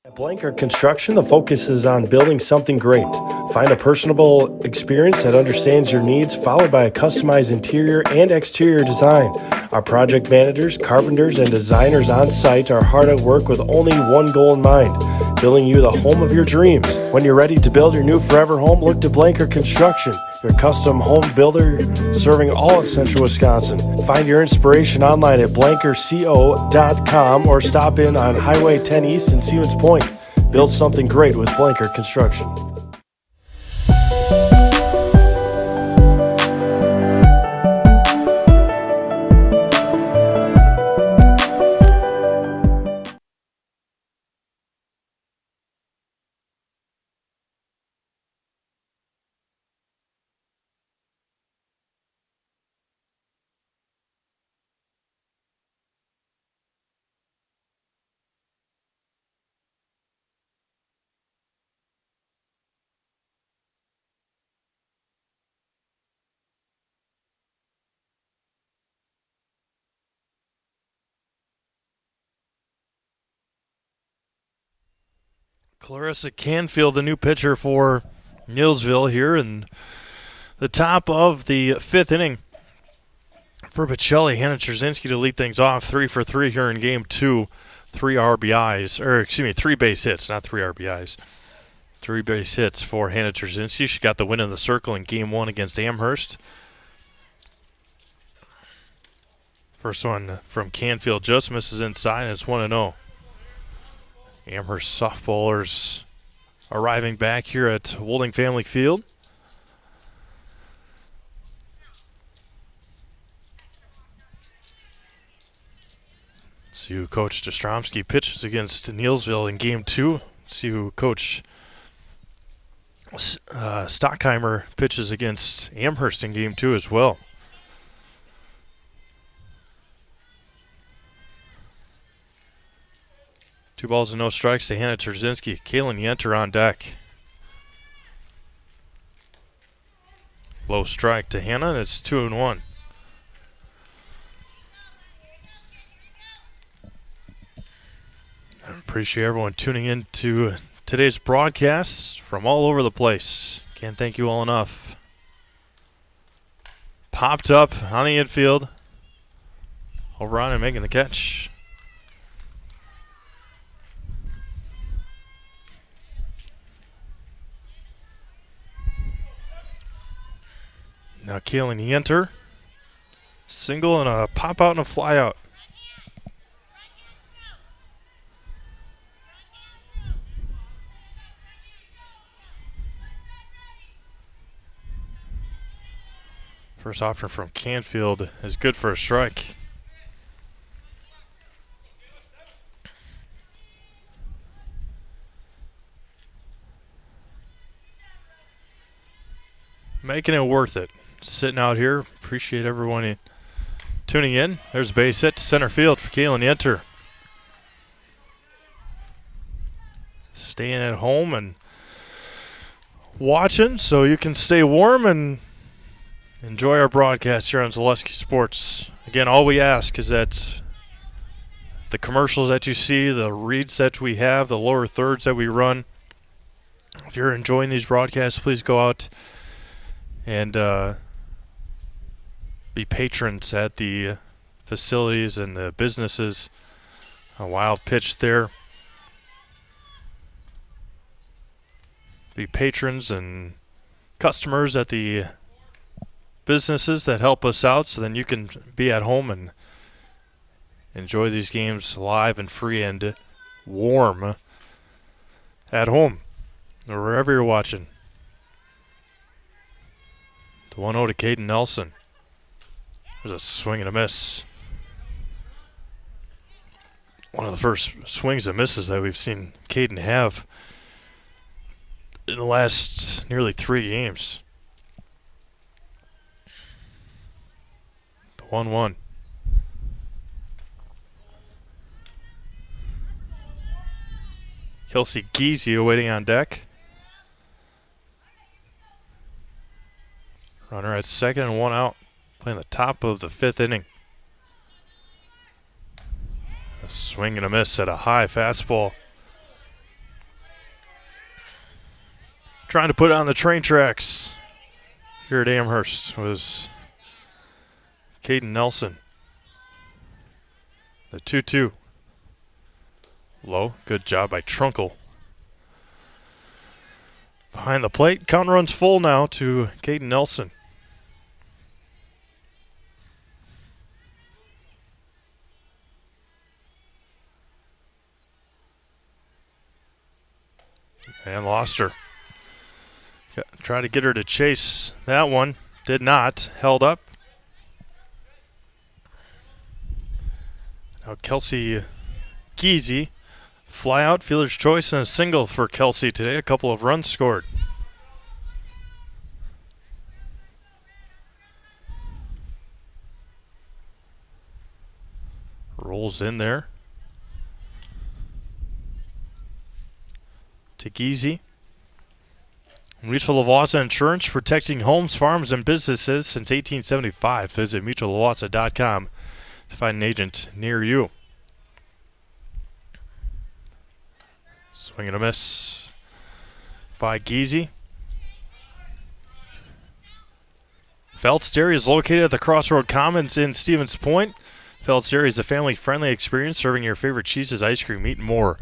At Blanker Construction, the focus is on building something great. Find a personable experience that understands your needs, followed by a customized interior and exterior design. Our project managers, carpenters, and designers on site are hard at work with only one goal in mind: building you the home of your dreams. When you're ready to build your new forever home, look to Blanker Construction, your custom home builder serving all of central Wisconsin. Find your inspiration online at blankerco.com or stop in on Highway 10 East in Stevens Point. Build something great with Blanker Construction. Clarissa Canfield, the new pitcher for Neillsville here in the top of the 5th inning. For Pacelli, Hannah Trzynski to lead things off, 3 for 3 here in game 2. 3 base hits, not 3 RBIs. 3 base hits for Hannah Trzynski. She got the win in the circle in game 1 against Amherst. First one from Canfield just misses inside, and it's 1-0. Amherst softballers arriving back here at Wolding Family Field. See who Coach Ostromsky pitches against Neillsville in game 2. See who Coach Stockheimer pitches against Amherst in game 2 as well. Two balls and no strikes to Hannah Trzynski. Kaylin Yenter on deck. Low strike to Hannah, and it's 2-1. I appreciate everyone tuning in to today's broadcast from all over the place. Can't thank you all enough. Popped up on the infield. Over on and making the catch. Now Kaylin Yenter. Single and a pop out and a fly out. First offering from Canfield is good for a strike. Making it worth it. Sitting out here. Appreciate everyone tuning in. There's a base hit to center field for Kaylin Yenter. Staying at home and watching so you can stay warm and enjoy our broadcast here on Zaleski Sports. Again, all we ask is that the commercials that you see, the reads that we have, the lower thirds that we run, if you're enjoying these broadcasts, please go out and be patrons at the facilities and the businesses. A wild pitch there. Be patrons and customers at the businesses that help us out, so then you can be at home and enjoy these games live and free and warm at home or wherever you're watching. The 1-0 to Caden Nelson. There's a swing and a miss. One of the first swings and misses that we've seen Caden have in the last nearly 3 games. The 1-1. Kelsey Giese waiting on deck. Runner at second and 1 out. Playing the top of the 5th inning. A swing and a miss at a high fastball. Trying to put it on the train tracks here at Amherst was Caden Nelson. The 2-2. Low. Good job by Trunkle. Behind the plate. Count runs full now to Caden Nelson. And lost her. Try to get her to chase that one. Did not. Held up. Now Kelsey Geezy. Fly out, fielder's choice, and a single for Kelsey today. A couple of runs scored. Rolls in there. To Geezy. Mutual of Wausau Insurance, protecting homes, farms, and businesses since 1875. Visit mutualofwausau.com to find an agent near you. Swing and a miss by Geezy. Phelps Dairy is located at the Crossroad Commons in Stevens Point. Phelps Dairy is a family-friendly experience serving your favorite cheeses, ice cream, meat, and more.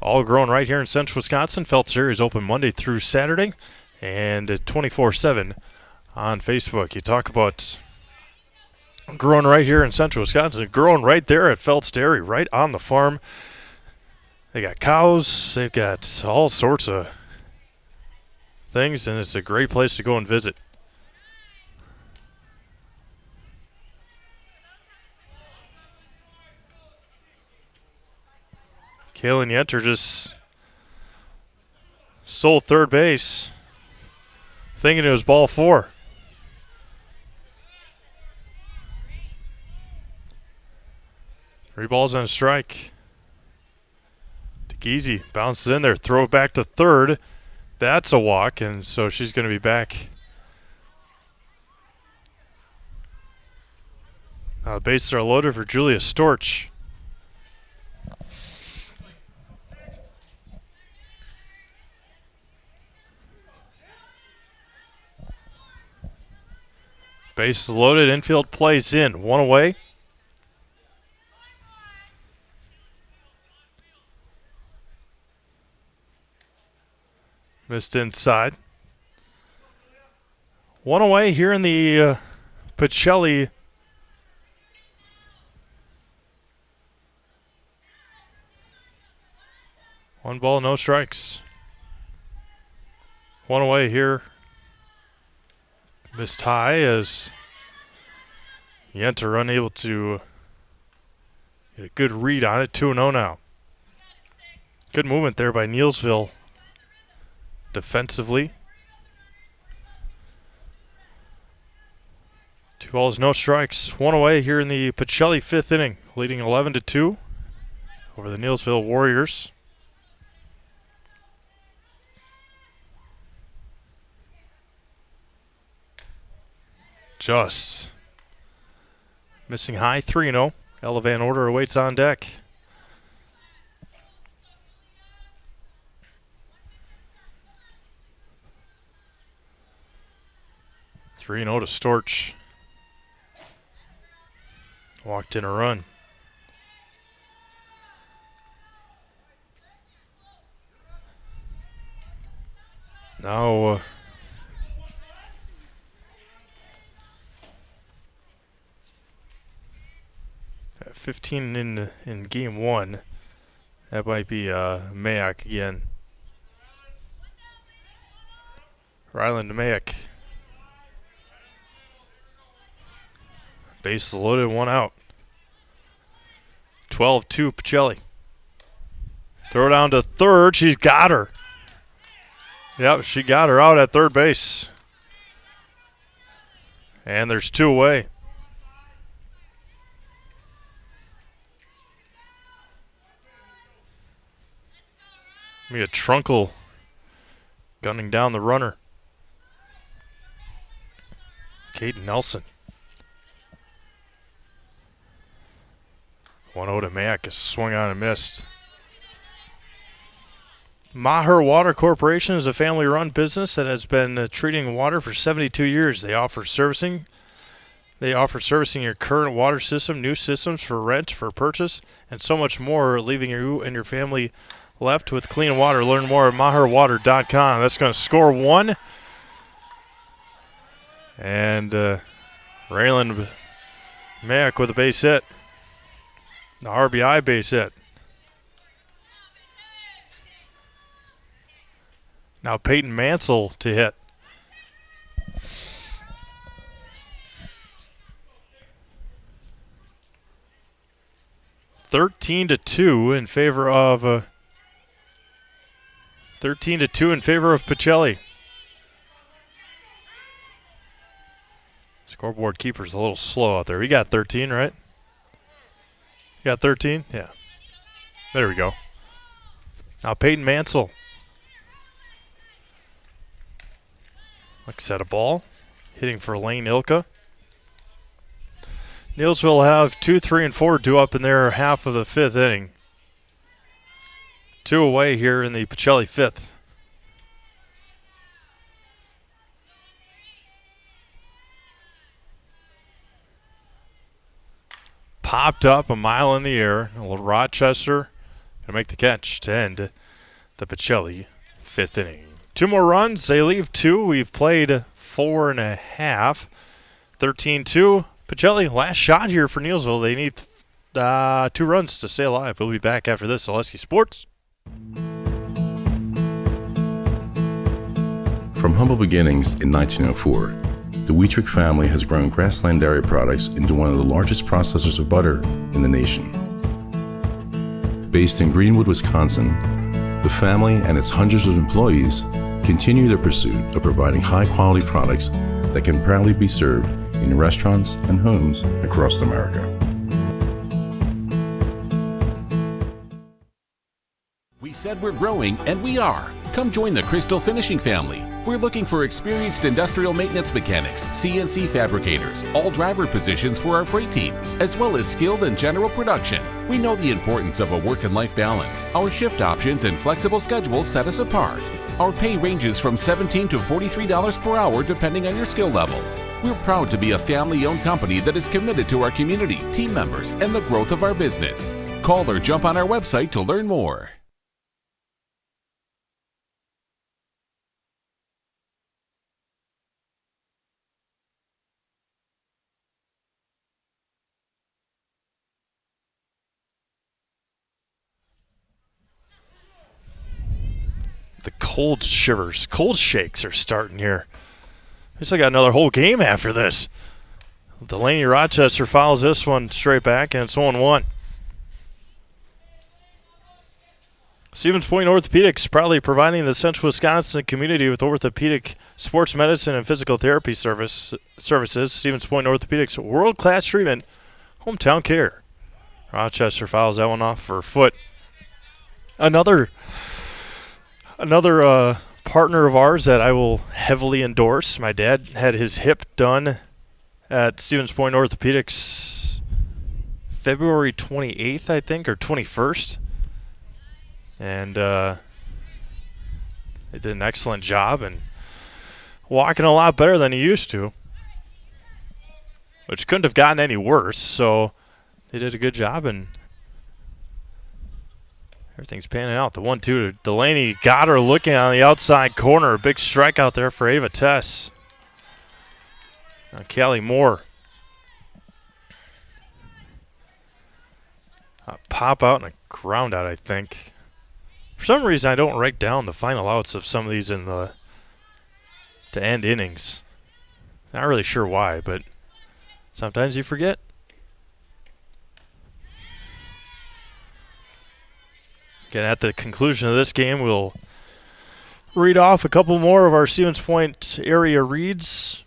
All grown right here in central Wisconsin. Phelps Dairy is open Monday through Saturday and 24/7 on Facebook. You talk about growing right here in central Wisconsin, growing right there at Phelps Dairy, right on the farm. They got cows, they've got all sorts of things, and it's a great place to go and visit. Kaylin Yenter just stole third base, thinking it was ball 4. Three balls and a strike. To Geezy, bounces in there, throw it back to third. That's a walk, and so she's going to be back. Now the bases are loaded for Julia Storch. Bases loaded, infield plays in. One away. Missed inside. One away here in the Pacelli. One ball, no strikes. One away here. Missed high as Yenter unable to get a good read on it. 2-0 now. Good movement there by Neillsville defensively. 2 balls, no strikes. One away here in the Pacelli 5th inning, leading 11-2 over the Neillsville Warriors. Just missing high, 3-0. Ella Van Order awaits on deck. Three 3-0 to Storch. Walked in a run. Now 15 in game 1. That might be Mayak again. Ryland Mayak. Bases loaded, 1 out. 12-2 Pacelli. Throw down to third. She's got her. Yep, she got her out at third base. And there's 2 away. Mia Trunkle gunning down the runner. Caden Nelson. 1-0 to Mack is swung on and missed. Maher Water Corporation is a family-run business that has been treating water for 72 years. They offer servicing your current water system, new systems for rent, for purchase, and so much more, leaving you and your family left with clean water. Learn more at maherwater.com. That's going to score 1. And Raylan Mack with a base hit. The RBI base hit. Now Peyton Mansell to hit. (13-2) in favor of 13-2 in favor of Pacelli. Scoreboard keeper's a little slow out there. We got 13, right? You got 13? Yeah. There we go. Now Peyton Mansell. Looks at a ball. Hitting for Lane Ilka. Neillsville will have 2, 3, and 4 due up in their half of the 5th inning. 2 away here in the Pacelli 5th. Popped up a mile in the air. A little Rochester going to make the catch to end the Pacelli 5th inning. 2 more runs. They leave 2. We've played 4.5. 13-2. Pacelli, last shot here for Neillsville. They need 2 runs to stay alive. We'll be back after this. Zaleski Sports. From humble beginnings in 1904, the Wheatrick family has grown Grassland Dairy Products into one of the largest processors of butter in the nation. Based in Greenwood, Wisconsin, the family and its hundreds of employees continue their pursuit of providing high-quality products that can proudly be served in restaurants and homes across America. We said we're growing, and we are. Come join the Crystal Finishing family. We're looking for experienced industrial maintenance mechanics, CNC fabricators, all driver positions for our freight team, as well as skilled and general production. We know the importance of a work and life balance. Our shift options and flexible schedules set us apart. Our pay ranges from $17 to $43 per hour depending on your skill level. We're proud to be a family-owned company that is committed to our community, team members, and the growth of our business. Call or jump on our website to learn more. The cold shivers, cold shakes are starting here. We still got another whole game after this. Delaney Rochester fouls this one straight back, and it's 1-1. Stevens Point Orthopedics proudly providing the Central Wisconsin community with orthopedic, sports medicine, and physical therapy services. Stevens Point Orthopedics, world-class treatment, hometown care. Rochester fouls that one off for a foot. Another partner of ours that I will heavily endorse. My dad had his hip done at Stevens Point Orthopedics February 28th, I think, or 21st. And they did an excellent job and walking a lot better than he used to, which couldn't have gotten any worse. So they did a good job and everything's panning out. The 1-2 to Delaney. Got her looking on the outside corner. A big strike out there for Ava Tess. Now Callie Moore. A pop out and a ground out, I think. For some reason, I don't write down the final outs of some of these in the to end innings. Not really sure why, but sometimes you forget. Again, at the conclusion of this game, we'll read off a couple more of our Stevens Point area reads.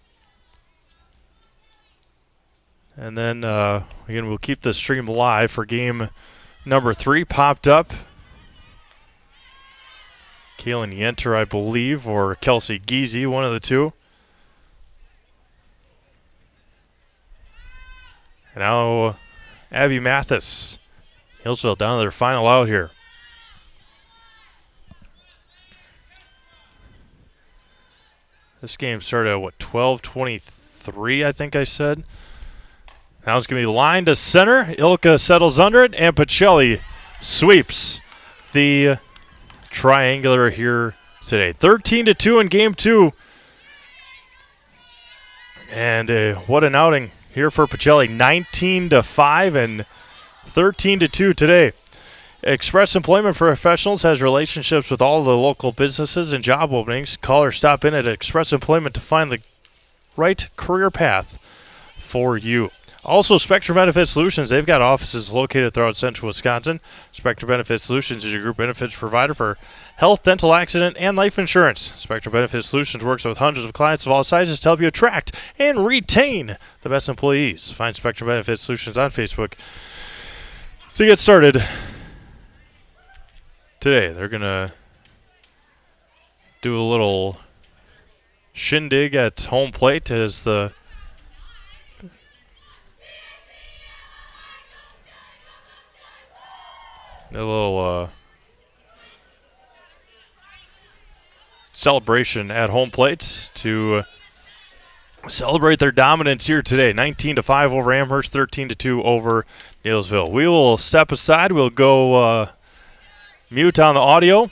And then, again, we'll keep the stream live for game number 3. Popped up. Kaylin Yenter, I believe, or Kelsey Geezy, one of the two. And now, Abby Mathis. Neillsville down to their final out here. This game started at, 12:23, I think I said. Now it's going to be lined to center. Ilka settles under it, and Pacelli sweeps the triangular here today. 13-2 in game 2. And what an outing here for Pacelli. 19-5 and 13-2 today. Express Employment Professionals has relationships with all the local businesses and job openings. Call or stop in at Express Employment to find the right career path for you. Also, Spectrum Benefit Solutions, they've got offices located throughout central Wisconsin. Spectrum Benefit Solutions is your group benefits provider for health, dental, accident, and life insurance. Spectrum Benefit Solutions works with hundreds of clients of all sizes to help you attract and retain the best employees. Find Spectrum Benefit Solutions on Facebook. To get started today, they're going to do a little shindig at home plate as the a little celebration at home plate to celebrate their dominance here today. 19-5 over Amherst, 13-2 over Neillsville. We will step aside. We'll go mute on the audio,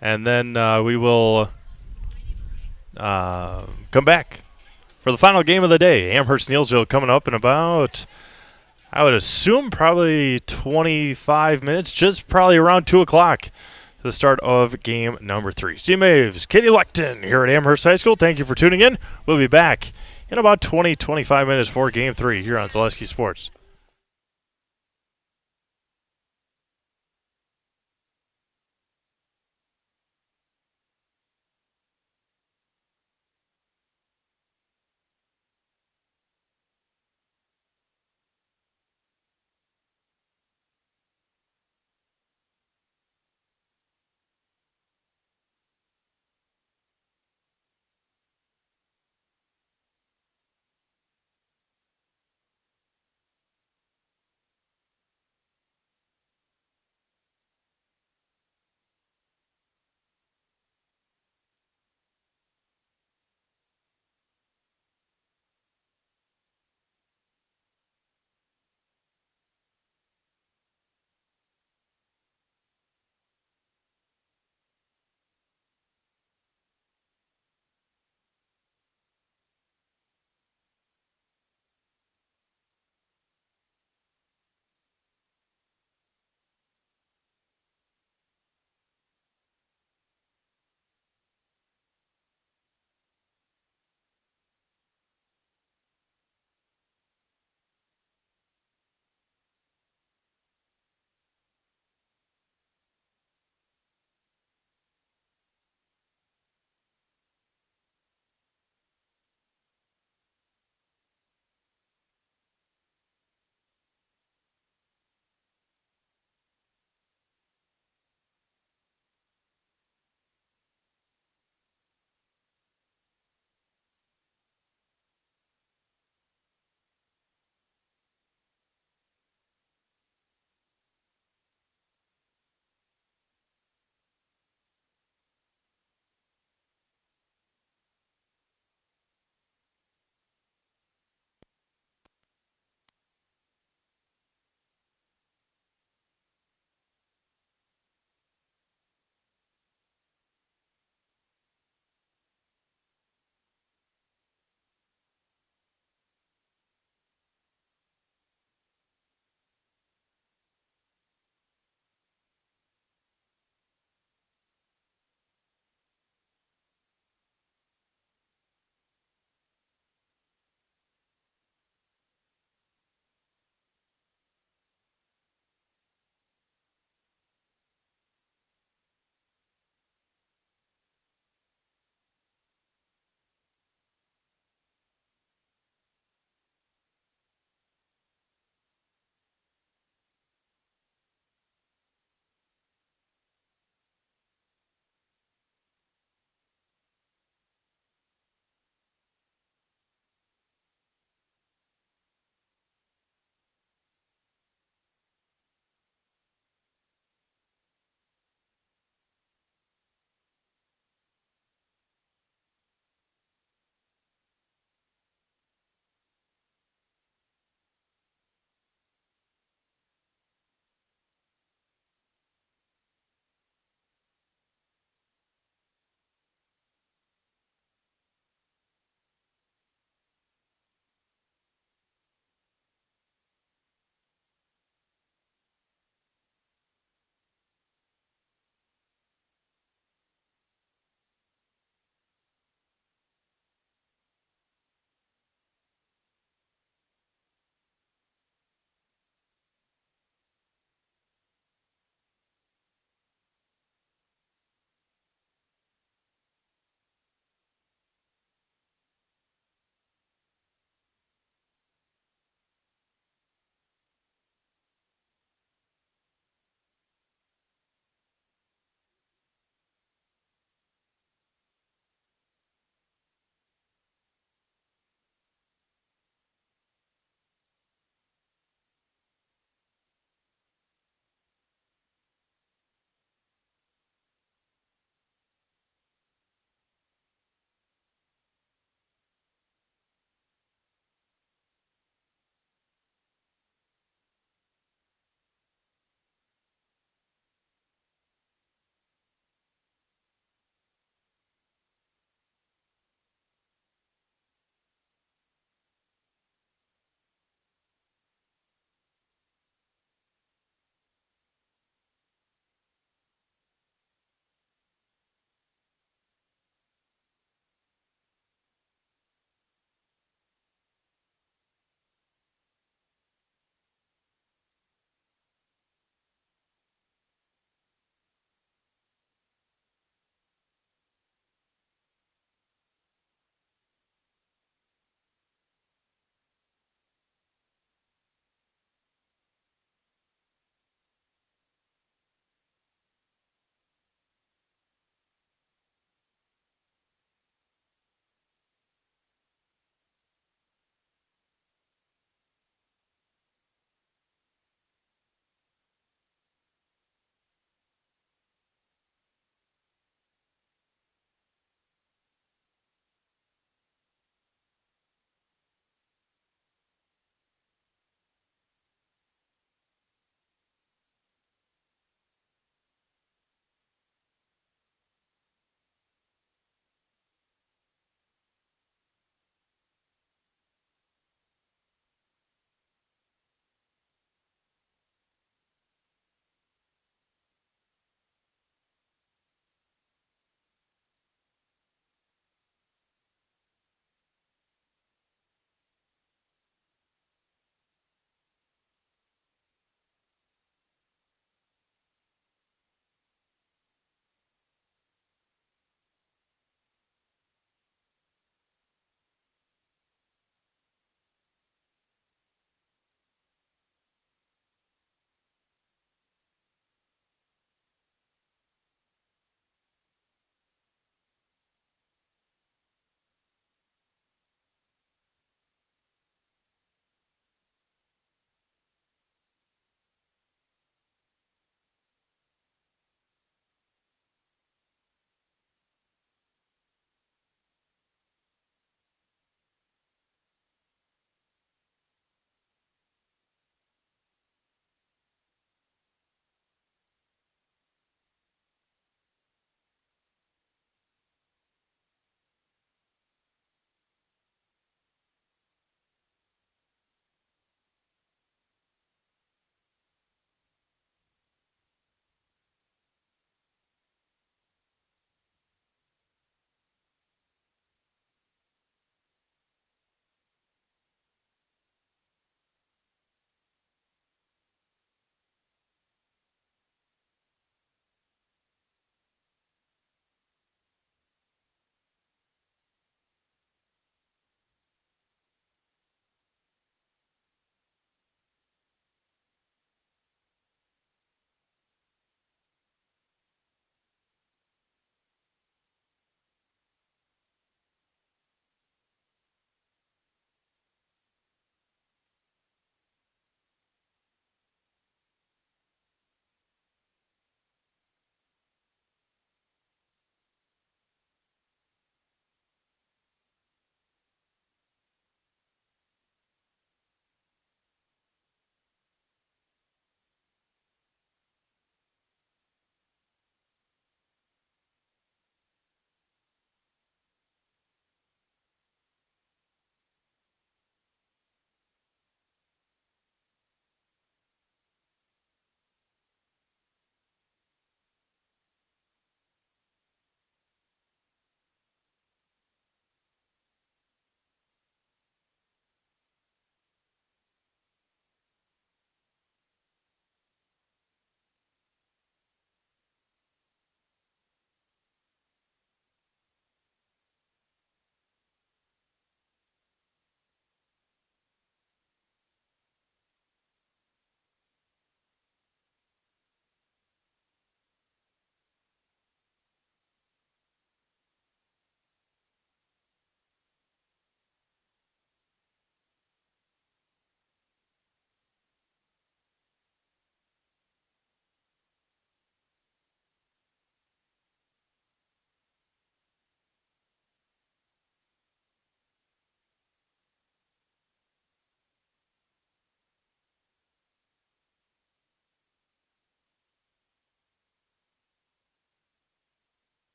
and then we will come back for the final game of the day. Amherst-Neillsville coming up in about, I would assume, probably 25 minutes, just probably around 2 o'clock, the start of game number 3. Steve Maves, Katie Leckton here at Amherst High School. Thank you for tuning in. We'll be back in about 20-25 minutes for game 3 here on Zaleski Sports.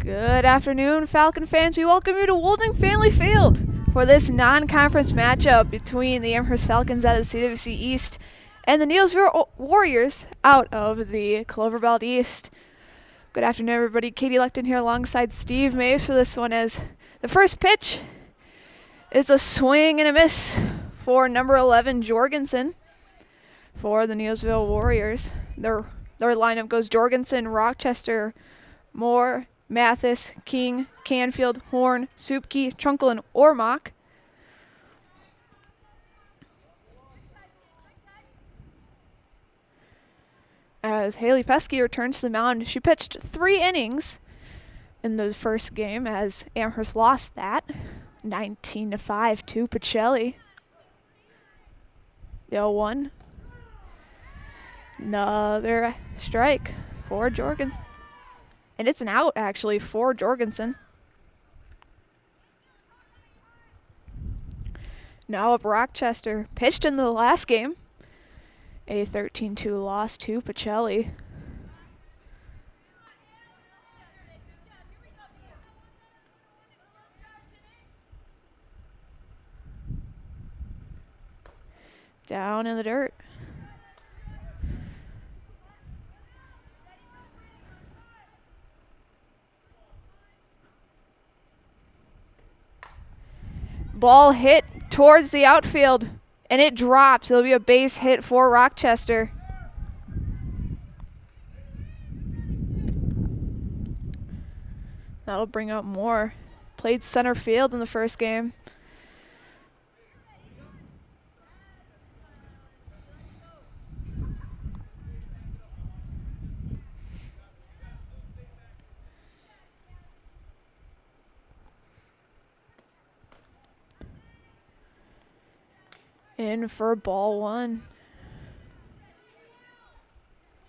Good afternoon, Falcon fans. We welcome you to Wolding Family Field for this non-conference matchup between the Amherst Falcons out of the CWC East and the Neillsville Warriors out of the Cloverbelt East. Good afternoon, everybody. Katie Lecton here alongside Steve Maves for this one, as the first pitch is a swing and a miss for number 11, Jorgensen, for the Neillsville Warriors. Their lineup goes Jorgensen, Rochester, Moore, Mathis, King, Canfield, Horn, Supke, Trunkle, and Ormock. As Haley Pesky returns to the mound, she pitched 3 innings in the first game as Amherst lost that 19-5 to Pacelli. The 0-1. Another strike for Jorgensen. And it's an out, actually, for Jorgensen. Now up Rochester. Pitched in the last game. A 13-2 loss to Pacelli. Down in the dirt. Ball hit towards the outfield, and it drops. It'll be a base hit for Rochester. That'll bring up Moore. Played center field in the first game. In for ball 1.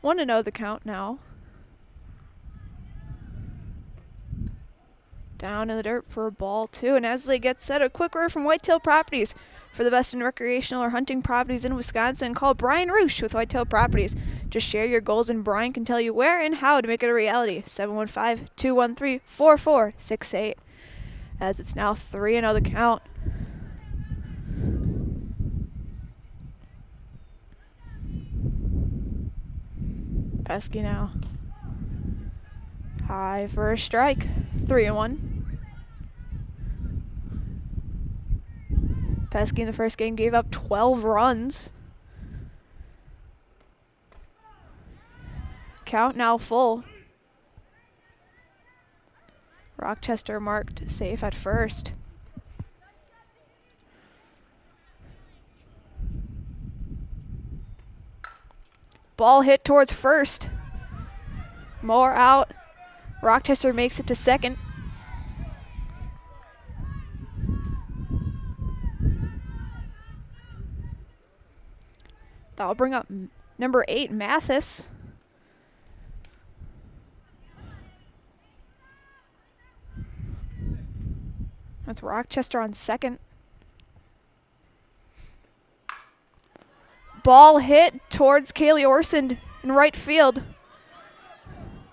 1-0 the count now. Down in the dirt for ball 2. And as they get set, a quick word from Whitetail Properties. For the best in recreational or hunting properties in Wisconsin, call Brian Roosh with Whitetail Properties. Just share your goals and Brian can tell you where and how to make it a reality. 715-213-4468. As it's now 3-0 the count. Pesky now. High for a strike. 3-1. Pesky in the first game gave up 12 runs. Count now full. Rochester marked safe at first. Ball hit towards first. Moore out. Rochester makes it to second. That'll bring up number 8, Mathis. That's Rochester on second. Ball hit towards Kaylee Orson in right field.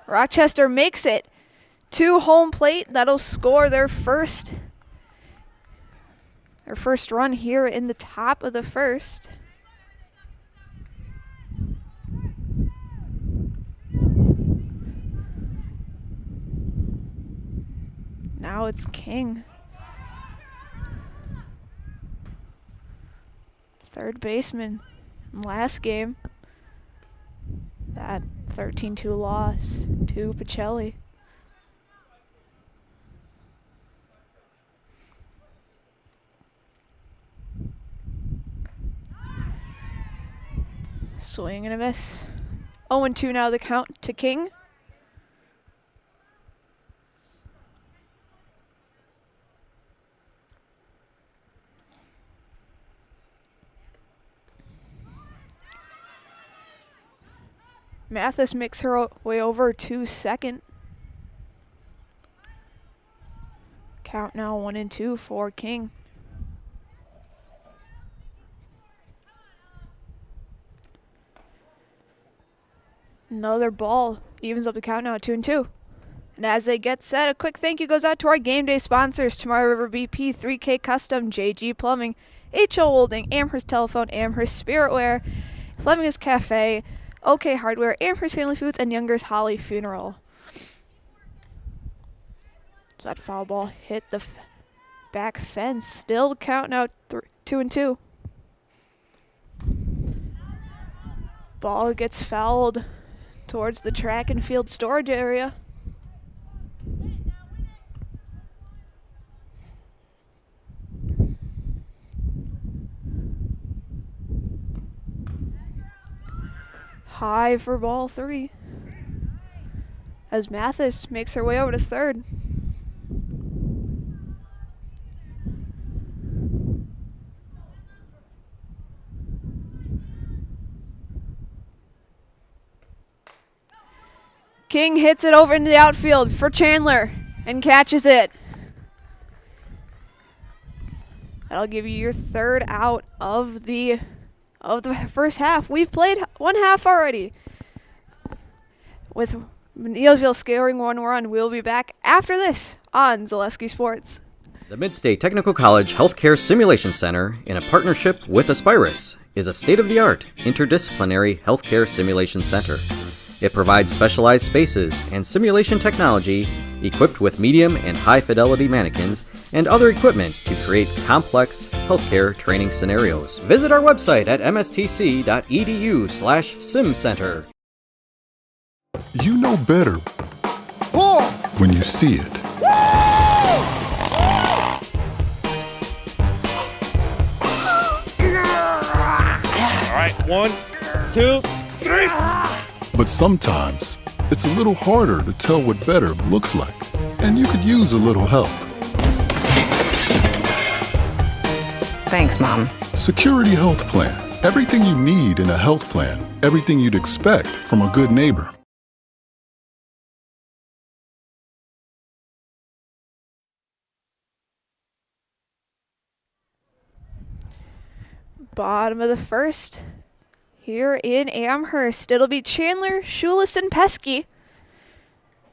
Rochester makes it to home plate. That'll score their first run here in the top of the first. Now it's King. Third baseman. Last game, that 13-2 loss to Pacelli. Swing and a miss. 0-2 now the count to King. Mathis makes her way over to second. Count now 1-2 for King. Another ball evens up the count now at 2-2. And as they get set, a quick thank you goes out to our game day sponsors: Tomorrow River BP, 3K Custom, JG Plumbing, HO Holding, Amherst Telephone, Amherst Spiritware, Fleming's Cafe, OK Hardware, Amherst Family Foods, and Younger's Holly Funeral. So that foul ball hit the back fence. Still counting out 2-2. Ball gets fouled towards the track and field storage area. High for ball 3. As Mathis makes her way over to third. King hits it over into the outfield for Chandler and catches it. That'll give you your third out of the first half. We've played one half already. With Neillsville scoring 1 run, we'll be back after this on Zaleski Sports. The Midstate Technical College Healthcare Simulation Center, in a partnership with Aspirus, is a state-of-the-art interdisciplinary healthcare simulation center. It provides specialized spaces and simulation technology equipped with medium and high-fidelity mannequins and other equipment to create complex healthcare training scenarios. Visit our website at mstc.edu/simcenter. You know better when you see it. All right, 1, 2, 3. But sometimes it's a little harder to tell what better looks like, and you could use a little help. Thanks, Mom. Security Health Plan. Everything you need in a health plan. Everything you'd expect from a good neighbor. Bottom of the first here in Amherst. It'll be Chandler, Schulis, and Pesky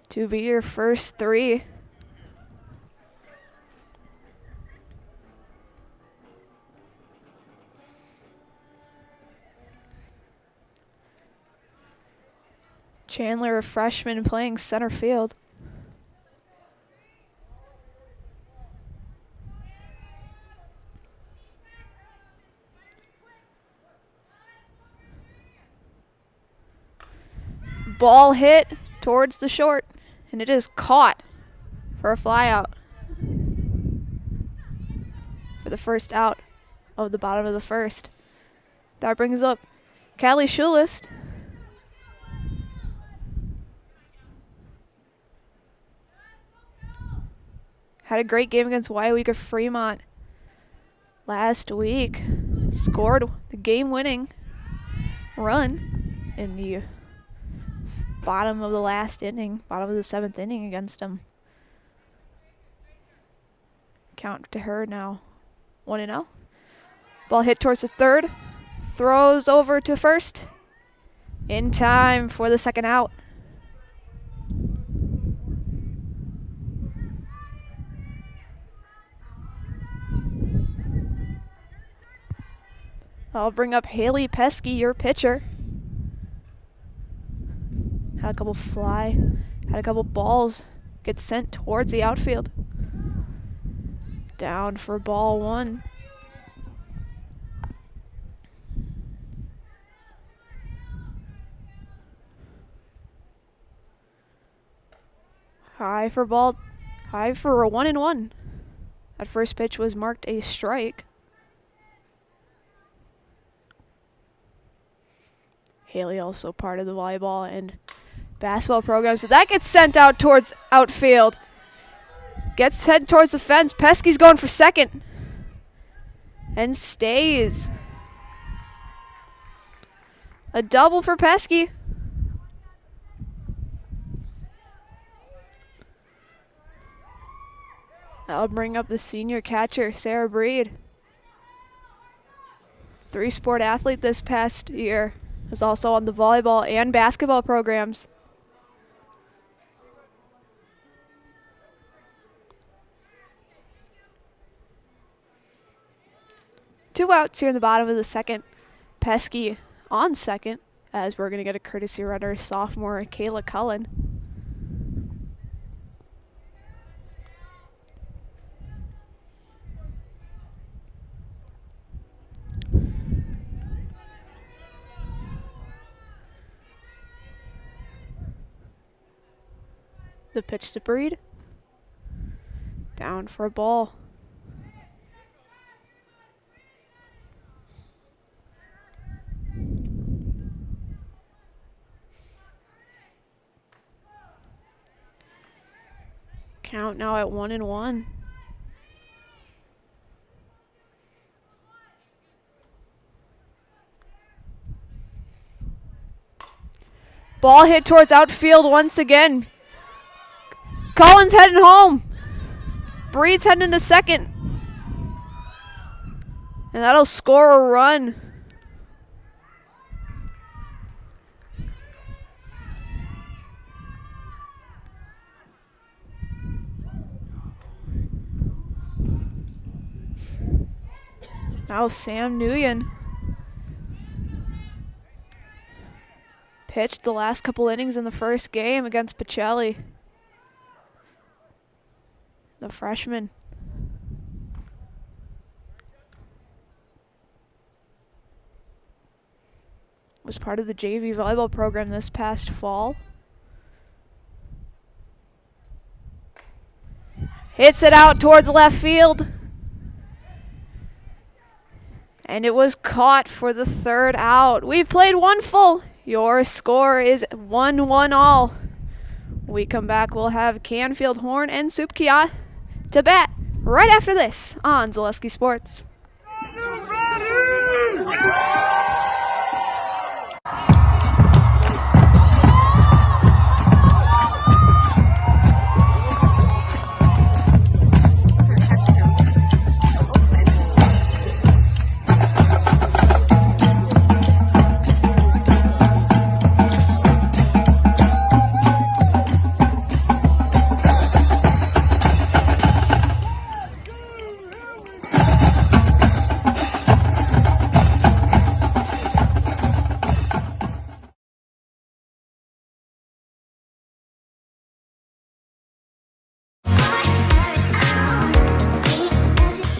to be your first 3. Chandler, a freshman, playing center field. Ball hit towards the short, and it is caught for a flyout for the first out of the bottom of the first. That brings up Callie Schulist. Had a great game against WIAA of Fremont last week. Scored the game-winning run in the bottom of the last inning, bottom of the 7th inning against them. Count to her now 1-0. Ball hit towards the third. Throws over to first. In time for the second out. I'll bring up Haley Pesky, your pitcher. Had a couple had a couple balls get sent towards the outfield. Down for ball 1. High for a 1-1. That first pitch was marked a strike. Haley also part of the volleyball and basketball program, so that gets sent out towards outfield. Gets head towards the fence. Pesky's going for second and stays. A double for Pesky. I'll bring up the senior catcher, Sarah Breed. 3-sport athlete this past year. Was also on the volleyball and basketball programs. 2 outs here in the bottom of the second. Pesky on second, as we're going to get a courtesy runner, sophomore Kayla Cullen. The pitch to Breed. Down for a ball. Count now at 1-1. Ball hit towards outfield once again. Collins heading home. Breed's heading into second. And that'll score a run. Now Sam Nguyen pitched the last couple innings in the first game against Pacelli, the freshman. Was part of the JV volleyball program this past fall. Hits it out towards left field. And it was caught for the third out. We've played one full. Your score is 1-1 all. We come back, we'll have Canfield Horn and Supkia to bat right after this on Zaleski Sports.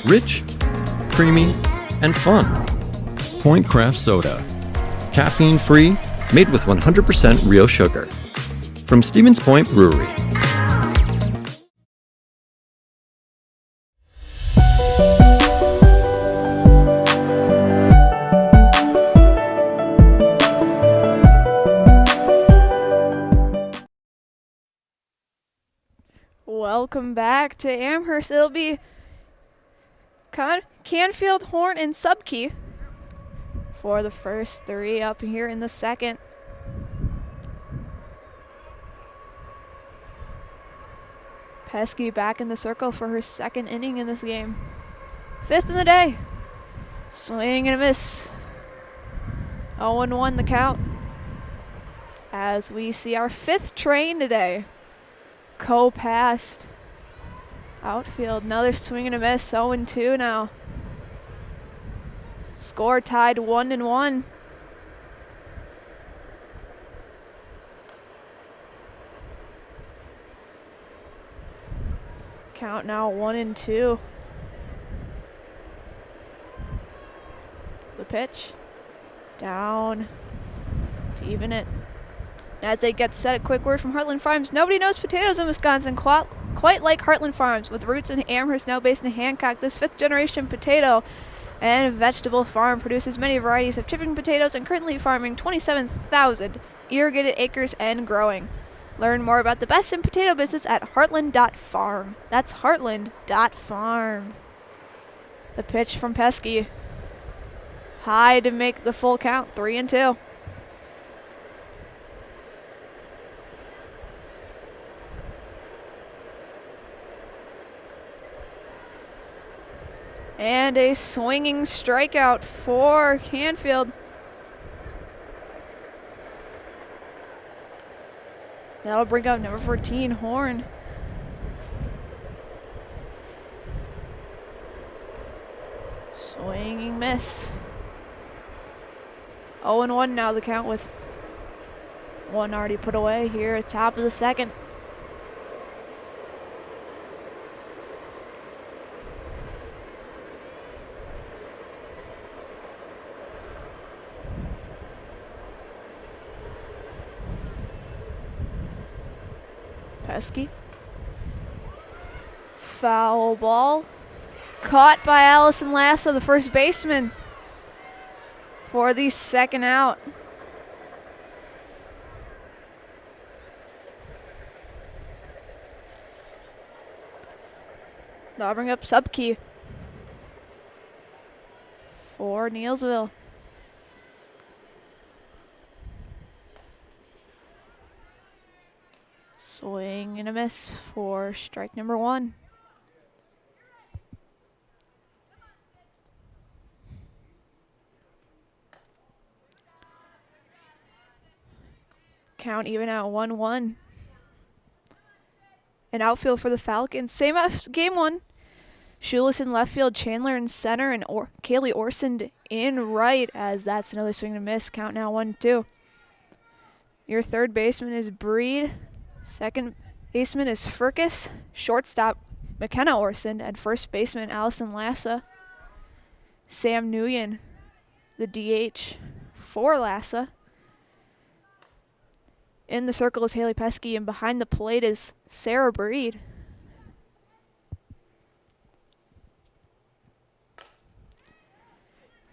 Rich, creamy, and fun. Point Craft Soda. Caffeine free, made with 100% real sugar. From Stevens Point Brewery. Welcome back to Amherst. It'll be Canfield, Horn, and Subkey for the first three up here in the second. Pesky back in the circle for her second inning in this game. Fifth in the day. Swing and a miss. 0-1 the count. As we see our fifth train today. Co-passed. Outfield, another swing and a miss, 0-2 now. Score tied 1-1. Count now 1-2. The pitch. Down. To even it. As they get set, a quick word from Heartland Farms. Nobody knows potatoes in Wisconsin quite like Heartland Farms. With roots in Amherst, now based in Hancock, this fifth-generation potato and vegetable farm produces many varieties of chipping potatoes and currently farming 27,000 irrigated acres and growing. Learn more about the best in potato business at heartland.farm. That's heartland.farm. The pitch from Pesky. High to make the full count, 3-2. And a swinging strikeout for Canfield. That'll bring up number 14, Horn. Swinging miss. 0-1 now the count with one already put away here at top of the second. Pesky. Foul ball. Caught by Allison Lassa, the first baseman, for the second out. They'll bring up Subkey for Neillsville. Swing and a miss for strike number 1. Count even at 1-1. An outfield for the Falcons. Same as game 1. Schulis in left field, Chandler in center, and Kaylee Orson in right, as that's another swing and a miss. Count now 1-2. Your third baseman is Breed. Second baseman is Furcus. Shortstop McKenna Orson, and first baseman Allison Lassa. Sam Nguyen, the DH for Lassa. In the circle is Haley Pesky, and behind the plate is Sarah Breed.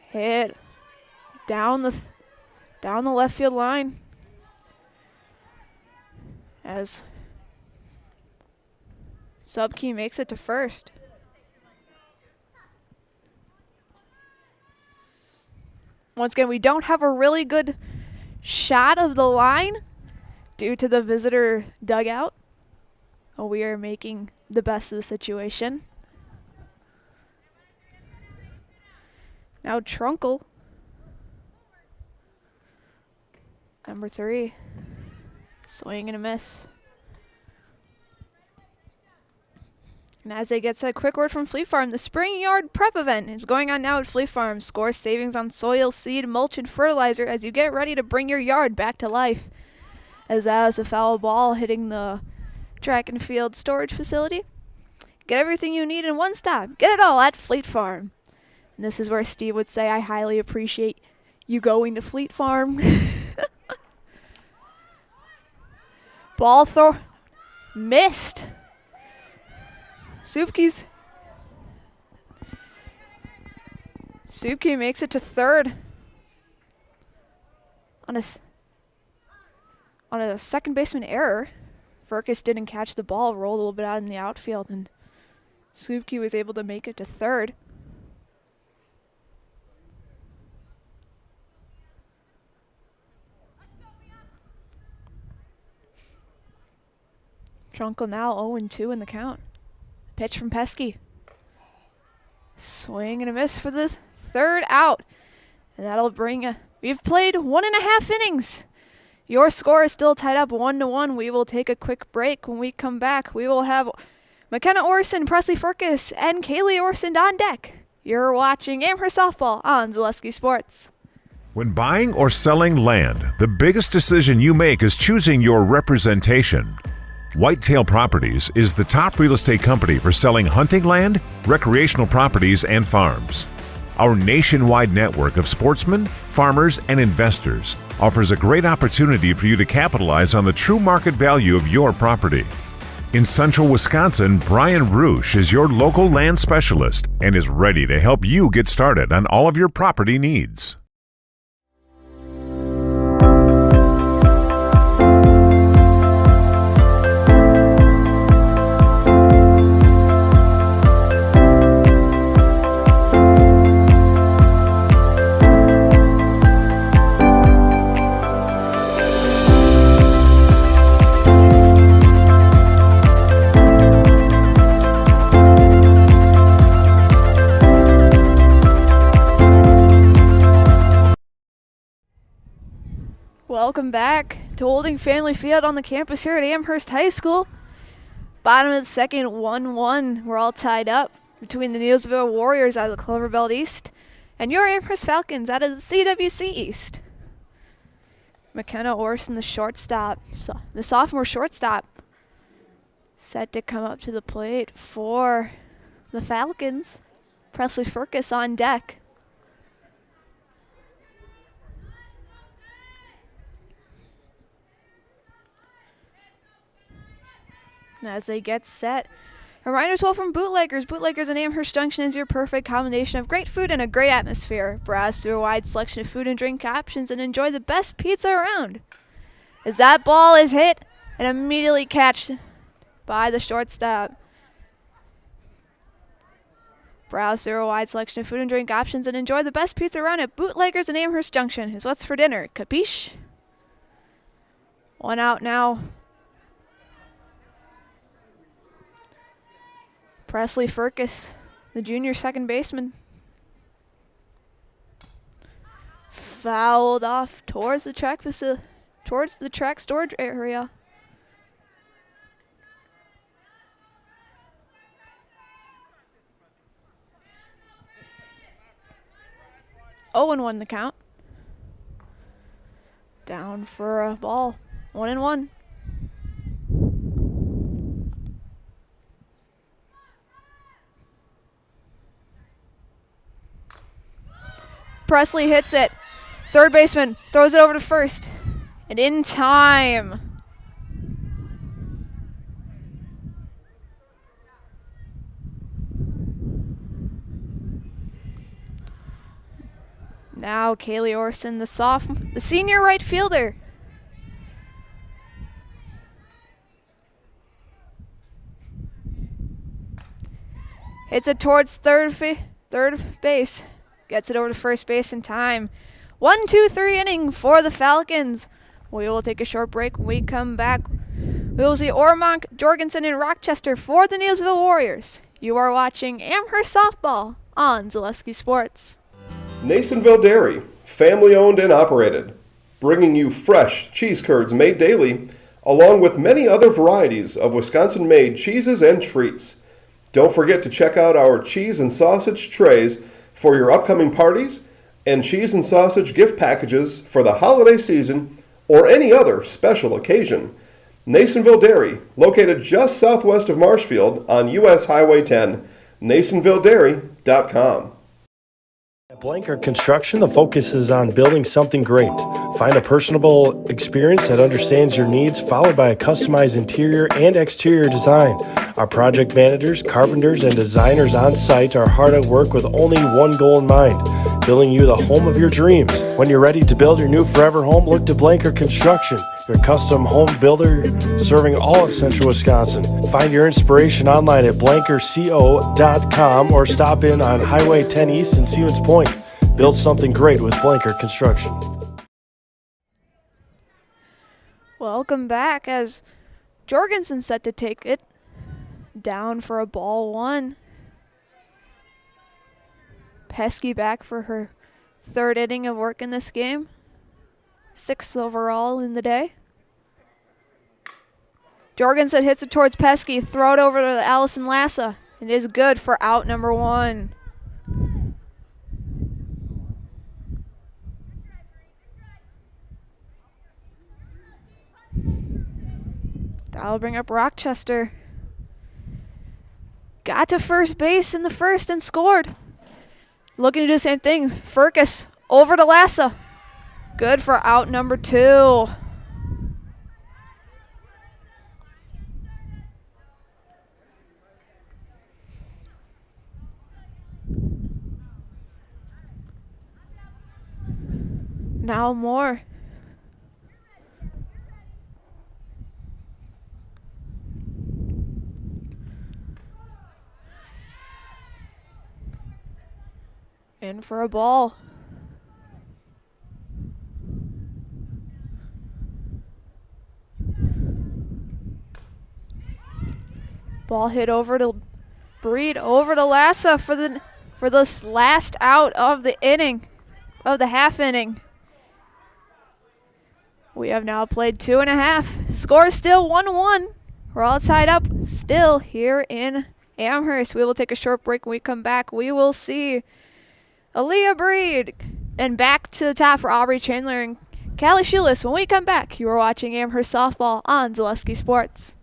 Hit down the left field line as Subkey makes it to first. Once again, we don't have a really good shot of the line due to the visitor dugout. We are making the best of the situation. Now Trunkle, number 3, swing and a miss. And as it gets a quick word from Fleet Farm, the spring yard prep event is going on now at Fleet Farm. Score savings on soil, seed, mulch, and fertilizer as you get ready to bring your yard back to life. As that is a foul ball hitting the track and field storage facility. Get everything you need in one stop. Get it all at Fleet Farm. And this is where Steve would say, I highly appreciate you going to Fleet Farm. Ball throw. Missed. Subkey makes it to third. On a second baseman error, Furcus didn't catch the ball, rolled a little bit out in the outfield, and Subkey was able to make it to third. Trunkle now 0-2 in the count. Pitch from Pesky. Swing and a miss for the third out. And that'll bring we've played 1.5 innings. Your score is still tied up 1-1. We will take a quick break. When we come back, we will have McKenna Orson, Presley Furcus, and Kaylee Orson on deck. You're watching Amherst Softball on Zaleski Sports. When buying or selling land, the biggest decision you make is choosing your representation. Whitetail Properties is the top real estate company for selling hunting land, recreational properties, and farms. Our nationwide network of sportsmen, farmers, and investors offers a great opportunity for you to capitalize on the true market value of your property. In central Wisconsin, Brian Roosh is your local land specialist and is ready to help you get started on all of your property needs. Welcome back to Holding Family Field on the campus here at Amherst High School. Bottom of the second, 1-1. We're all tied up. between the Neillsville Warriors out of the Clover Belt East and your Amherst Falcons out of the CWC East. McKenna Orson, the shortstop, the sophomore shortstop, set to come up to the plate for the Falcons. Presley Furcus on deck. And as they get set, a reminder as well from Bootleggers. Bootleggers in Amherst Junction is your perfect combination of great food and a great atmosphere. Browse through a wide selection of food and drink options and enjoy the best pizza around. As that ball is hit and immediately catched by the shortstop. Browse through a wide selection of food and drink options and enjoy the best pizza around at Bootleggers in Amherst Junction is what's for dinner. Capiche? One out now. Presley Furcus, the junior second baseman. Fouled off towards the track storage area. Oh, and 1 the count. Down for a ball. 1-1. Presley hits it. Third baseman throws it over to first. And in time. Now Kaylee Orson, the senior right fielder. Hits it towards third base. Gets it over to first base in time. 1-2-3 inning for the Falcons. We will take a short break. When we come back, we will see Ormonk, Jorgensen, and Rochester for the Neillsville Warriors. You are watching Amherst Softball on Zaleski Sports. Neillsville Dairy, family owned and operated, bringing you fresh cheese curds made daily, along with many other varieties of Wisconsin-made cheeses and treats. Don't forget to check out our cheese and sausage trays for your upcoming parties and cheese and sausage gift packages for the holiday season or any other special occasion. Neillsville Dairy, located just southwest of Marshfield on US Highway 10, neillsvilledairy.com. At Blanker Construction, the focus is on building something great. Find a personable experience that understands your needs, followed by a customized interior and exterior design. Our project managers, carpenters, and designers on site are hard at work with only one goal in mind: building you the home of your dreams. When you're ready to build your new forever home, look to Blanker Construction, your custom home builder serving all of central Wisconsin. Find your inspiration online at blankerco.com or stop in on Highway 10 East in Stevens Point. Build something great with Blanker Construction. Welcome back as Jorgensen set to take it down for a ball 1. Pesky back for her third inning of work in this game. 6th overall in the day. Jorgensen hits it towards Pesky. Throw it over to Allison Lassa. It is good for out number 1. That'll bring up Rochester. Got to first base in the first and scored. Looking to do the same thing. Furcus over to Lassa. Good for out number 2. Now more. In for a ball. Ball hit over to Breed, over to Lassa for this last out of the inning, of the half inning. We have now played 2.5. Score is still 1-1. We're all tied up still here in Amherst. We will take a short break. When we come back, we will see Aaliyah Breed. And back to the top for Aubrey Chandler and Callie Schulis. When we come back, you are watching Amherst Softball on Zaleski Sports.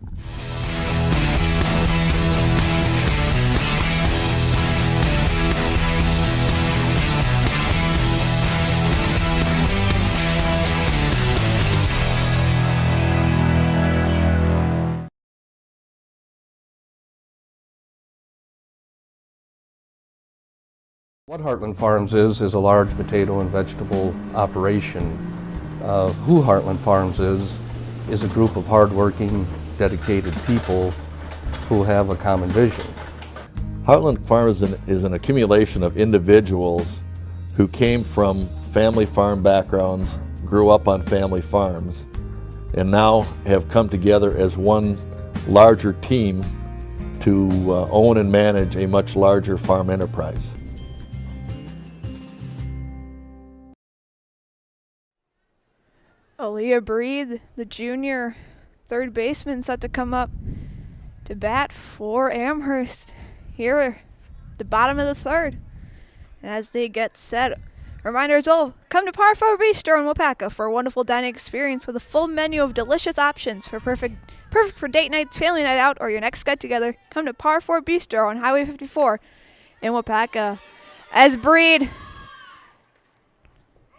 What Heartland Farms is a large potato and vegetable operation. Who Heartland Farms is a group of hardworking, dedicated people who have a common vision. Heartland Farms is an accumulation of individuals who came from family farm backgrounds, grew up on family farms, and now have come together as one larger team to own and manage a much larger farm enterprise. Aaliyah Breed, the junior third baseman, set to come up to bat for Amherst here at the bottom of the third. And as they get set, reminder as well, come to Par 4 Bistro in Wapaka for a wonderful dining experience with a full menu of delicious options for perfect for date nights, family night out, or your next get-together. Come to Par 4 Bistro on Highway 54 in Wapaka. As Breed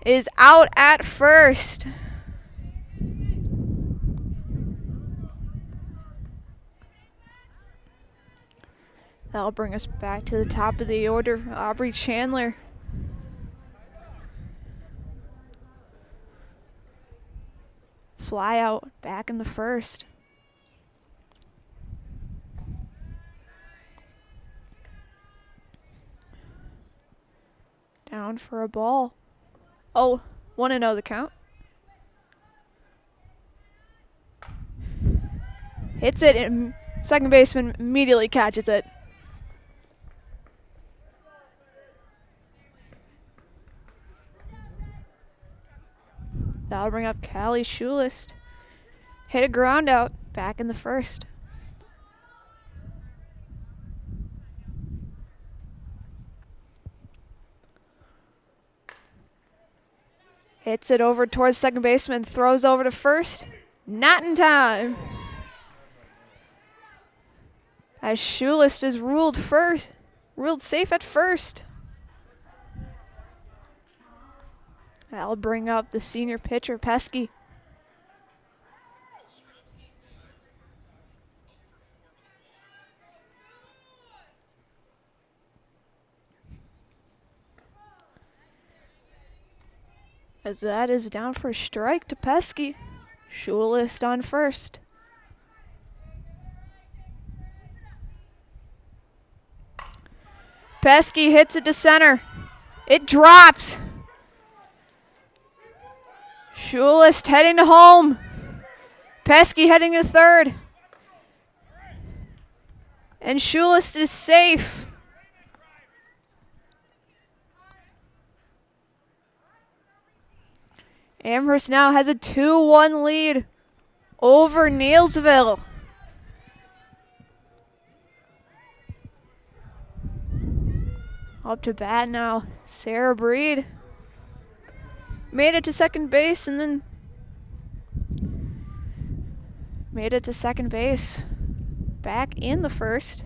is out at first. That'll bring us back to the top of the order. Aubrey Chandler. Fly out back in the first. Down for a ball. Oh, 1-0 the count. Hits it and second baseman immediately catches it. That'll bring up Callie Schulis. Hit a ground out back in the first. Hits it over towards second baseman, throws over to first. Not in time. As Schulis is ruled safe at first. That'll bring up the senior pitcher, Pesky. As that is down for a strike to Pesky. Schulis on first. Pesky hits it to center. It drops. Schulis heading to home. Pesky heading to third. And Schulis is safe. Amherst now has a 2-1 lead over Neillsville. Up to bat now, Sarah Breed. Made it to second base and then made it to second base. Back in the first.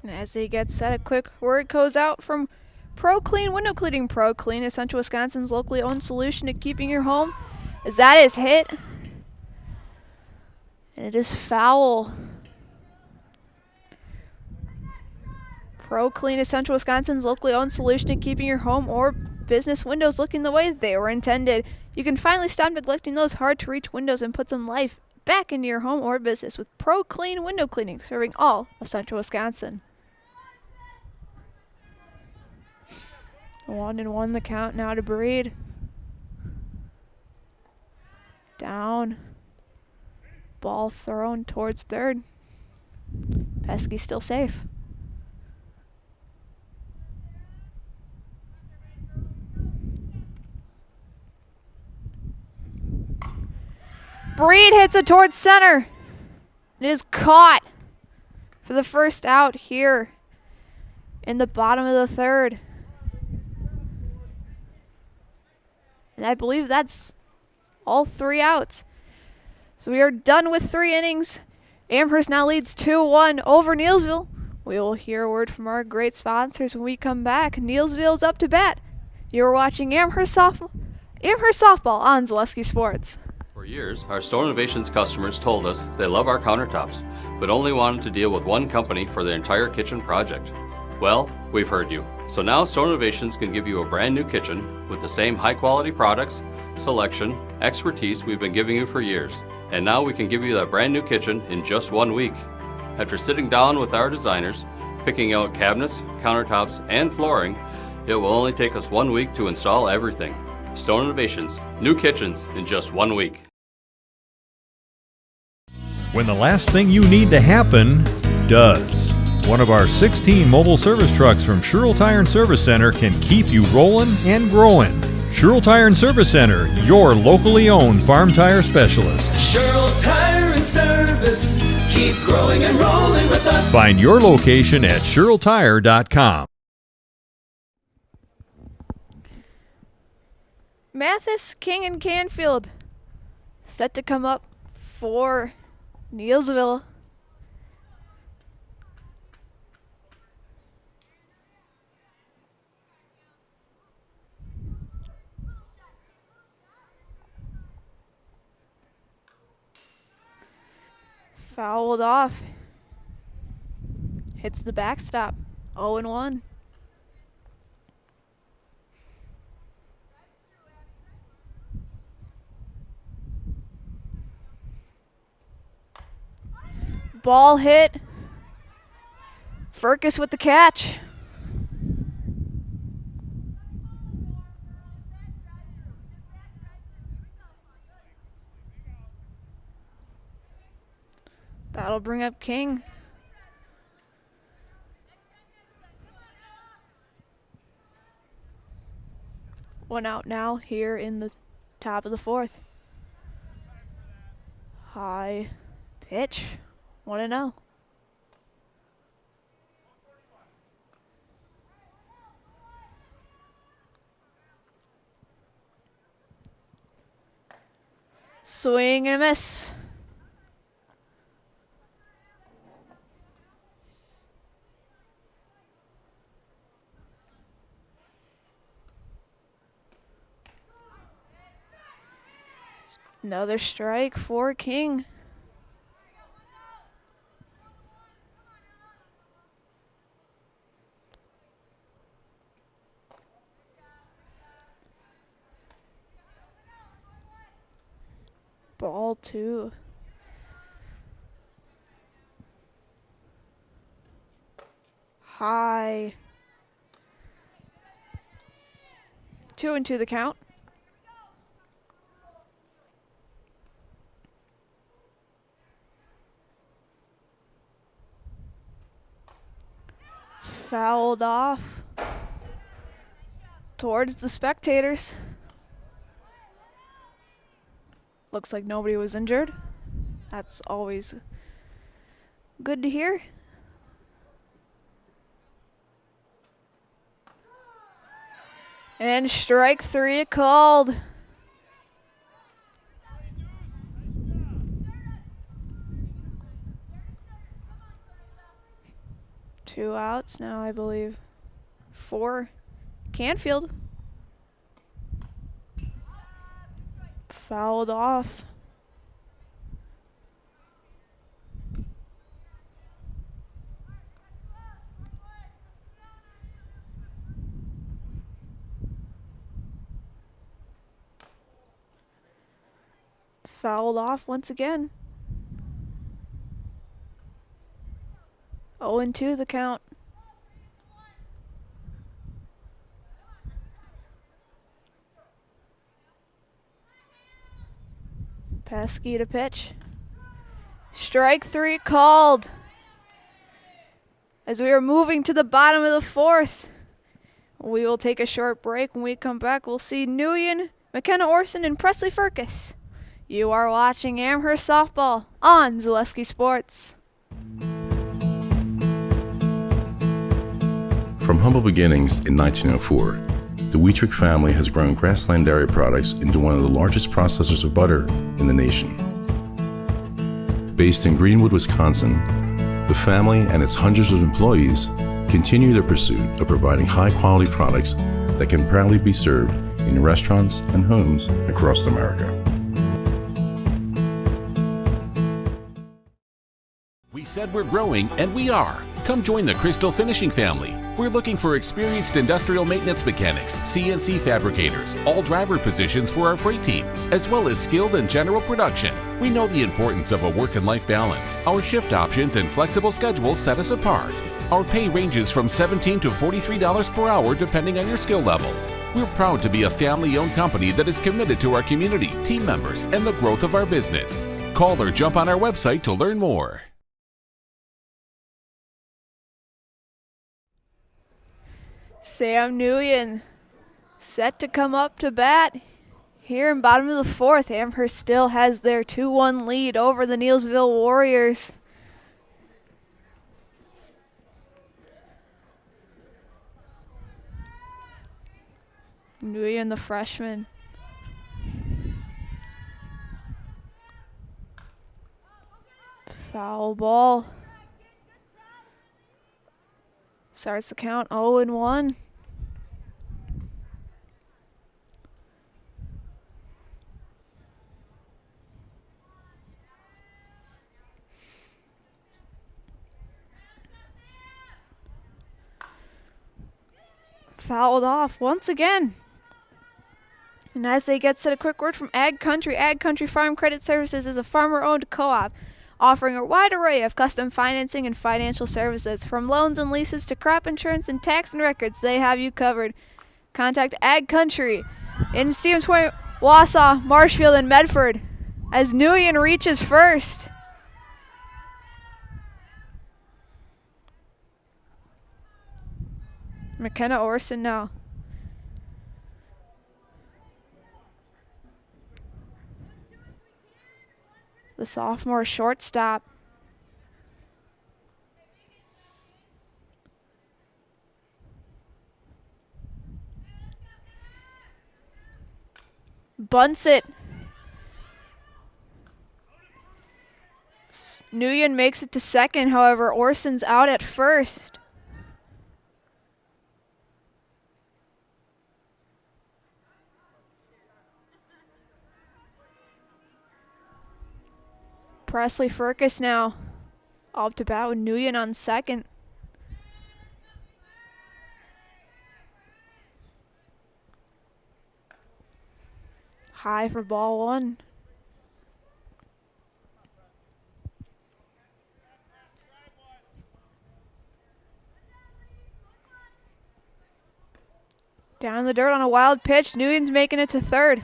And as they get set, a quick word goes out from ProClean Window Cleaning. ProClean is Central Wisconsin's locally owned solution to keeping your home. As that is hit. And it is foul. ProClean is Central Wisconsin's locally owned solution to keeping your home or business windows looking the way they were intended. You can finally stop neglecting those hard-to-reach windows and put some life back into your home or business with ProClean Window Cleaning, serving all of Central Wisconsin. 1-1 the count now to Breed. Down. Ball thrown towards third. Pesky still safe. Breed hits it towards center. It is caught for the first out here in the bottom of the third. And I believe that's all 3 outs. So we are done with 3 innings. Amherst now leads 2-1 over Neillsville. We will hear a word from our great sponsors when we come back. Neillsville's up to bat. You're watching Amherst Softball on Zaleski Sports. For years, our Store Innovations customers told us they love our countertops, but only wanted to deal with one company for their entire kitchen project. Well, we've heard you. So now Store Innovations can give you a brand new kitchen with the same high quality products, selection, expertise we've been giving you for years. And now we can give you that brand new kitchen in just 1 week. After sitting down with our designers, picking out cabinets, countertops, and flooring, it will only take us 1 week to install everything. Store Innovations, new kitchens in just 1 week. When the last thing you need to happen does. One of our 16 mobile service trucks from Sherrill Tire and Service Center can keep you rolling and growing. Sherrill Tire and Service Center, your locally owned farm tire specialist. Sherrill Tire and Service, keep growing and rolling with us. Find your location at SherrillTire.com. Mathis, King, and Canfield set to come up for Neillsville. Fouled off. Hits the backstop. 0-1. Ball hit. Furcus with the catch. That'll bring up King. One out now here in the top of the fourth. High pitch. 1-0. Swing and miss. Another strike for King. Ball 2. High. 2-2 the count. Fouled off towards the spectators. Looks like nobody was injured. That's always good to hear. And strike 3 called. Two outs now, I believe. 4. Canfield. Fouled off. Fouled off once again. 0-2 the count. Pesky to pitch. Strike 3 called. As we are moving to the bottom of the fourth, we will take a short break. When we come back, we'll see Nguyen, McKenna Orson, and Presley Furcus. You are watching Amherst Softball on Zaleski Sports. From humble beginnings in 1904, the Wheatrick family has grown Grassland Dairy Products into one of the largest processors of butter in the nation. Based in Greenwood, Wisconsin, the family and its hundreds of employees continue their pursuit of providing high-quality products that can proudly be served in restaurants and homes across America. We said we're growing, and we are. Come join the Crystal Finishing family. We're looking for experienced industrial maintenance mechanics, CNC fabricators, all driver positions for our freight team, as well as skilled and general production. We know the importance of a work and life balance. Our shift options and flexible schedules set us apart. Our pay ranges from $17 to $43 per hour depending on your skill level. We're proud to be a family-owned company that is committed to our community, team members, and the growth of our business. Call or jump on our website to learn more. Sam Nguyen set to come up to bat here in bottom of the fourth. Amherst still has their 2-1 lead over the Neillsville Warriors. Nguyen, the freshman. Foul ball. Starts the count 0-1. Fouled off once again. And as they get set, a quick word from Ag Country. Ag Country Farm Credit Services is a farmer-owned co-op offering a wide array of custom financing and financial services. From loans and leases to crop insurance and tax and records, they have you covered. Contact Ag Country in Stevens Point, Wausau, Marshfield, and Medford as Nguyen reaches first. McKenna Orson now. The sophomore shortstop. Bunts it. Nguyen makes it to second, however, Orson's out at first. Presley Furcus now up to bat with Nguyen on second. High for ball one. Down in the dirt on a wild pitch. Nguyen's making it to third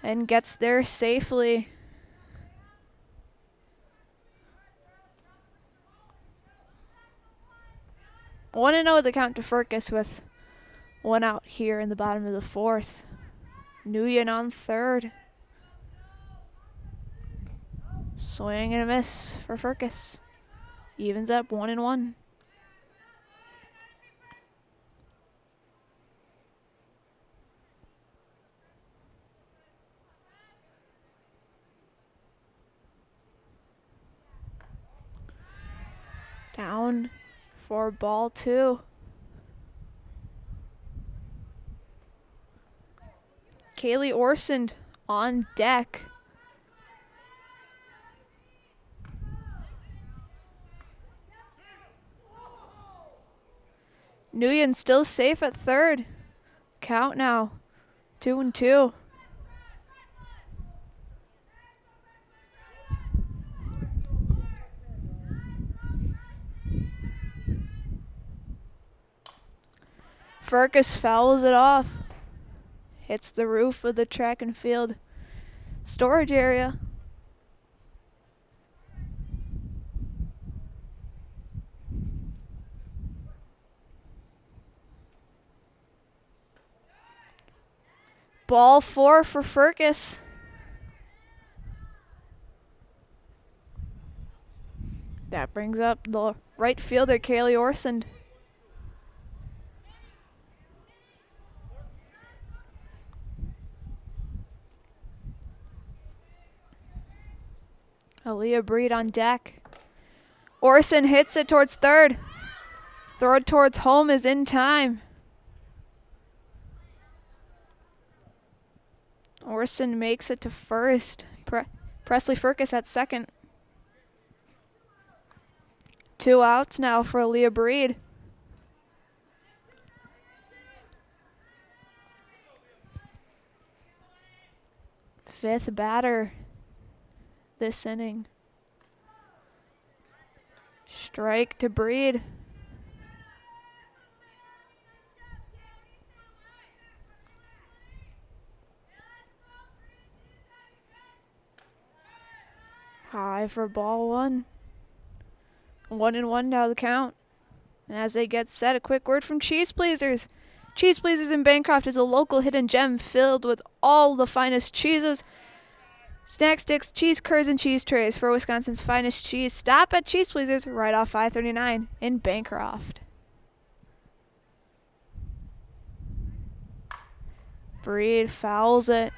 and gets there safely. 1-0 the count to Furcus with one out here in the bottom of the fourth. Nguyen on third. Swing and a miss for Furcus. Evens up 1-1. Down for ball two. Kaylee Orson on deck. Nguyen still safe at third. Count now 2-2. Furcus fouls it off. Hits the roof of the track and field storage area. Ball four for Furcus. That brings up the right fielder, Kaylee Orsund. Aaliyah Breed on deck. Orson hits it towards third. Throw it towards home is in time. Orson makes it to first. Presley Firkus at second. 2 outs now for Aaliyah Breed. Fifth batter this inning. Strike to Breed. High for ball one. 1-1 now the count. And as they get set, a quick word from Cheese Pleasers. Cheese Pleasers in Bancroft is a local hidden gem filled with all the finest cheeses, snack sticks, cheese curds, and cheese trays for Wisconsin's finest cheese. Stop at Cheese Pleasers right off 539 in Bancroft. Breed fouls it.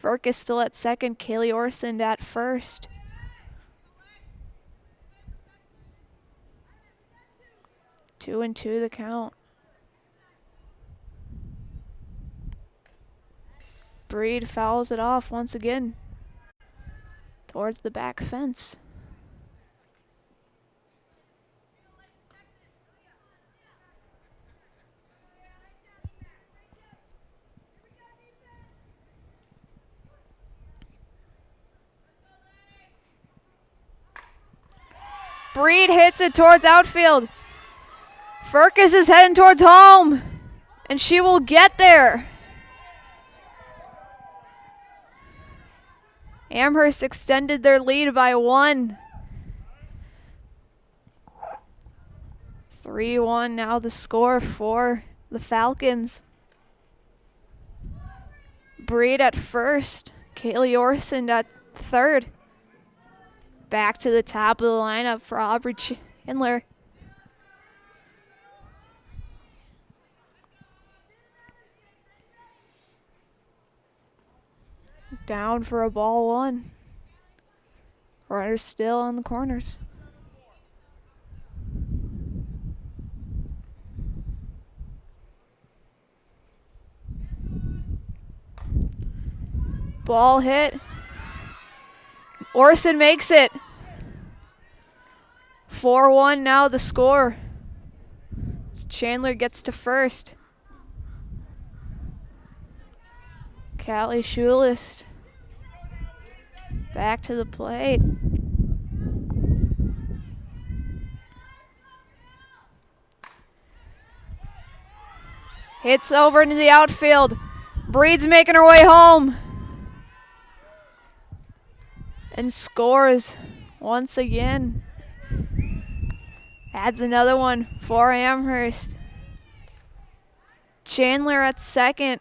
Firkus still at second. Kaylee Orsond at first. Two and two the count. Breed fouls it off once again towards the back fence. Breed hits it towards outfield. Firkus is heading towards home, and she will get there. Amherst extended their lead by 1. 3-1 now the score for the Falcons. Breed at first. Kaylee Orsond at third. Back to the top of the lineup for Aubrey Chandler. Down for a ball one. Runners still on the corners. Ball hit. Orson makes it. 4-1 now the score. Chandler gets to first. Callie Schulist back to the plate. Hits over into the outfield. Breed's making her way home. And scores once again. Adds another one for Amherst. Chandler at second.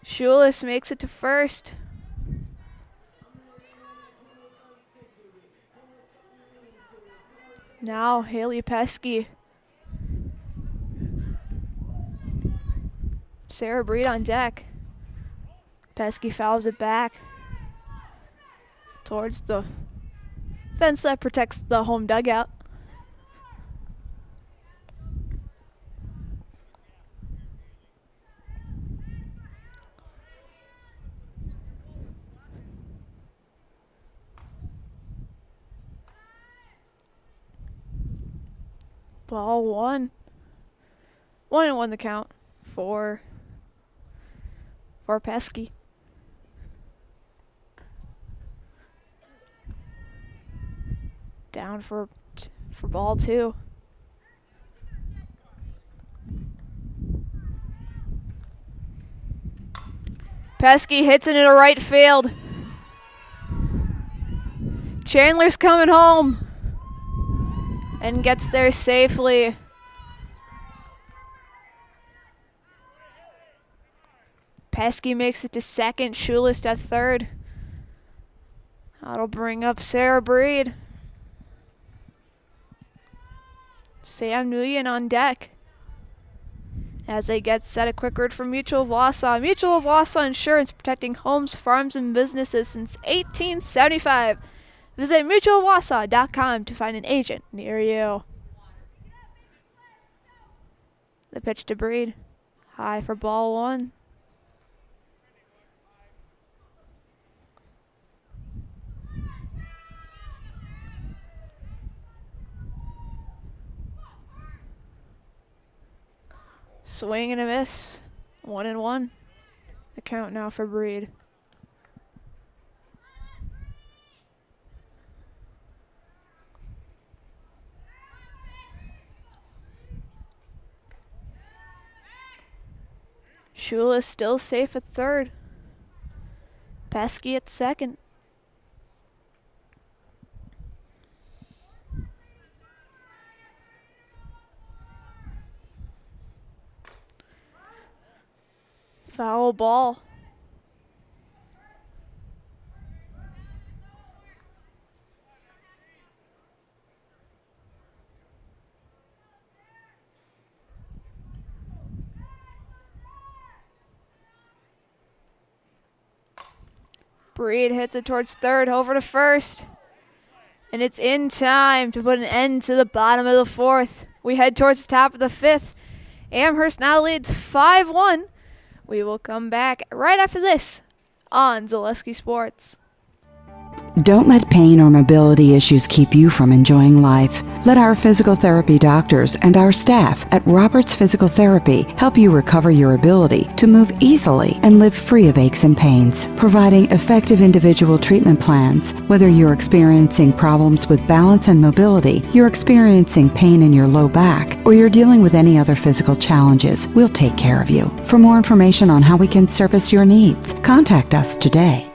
Schulist makes it to first. Now Haley Pesky. Sarah Breed on deck. Pesky fouls it back towards the fence that protects the home dugout. Ball one. 1-1 the count for Pesky. Down for ball two. Pesky hits it into right field. Chandler's coming home and gets there safely. Pacelli makes it to second. Schulist at third. That'll bring up Sarah Breed. Sam Nguyen on deck. As they get set, a quick word from Mutual of Wausau. Mutual of Wausau Insurance, protecting homes, farms, and businesses since 1875. Visit mutualwausau.com to find an agent near you. The pitch to Breed. High for ball one. Swing and a miss. 1-1. The count now for Breed. Shula still safe at third. Pacelli at second. Foul ball. Breed hits it towards third, over to first. And it's in time to put an end to the bottom of the fourth. We head towards the top of the fifth. Amherst now leads 5-1. We will come back right after this on Zaleski Sports. Don't let pain or mobility issues keep you from enjoying life. Let our physical therapy doctors and our staff at Roberts Physical Therapy help you recover your ability to move easily and live free of aches and pains, providing effective individual treatment plans. Whether you're experiencing problems with balance and mobility, you're experiencing pain in your low back, or you're dealing with any other physical challenges, we'll take care of you. For more information on how we can service your needs, contact us today.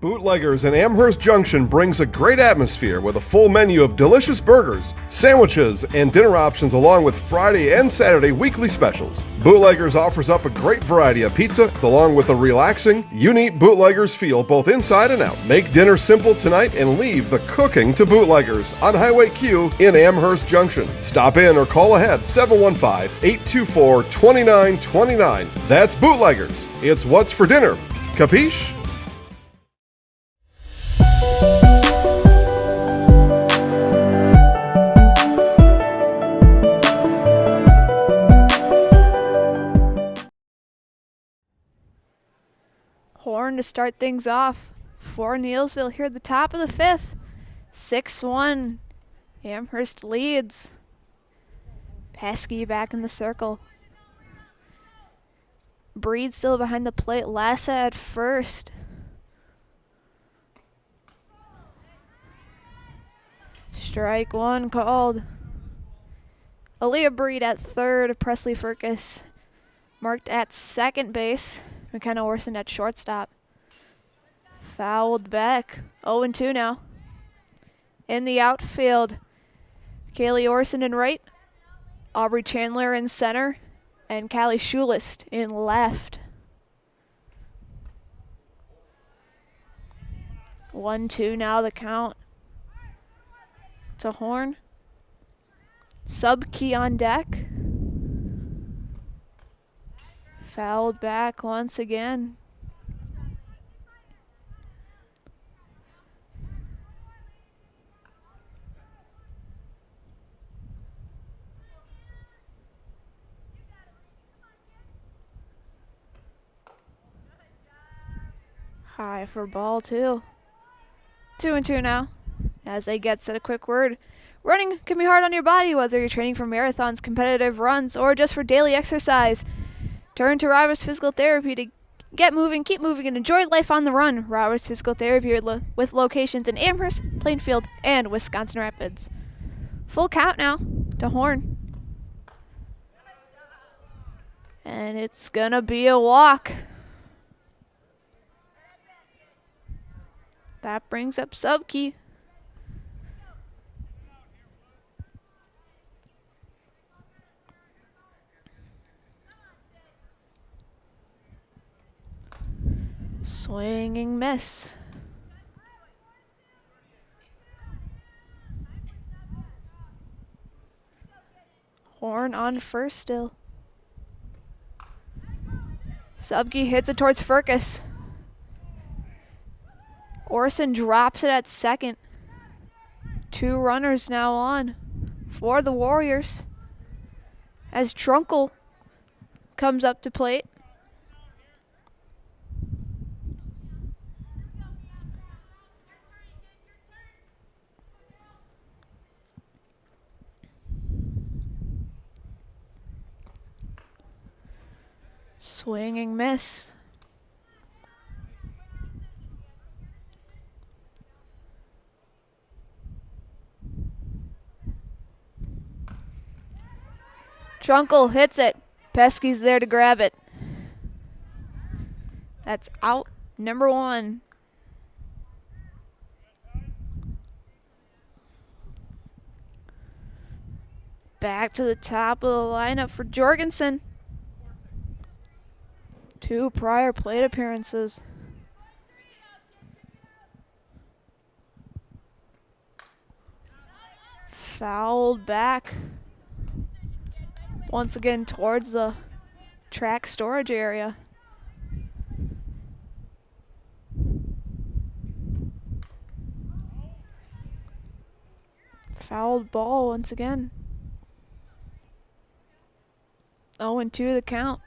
Bootleggers in Amherst Junction brings a great atmosphere with a full menu of delicious burgers, sandwiches, and dinner options along with Friday and Saturday weekly specials. Bootleggers offers up a great variety of pizza along with a relaxing, unique Bootleggers feel both inside and out. Make dinner simple tonight and leave the cooking to Bootleggers on Highway Q in Amherst Junction. Stop in or call ahead 715-824-2929. That's Bootleggers. It's what's for dinner. Capiche? Horn to start things off for Neillsville here at the top of the fifth. 6-1. Amherst leads. Pacelli back in the circle. Breed still behind the plate. Lassa at first. Strike one called. Aaliyah Breed at third. Presley Furcus marked at second base. McKenna Orson at shortstop. Fouled back. 0-2 now. In the outfield, Kaylee Orson in right. Aubrey Chandler in center. And Callie Schulist in left. 1-2 now the count. To Horn. Subkey on deck. Fouled back once again. High for ball two. 2-2 now. As they get set, a quick word. Running can be hard on your body, whether you're training for marathons, competitive runs, or just for daily exercise. Turn to Roberts Physical Therapy to get moving, keep moving, and enjoy life on the run. Roberts Physical Therapy with locations in Amherst, Plainfield, and Wisconsin Rapids. Full count now to Horn. And it's gonna be a walk. That brings up Subkey. Swinging miss. Horn on first still. Subke hits it towards Furcus. Orson drops it at second. 2 runners now on for the Warriors as Trunkle comes up to plate. Swinging miss. Trunkle hits it. Pesky's there to grab it. That's out number 1. Back to the top of the lineup for Jorgensen. 2 prior plate appearances. Fouled back. Once again towards the track storage area. Fouled ball once again. 0-2 the count.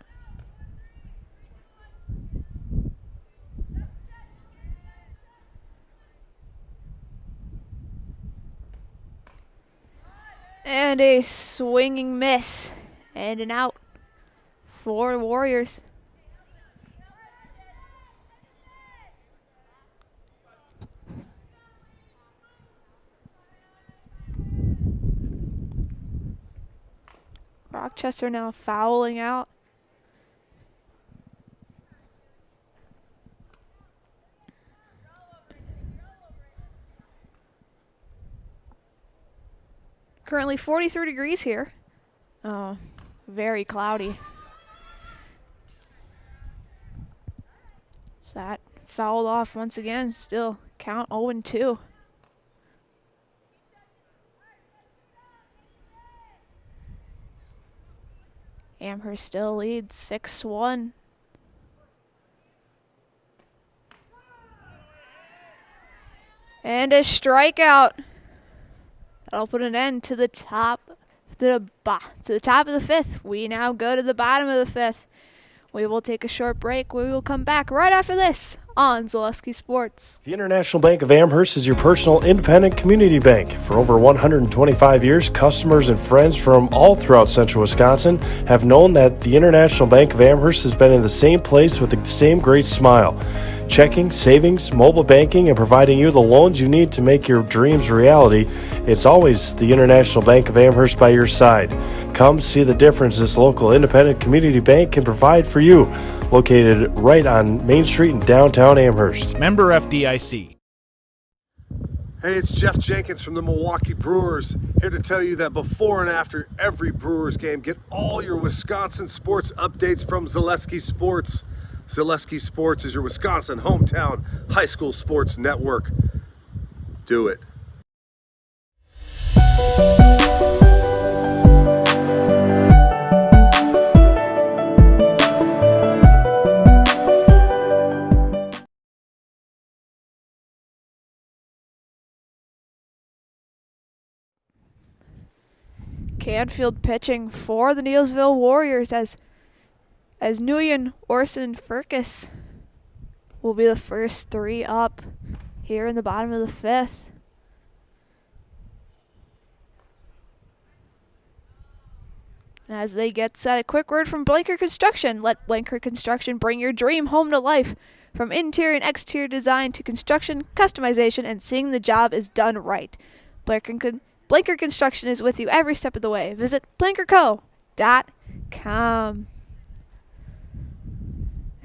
And a swinging miss. And an out for Warriors. Rochester now fouling out. Currently 43 degrees here. Very cloudy. So that fouled off once again. Still count 0-2. Amherst still leads 6-1. And a strikeout. That'll put an end to the top of the 5th. We now go to the bottom of the 5th. We will take a short break. We will come back right after this on Zaleski Sports. The International Bank of Amherst is your personal independent community bank. For over 125 years, customers and friends from all throughout central Wisconsin have known that the International Bank of Amherst has been in the same place with the same great smile. Checking, savings, mobile banking, and providing you the loans you need to make your dreams a reality. It's always the International Bank of Amherst by your side. Come see the difference this local independent community bank can provide for you. Located right on Main Street in downtown Amherst. Member FDIC. Hey, it's Jeff Jenkins from the Milwaukee Brewers, here to tell you that before and after every Brewers game, get all your Wisconsin sports updates from Zaleski Sports. Zaleski Sports is your Wisconsin hometown high school sports network. Do it. Canfield pitching for the Neillsville Warriors as Nguyen, Orson, and Furcus will be the first 3 up here in the bottom of the 5th. As they get set, a quick word from Blanker Construction. Let Blanker Construction bring your dream home to life. From interior and exterior design to construction, customization, and seeing the job is done right. Blanker Construction is with you every step of the way. Visit blankerco.com.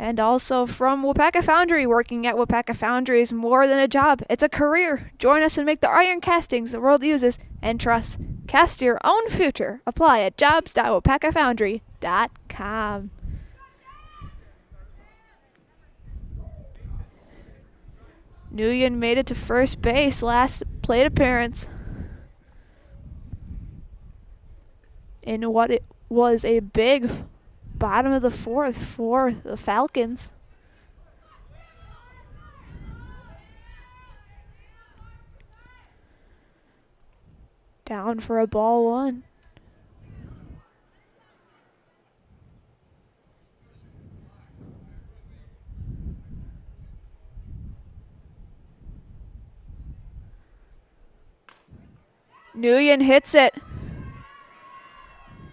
And also from Wapaka Foundry. Working at Wapaka Foundry is more than a job. It's a career. Join us and make the iron castings the world uses and trusts. Cast your own future. Apply at jobs.wapakafoundry.com. Nguyen made it to first base, last plate appearance. In what it was a big bottom of the fourth for the Falcons. Down for a ball one. Nguyen hits it.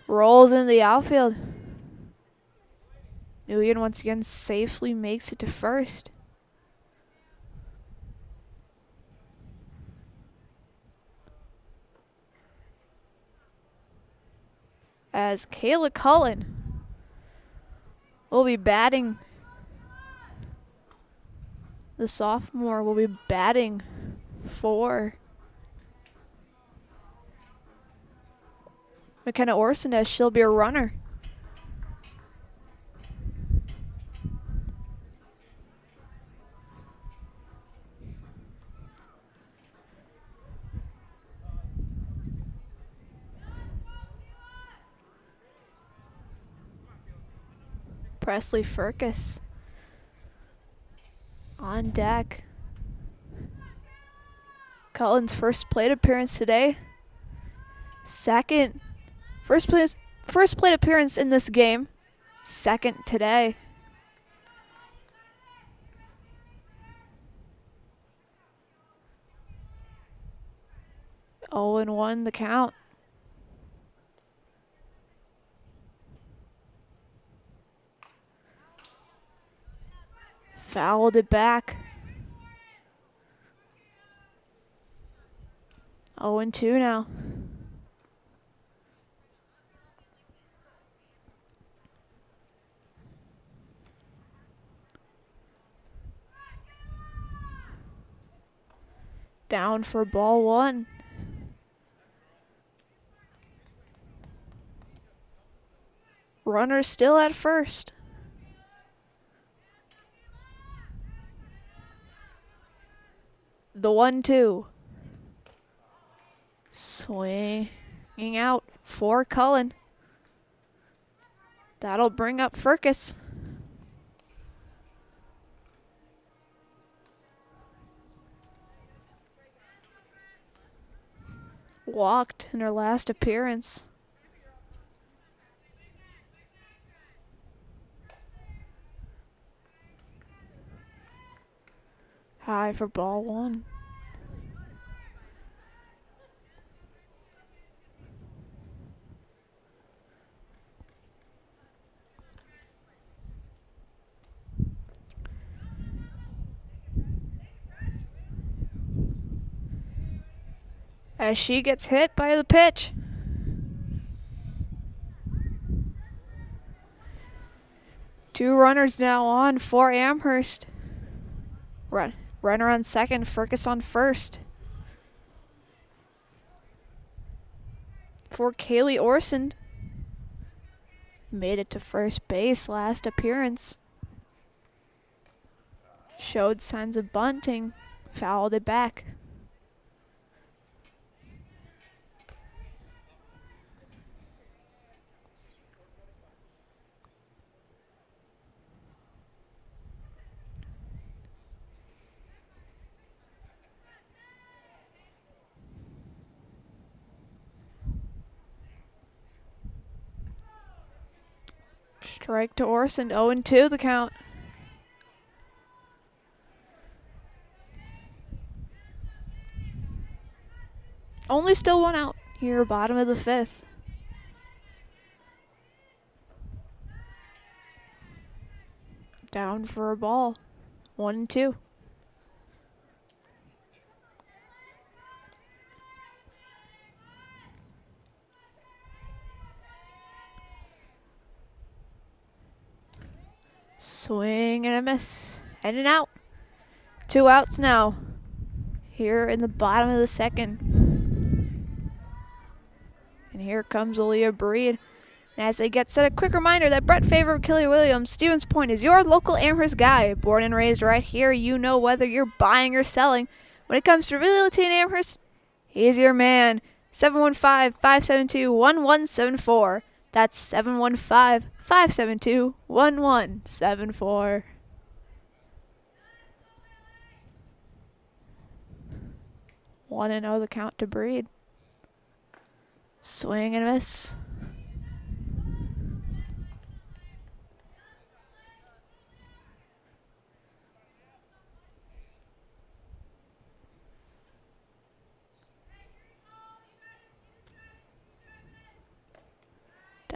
Rolls in the outfield. Nguyen once again safely makes it to first. As Kayla Cullen will be batting. The sophomore will be batting for McKenna Orson, as she'll be a runner. Presley Furcus on deck. Cullen's first plate appearance today. First plate appearance in this game. Second today. Oh, and 1 the count. Fouled it back. 0-2 now. Down for ball one. Runner still at first. The 1-2. Swinging out for Cullen. That'll bring up Furcus. Walked in her last appearance. High for ball one. As she gets hit by the pitch. Two runners now on for Amherst. Runner on second, Furcus on first. For Kaylee Orson. Made it to first base last appearance. Showed signs of bunting. Fouled it back. Strike to Orson, 0-2 the count. Only still one out here, bottom of the fifth. Down for a ball, 1-2. Swing and a miss. And an out. 2 outs now. Here in the bottom of the second. And here comes Aaliyah Breed. And as they get set, a quick reminder that Brett Favor of Kelly Williams, Stevens Point, is your local Amherst guy. Born and raised right here, you know whether you're buying or selling. When it comes to realty in Amherst, he's your man. 715-572-1174. That's 715-572-1174. One and oh the count to Breed. Swing and miss.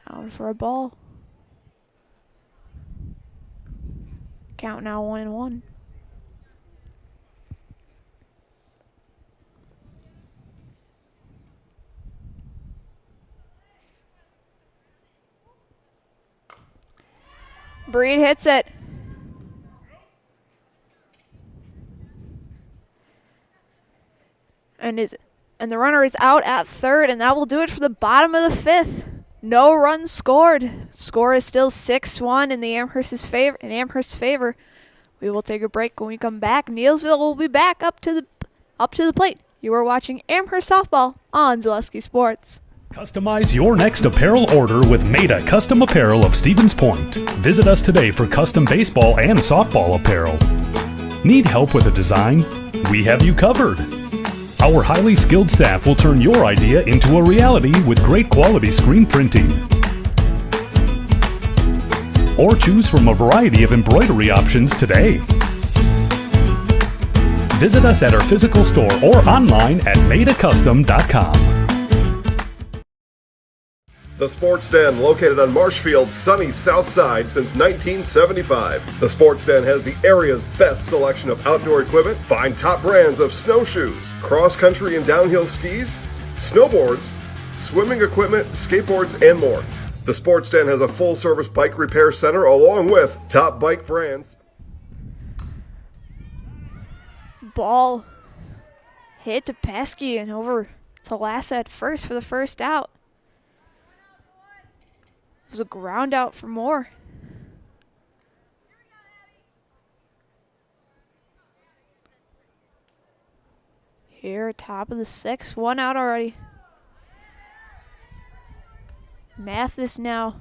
Down for a ball. Count now 1-1. Breed hits it. And the runner is out at third, and that will do it for the bottom of the fifth. No runs scored. Score is still 6-1 in Amherst's favor. We will take a break. When we come back, Neillsville will be back up to the plate. You are watching Amherst softball on Zaleski Sports. Customize your next apparel order with Maida Custom Apparel of Stevens Point. Visit us today for custom baseball and softball apparel. Need help with a design? We have you covered. Our highly skilled staff will turn your idea into a reality with great quality screen printing. Or choose from a variety of embroidery options today. Visit us at our physical store or online at maidacustom.com. The Sports Den, located on Marshfield's sunny south side since 1975. The Sports Den has the area's best selection of outdoor equipment. Find top brands of snowshoes, cross-country and downhill skis, snowboards, swimming equipment, skateboards, and more. The Sports Den has a full-service bike repair center along with top bike brands. Ball hit to Pesky and over to Lassa at first for the first out. It was a ground out for more. Here, top of the sixth, one out already. Mathis now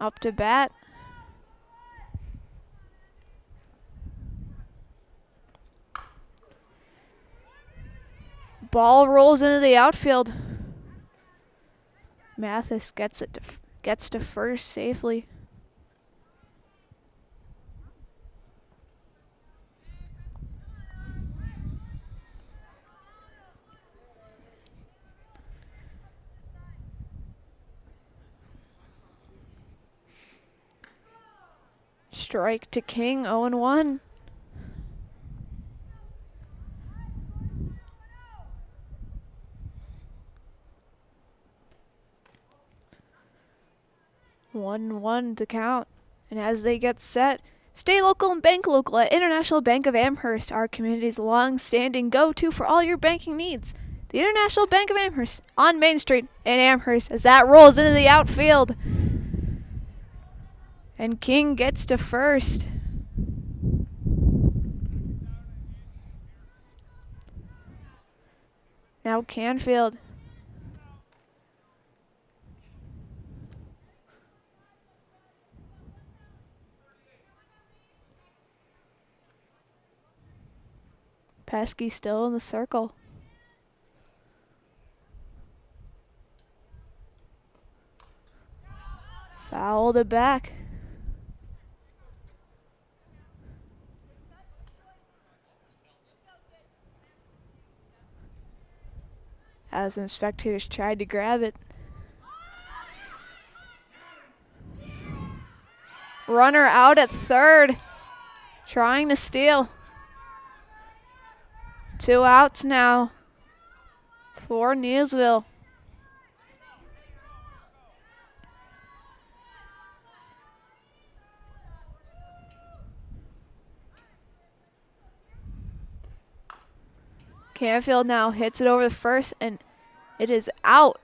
up to bat. Ball rolls into the outfield. Mathis gets to first safely. Strike to King, 0-1. One to count. And as they get set, stay local and bank local at International Bank of Amherst, our community's long-standing go-to for all your banking needs. The International Bank of Amherst on Main Street in Amherst as that rolls into the outfield. And King gets to first. Now Canfield. Pesky still in the circle. Fouled it back. As some spectators tried to grab it. Runner out at third, trying to steal. 2 outs now for Neillsville. Canfield now hits it over the first, and it is out.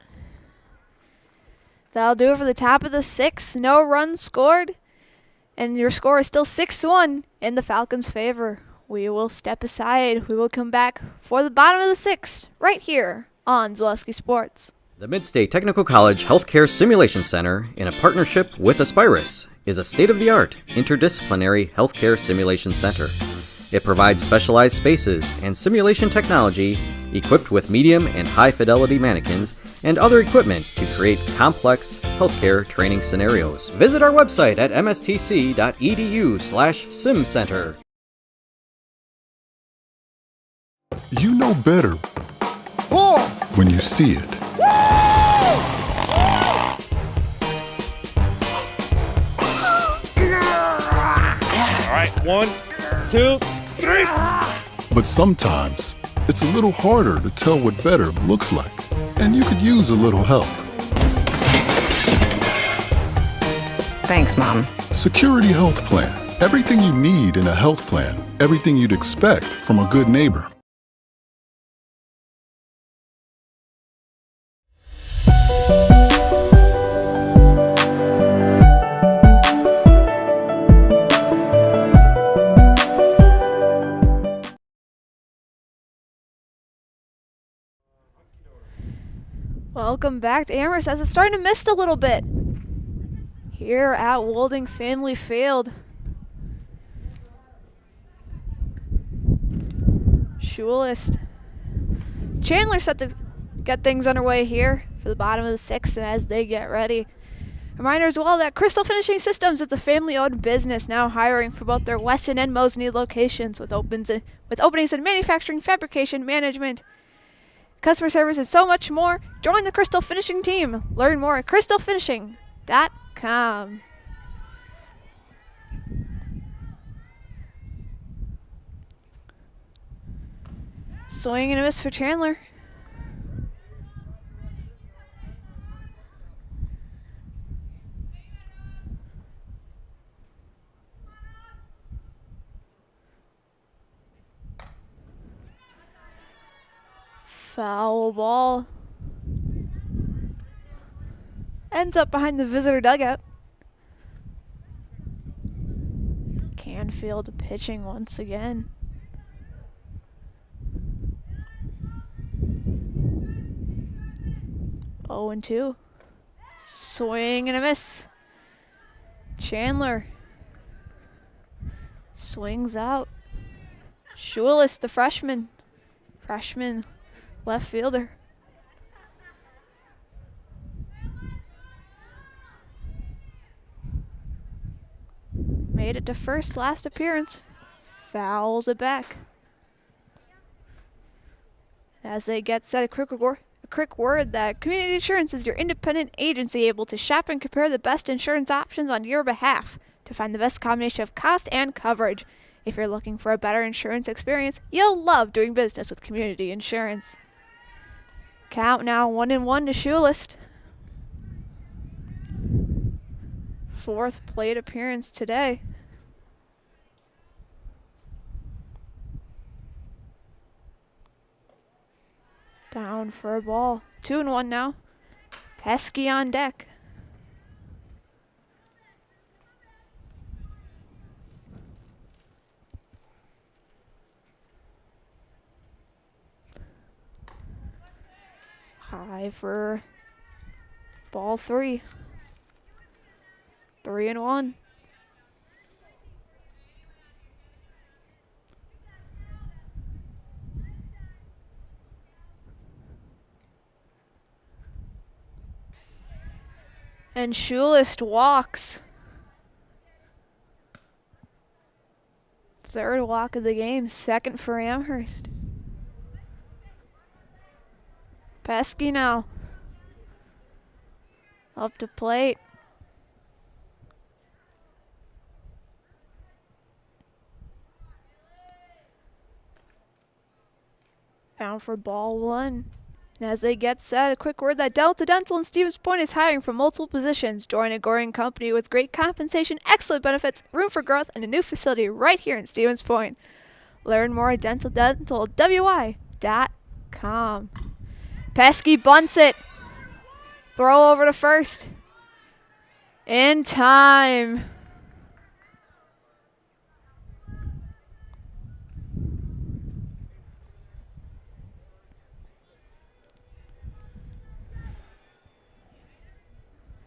That'll do it for the top of the 6th. No runs scored. And your score is still 6-1 in the Falcons' favor. We will step aside. We will come back for the bottom of the 6th right here on Zaleski Sports. The Midstate Technical College Healthcare Simulation Center, in a partnership with Aspirus, is a state-of-the-art interdisciplinary healthcare simulation center. It provides specialized spaces and simulation technology equipped with medium and high-fidelity mannequins and other equipment to create complex healthcare training scenarios. Visit our website at mstc.edu/simcenter. You know better when you see it. All right, 1, 2, 3. But sometimes it's a little harder to tell what better looks like, and you could use a little help. Thanks, Mom. Security Health Plan. Everything you need in a health plan. Everything you'd expect from a good neighbor. Welcome back to Amherst as it's starting to mist a little bit here at Wolding Family Field. Schulist. Chandler set to get things underway here for the bottom of the 6th, and as they get ready. Reminder as well that Crystal Finishing Systems, it's a family-owned business now hiring for both their Weston and Mosinee locations with openings in manufacturing, fabrication, management, customer service, and so much more. Join the Crystal Finishing team. Learn more at crystalfinishing.com. Swing and a miss for Chandler. Foul ball. Ends up behind the visitor dugout. Canfield pitching once again. Oh, 0-2. Swing and a miss. Chandler swings out. Schulist, the freshman left fielder. Made it to first last appearance. Fouls it back. As they get set, a quick word that Community Insurance is your independent agency able to shop and compare the best insurance options on your behalf to find the best combination of cost and coverage. If you're looking for a better insurance experience, you'll love doing business with Community Insurance. Count now 1-1 to Schulist. 4th plate appearance today. Down for a ball. 2-1 now. Pesky on deck. High for ball 3. 3-1. And Schulist walks. 3rd walk of the game, 2nd for Amherst. Pesky now. Up to plate. Down for ball 1. And as they get set, a quick word that Delta Dental in Stevens Point is hiring for multiple positions. Join a growing company with great compensation, excellent benefits, room for growth, and a new facility right here in Stevens Point. Learn more at dentalwi.com. Pesky bunts it. Throw over to first. In time.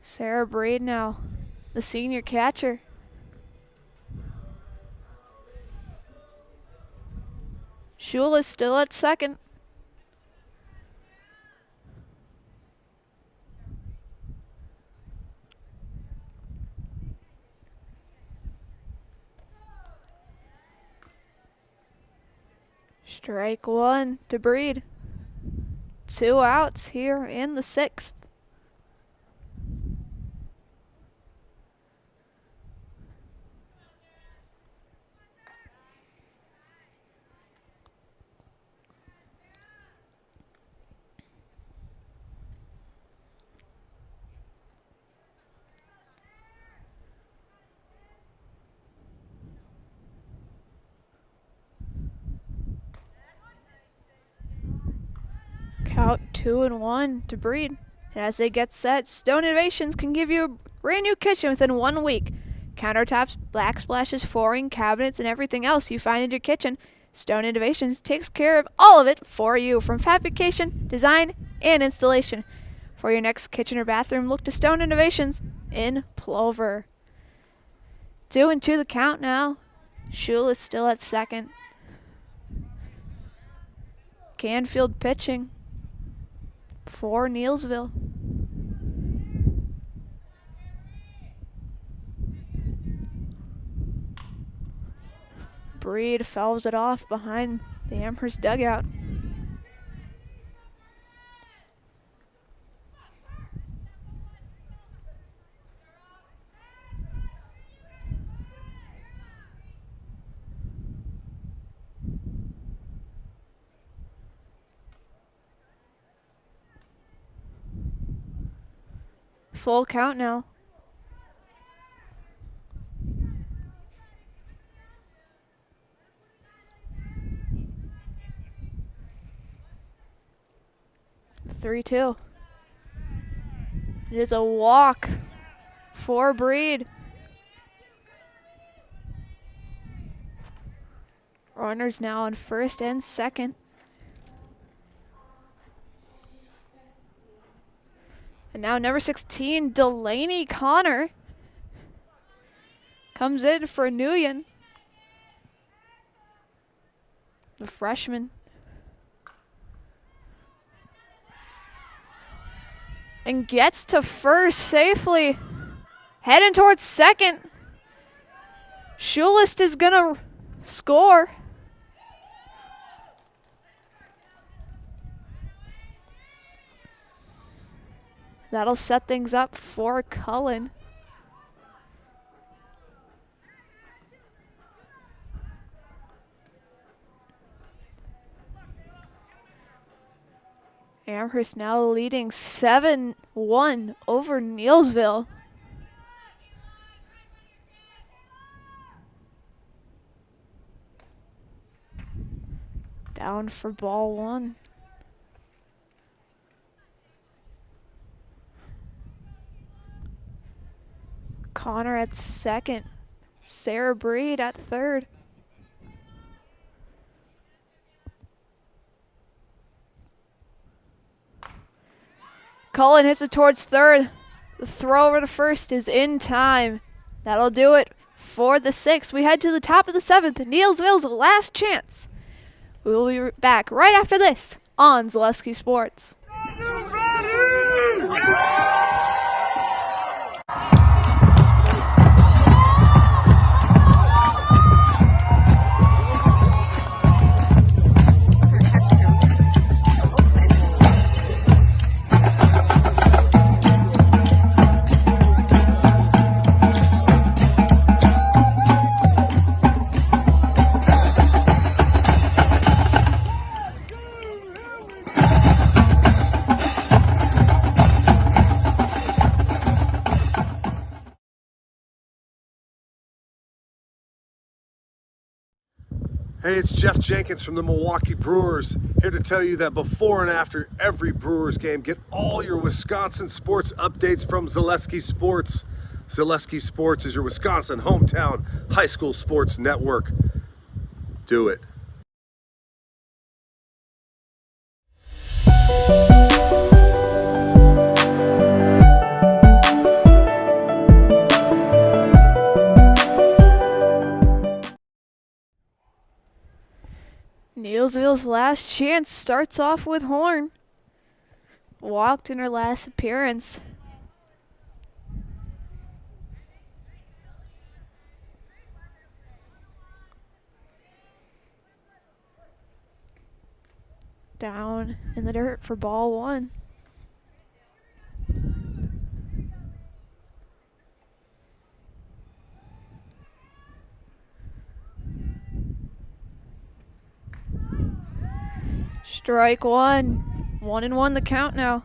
Sarah Braid now, the senior catcher. Shula's still at second. Strike one to Breed. 2 outs here in the 6th. Count 2-1 to Breed. As they get set, Stone Innovations can give you a brand new kitchen within 1 week. Countertops, backsplashes, flooring, cabinets, and everything else you find in your kitchen. Stone Innovations takes care of all of it for you, from fabrication, design, and installation. For your next kitchen or bathroom, look to Stone Innovations in Plover. 2-2 the count now. Shule is still at second. Canfield pitching for Neillsville. Breed fouls it off behind the Amherst dugout. Full count now. Three, 2. It is a walk for Breed. Runners now on first and second. And now number 16, Delaney Connor, comes in for Nguyen, the freshman. And gets to first safely. Heading towards second. Schulist is going to score. That'll set things up for Cullen. Amherst now leading 7-1 over Neillsville. Down for ball 1. Connor at second. Sarah Breed at third. Cullen hits it towards third. The throw over to first is in time. That'll do it for the 6th. We head to the top of the 7th. Neillsville's last chance. We will be back right after this on Zaleski Sports. Hey, it's Jeff Jenkins from the Milwaukee Brewers, here to tell you that before and after every Brewers game, get all your Wisconsin sports updates from Zaleski Sports. Zaleski Sports is your Wisconsin hometown high school sports network. Do it. Neillsville's last chance starts off with Horn. Walked in her last appearance. Down in the dirt for ball one. Strike one. 1-1 the count now.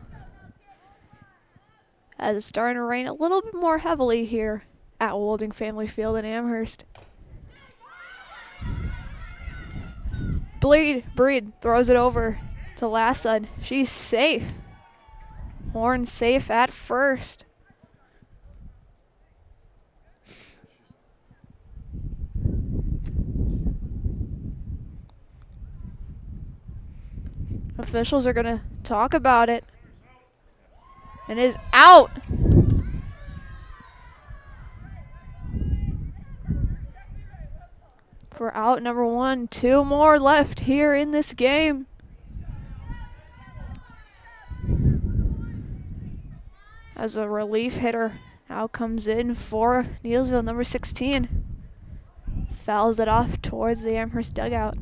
As it's starting to rain a little bit more heavily here at Wolding Family Field in Amherst. Breed throws it over to Lassud. She's safe. Horn safe at first. Officials are going to talk about it. And it is out. For out number one. 2 more left here in this game. As a relief hitter now comes in for Neillsville, number 16. Fouls it off towards the Amherst dugout.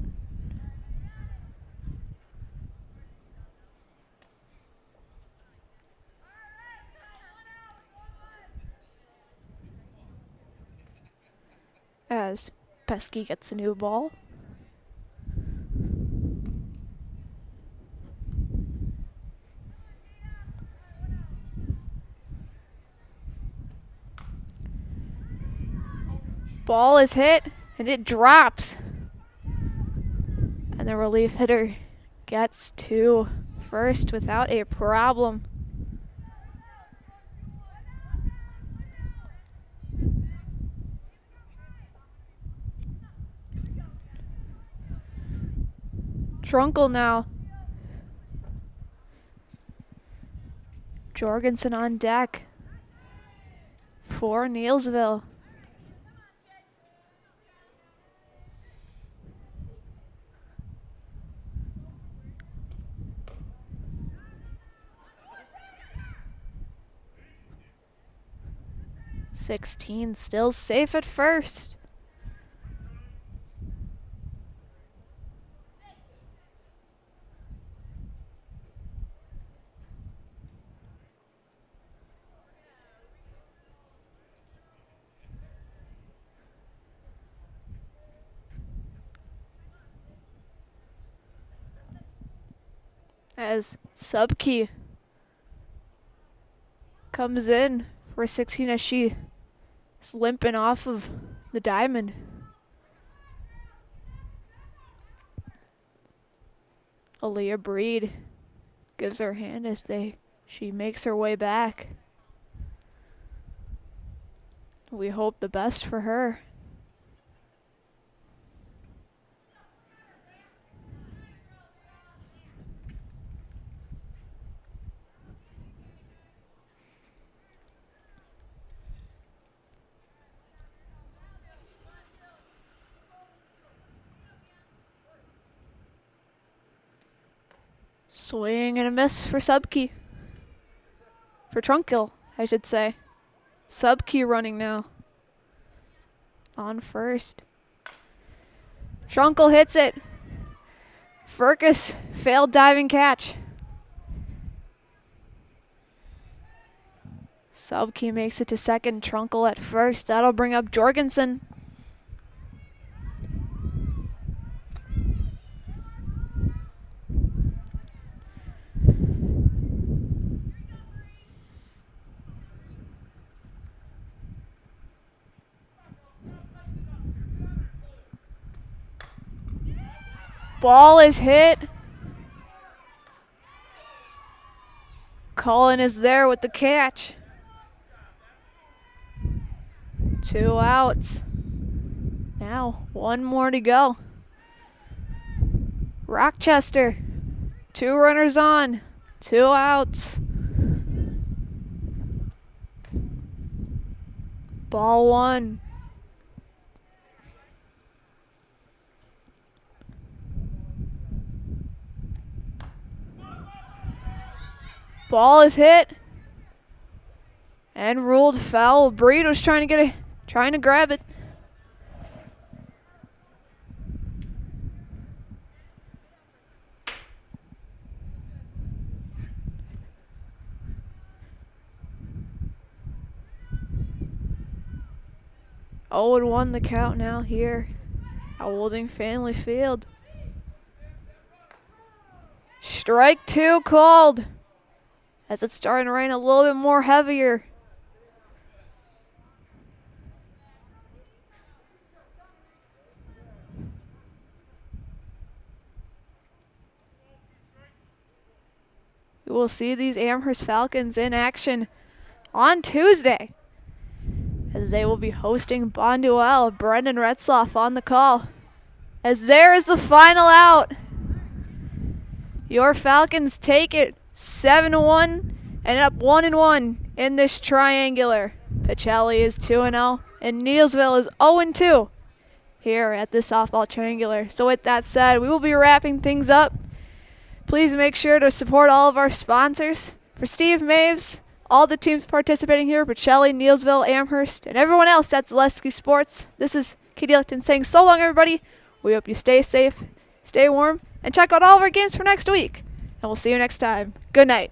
As Pesky gets a new ball. Ball is hit and it drops. And the relief hitter gets to first without a problem. Trunkle now. Jorgensen on deck for Neillsville. '16 still safe at first. As Subkey comes in for 16 as she is limping off of the diamond. Aaliyah Breed gives her hand as she makes her way back. We hope the best for her. Swing and a miss for Subkey. For Trunkill, I should say. Subkey running now. On first. Trunkill hits it. Furcus failed diving catch. Subkey makes it to second. Trunkill at first. That'll bring up Jorgensen. Ball is hit. Cullen is there with the catch. 2 outs. Now, 1 more to go. Rochester, 2 runners on, 2 outs. Ball 1. Ball is hit and ruled foul. Burrito's trying to grab it. Oh, it won the count now here at Wolding Family Field. Strike 2 called as it's starting to rain a little bit more heavier. We will see these Amherst Falcons in action on Tuesday, as they will be hosting Bonduelle. Brendan Retzloff on the call. As there is the final out. Your Falcons take it 7-1 and up 1-1 in this triangular. Pacelli is 2-0 and Neillsville is 0-2 here at this softball triangular. So with that said, we will be wrapping things up. Please make sure to support all of our sponsors. For Steve Maves, all the teams participating here, Pacelli, Neillsville, Amherst, and everyone else at Zaleski Sports, this is Katie Licton saying so long, everybody. We hope you stay safe, stay warm, and check out all of our games for next week. And we'll see you next time. Good night.